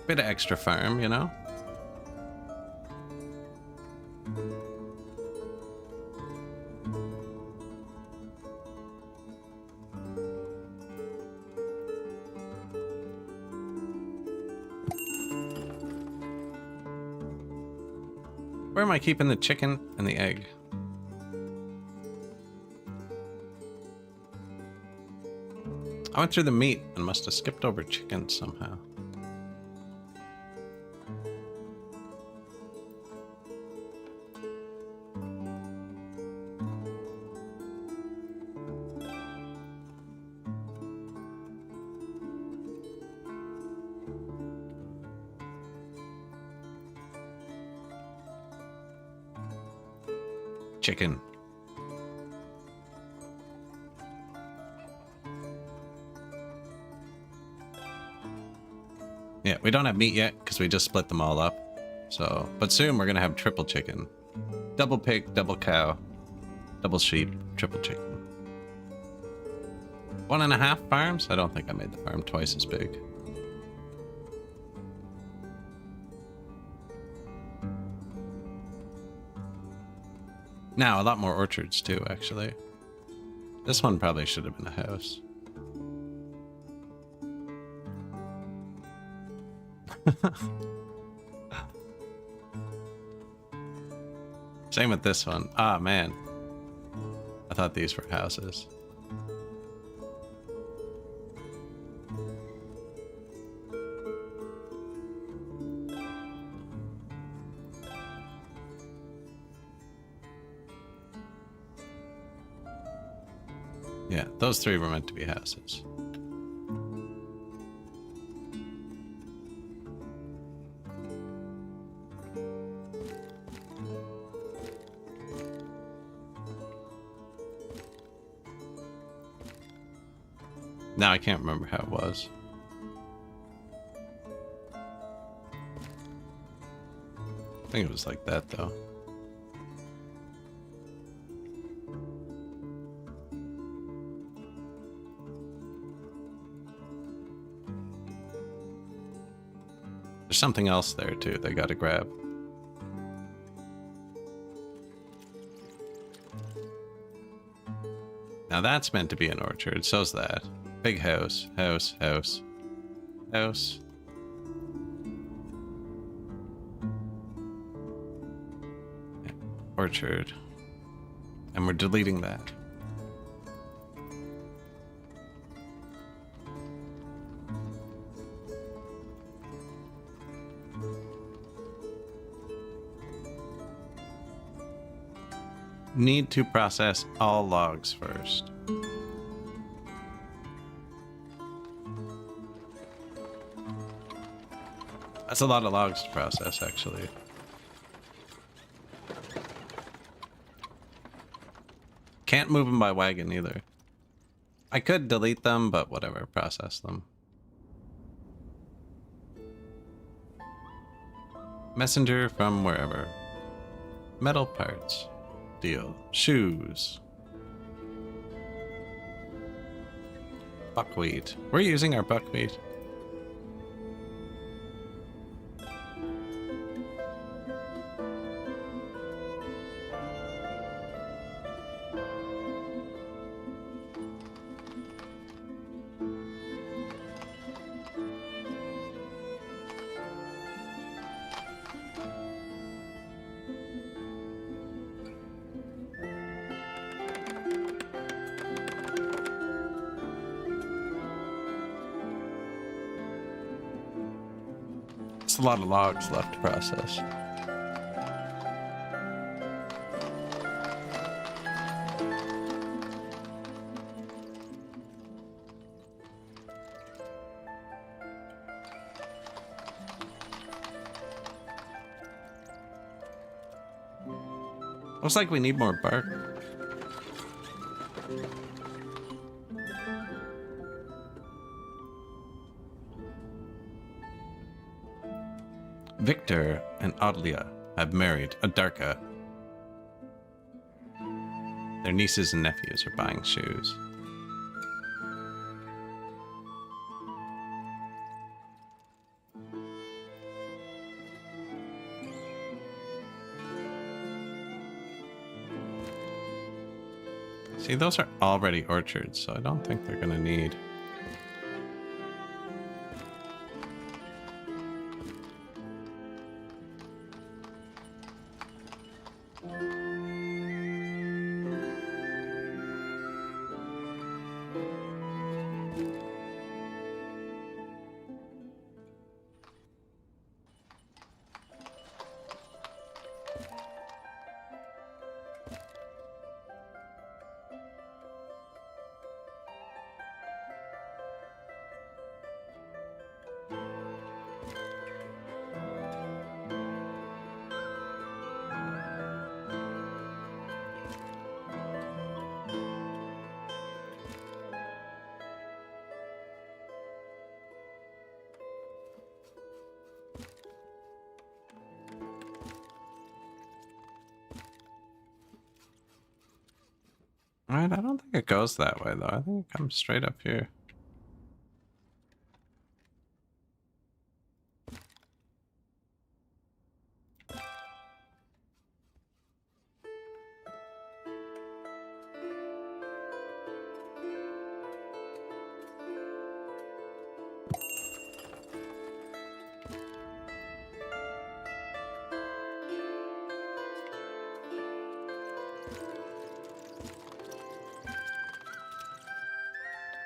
Bit of extra farm, you know? Where am I keeping the chicken and the egg? I went through the meat and must have skipped over chicken somehow. Chicken. Yeah, we don't have meat yet because we just split them all up. So, but soon we're gonna have triple chicken. Double pig, double cow, double sheep, triple chicken. 1.5 farms? I don't think I made the farm twice as big. Now, a lot more orchards too, actually. This one probably should have been a house. Same with this one. Ah, man. I thought these were houses. Yeah, those three were meant to be houses. Now I can't remember how it was. I think it was like that, though. There's something else there, too, they gotta grab. Now that's meant to be an orchard, so's that. Big house, house, house, house. Orchard. And we're deleting that. Need to process all logs first. That's a lot of logs to process, actually. Can't move them by wagon either. I could delete them, but whatever, process them. Messenger from wherever. Metal parts. Deal. Shoes. Buckwheat. We're using our buckwheat. It's a lot of logs left to process. Looks like we need more bark. Victor and Adlia have married Adarka. Their nieces and nephews are buying shoes. See, those are already orchards, so I don't think they're gonna need. Alright, I don't think it goes that way, though. I think it comes straight up here.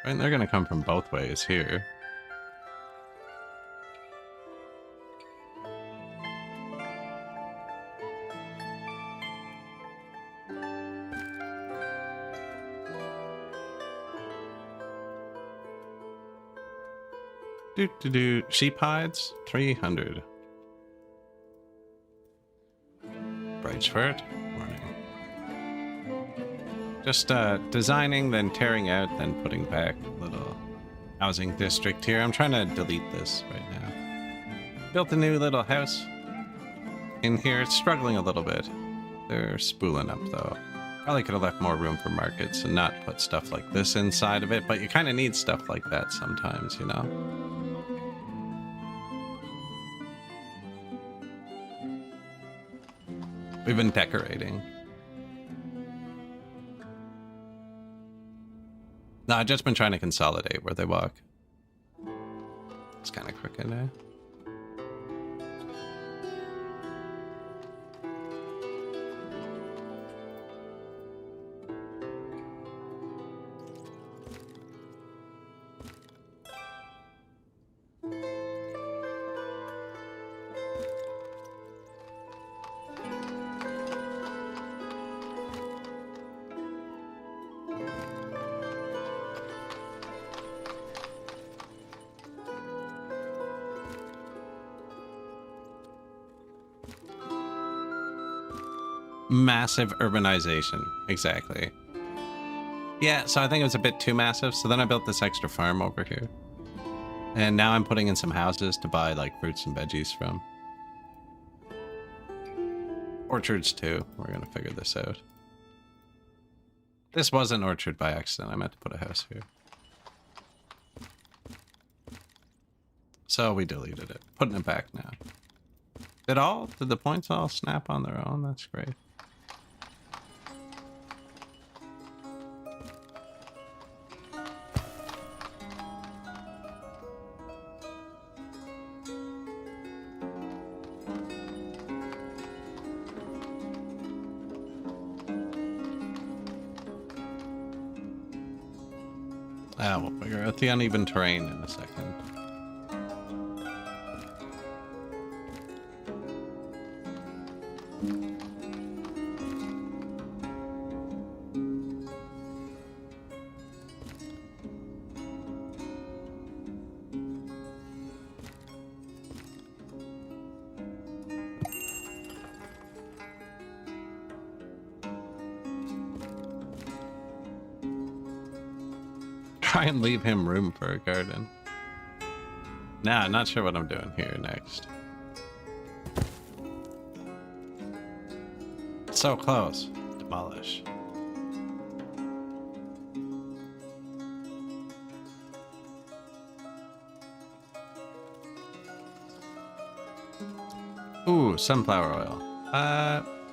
Right, they're gonna come from both ways here. Do. Sheep hides, 300. Brightsford, morning. Just designing, then tearing out, then putting back. Little housing district here. I'm trying to delete this right now. Built a new little house in here. It's struggling a little bit. They're spooling up though. Probably could have left more room for markets and not put stuff like this inside of it, but you kind of need stuff like that sometimes, you know? We've been decorating. No, I've just been trying to consolidate where they walk. It's kind of crooked, eh? Massive urbanization. Exactly. Yeah, so I think it was a bit too massive. So then I built this extra farm over here. And now I'm putting in some houses to buy like fruits and veggies from. Orchards too. We're going to figure this out. This was an orchard by accident. I meant to put a house here. So we deleted it. Putting it back now. Did the points all snap on their own? That's great. We'll figure out the uneven terrain in a second. Try and leave him room for a garden. Nah, not sure what I'm doing here next. So close. Demolish. Ooh, sunflower oil.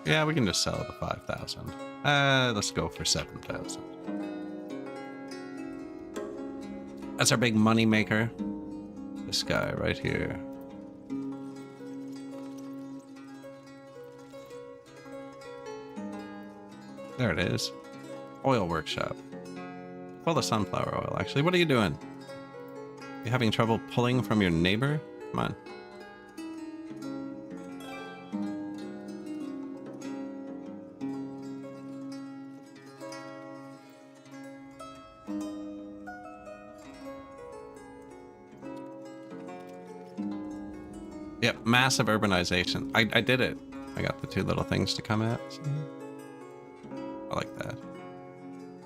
Yeah, we can just sell it for 5,000. Let's go for 7,000. That's our big money maker. This guy right here. There it is. Oil workshop. Full of sunflower oil, actually. What are you doing? You having trouble pulling from your neighbor? Come on. Yep, massive urbanization. I did it. I got the two little things to come out. So I like that.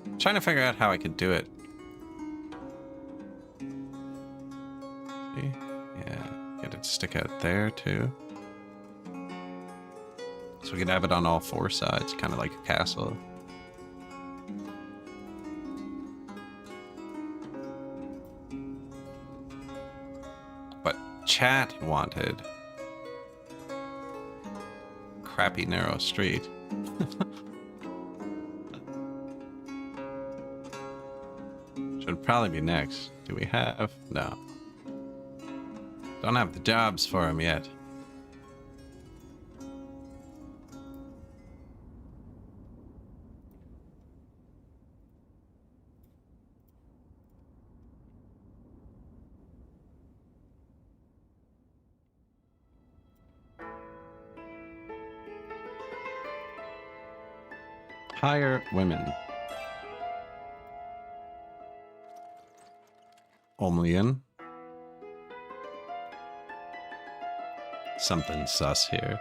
I'm trying to figure out how I could do it. See? Yeah, get it to stick out there too. So we could have it on all four sides, kind of like a castle. chat wanted. Crappy narrow street. Should probably be next. Do we have? No. Don't have the jobs for him yet. Hire women. Only in. Something sus here.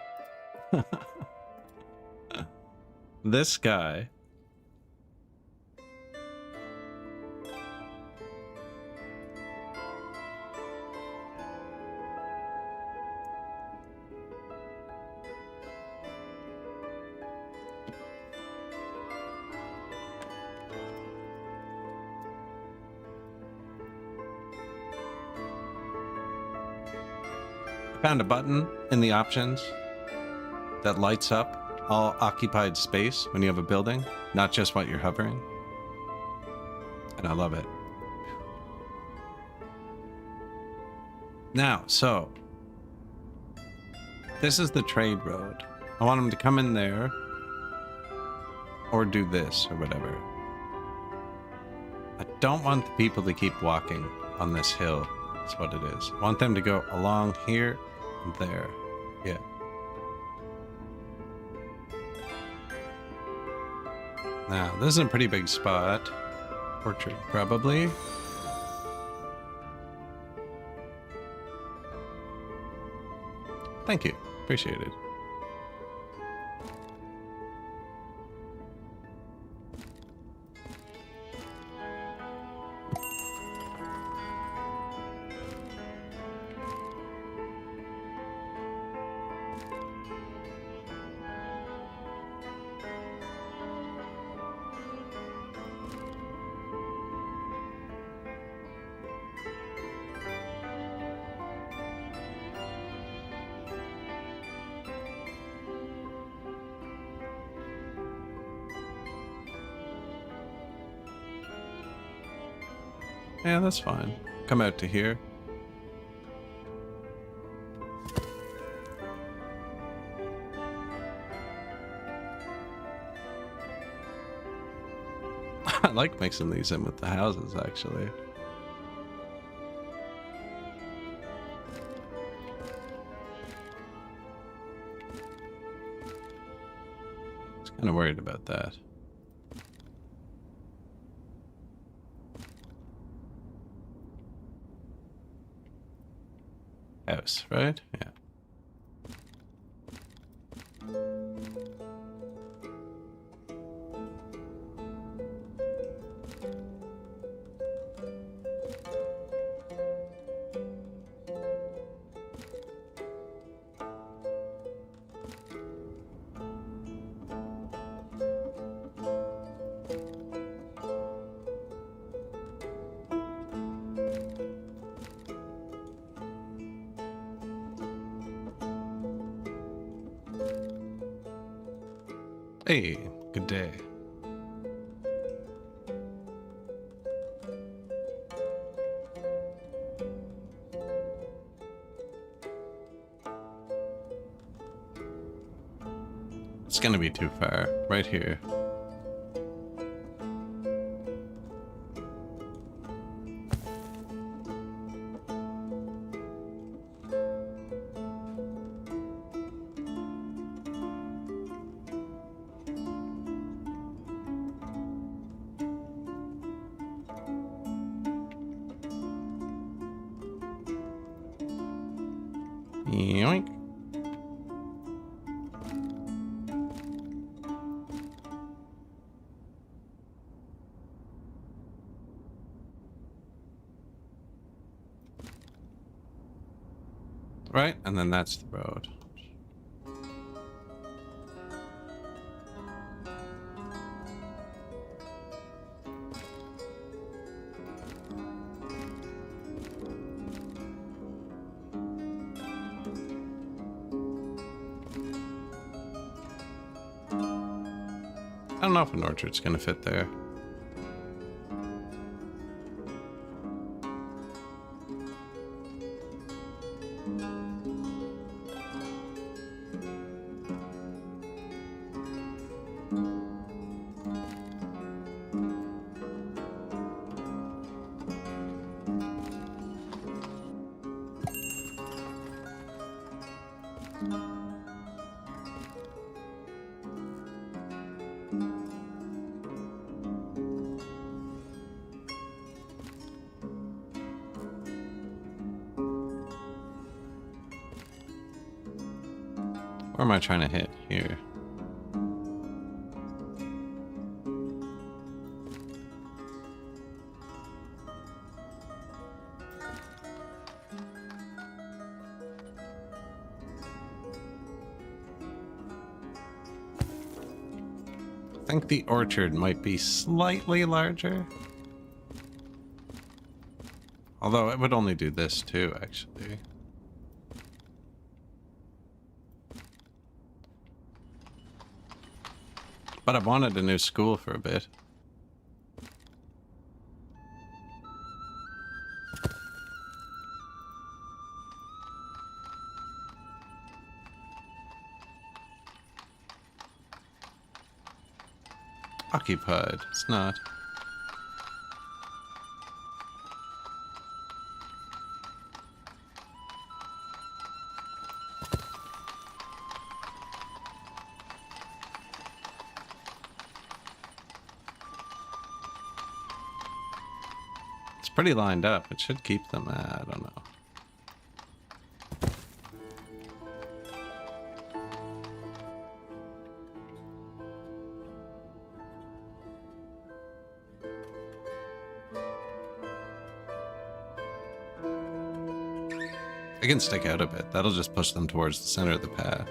This guy. Found a button in the options that lights up all occupied space when you have a building, not just what you're hovering. And I love it. Now, so this is the trade road. I want him to come in there or do this or whatever. I don't want the people to keep walking on this hill. That's what it is. I want them to go along here and there. Yeah. Now, this is a pretty big spot. Orchard, probably. Thank you. Appreciate it. Yeah, that's fine. Come out to here. I like mixing these in with the houses, actually. I was kind of worried about that. House, right? Yeah. Hey, good day. It's gonna be too far. Right here. Yoink. Right, and then that's the road. I don't know if an orchard's gonna fit there. Where am I trying to hit? Here. I think the orchard might be slightly larger. Although it would only do this too, actually. But I've wanted a new school for a bit. Occupied. It's not. It's pretty lined up. It should keep them. I don't know. I can stick out a bit. That'll just push them towards the center of the path.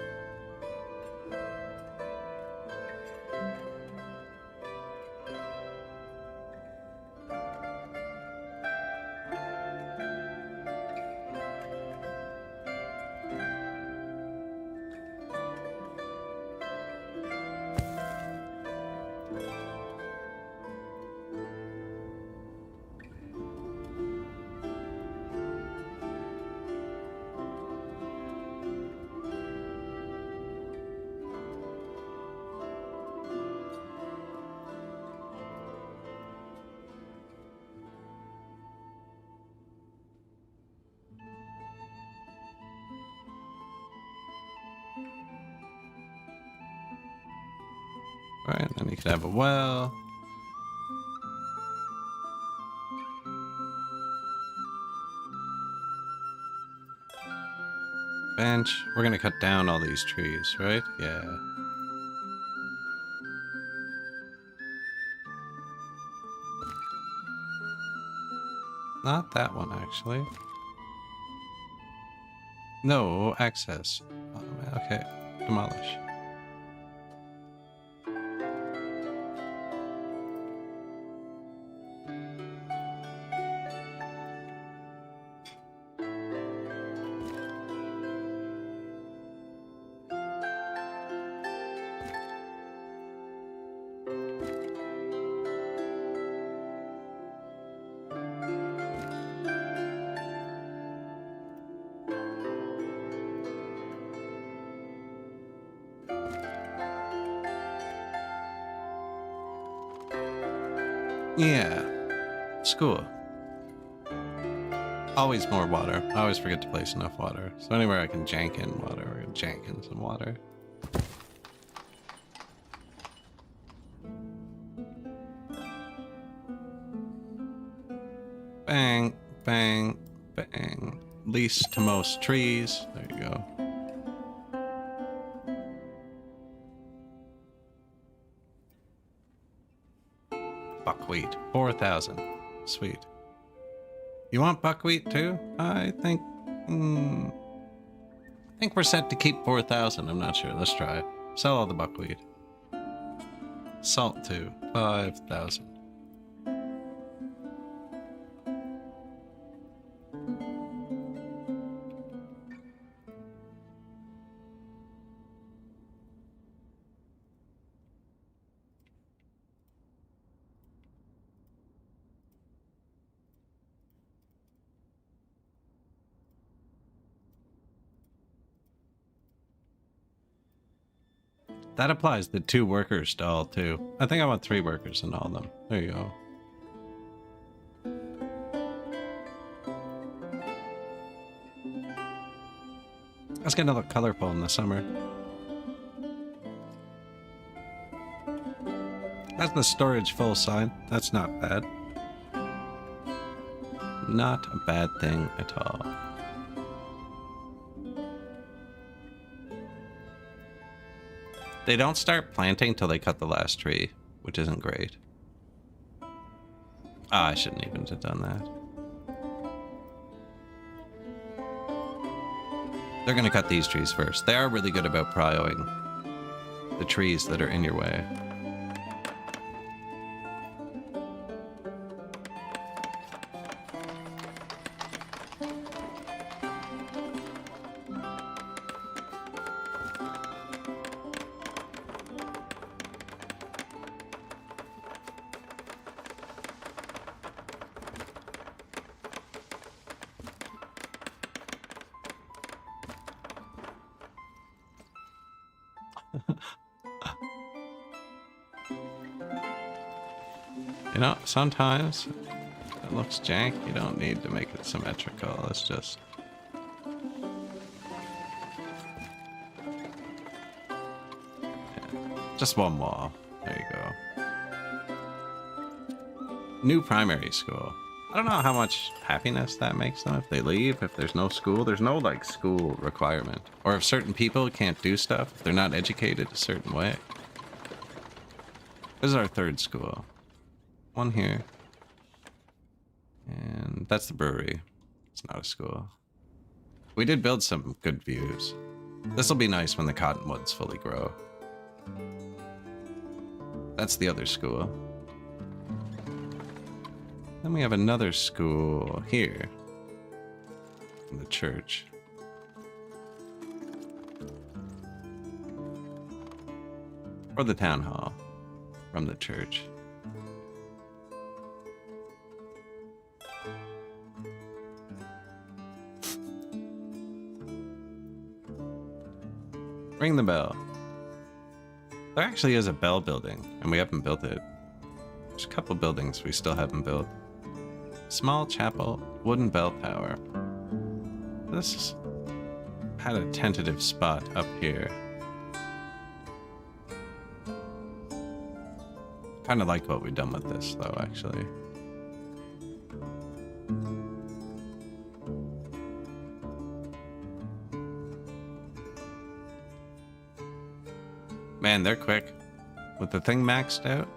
Right, and then you could have a well. Bench. We're gonna cut down all these trees, right? Yeah. Not that one, actually. No, access. Oh, man. Okay, demolish. Yeah. School. Always more water. I always forget to place enough water. So anywhere I can jank in water, we're gonna jank in some water. Bang, bang, bang. Least to most trees. There you go. Buckwheat. 4,000. Sweet. You want buckwheat too? I think we're set to keep 4,000. I'm not sure. Let's try it. Sell all the buckwheat. Salt too. 5,000. That applies to 2 workers to all, too. I think I want 3 workers in all of them. There you go. Let's get another colorful in the summer. That's the storage full sign. That's not bad. Not a bad thing at all. They don't start planting till they cut the last tree, which isn't great. Ah, I shouldn't even have done that. They're gonna cut these trees first. They are really good about prioing the trees that are in your way. You know, sometimes it looks jank. You don't need to make it symmetrical. It's just... yeah, just one wall. There you go. New primary school. I don't know how much happiness that makes them if they leave, if there's no school. There's no, like, school requirement. Or if certain people can't do stuff, if they're not educated a certain way. This is our 3rd school. One here. And that's the brewery. It's not a school. We did build some good views. This will be nice when the cottonwoods fully grow. That's the other school. Then we have another school here. In the church. Or the town hall. From the church. Ring the bell. There actually is a bell building, and we haven't built it. There's a couple buildings we still haven't built. Small chapel, wooden bell tower. This had a tentative spot up here. Kind of like what we've done with this, though, actually. Man, they're quick. With the thing maxed out.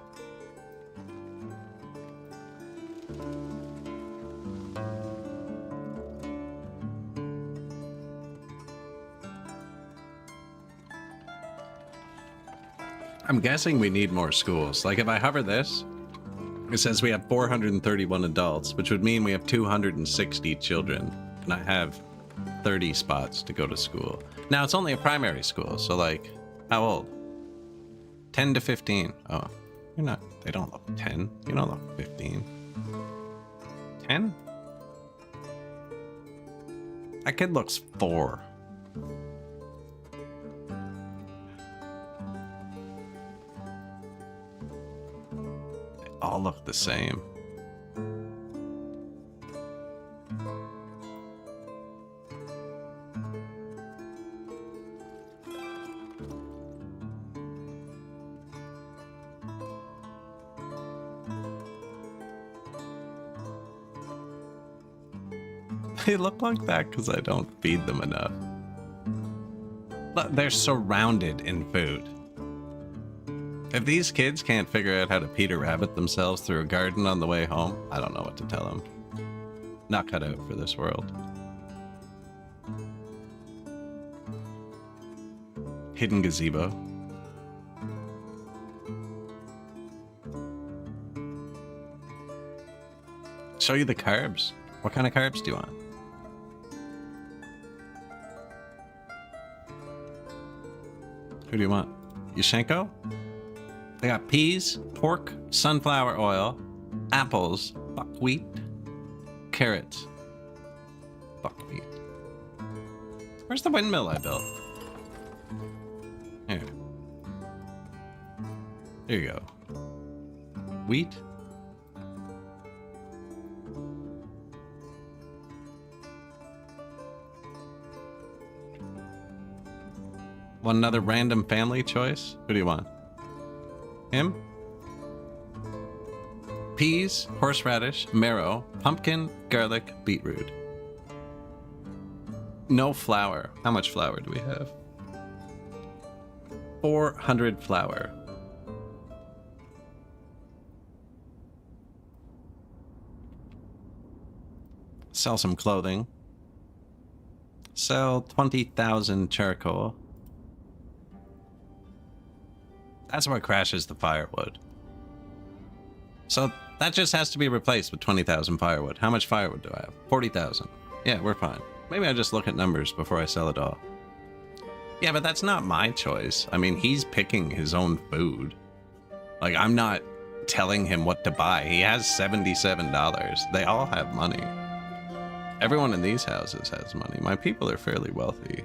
I'm guessing we need more schools. Like, if I hover this, it says we have 431 adults, which would mean we have 260 children. And I have 30 spots to go to school. Now, it's only a primary school, so, like, how old? 10 to 15. Oh, you're not, they don't look 10. You don't look 15. 10? That kid looks 4. They all look the same. They look like that because I don't feed them enough. But they're surrounded in food. If these kids can't figure out how to Peter Rabbit themselves through a garden on the way home, I don't know what to tell them. Not cut out for this world. Hidden gazebo. Show you the carbs. What kind of carbs do you want? Who do you want? Yushenko? They got peas, pork, sunflower oil, apples, buckwheat, carrots. Buckwheat. Where's the windmill I built? Here. There you go. Wheat. Want another random family choice? Who do you want? Him? Peas, horseradish, marrow, pumpkin, garlic, beetroot. No flour. How much flour do we have? 400 flour. Sell some clothing. Sell 20,000 charcoal. That's what crashes the firewood. So that just has to be replaced with 20,000 firewood. How much firewood do I have? 40,000. Yeah, we're fine. Maybe I just look at numbers before I sell it all. Yeah, but that's not my choice. I mean, he's picking his own food. Like, I'm not telling him what to buy. He has $77. They all have money. Everyone in these houses has money. My people are fairly wealthy.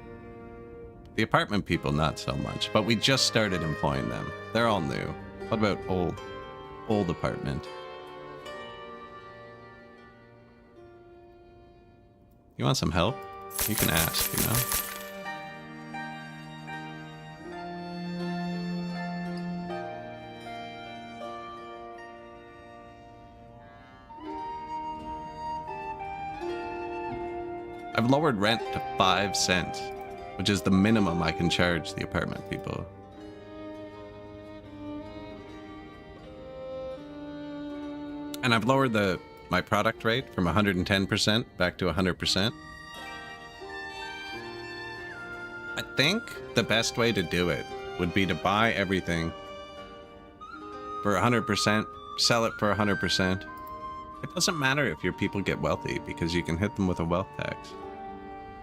The apartment people, not so much. But we just started employing them. They're all new. What about old apartment? You want some help? You can ask, you know? I've lowered rent to 5 cents, which is the minimum I can charge the apartment people. And I've lowered my product rate from 110% back to 100%. I think the best way to do it would be to buy everything for 100%, sell it for 100%. It doesn't matter if your people get wealthy because you can hit them with a wealth tax.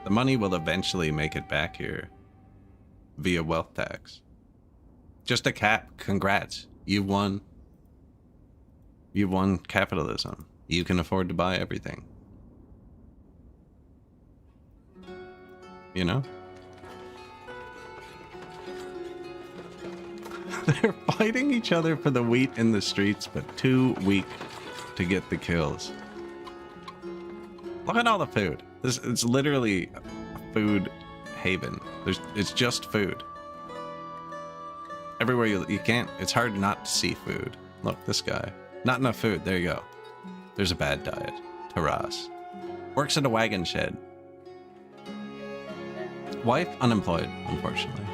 The money will eventually make it back here via wealth tax. Just a cap. Congrats. You won. You won capitalism. You can afford to buy everything. You know? They're fighting each other for the wheat in the streets, but too weak to get the kills. Look at all the food. It's literally a food haven. It's just food. Everywhere you can't, it's hard not to see food. Look, this guy. Not enough food. There you go. There's a bad diet. Taras. Works at a wagon shed. Wife unemployed, unfortunately.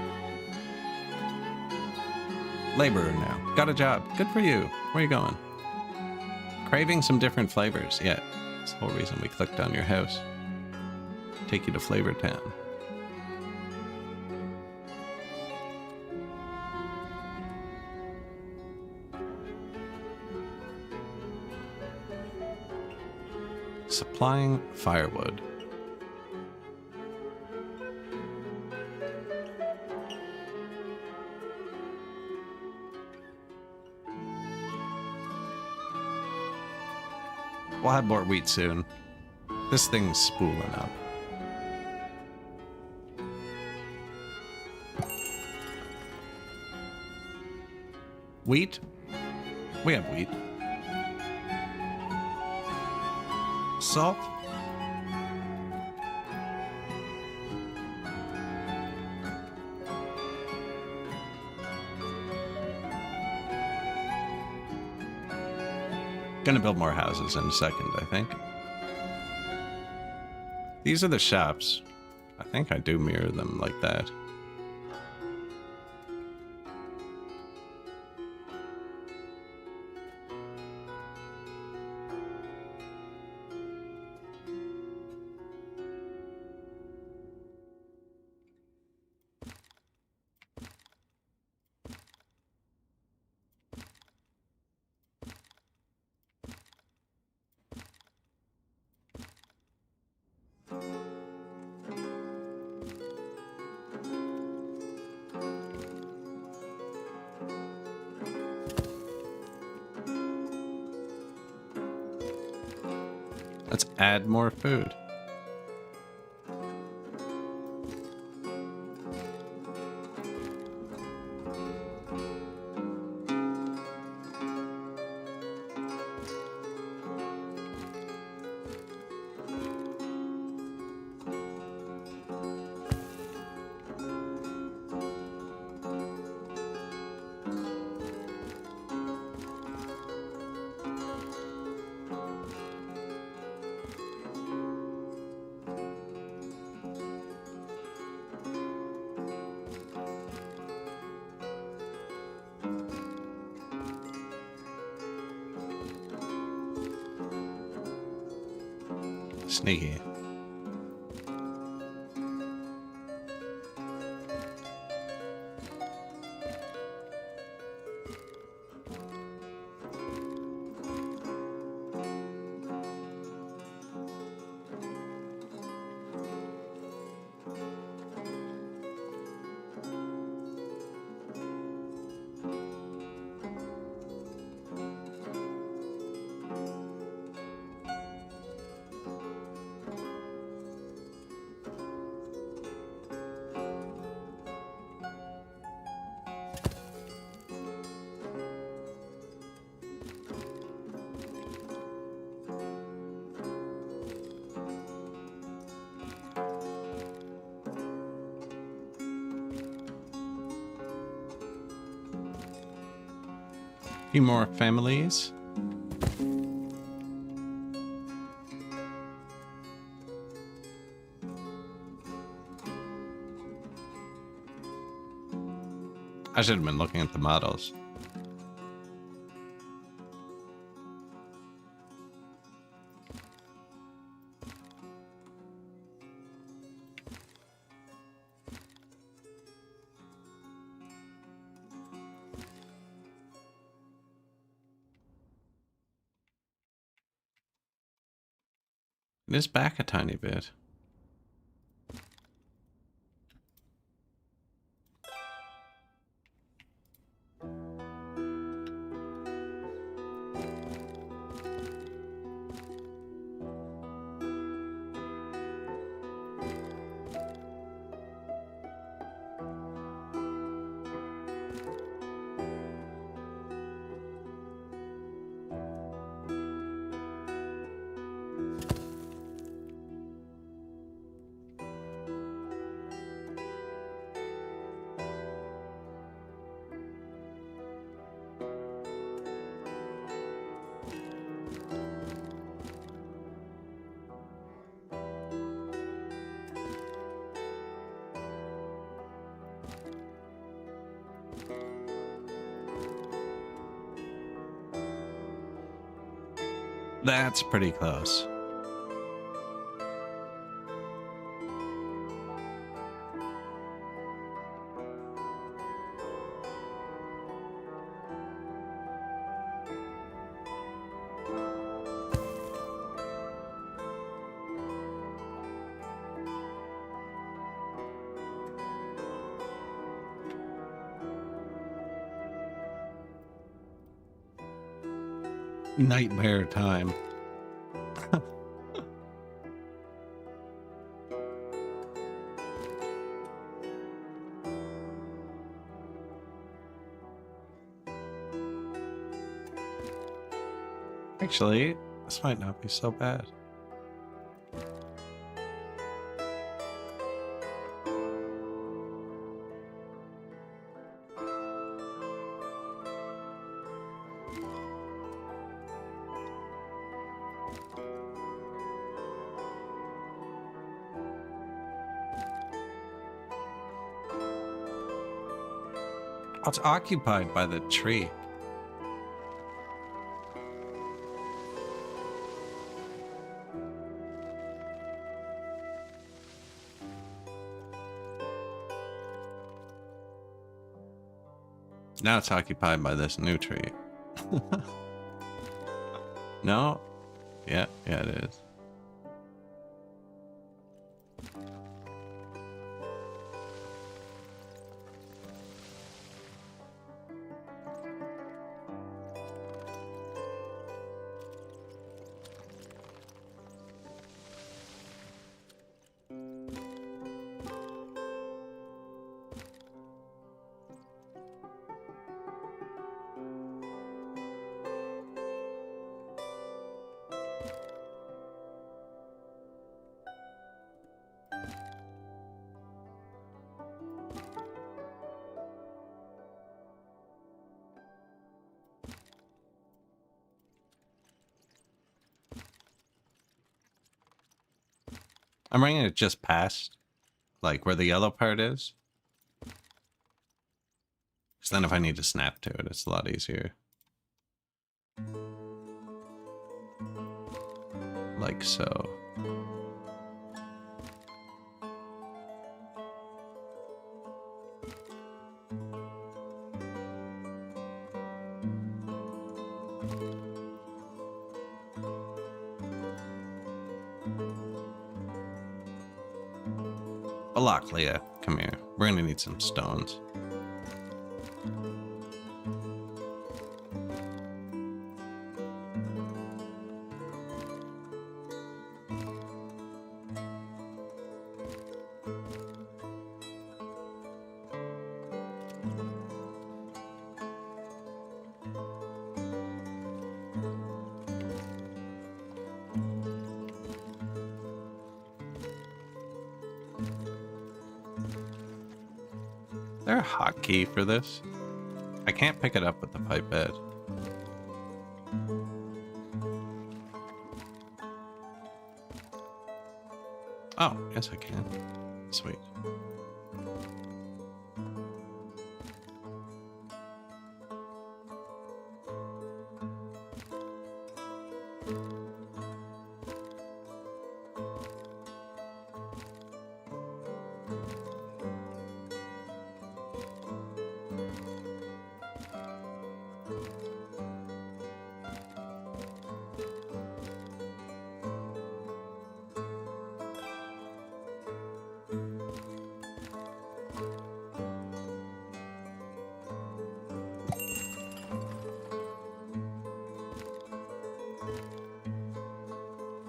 Laborer now. Got a job. Good for you. Where are you going? Craving some different flavors. Yeah. That's the whole reason we clicked on your house. Take you to Flavor Town. Supplying firewood. We'll have more wheat soon. This thing's spooling up. Wheat? We have wheat. Salt? Gonna build more houses in a second, I think. These are the shops. I think I do mirror them like that. Let's add more food. Sneaky. Few more families. I should have been looking at the models. It is back a tiny bit. That's pretty close. Nightmare time. Actually, this might not be so bad. Oh, it's occupied by the tree. Now it's occupied by this new tree. No? Yeah, it is. I'm bringing it just past, like where the yellow part is. Because then if I need to snap to it, it's a lot easier. Like so. Balaklia, come here. We're gonna need some stones. Is there a hotkey for this? I can't pick it up with the pipette. Oh, yes I can. Sweet.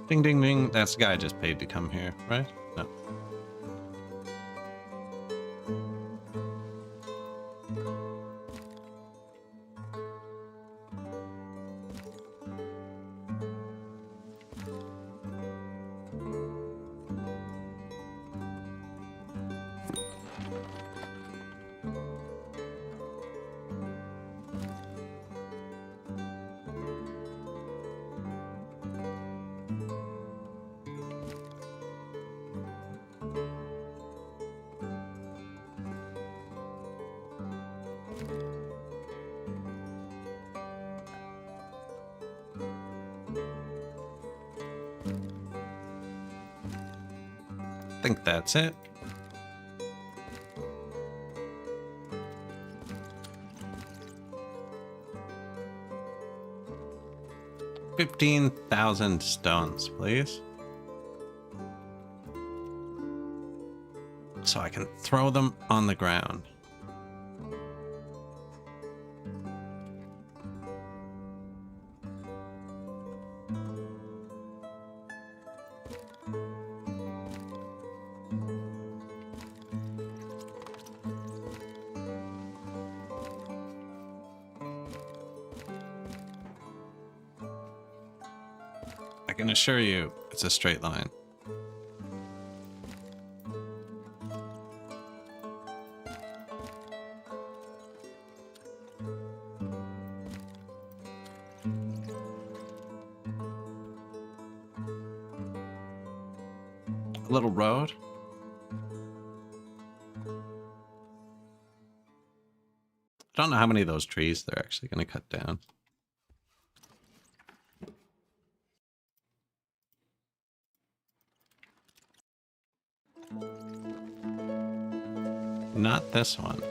Ding, ding, ding. That's the guy I just paid to come here, right? No. I think that's it. $15,000 stones, please. So I can throw them on the ground. I can assure you it's a straight line. A little road. I don't know how many of those trees they're actually going to cut down. Not this one.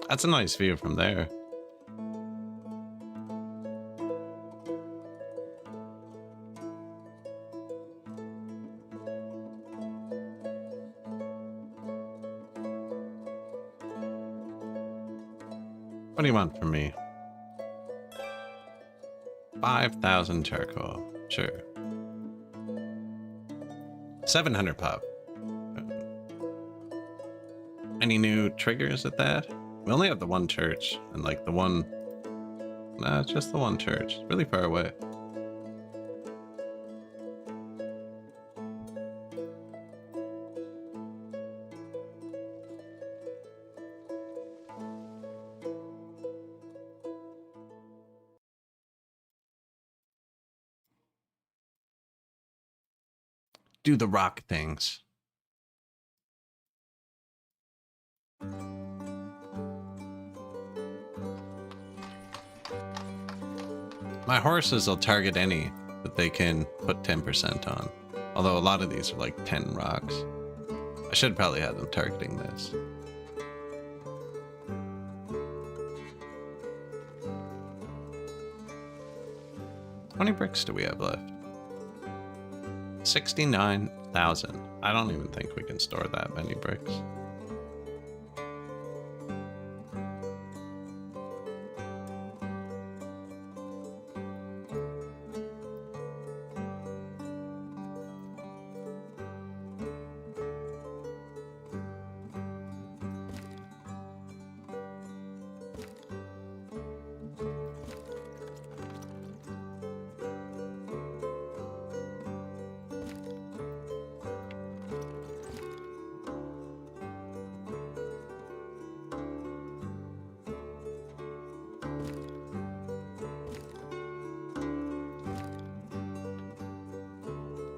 That's a nice view from there. What do you want from me? 5,000 charcoal. Sure. 700 pop. Any new triggers at that? We only have the one church, and like the one... Nah, it's just the one church. It's really far away. Do the rock things. My horses will target any that they can put 10% on. Although a lot of these are like 10 rocks. I should probably have them targeting this. How many bricks do we have left? 69,000. I don't even think we can store that many bricks.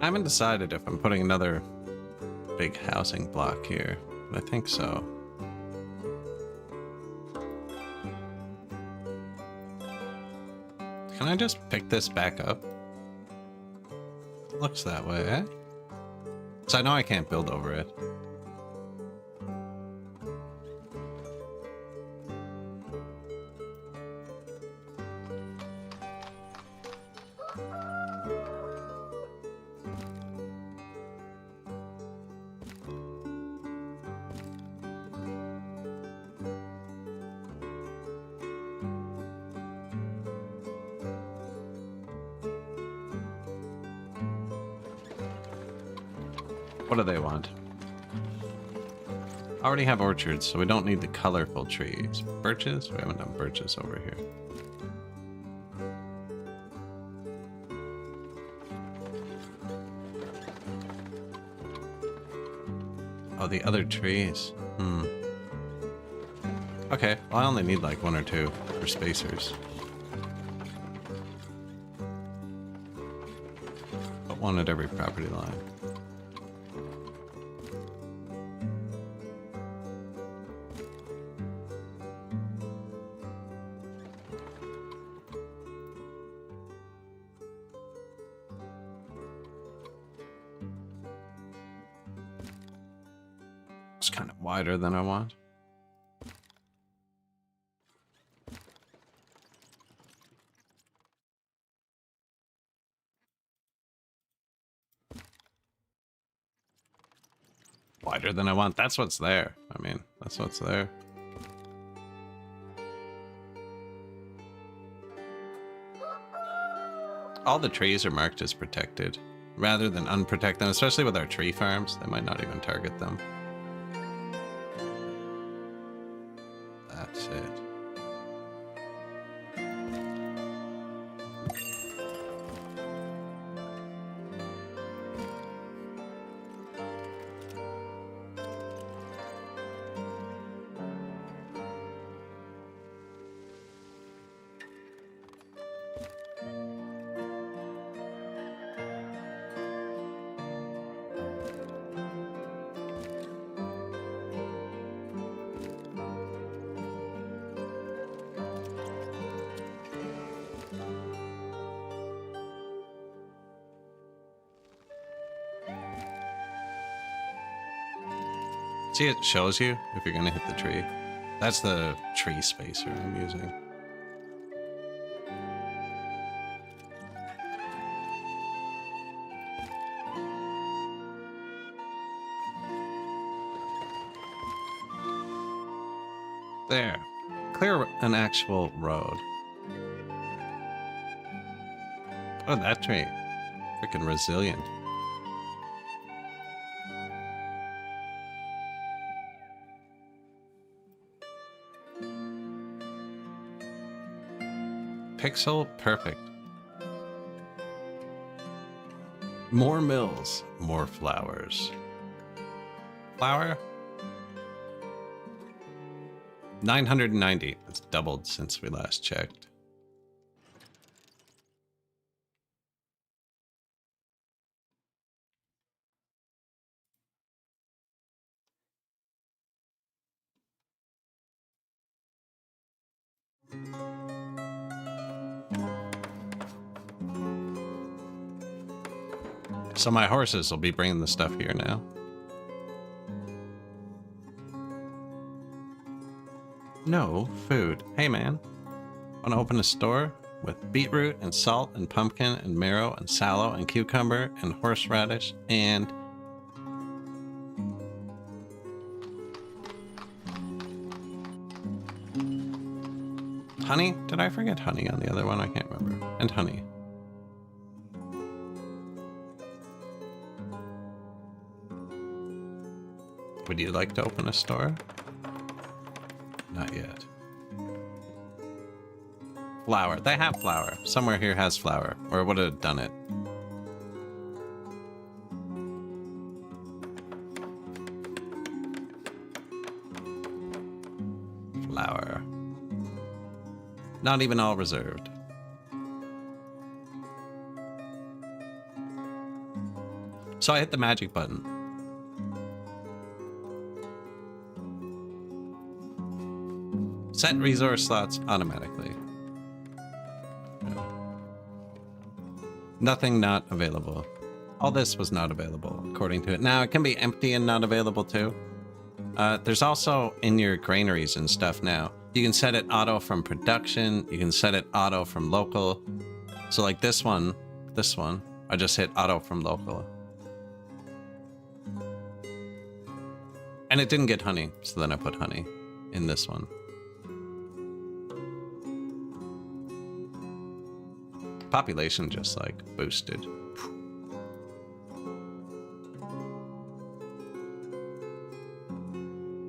I haven't decided if I'm putting another big housing block here, but I think so. Can I just pick this back up? It looks that way, eh? So I know I can't build over it. What do they want? I already have orchards, so we don't need the colorful trees. Birches? We haven't done birches over here. Oh, the other trees. Okay, well, I only need like 1 or 2 for spacers. Put 1 at every property line. It's kind of wider than I want. Wider than I want. That's what's there. I mean, that's what's there. All the trees are marked as protected, rather than unprotect them, especially with our tree farms. They might not even target them. That's it. See, it shows you if you're gonna hit the tree. That's the tree spacer I'm using. There. Clear an actual road. Oh, that tree. Freaking resilient. Pixel perfect. More mills, more flowers. Flour? 990. It's doubled since we last checked. So my horses will be bringing the stuff here now. No food. Hey, man. Want to open a store with beetroot and salt and pumpkin and marrow and sallow and cucumber and horseradish and... honey? Did I forget honey on the other one? I can't remember. And honey. Would you like to open a store? Not yet. Flour. They have flour. Somewhere here has flour. Or would have done it. Flour. Not even all reserved. So I hit the magic button. Set resource slots automatically. Nothing not available. All this was not available, according to it. Now, it can be empty and not available, too. There's also, in your granaries and stuff now, you can set it auto from production. You can set it auto from local. So, like this one, I just hit auto from local. And it didn't get honey, so then I put honey in this one. Population just like boosted.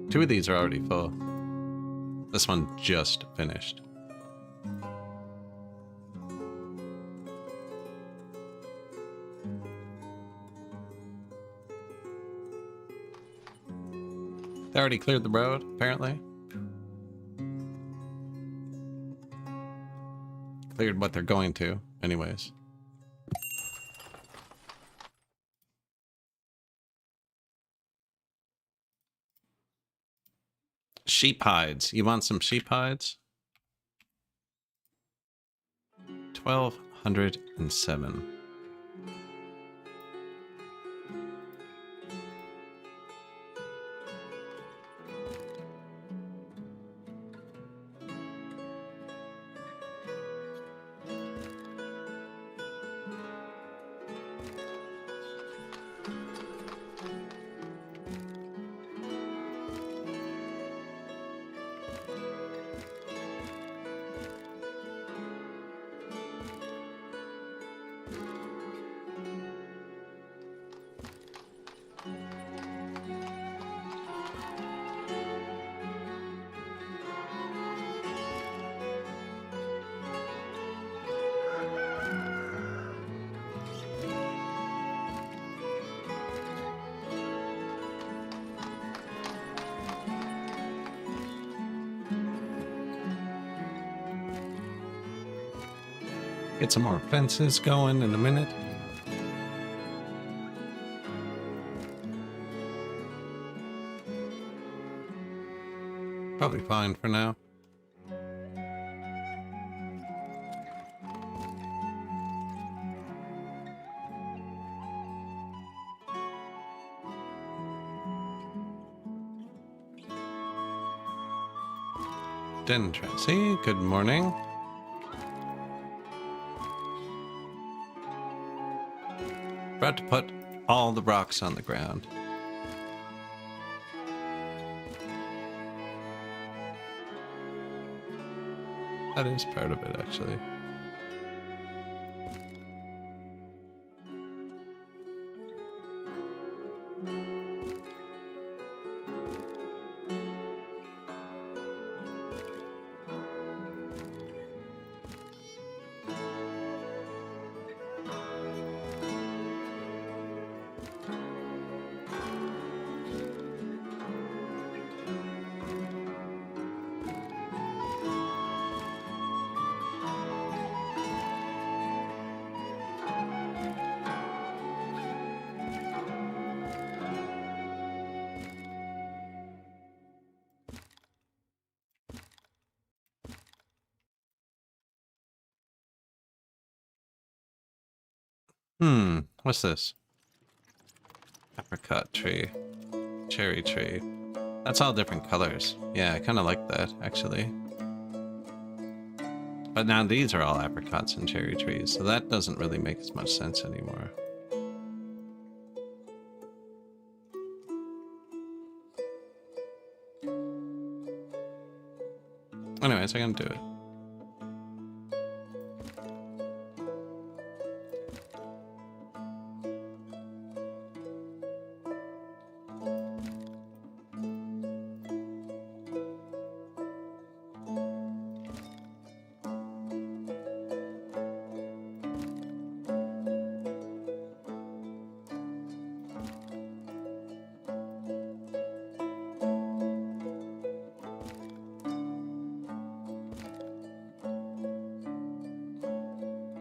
Two of these are already full. This one just finished. They already cleared the road, apparently. Cleared what they're going to, anyways. Sheep hides. You want some sheep hides? 1,207. Get some more fences going in a minute. Probably fine for now. Den Tracy, good morning. About to put all the rocks on the ground. That is part of it, actually. What's this? Apricot tree. Cherry tree. That's all different colors. Yeah, I kind of like that, actually. But now these are all apricots and cherry trees, so that doesn't really make as much sense anymore. Anyways, I'm gonna do it.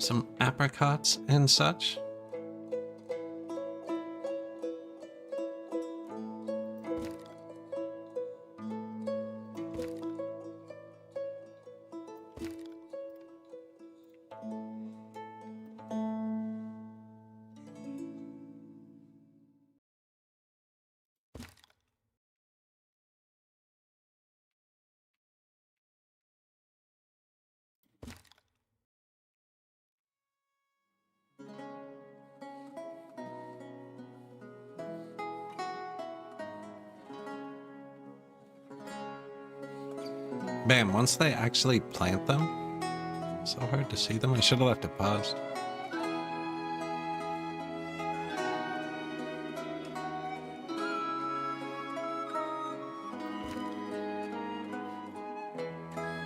Some apricots and such. Man, once they actually plant them, so hard to see them. I should have left it paused.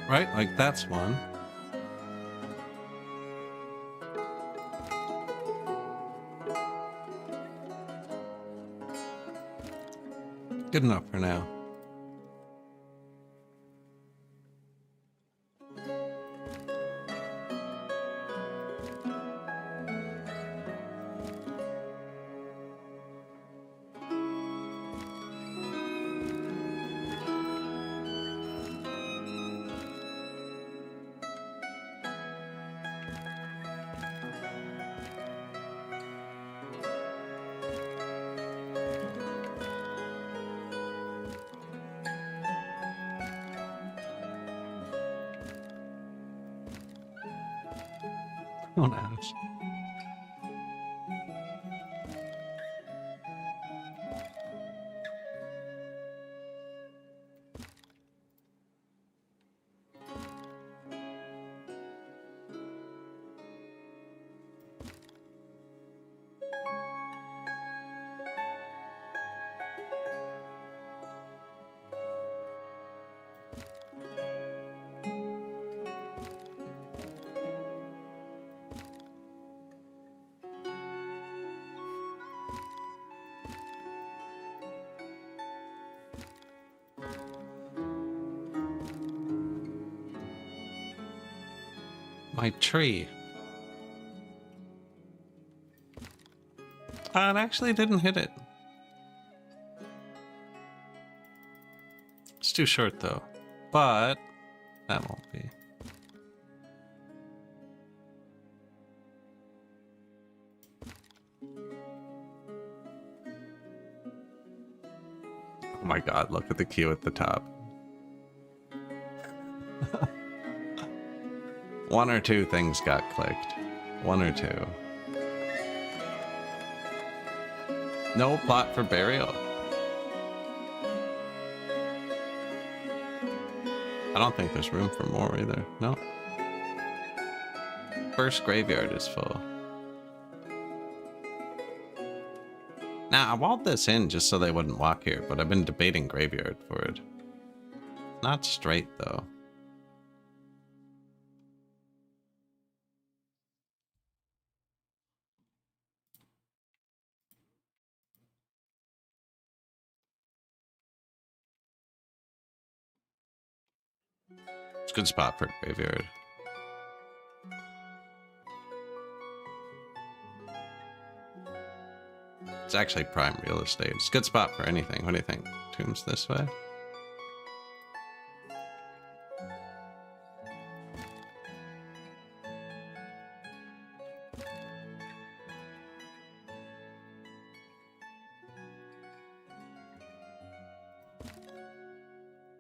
Right? Like, that's one. Good enough for now. Who knows? My tree. It actually didn't hit it. It's too short though, but that won't be. Oh my god, look at the queue at the top. One or two things got clicked. One or two. No plot for burial. I don't think there's room for more either. No. First graveyard is full. Now, I walled this in just so they wouldn't walk here, but I've been debating graveyard for it. Not straight, though. It's a good spot for a graveyard. It's actually prime real estate. It's a good spot for anything. What do you think? Tombs this way?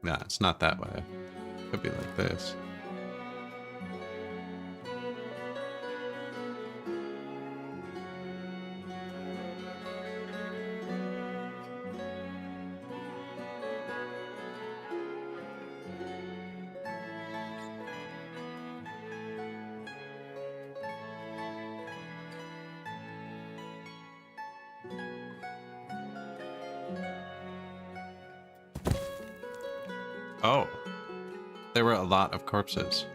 Nah, it's not that way. Could be like this. Oh, there were a lot of corpses.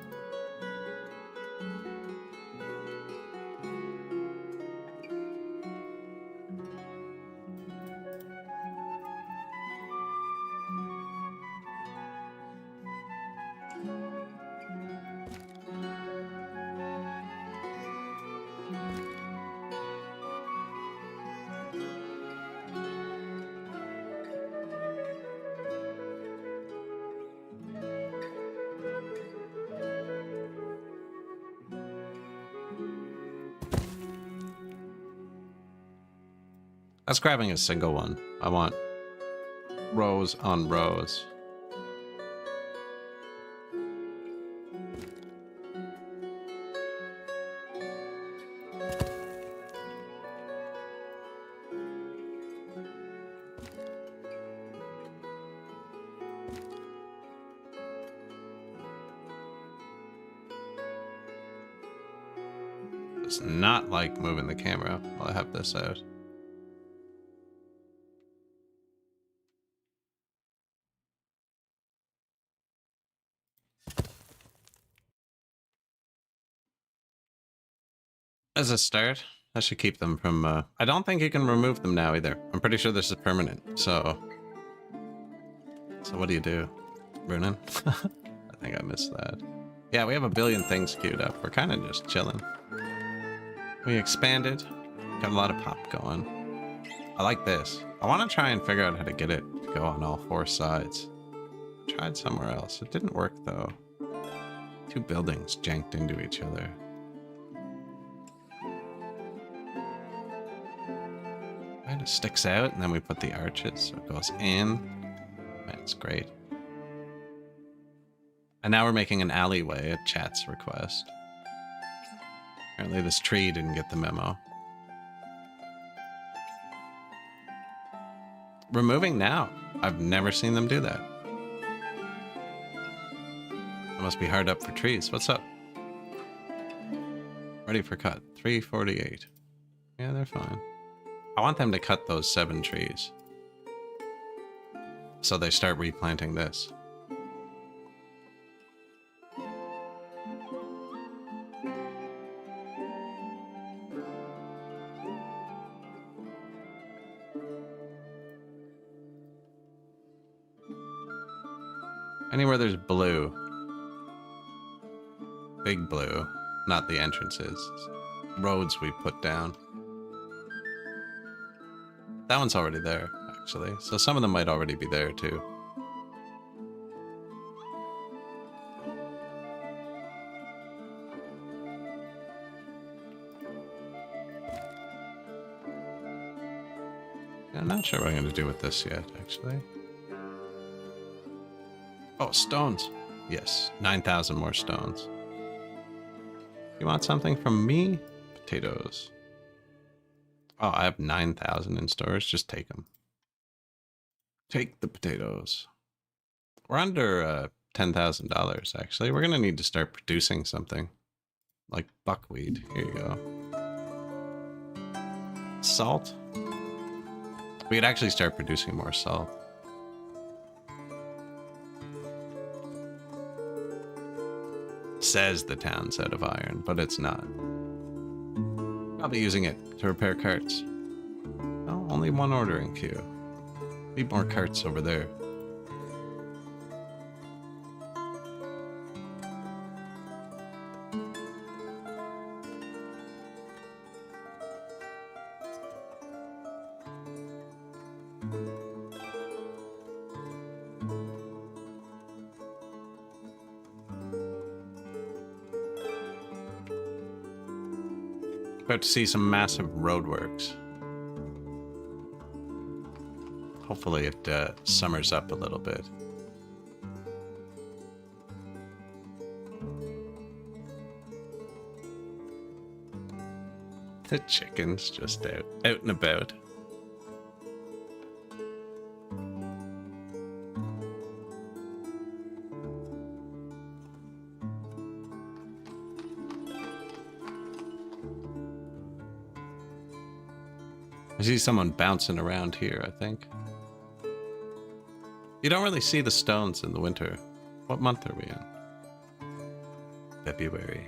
That's grabbing a single one. I want rows on rows. It's not like moving the camera while I have this out. As a start, that should keep them from, I don't think you can remove them now either. I'm pretty sure this is permanent, so what do you do? Runin? I think I missed that. Yeah, we have a billion things queued up. We're kind of just chilling. We expanded. Got a lot of pop going. I like this. I want to try and figure out how to get it to go on all four sides. Tried somewhere else. It didn't work, though. Two buildings janked into each other. Right, it sticks out, and then we put the arches, so it goes in. That's great. And now we're making an alleyway at chat's request. Apparently this tree didn't get the memo. Removing now. I've never seen them do that. It must be hard up for trees. What's up? Ready for cut. 348. Yeah, they're fine. I want them to cut those 7 trees. So they start replanting this. Anywhere there's blue. Big blue. Not the entrances. Roads we put down. That one's already there, actually. So some of them might already be there, too. I'm not sure what I'm going to do with this yet, actually. Oh, stones. Yes, 9,000 more stones. You want something from me? Potatoes. Oh, I have 9,000 in storage. Just take them. Take the potatoes. We're under $10,000, actually. We're going to need to start producing something. Like buckwheat. Here you go. Salt. We could actually start producing more salt. Says the town's out of iron, but it's not. I'll be using it to repair carts. Oh, only one ordering queue. Need more carts over there. About to see some massive roadworks. Hopefully it summers up a little bit. The chicken's just out and about. I see someone bouncing around here, I think. You don't really see the stones in the winter. What month are we in? February.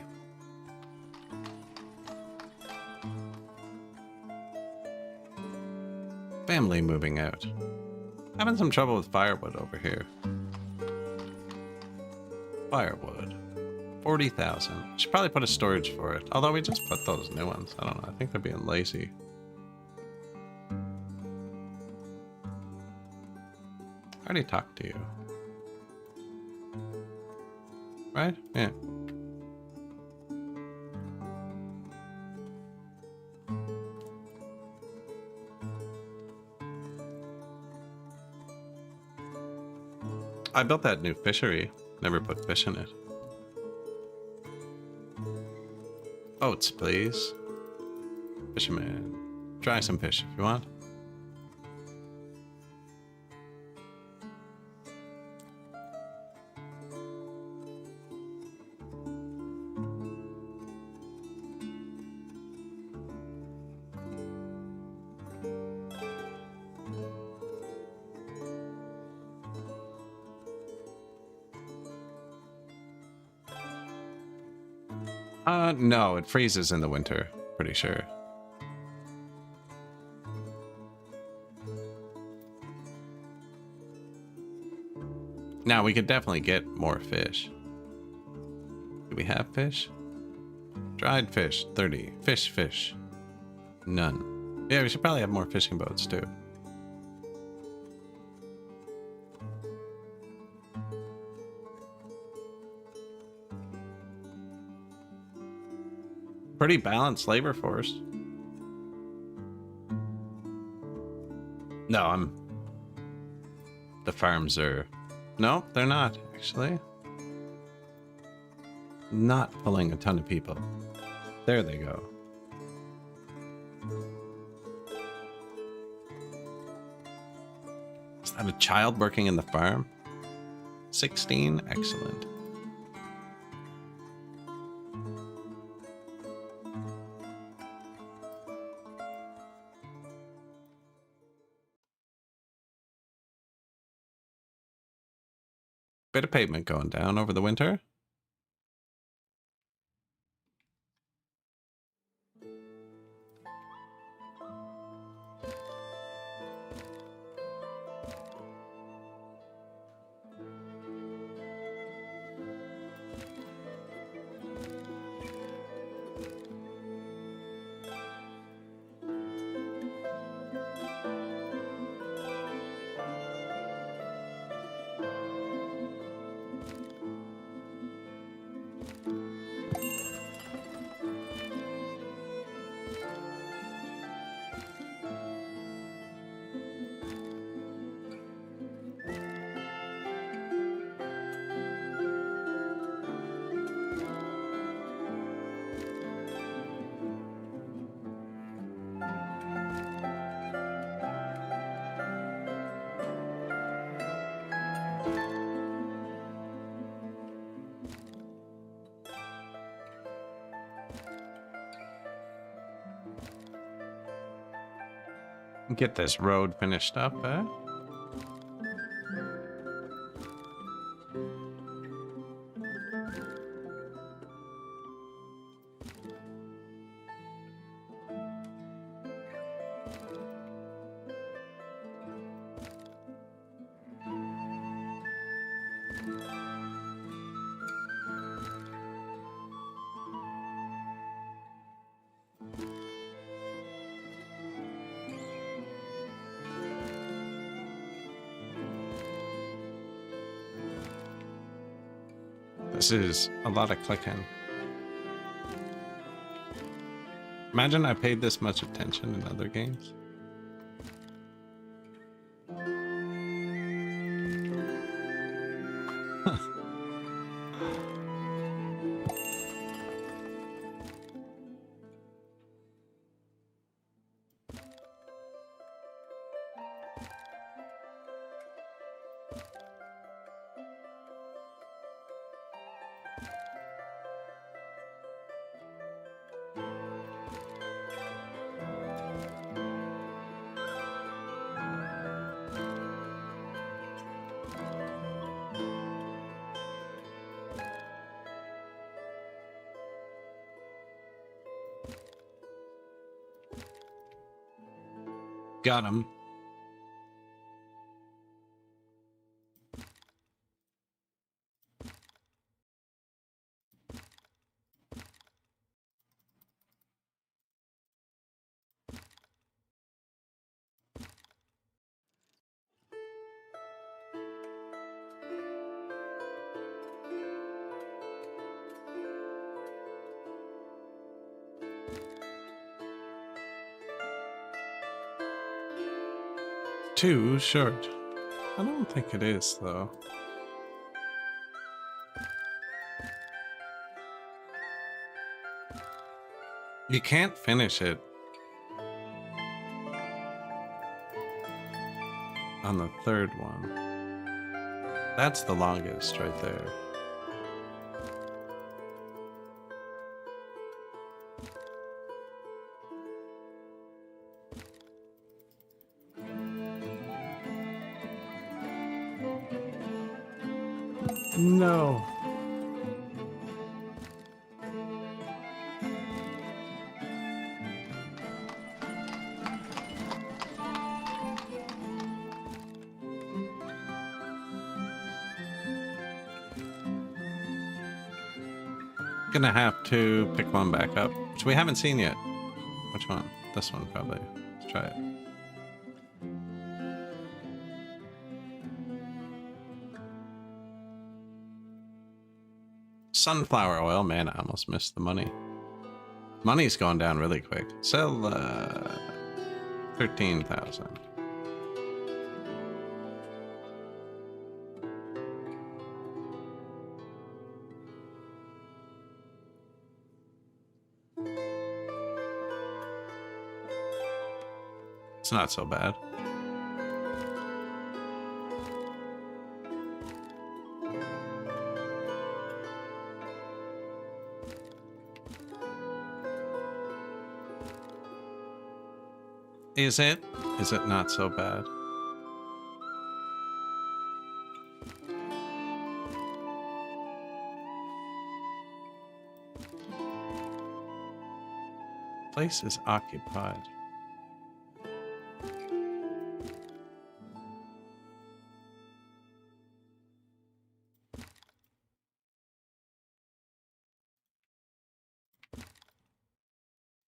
Family moving out. Having some trouble with firewood over here. Firewood. 40,000. Should probably put a storage for it. Although we just put those new ones. I don't know. I think they're being lazy. I already talked to you. Right? Yeah. I built that new fishery. Never put fish in it. Oats, please. Fisherman. Try some fish if you want. No, it freezes in the winter, pretty sure. Now, we could definitely get more fish. Do we have fish? Dried fish, 30. Fish. None. Yeah, we should probably have more fishing boats, too. Pretty balanced labor force. No, the farms are... No, they're not, actually. Not pulling a ton of people. There they go. Is that a child working in the farm? 16? Excellent. Bit of pavement going down over the winter. Get this road finished up, eh? This is a lot of clicking. Imagine I paid this much attention in other games. Got him. Too short. I don't think it is, though. You can't finish it on the third one. That's the longest right there. No. Gonna have to pick one back up, which we haven't seen yet. Which one? This one, probably. Let's try it. Sunflower oil. Man, I almost missed the money. Money's going down really quick. Sell 13,000. It's not so bad. Is it? Is it not so bad? Place is occupied.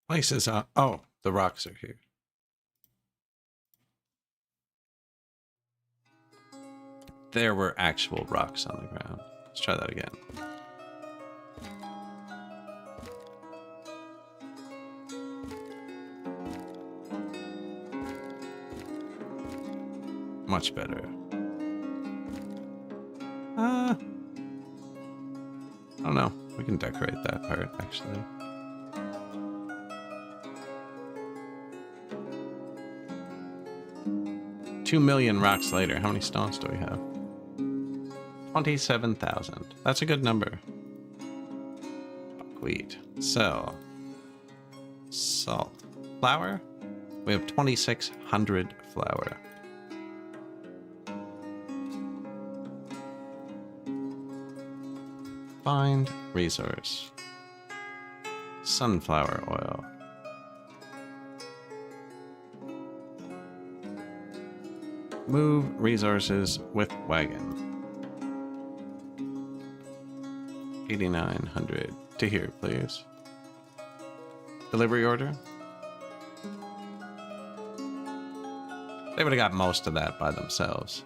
Place is oh, the rocks are here. There were actual rocks on the ground. Let's try that again. Much better. I don't know. We can decorate that part, actually. $2 million rocks later. How many stones do we have? 27,000. That's a good number. Buckwheat. Sell. Salt. Flour? We have 2,600 flour. Find resource. Sunflower oil. Move resources with wagon. 8,900 to here, please. Delivery order. They would have got most of that by themselves.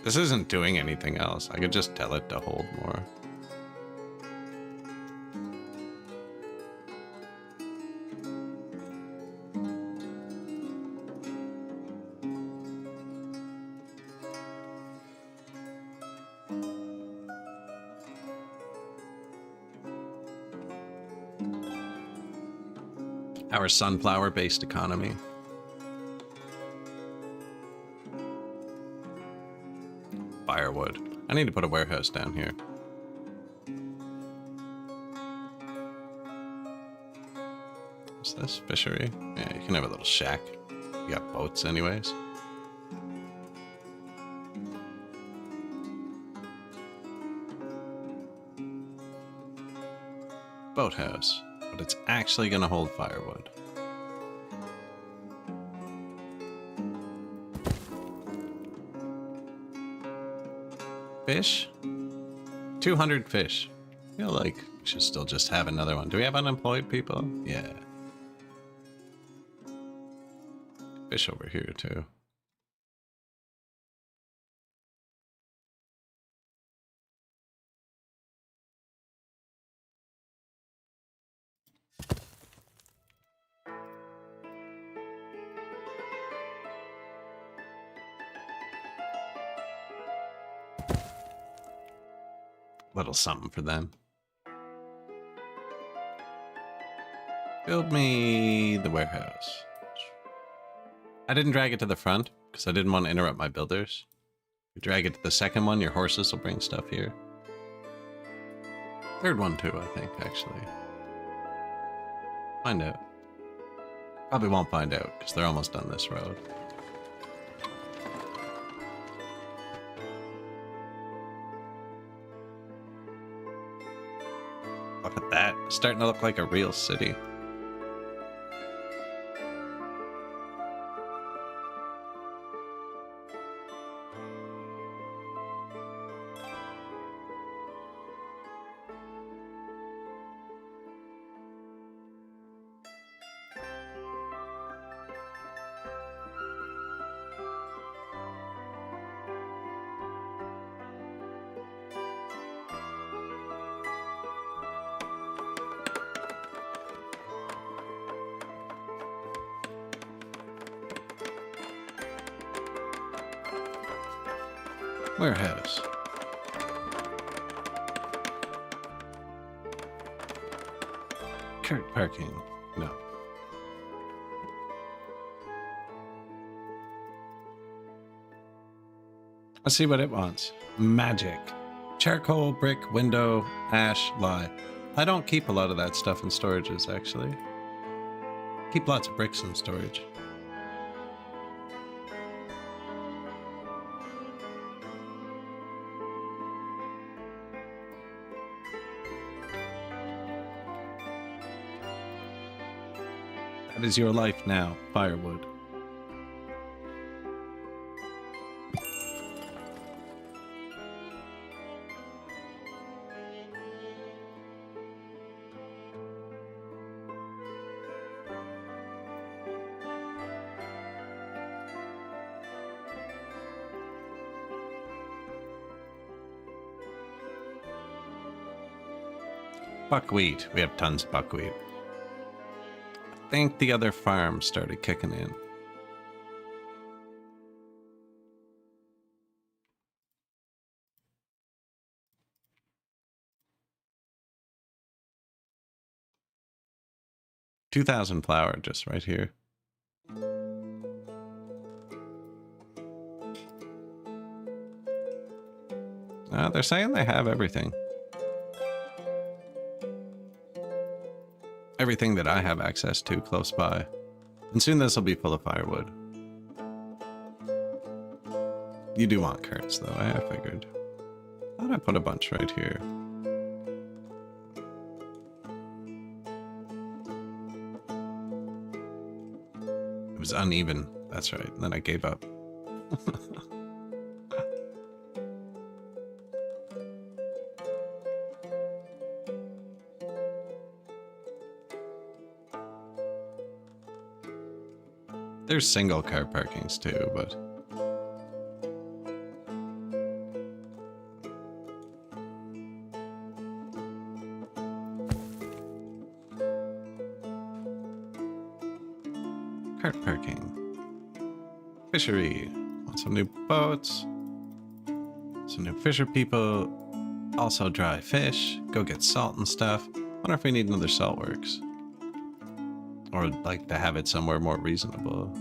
This isn't doing anything else. I could just tell it to hold more. Our sunflower-based economy. Firewood. I need to put a warehouse down here. What's this? Fishery? Yeah, you can have a little shack. You got boats anyways. Boathouse. But it's actually going to hold firewood. Fish? 200 fish. I feel like we should still just have another one. Do we have unemployed people? Yeah. Fish over here too. Little something for them. Build me the warehouse. I didn't drag it to the front because I didn't want to interrupt my builders. If you drag it to the second one, your horses will bring stuff here. Third one too, I think, actually. Find out. Probably won't find out because they're almost done this road. Look at that. It's starting to look like a real city. Warehouse. Cart parking. No. Let's see what it wants. Magic. Charcoal, brick, window, ash, lye. I don't keep a lot of that stuff in storages, actually. Keep lots of bricks in storage. That is your life now, firewood. Buckwheat. We have tons of buckwheat. I think the other farm started kicking in. $2,000 flour just right here. They're saying they have everything. Everything that I have access to close by. And soon this will be full of firewood. You do want carts though, I figured. Thought I put a bunch right here. It was uneven, that's right, and then I gave up. There's single car parkings too, but cart parking. Fishery. Want some new boats. Some new fisher people. Also dry fish. Go get salt and stuff. Wonder if we need another salt works. Or like to have it somewhere more reasonable.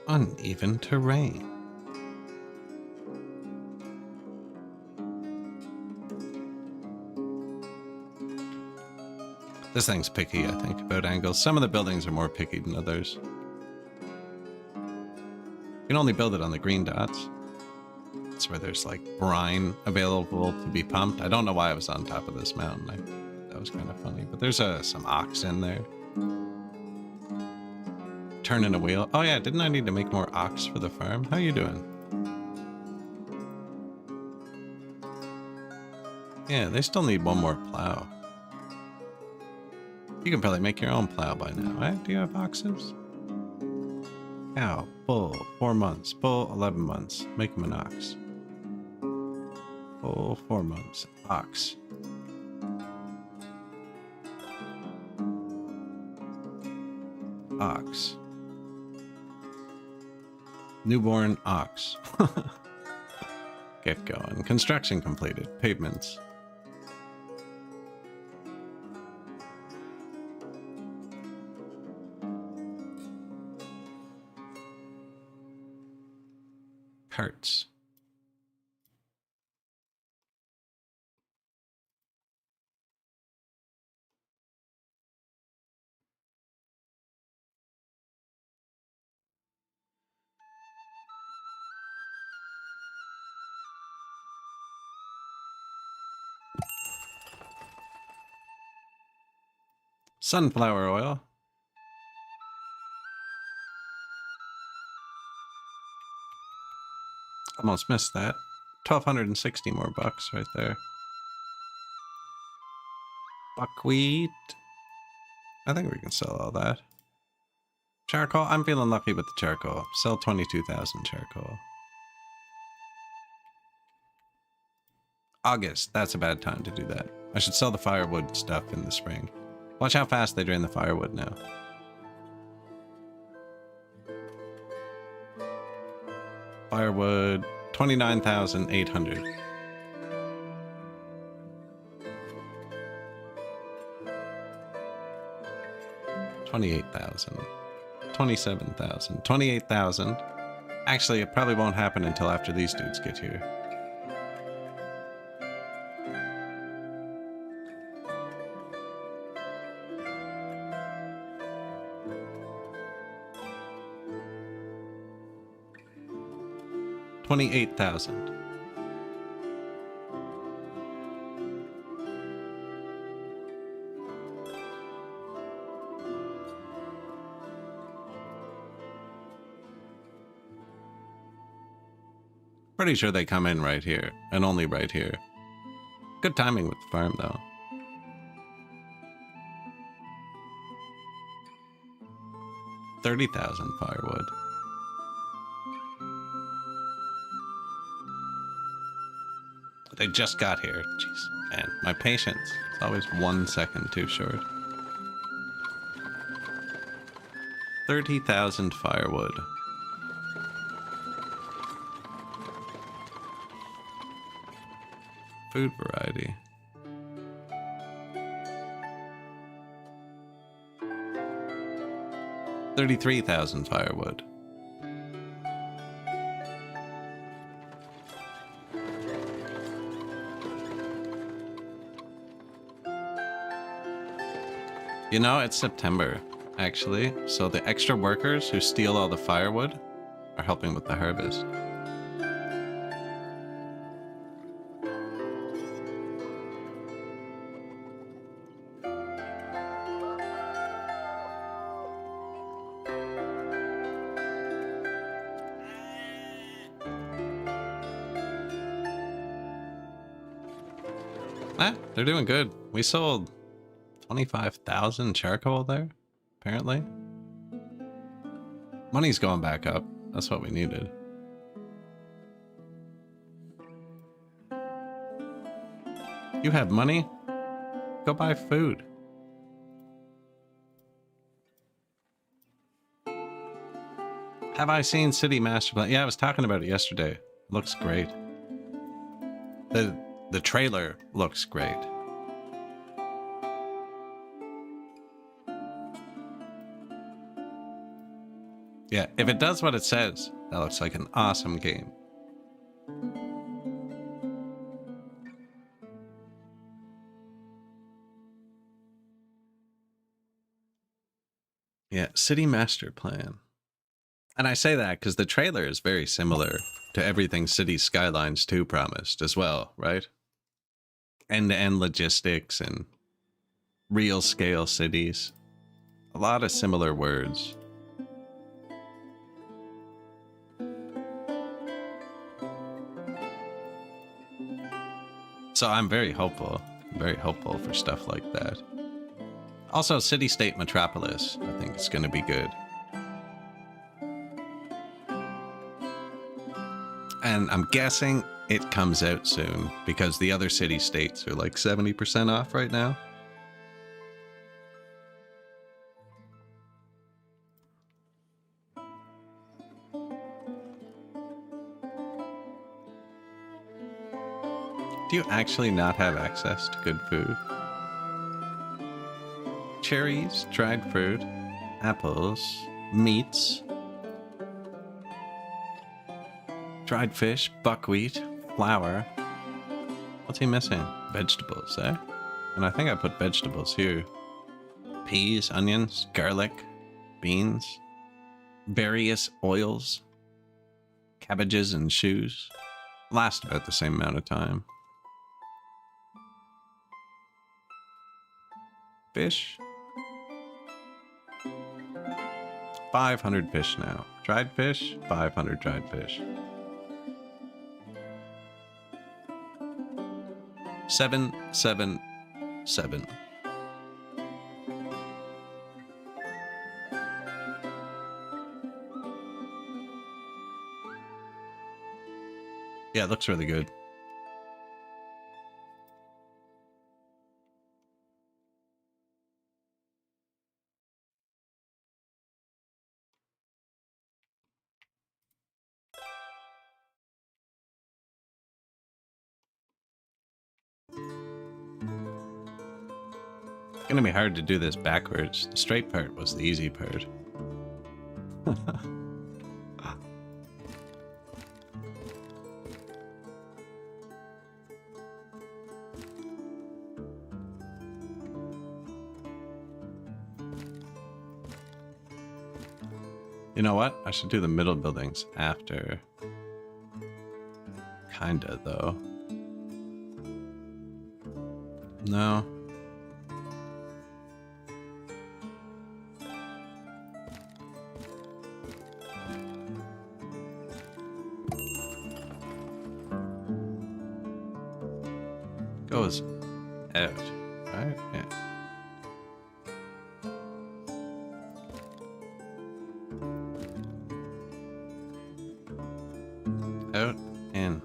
Uneven terrain. This thing's picky, I think, about angles. Some of the buildings are more picky than others. You can only build it on the green dots. That's where there's like brine available to be pumped. I don't know why I was on top of this mountain. That was kind of funny. But there's some ox in there. Turning a wheel. Oh yeah, didn't I need to make more ox for the farm? How you doing? Yeah, they still need one more plow. You can probably make your own plow by now, right? Do you have oxes? Cow, bull, 4 months. Bull, 11 months. Make him an ox. Bull, 4 months. Ox. Ox. Newborn ox. Get going. Construction completed. Pavements. Carts. Sunflower oil. Almost missed that. 1,260 more bucks right there. Buckwheat. I think we can sell all that. Charcoal. I'm feeling lucky with the charcoal. Sell 22,000 charcoal. August. That's a bad time to do that. I should sell the firewood stuff in the spring. Watch how fast they drain the firewood now. Firewood. 29,800. $28,000. 27,000. 28,000. Actually, it probably won't happen until after these dudes get here. $28,000. Pretty sure they come in right here, and only right here. Good timing with the farm, though. $30,000 firewood. They just got here. Jeez, man, my patience is always 1 second too short. 30,000 firewood. Food variety. $33,000 firewood. You know, it's September, actually, so the extra workers who steal all the firewood are helping with the harvest. They're doing good. We sold 25,000 charcoal there, apparently. Money's going back up. That's what we needed. You have money? Go buy food. Have I seen City Master Plan? Yeah, I was talking about it yesterday. It looks great. The trailer looks great. Yeah, if it does what it says, that looks like an awesome game. Yeah, City Master Plan. And I say that because the trailer is very similar to everything City Skylines 2 promised as well, right? End-to-end logistics and real scale cities. A lot of similar words. So I'm very hopeful for stuff like that. Also, City State Metropolis, I think it's going to be good. And I'm guessing it comes out soon because the other city states are like 70% off right now. Do you actually not have access to good food? Cherries, dried fruit, apples, meats, dried fish, buckwheat, flour. What's he missing? Vegetables, eh? And I think I put vegetables here. Peas, onions, garlic, beans, various oils, cabbages and shoes. Last about the same amount of time. Fish. 500 fish now. Dried fish, 500 dried fish. 777. Yeah, it looks really good. It's gonna be hard to do this backwards. The straight part was the easy part. You know what? I should do the middle buildings after. Kinda, though. No. Goes out, right? Yeah. Out, in.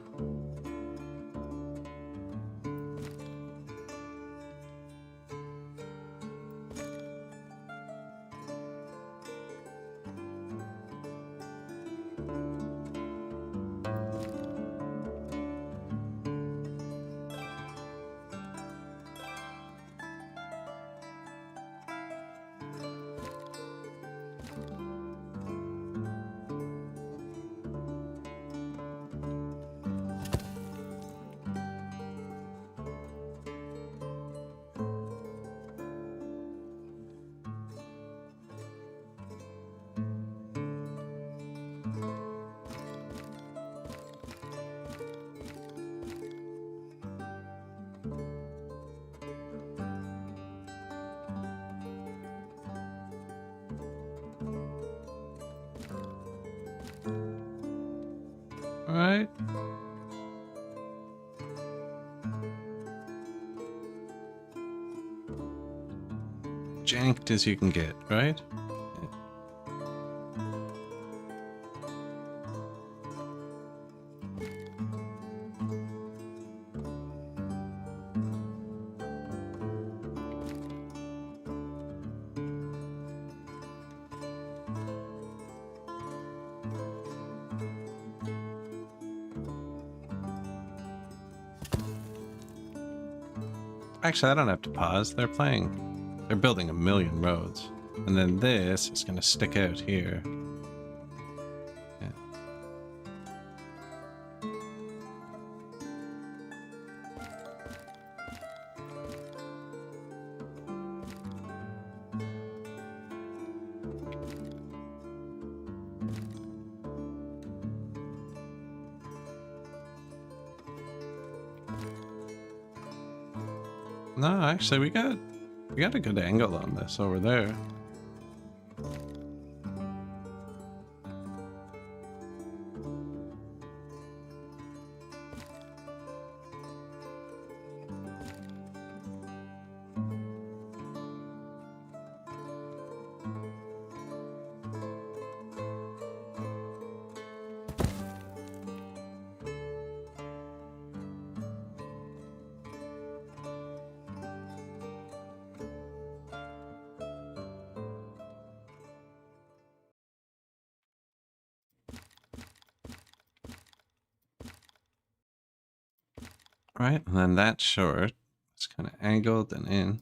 All right. Janked as you can get, right? Actually, I don't have to pause. They're playing. They're building a million roads. And then this is going to stick out here. Yeah. No, actually, we got a good angle on this over there. Right, and then that short, it's kind of angled and in.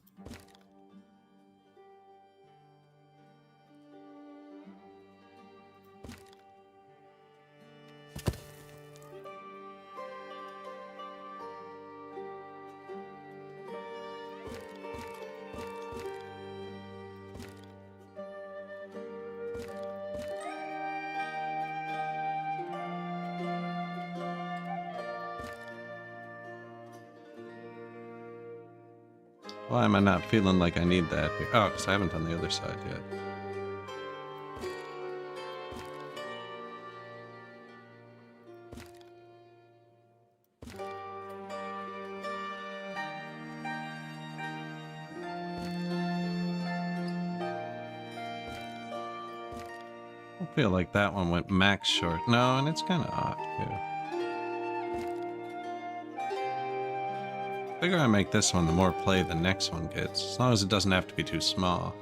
Why am I not feeling like I need that here? Oh, because I haven't done the other side yet. I feel like that one went max short. No, and it's kind of off too. The bigger I make this one, the more play the next one gets. As long as it doesn't have to be too small.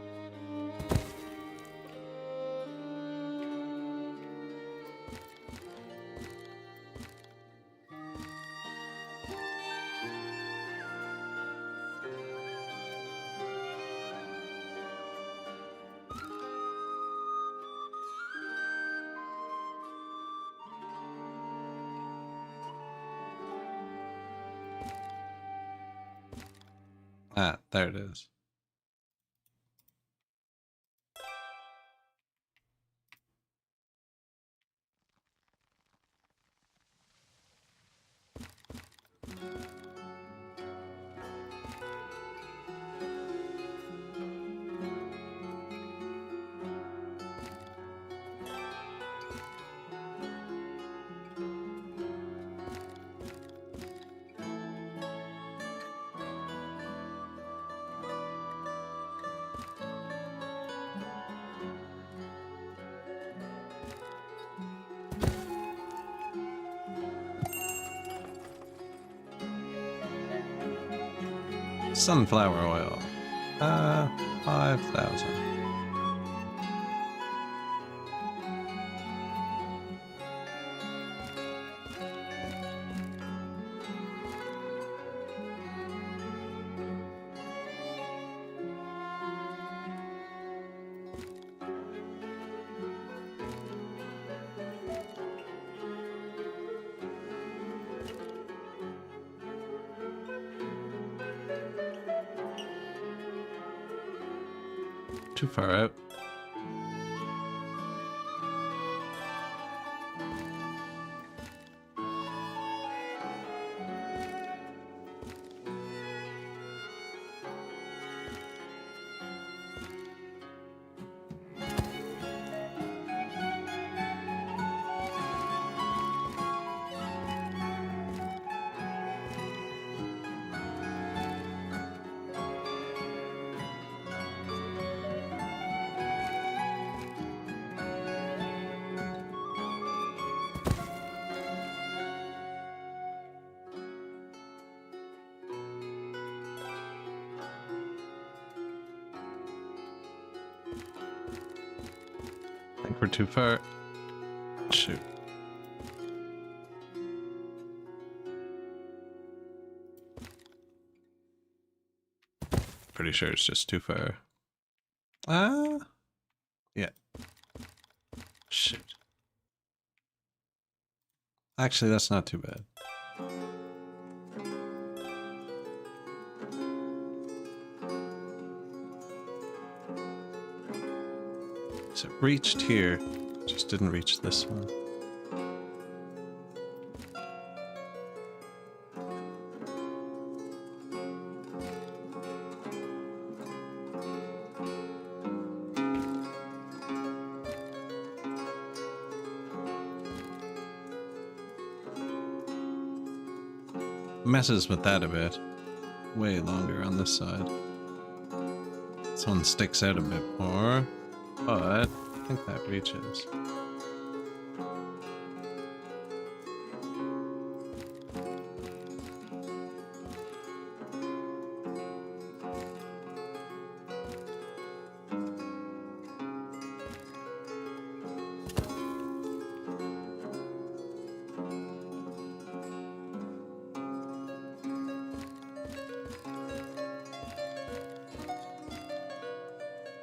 Ah, there it is. Sunflower oil. 5,000. Too far out. I think we're too far. Shoot. Pretty sure it's just too far. Yeah. Shit. Actually, that's not too bad. So it reached here, just didn't reach this one. Messes with that a bit. Way longer on this side. This one sticks out a bit more, but I think that reaches.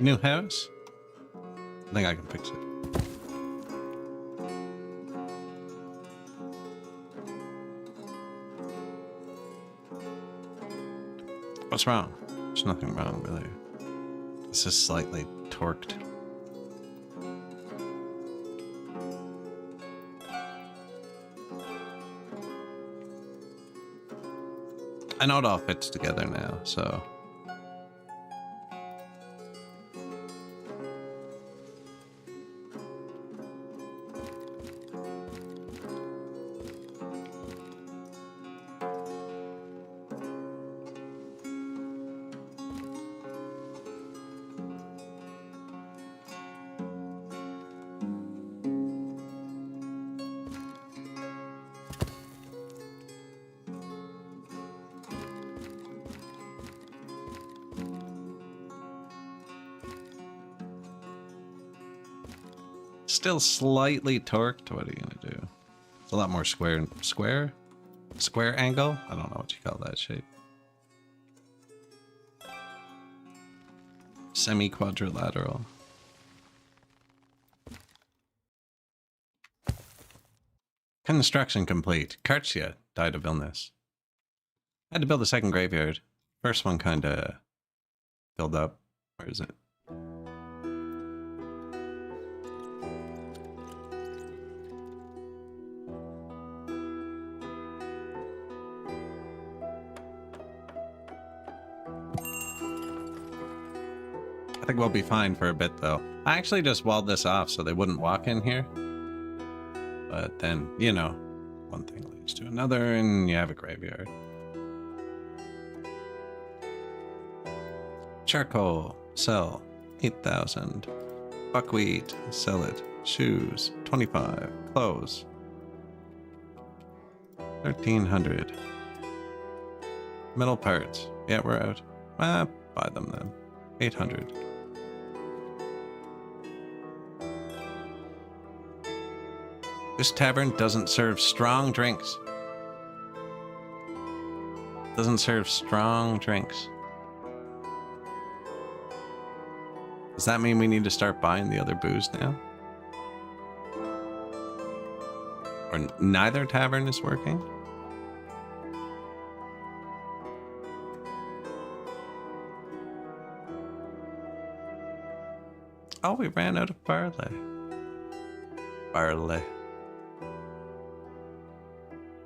New house? I think I can fix it. What's wrong? There's nothing wrong, really. This is slightly torqued. I know it all fits together now, so... Still slightly torqued. What are you gonna do? It's a lot more square angle. I don't know what you call that shape. Semi-quadrilateral. Construction complete. Kartia died of illness. I had to build a second graveyard. First one kind of filled up. Where is it? I think we'll be fine for a bit, though. I actually just walled this off so they wouldn't walk in here. But then, you know, one thing leads to another, and you have a graveyard. Charcoal, sell, 8,000. Buckwheat, sell it. Shoes, 25. Clothes, 1,300. Metal parts, yeah, we're out. Buy them then. 800. This tavern doesn't serve strong drinks. Doesn't serve strong drinks. Does that mean we need to start buying the other booze now? Or neither tavern is working? Oh, we ran out of barley. Barley.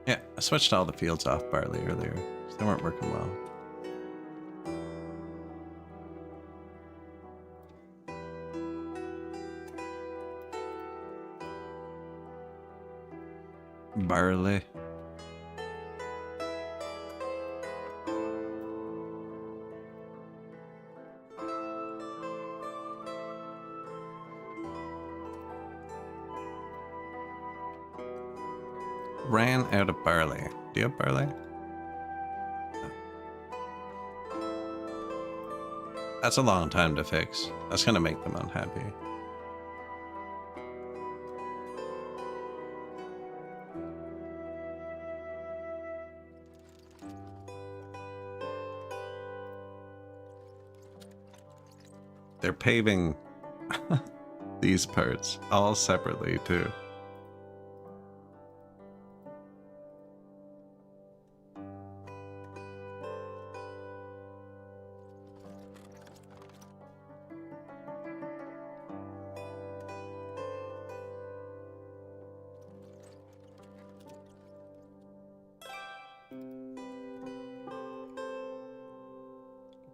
Yeah, I switched all the fields off barley earlier, so they weren't working well. Barley. Ran out of barley. Do you have barley? No. That's a long time to fix. That's gonna make them unhappy. they're paving these parts all separately too.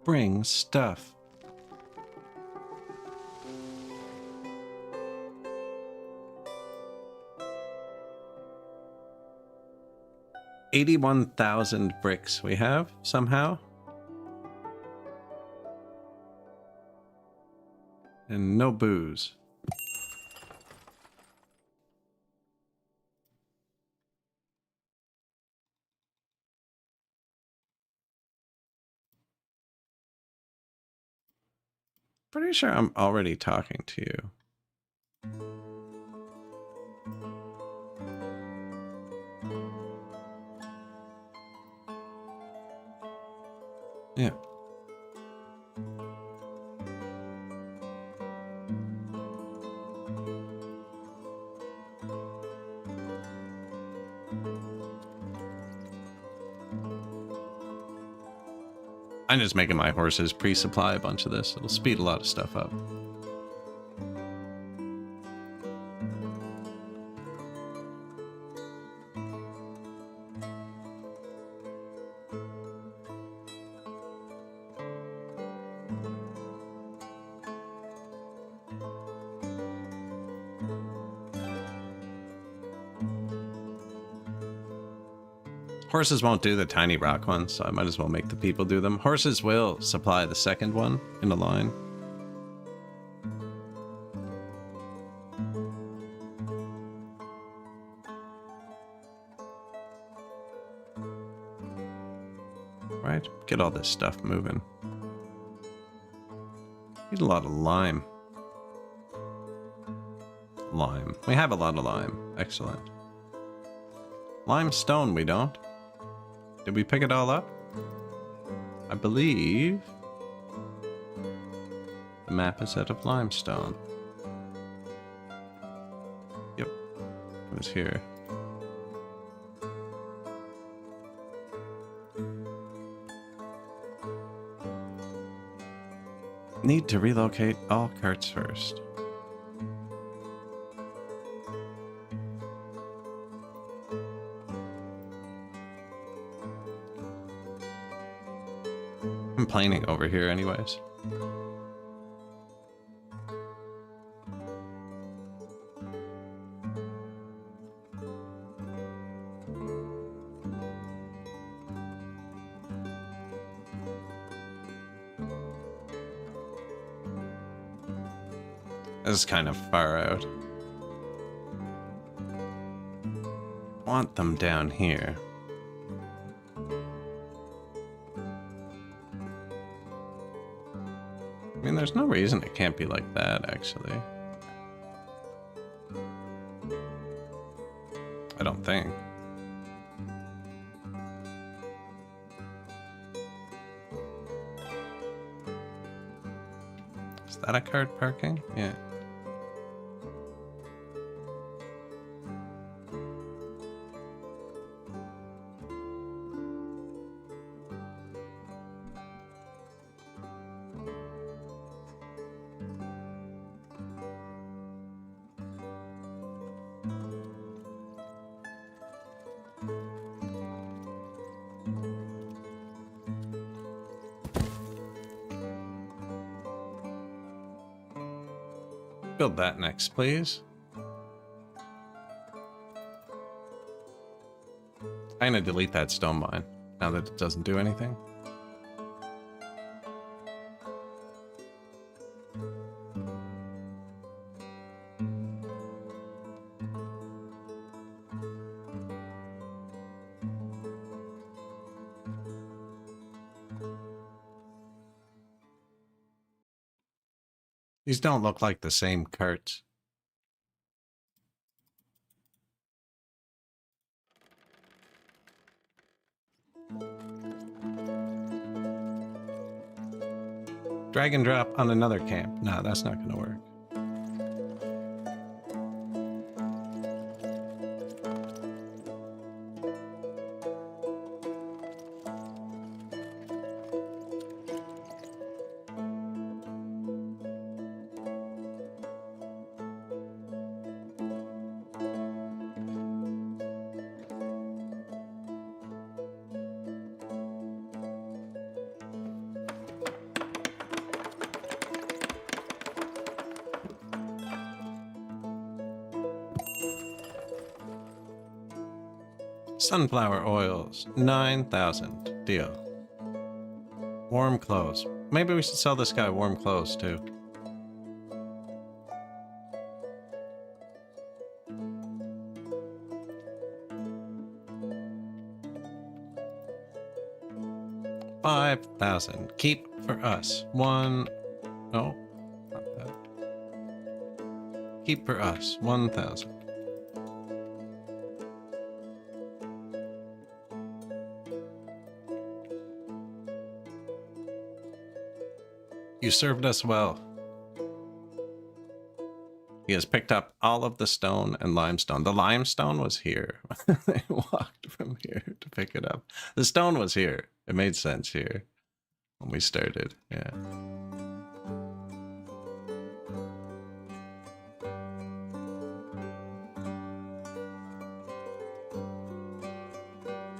Bring stuff. $81,000 bricks we have somehow. And no booze. Pretty sure I'm already talking to you. Yeah. I'm just making my horses pre-supply a bunch of this. It'll speed a lot of stuff up. Horses won't do the tiny rock ones, so I might as well make the people do them. Horses will supply the second one in a line. Right? Get all this stuff moving. Need a lot of lime. Lime. We have a lot of lime. Excellent. Limestone we don't. Did we pick it all up? I believe the map is out of limestone. Yep, it was here. Need to relocate all carts first. Complaining over here anyways. This is kind of far out. Want them down here. I mean, there's no reason it can't be like that, actually. I don't think. Is that a cart parking? Yeah. Build that next, please. I'm gonna delete that stone mine now that it doesn't do anything. These don't look like the same carts. Drag and drop on another camp. No, that's not going to work. Sunflower oils, 9,000. Deal. Warm clothes. Maybe we should sell this guy warm clothes too. $5,000. Keep for us. No, not that. Keep for us. 1,000. You served us well. He has picked up all of the stone and limestone. The limestone was here. They walked from here to pick it up. The stone was here. It made sense here when we started. Yeah.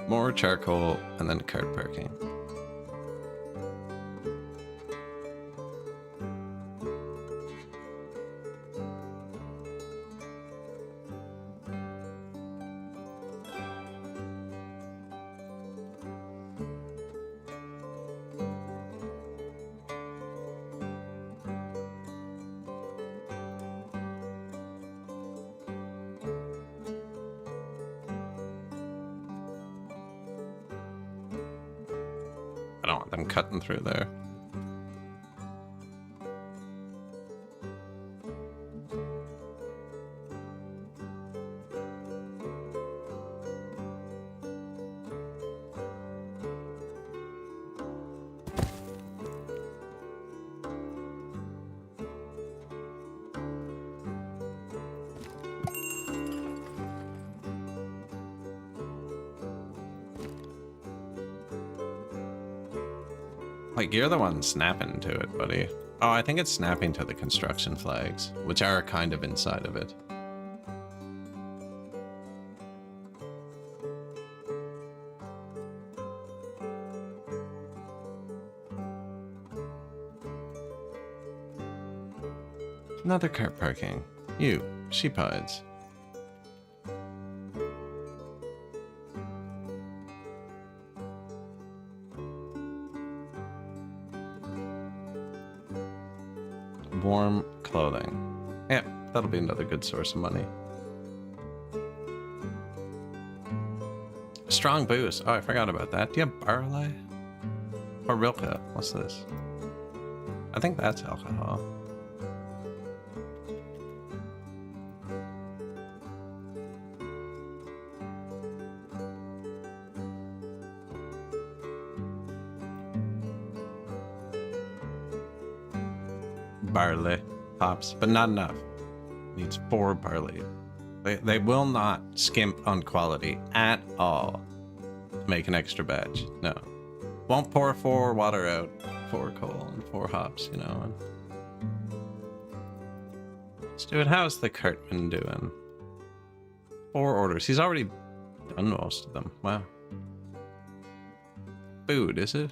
More charcoal and then cart parking. I don't want them cutting through there. Like, you're the one snapping to it, buddy. Oh, I think it's snapping to the construction flags, which are kind of inside of it. Another cart parking. You, sheep hides. Warm clothing. Yeah, that'll be another good source of money. Strong booze. Oh, I forgot about that. Do you have barley? Or Rilka? What's this? I think that's alcohol. Barley hops, but not enough. Needs 4 barley. They will not skimp on quality at all to make an extra batch. No. Won't pour 4 water out, 4 coal, and 4 hops, you know. Let's do it. How's the cartman doing? 4 orders. He's already done most of them. Wow. Food, is it?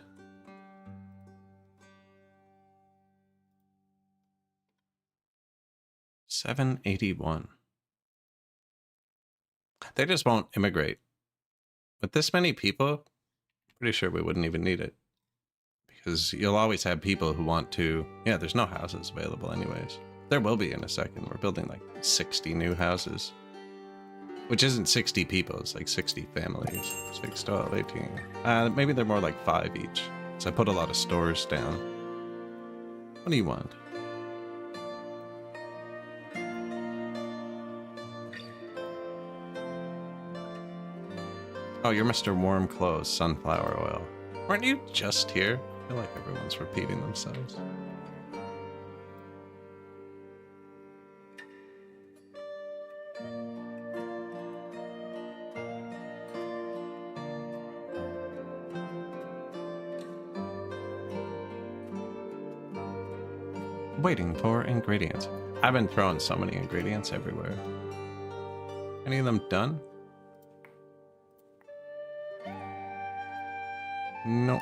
$781. They just won't immigrate. With this many people, pretty sure we wouldn't even need it. Because you'll always have people who want to... Yeah, there's no houses available anyways. There will be in a second. We're building like 60 new houses. Which isn't 60 people, it's like 60 families. 6, 12, 18. Maybe they're more like 5 each. So I put a lot of stores down. What do you want? Oh, you're Mr. Warm Clothes, sunflower oil. Weren't you just here? I feel like everyone's repeating themselves. Waiting for ingredients. I've been throwing so many ingredients everywhere. Any of them done? Nope.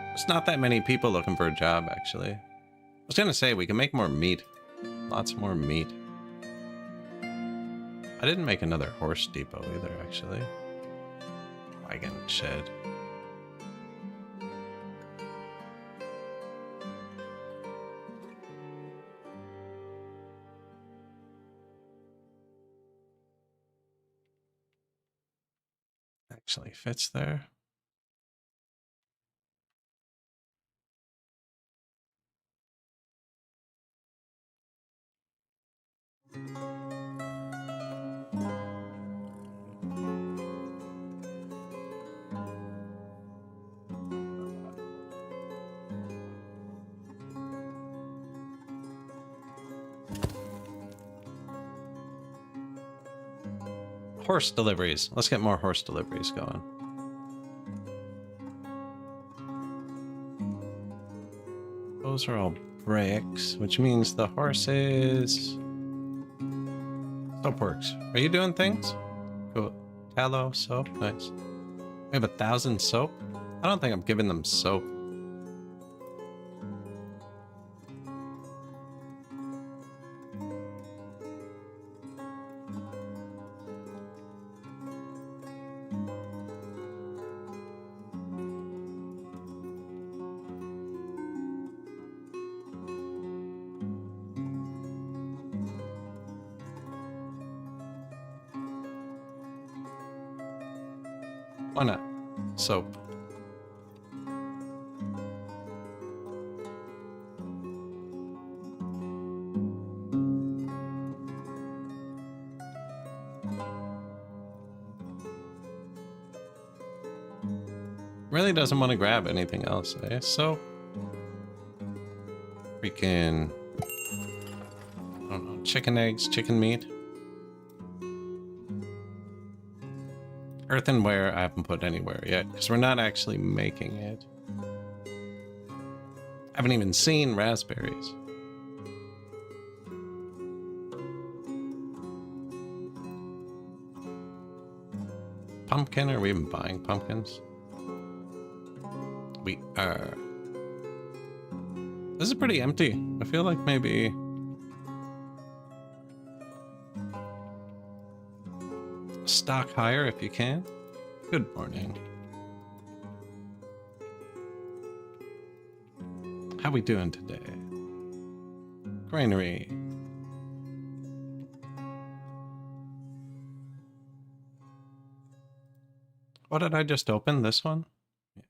There's not that many people looking for a job, actually. I was gonna say, we can make more meat. Lots more meat. I didn't make another horse depot either, actually. Wagon shed. Actually fits there. Horse deliveries. Let's get more horse deliveries going. Those are all bricks, which means the horses... Soap works. Are you doing things? Cool. Tallow, soap, nice. We have 1,000 soap? I don't think I'm giving them soap. Why not? Soap. Really doesn't want to grab anything else, eh? So freaking, I don't know, chicken eggs, chicken meat. Earthenware I haven't put anywhere yet because we're not actually making it. I haven't even seen raspberries. Pumpkin? Are we even buying pumpkins? We are. This is pretty empty. I feel like maybe... stock higher if you can. Good morning. How we doing today? Granary. What did I just open? This one? Yeah.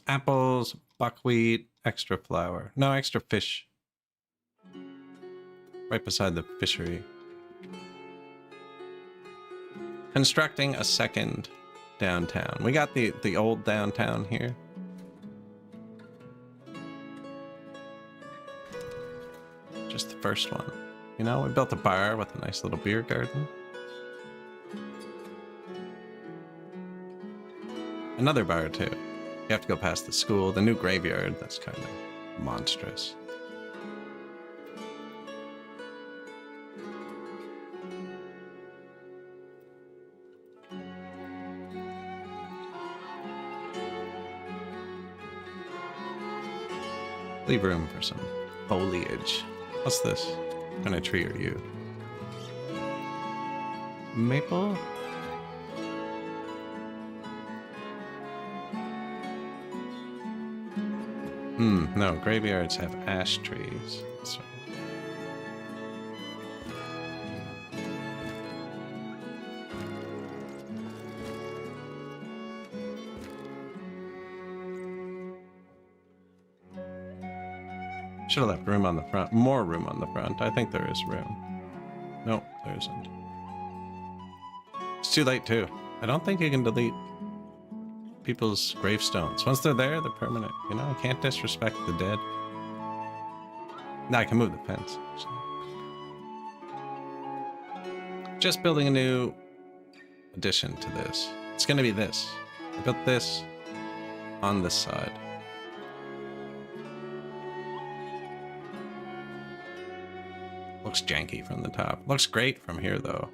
Apples, buckwheat, extra flour. No, extra fish. Right beside the fishery. Constructing a second downtown. We got the old downtown here. Just the first one. You know, we built a bar with a nice little beer garden. Another bar too. You have to go past the school, the new graveyard. That's kind of monstrous. Leave room for some foliage. What's this? What kind of tree are you? Maple? No, graveyards have ash trees. That's right. Should have left room on the front. More room on the front. I think there is room. Nope, there isn't. It's too late, too. I don't think you can delete people's gravestones. Once they're there, they're permanent. You know, you can't disrespect the dead. Now I can move the fence. Just building a new addition to this. It's going to be this. I built this on this side. Looks janky from the top. Looks great from here, though.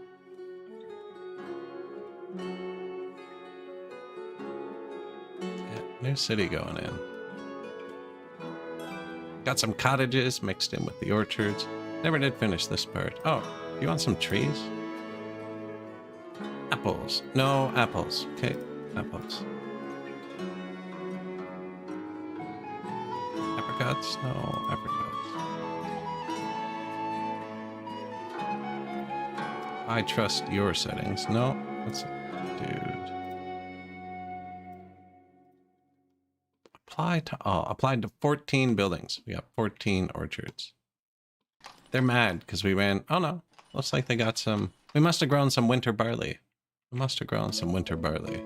Yeah, new city going in. Got some cottages mixed in with the orchards. Never did finish this part. Oh, you want some trees? Apples. No apples. Okay, apples. Apricots? No apricots. I trust your settings. No, that's dude. Apply to all. Applied to 14 buildings. We got 14 orchards. They're mad because we ran. Oh no, looks like they got some. We must have grown some winter barley. We must have grown some winter barley.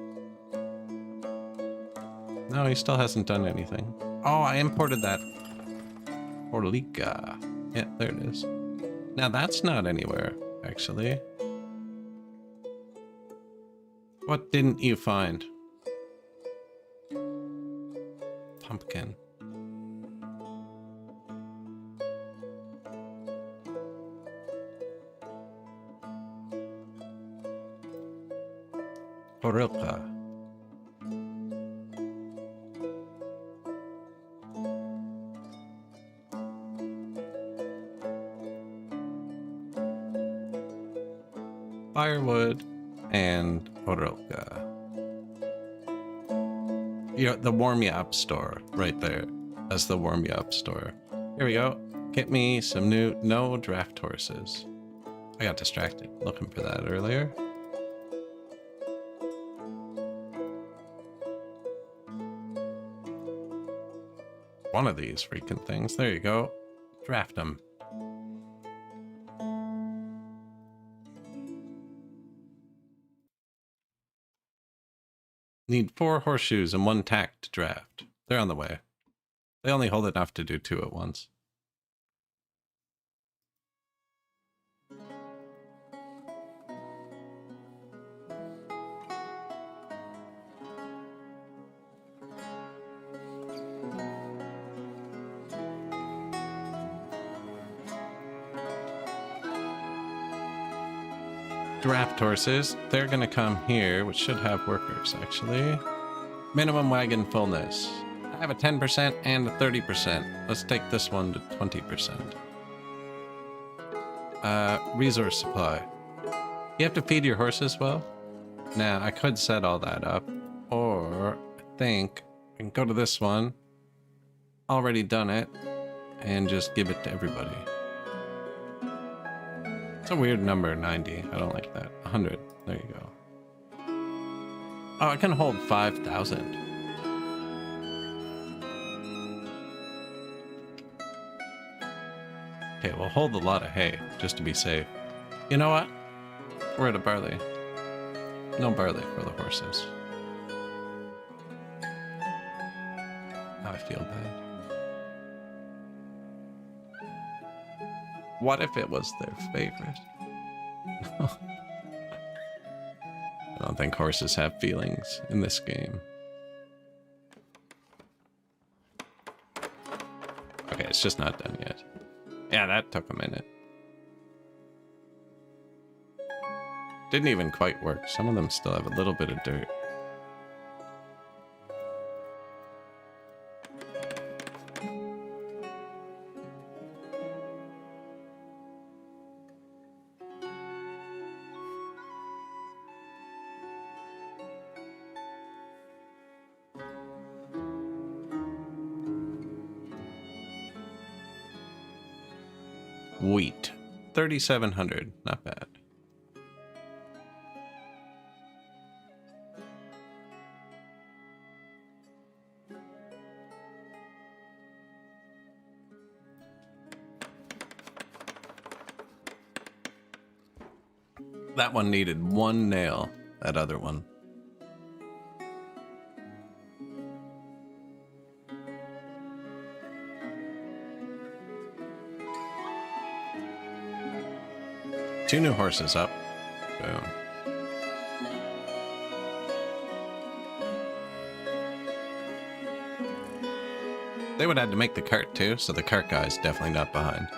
No, he still hasn't done anything. Oh, I imported that. Orlica. Yeah, there it is. Now that's not anywhere, actually. What didn't you find? Pumpkin. Orilka. Firewood and Orilka. You know, the warm you up store right there. That's the warm you up store. Here we go. Get me some new no draft horses. I got distracted looking for that earlier. One of these freaking things. There you go. Draft them. Need 4 horseshoes and 1 tack to draft. They're on the way. They only hold enough to do 2 at once. Draft horses. They're gonna come here, which should have workers, actually. Minimum wagon fullness. I have a 10% and a 30%. Let's take this one to 20%. Resource supply. You have to feed your horses well? Now, I could set all that up. Or, I think, I can go to this one. Already done it. And just give it to everybody. It's a weird number, 90. I don't like that. 100. There you go. Oh, I can hold 5,000. Okay, we'll hold a lot of hay, just to be safe. You know what? We're out of barley. No barley for the horses. Now I feel bad. What if it was their favorite? I don't think horses have feelings in this game. Okay, it's just not done yet. Yeah, that took a minute. Didn't even quite work. Some of them still have a little bit of dirt. Wheat, 3,700, not bad. That one needed one nail. That other one. Two new horses up. Boom. They would have had to make the cart too, so the cart guy's definitely not behind.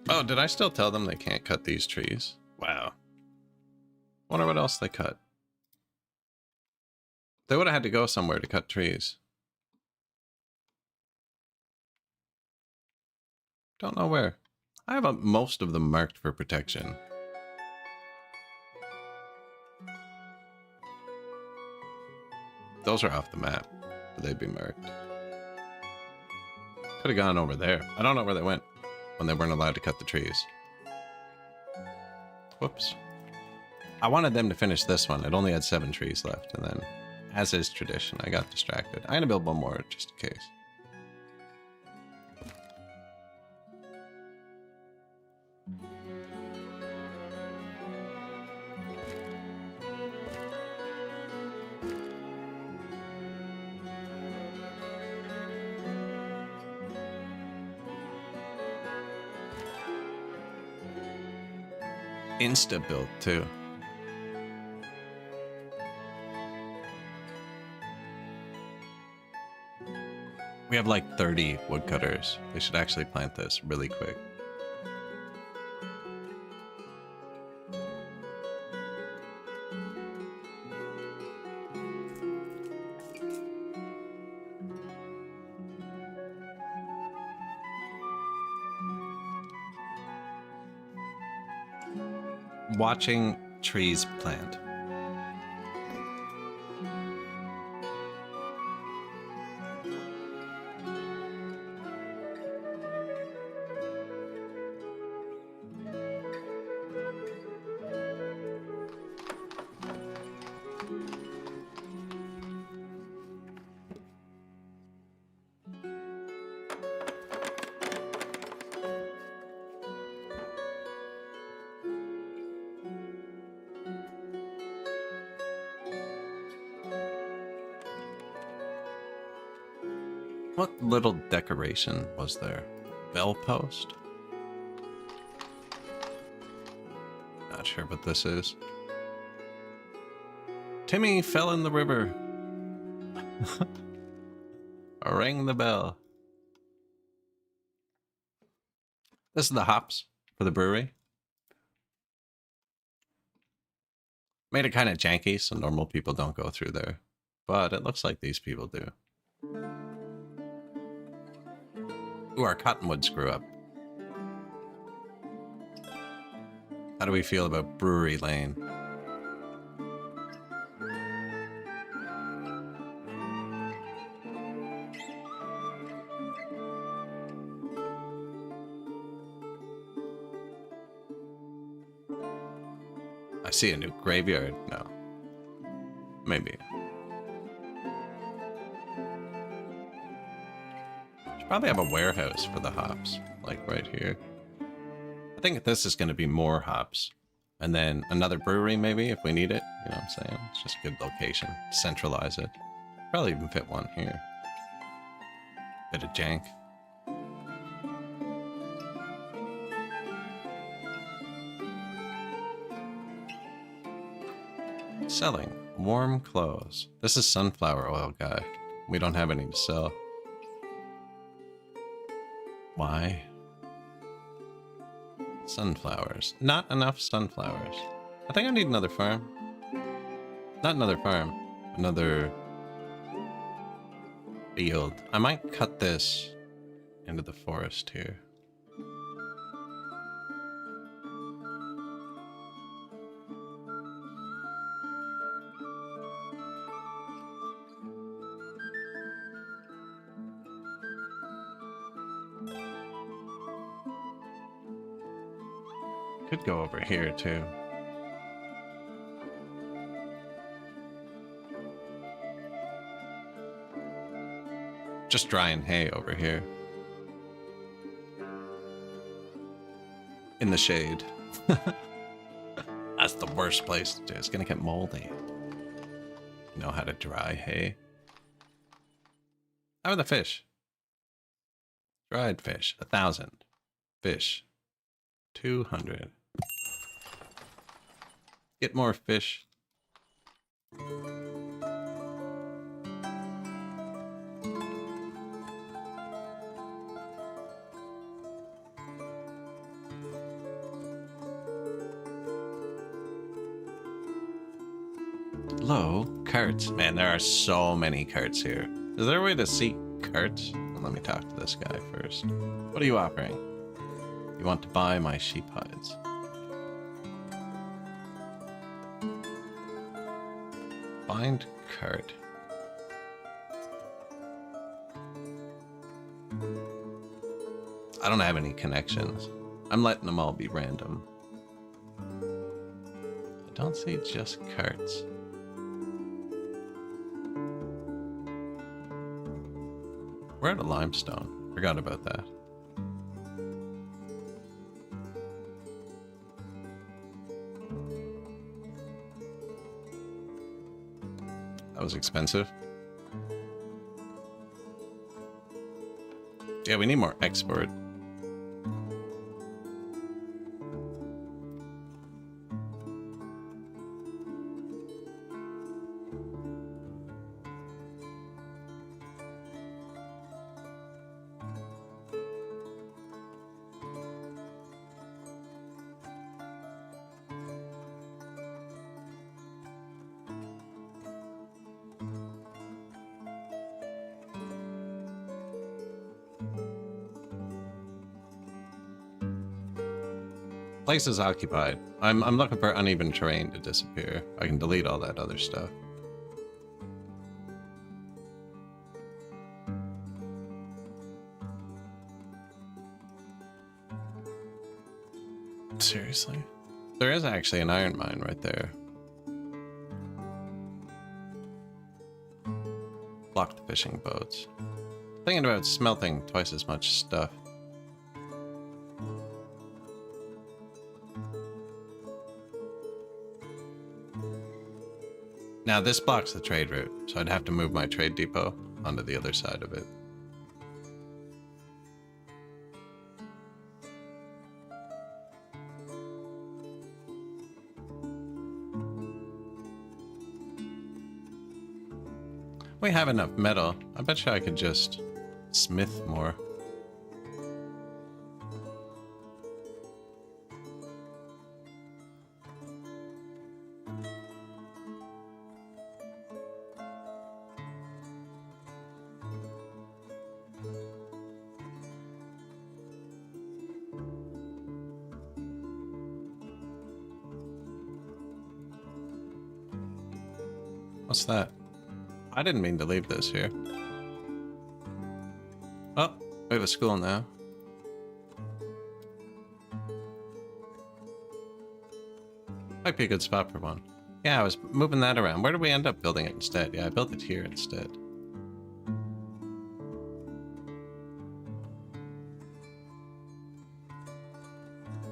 Oh, did I still tell them they can't cut these trees? Wow. Wonder what else they cut. They would have had to go somewhere to cut trees. Don't know where. I have most of them marked for protection. Those are off the map, but they'd be marked. Could have gone over there. I don't know where they went when they weren't allowed to cut the trees. Whoops. I wanted them to finish this one. It only had 7 trees left, and then, as is tradition, I got distracted. I'm gonna build one more just in case. Insta build too. We have like 30 woodcutters. They should actually plant this really quick. Watching trees plant. What little decoration was there? Bell post? Not sure what this is. Timmy fell in the river. Rang the bell. This is the hops for the brewery. Made it kind of janky, so normal people don't go through there. But it looks like these people do. Ooh, our cottonwood screw up. How do we feel about Brewery Lane? I see a new graveyard. No. Maybe. Should probably have a warehouse for the hops, like right here. I think this is going to be more hops. And then another brewery maybe if we need it. You know what I'm saying? It's just a good location. Centralize it. Probably even fit one here. Bit of jank. Selling warm clothes. This is sunflower oil guy. We don't have any to sell. Why? Sunflowers. Not enough sunflowers. I think I need another farm. Not another farm. Another field. I might cut this into the forest here. Could go over here too. Just drying hay over here. In the shade. That's the worst place to do. It's gonna get moldy. You know how to dry hay. How are the fish? Dried fish, 1,000. Fish, 200. Get more fish. Low carts. Man, there are so many carts here. Is there a way to see carts? Let me talk to this guy first. What are you offering? You want to buy my sheep hides. Find cart. I don't have any connections. I'm letting them all be random. I don't see just carts. We're out of limestone. Forgot about that. That was expensive. Yeah, we need more export. Place is occupied. I'm looking for uneven terrain to disappear. I can delete all that other stuff. Seriously? There is actually an iron mine right there. Block the fishing boats. Thinking about smelting twice as much stuff. Now this blocks the trade route, so I'd have to move my trade depot onto the other side of it. We have enough metal. I bet you I could just smith more. What's that? I didn't mean to leave this here. Oh, we have a school now. Might be a good spot for one. Yeah, I was moving that around. Where did we end up building it instead? Yeah, I built it here instead.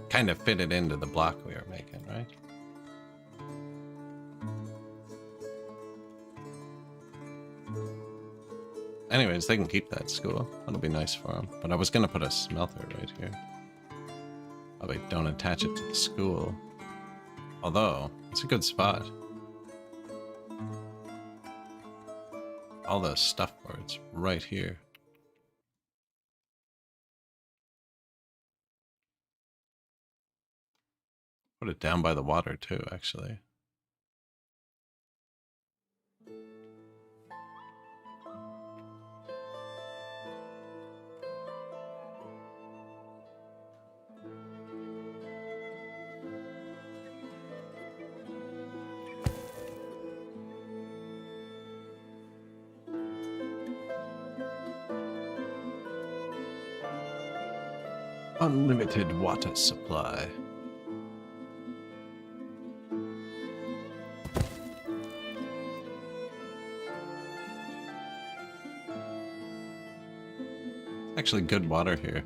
Kind of fit it into the block we were making, right? Anyways, they can keep that school. That'll be nice for them. But I was going to put a smelter right here. Probably don't attach it to the school. Although, it's a good spot. All the stuff for it's right here. Put it down by the water too, actually. Unlimited water supply. Actually, good water here.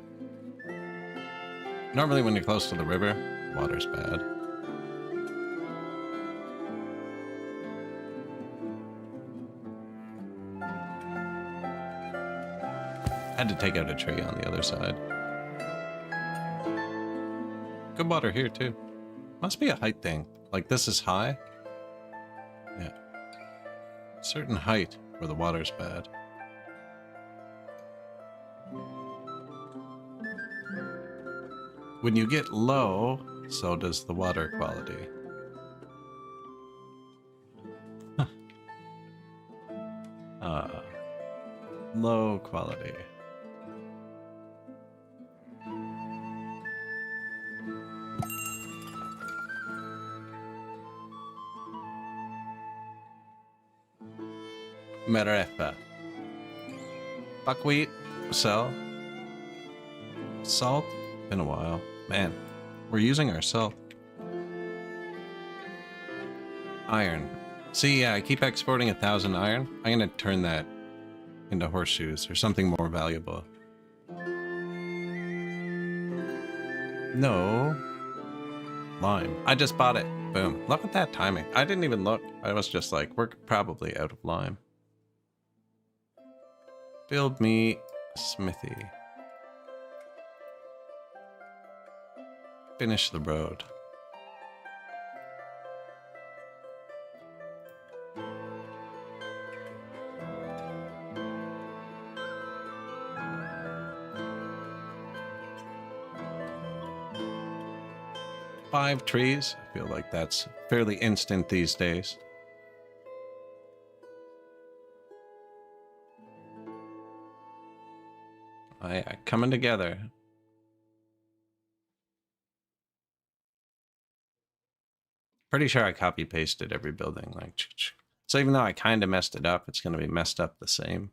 Normally when you're close to the river, water's bad. Had to take out a tree on the other side. Good water here too. Must be a height thing. Like this is high. Yeah. Certain height where the water's bad. When you get low, so does the water quality. Low quality. Merepa. Buckwheat, sell. Salt? Been a while. Man, we're using our salt. Iron. See, yeah, I keep exporting 1,000 iron. I'm gonna turn that into horseshoes or something more valuable. No. Lime. I just bought it. Boom. Look at that timing. I didn't even look. I was just like, we're probably out of lime. Build me a smithy. Finish the road. Five trees. I feel like that's fairly instant these days. Coming together. Pretty sure I copy pasted every building, like, so even though I kind of messed it up, it's going to be messed up the same.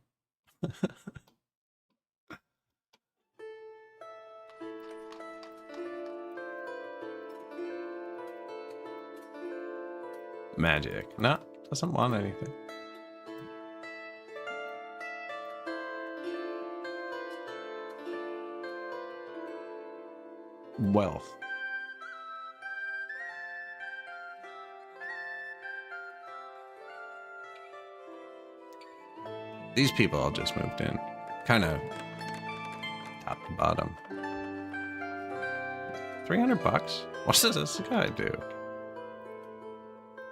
Magic. No, doesn't want anything. Wealth. These people all just moved in. Kind of top to bottom. 300 bucks? What does this guy do?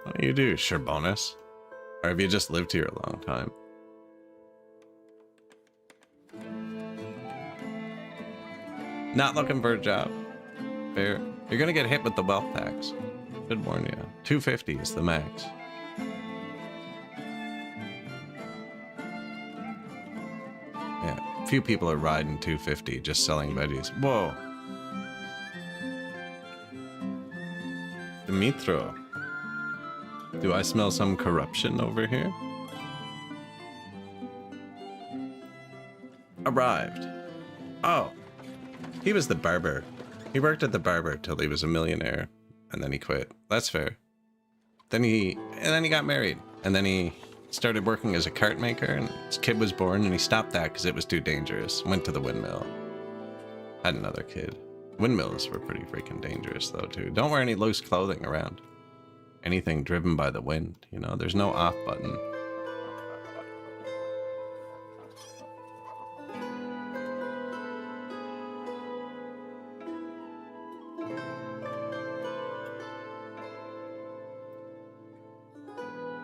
What do you do, sure bonus? Or have you just lived here a long time? Not looking for a job. Fair. You're gonna get hit with the wealth tax. Should warn you. 250 is the max. Yeah, few people are riding 250 just selling veggies. Whoa. Dimitro. Do I smell some corruption over here? Arrived. Oh. He was the barber. He worked at the barber till he was a millionaire, and then he quit. That's fair. Then he got married, and then he started working as a cart maker, and his kid was born, and he stopped that because it was too dangerous. Went to the windmill. Had another kid. Windmills were pretty freaking dangerous though too. Don't wear any loose clothing around. Anything driven by the wind, you know, there's no off button.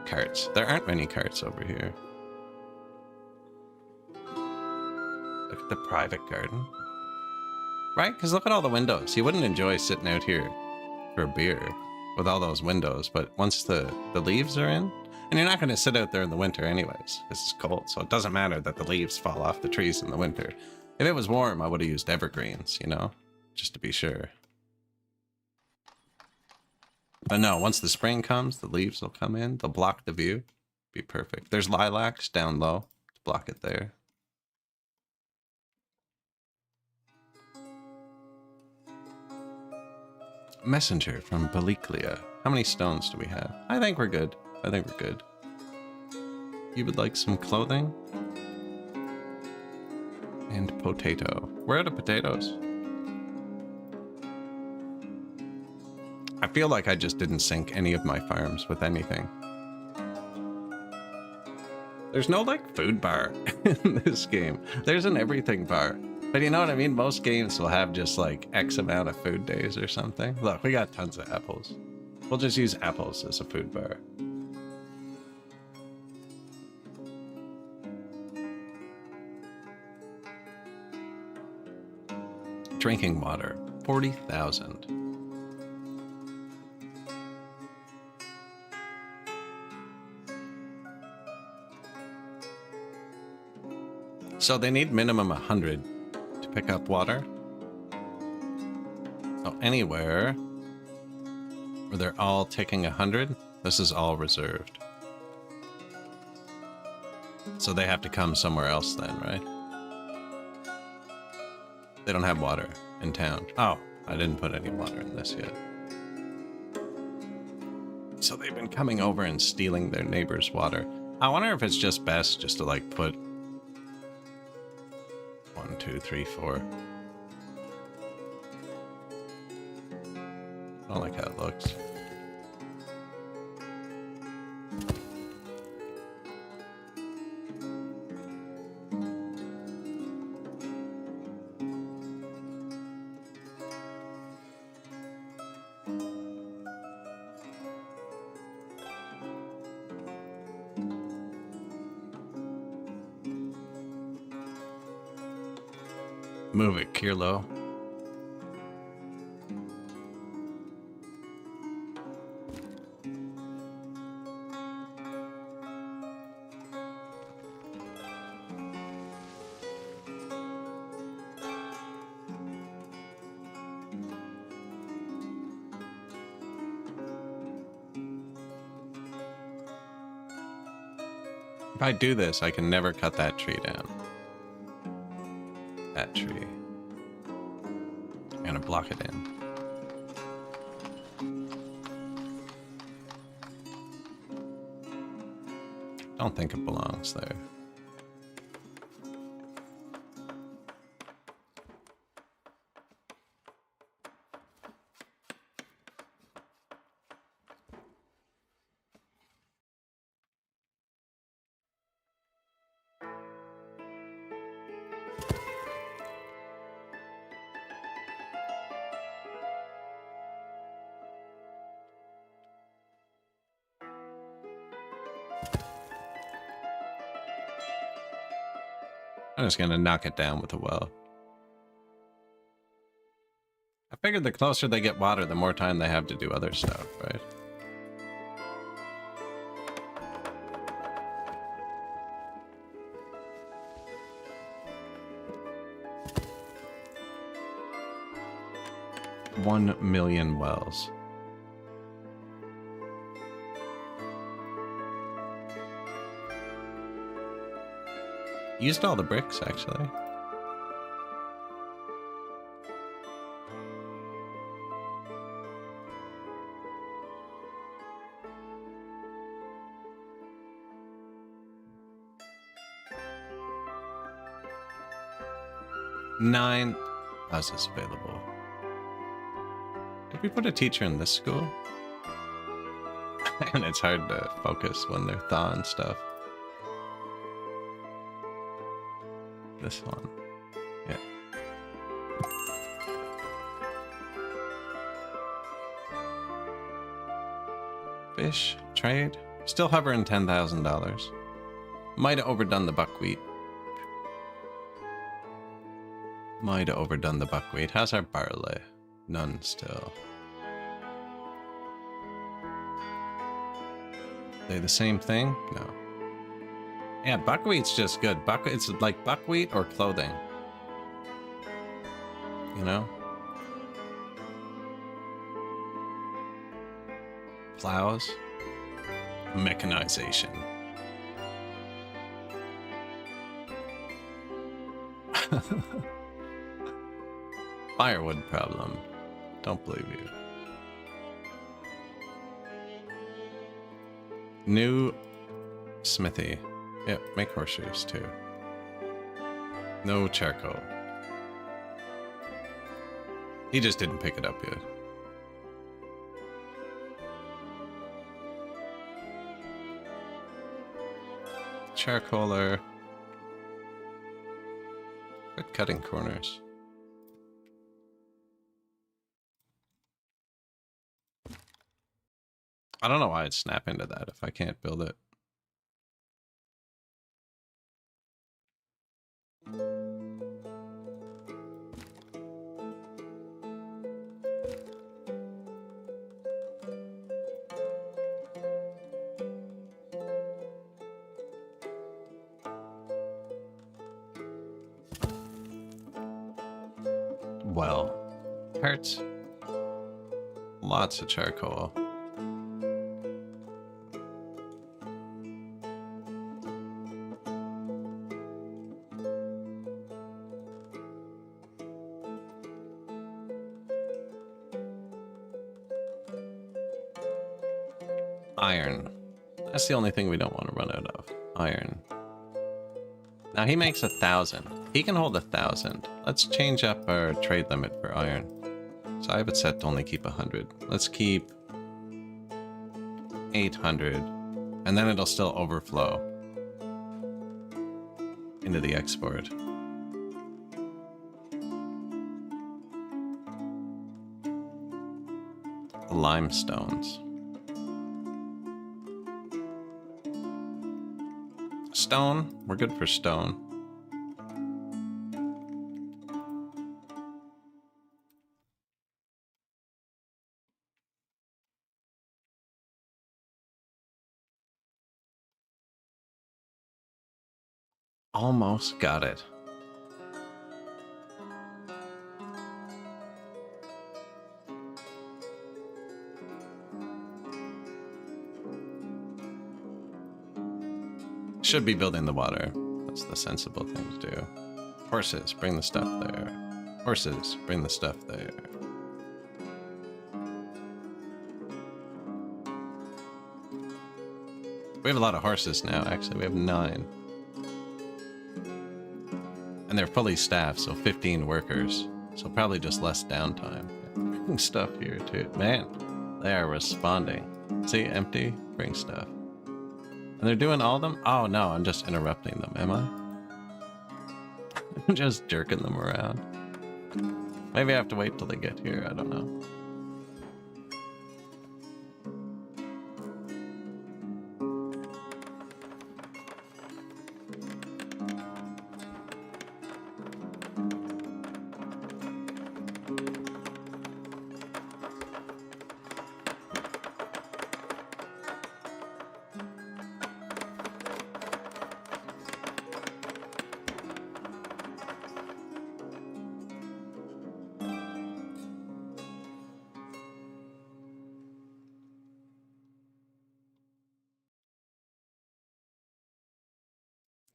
Carts. There aren't many carts over here. Look at the private garden. Right? Because look at all the windows. You wouldn't enjoy sitting out here for a beer with all those windows, but once the leaves are in, and you're not going to sit out there in the winter anyways. This is cold, so it doesn't matter that the leaves fall off the trees in the winter. If it was warm, I would have used evergreens, you know, just to be sure. But no, once the spring comes, the leaves will come in. They'll block the view. Be perfect. There's lilacs down low to block it there. Messenger from Baliklia. How many stones do we have? I think we're good. I think we're good. You would like some clothing? And potato. We're out of potatoes. I feel like I just didn't sync any of my farms with anything. There's no, like, food bar in this game. There's an everything bar. But you know what I mean? Most games will have just, like, X amount of food days or something. Look, we got tons of apples. We'll just use apples as a food bar. Drinking water, 40,000. So they need minimum 100 to pick up water. So anywhere where they're all taking 100, this is all reserved. So they have to come somewhere else then, right? They don't have water in town. Oh, I didn't put any water in this yet. So they've been coming over and stealing their neighbor's water. I wonder if it's just best just to like put 1, 2, 3, 4. I don't like how it looks. Move it, Kirlo. If I do this, I can never cut that tree down. That tree. I'm gonna block it in. Don't think it belongs there. I'm just gonna knock it down with a well. I figured the closer they get water, the more time they have to do other stuff, right? $1 million wells. Used all the bricks, actually. Nine houses available. Did we put a teacher in this school? And it's hard to focus when they're thawing stuff. This one. Yeah. Fish. Trade. Still hovering $10,000. Might have overdone the buckwheat. Might have overdone the buckwheat. How's our barley? None still. They the same thing? No. Yeah, buckwheat's just good. It's like buckwheat or clothing. You know? Plows. Mechanization. Firewood problem. Don't believe you. New smithy. Yep, make horseshoes too. No charcoal. He just didn't pick it up yet. Charcoaler. Quit cutting corners. I don't know why I'd snap into that if I can't build it. Well, hurts. Lots of charcoal. Iron. That's the only thing we don't want to run out of. Iron. Now he makes 1,000. He can hold 1,000. Let's change up our trade limit for iron. So I have it set to only keep 100. Let's keep 800. And then it'll still overflow into the export. Limestones. Stone. We're good for stone. Almost got it. Should be building the water. That's the sensible thing to do. Horses, bring the stuff there. Horses, bring the stuff there. We have a lot of horses now, actually. We have 9. And they're fully staffed, so 15 workers. So probably just less downtime. Bring stuff here, too. Man, they are responding. See, empty, bring stuff. And they're doing all of them? Oh, no, I'm just interrupting them, am I? I'm just jerking them around. Maybe I have to wait till they get here, I don't know.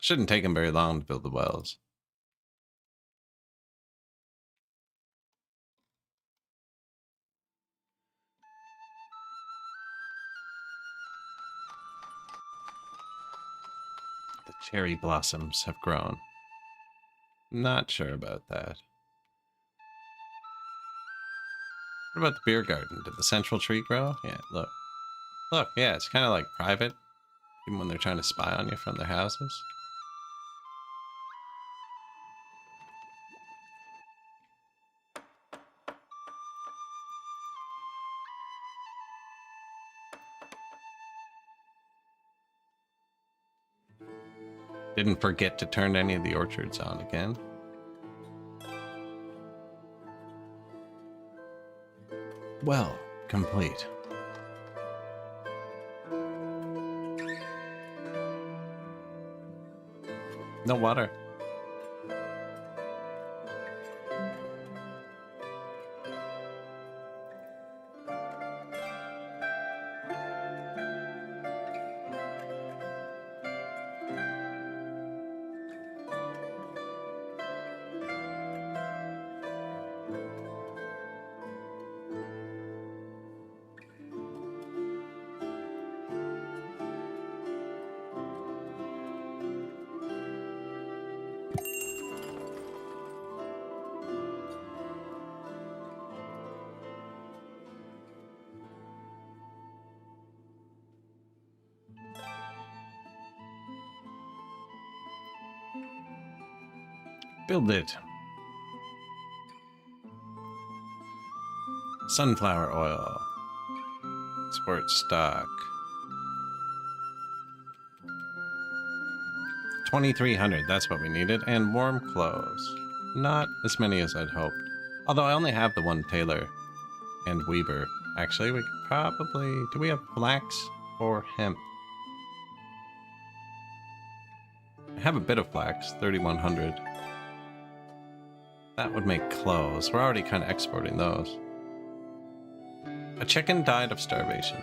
Shouldn't take them very long to build the wells. The cherry blossoms have grown. Not sure about that. What about the beer garden? Did the central tree grow? Yeah, look. Look, yeah, it's kind of like private, even when they're trying to spy on you from their houses. Didn't forget to turn any of the orchards on again. Well, complete. No water. Build it. Sunflower oil. Sports stock. 2,300, that's what we needed. And warm clothes. Not as many as I'd hoped. Although I only have the one tailor and weaver. Actually, we could probably... Do we have flax or hemp? I have a bit of flax, 3,100. That would make clothes. We're already kind of exporting those. A chicken died of starvation.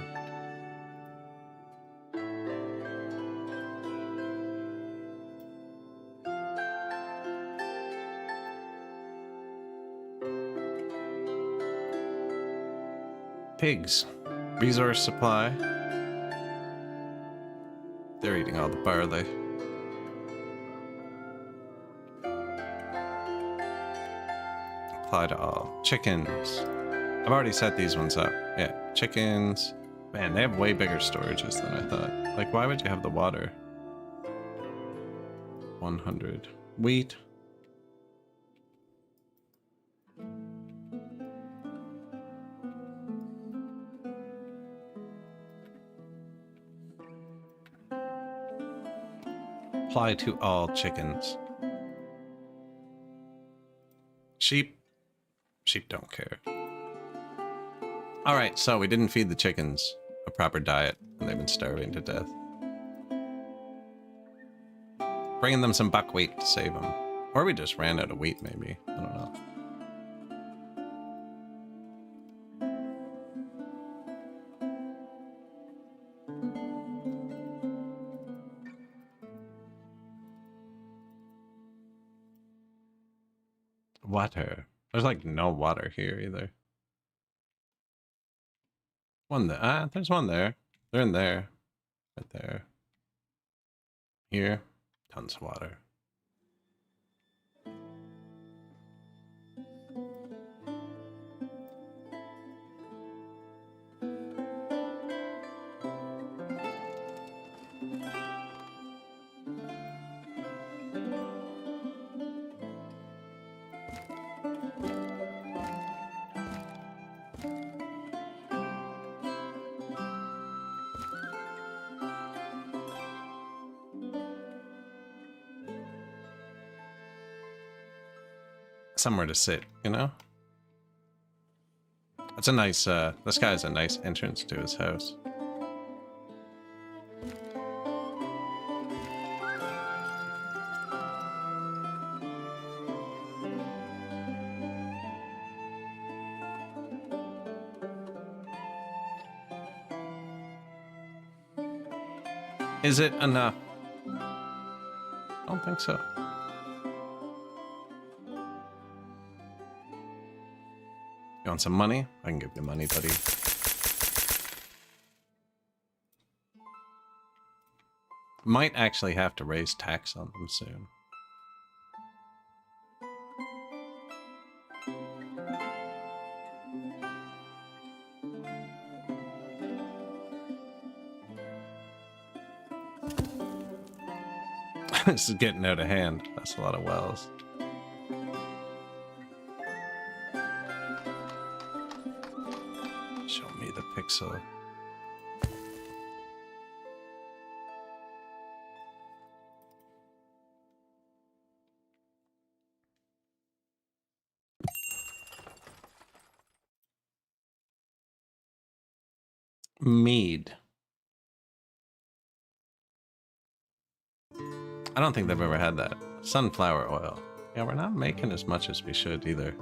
Pigs. Resource supply. They're eating all the barley. Apply to all. Chickens. I've already set these ones up. Yeah, chickens. Man, they have way bigger storages than I thought. Like, why would you have the water? 100. Wheat. Apply to all chickens. Sheep. Sheep don't care. Alright, so we didn't feed the chickens a proper diet, and they've been starving to death. Bringing them some buckwheat to save them. Or we just ran out of wheat, maybe. I don't know. Water. There's like no water here either. One there. Ah, there's one there. They're in there. Right there. Here. Tons of water. Somewhere to sit, you know? That's a nice, this guy has a nice entrance to his house. Is it enough? I don't think so. You want some money? I can give you money, buddy. Might actually have to raise tax on them soon. This is getting out of hand. That's a lot of wells. Show me the pixel. Mead. I don't think they've ever had that. Sunflower oil. Yeah, we're not making as much as we should either.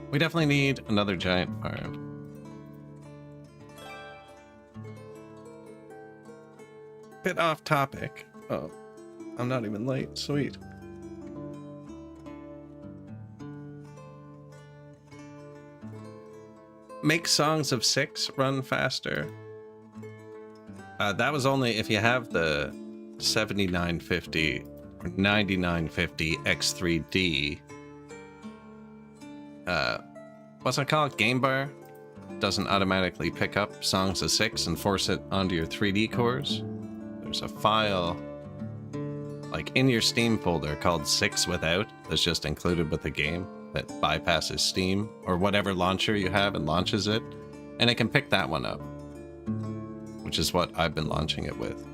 We definitely need another giant farm. Bit off topic. Oh, I'm not even late. Sweet. Make songs of 6 run faster. That was only if you have the 7950 or 9950 X3D. What's it called? Game bar doesn't automatically pick up songs of 6 and force it onto your 3D cores. There's a file like in your Steam folder called 6 Without, that's just included with the game that bypasses Steam or whatever launcher you have and launches it. And it can pick that one up, which is what I've been launching it with.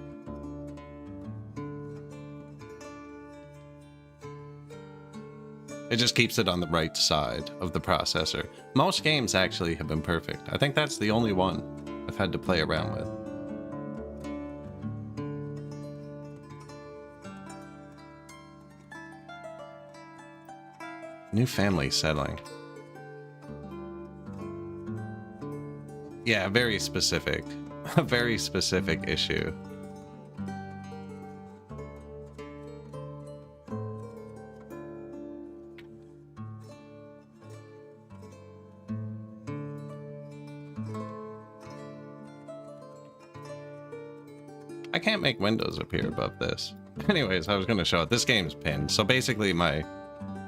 It just keeps it on the right side of the processor. Most games actually have been perfect. I think that's the only one I've had to play around with. New family settling. Yeah, very specific. A very specific issue. I can't make windows appear above this. Anyways, I was going to show it. This game's pinned. So basically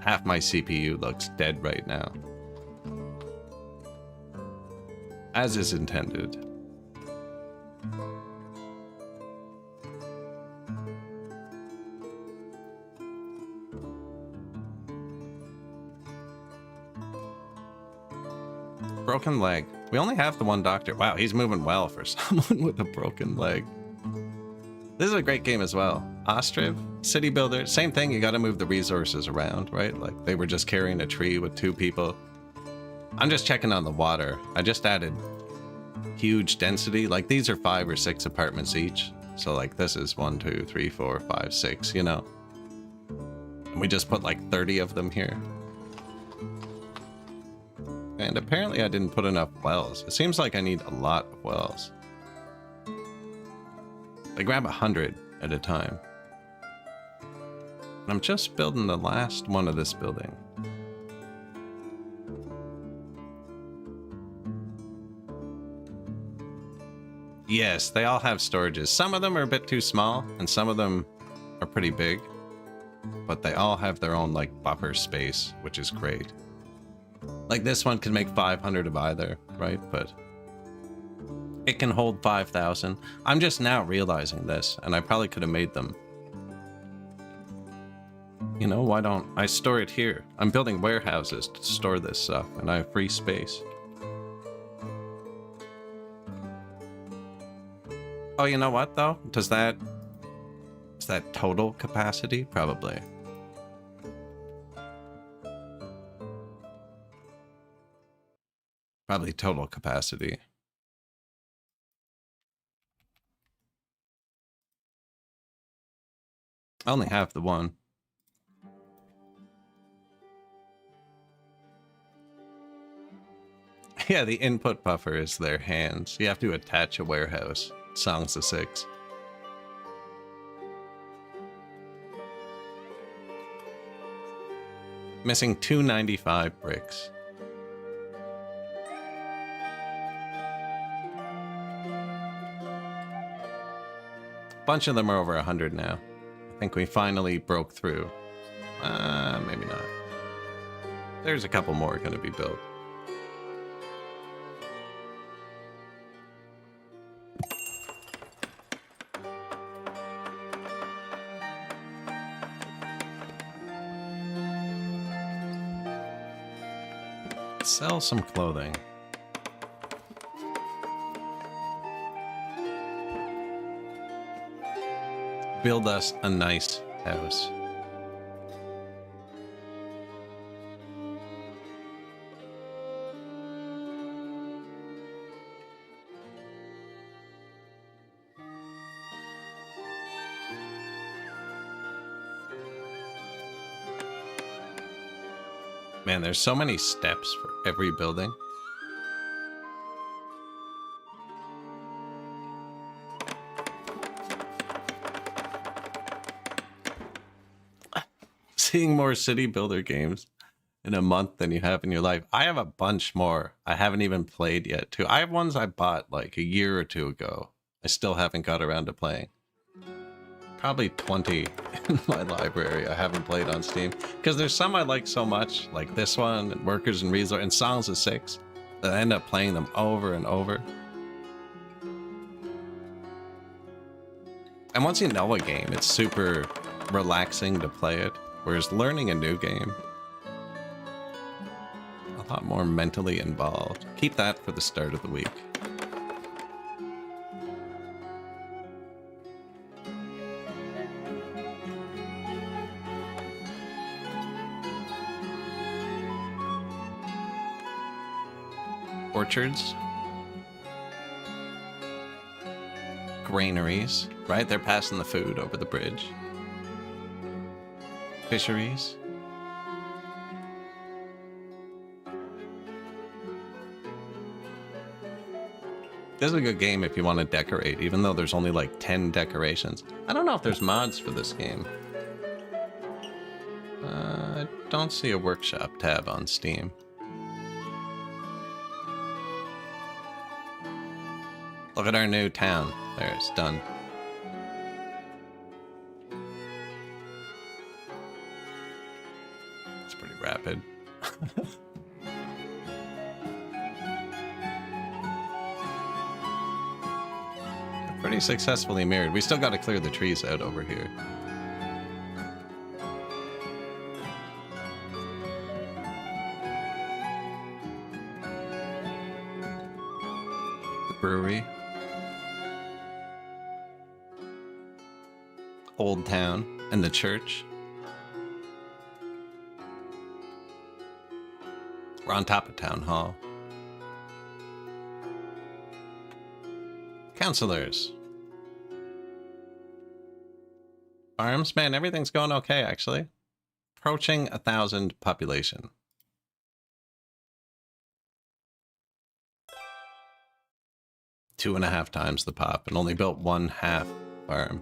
half my CPU looks dead right now. As is intended. Broken leg. We only have the one doctor. Wow, he's moving well for someone with a broken leg. This is a great game as well. Ostriv, city builder, same thing. You got to move the resources around, right? Like they were just carrying a tree with 2 people. I'm just checking on the water. I just added huge density. Like these are 5 or 6 apartments each. So like this is 1, 2, 3, 4, 5, 6, you know. And we just put like 30 of them here. And apparently I didn't put enough wells. It seems like I need a lot of wells. I grab 100 at a time. And I'm just building the last one of this building. Yes, they all have storages. Some of them are a bit too small, and some of them are pretty big. But they all have their own, like, buffer space, which is great. Like, this one can make 500 of either, right? But it can hold 5,000. I'm just now realizing this, and I probably could have made them. You know, why don't I store it here? I'm building warehouses to store this stuff, and I have free space. Oh, you know what, though? Is that total capacity? Probably. Probably total capacity. I only have the one. Yeah, the input buffer is their hands. You have to attach a warehouse. Songs of 6. Missing 295 bricks. A bunch of them are over 100 now. I think we finally broke through. Maybe not. There's a couple more going to be built. Sell some clothing. Build us a nice house. Man, there's so many steps for every building. Seeing more city builder games in a month than you have in your life. I have a bunch more I haven't even played yet, too. I have ones I bought like a year or 2 ago. I still haven't got around to playing. Probably 20 in my library I haven't played on Steam. Because there's some I like so much, like this one, and Workers and Resort, and Songs of 6, that I end up playing them over and over. And once you know a game, it's super relaxing to play it, whereas learning a new game, a lot more mentally involved. Keep that for the start of the week. Orchards. Granaries, right? They're passing the food over the bridge. Fisheries. This is a good game if you want to decorate, even though there's only like 10 decorations. I don't know if there's mods for this game. I don't see a workshop tab on Steam. Look at our new town. There, it's done. It's pretty rapid. Pretty successfully mirrored. We still got to clear the trees out over here. The brewery. Old Town and the church. We're on top of Town Hall. Counselors. Farms, man, everything's going okay actually. Approaching 1,000 population. Two and a half times the pop, and only built 1/2 farm.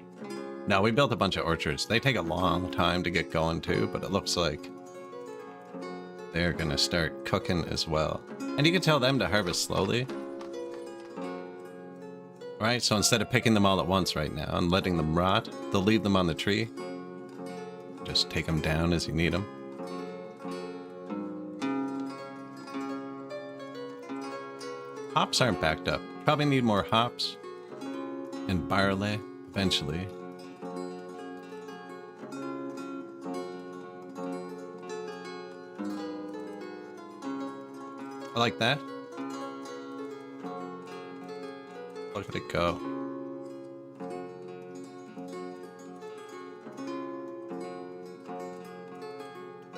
No, we built a bunch of orchards. They take a long time to get going too, but it looks like they're gonna start cooking as well. And you can tell them to harvest slowly. Right, so instead of picking them all at once right now and letting them rot, they'll leave them on the tree. Just take them down as you need them. Hops aren't backed up. Probably need more hops and barley eventually. I like that. Look at it go.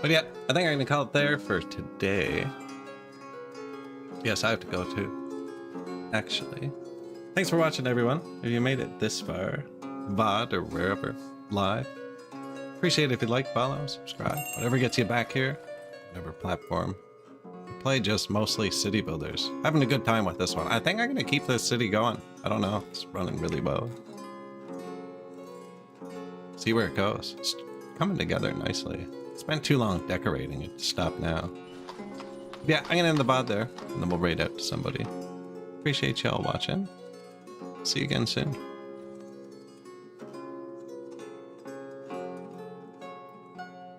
But yeah, I think I'm going to call it there for today. Yes, I have to go too, actually. Thanks for watching, everyone. If you made it this far, VOD or wherever, live. Appreciate it if you like, follow, subscribe, whatever gets you back here, whatever platform. Play just mostly city builders. Having a good time with this one. I think I'm going to keep this city going. I don't know. It's running really well. See where it goes. It's coming together nicely. Spent too long decorating it to stop now. Yeah, I'm going to end the VOD there, and then we'll raid out to somebody. Appreciate y'all watching. See you again soon.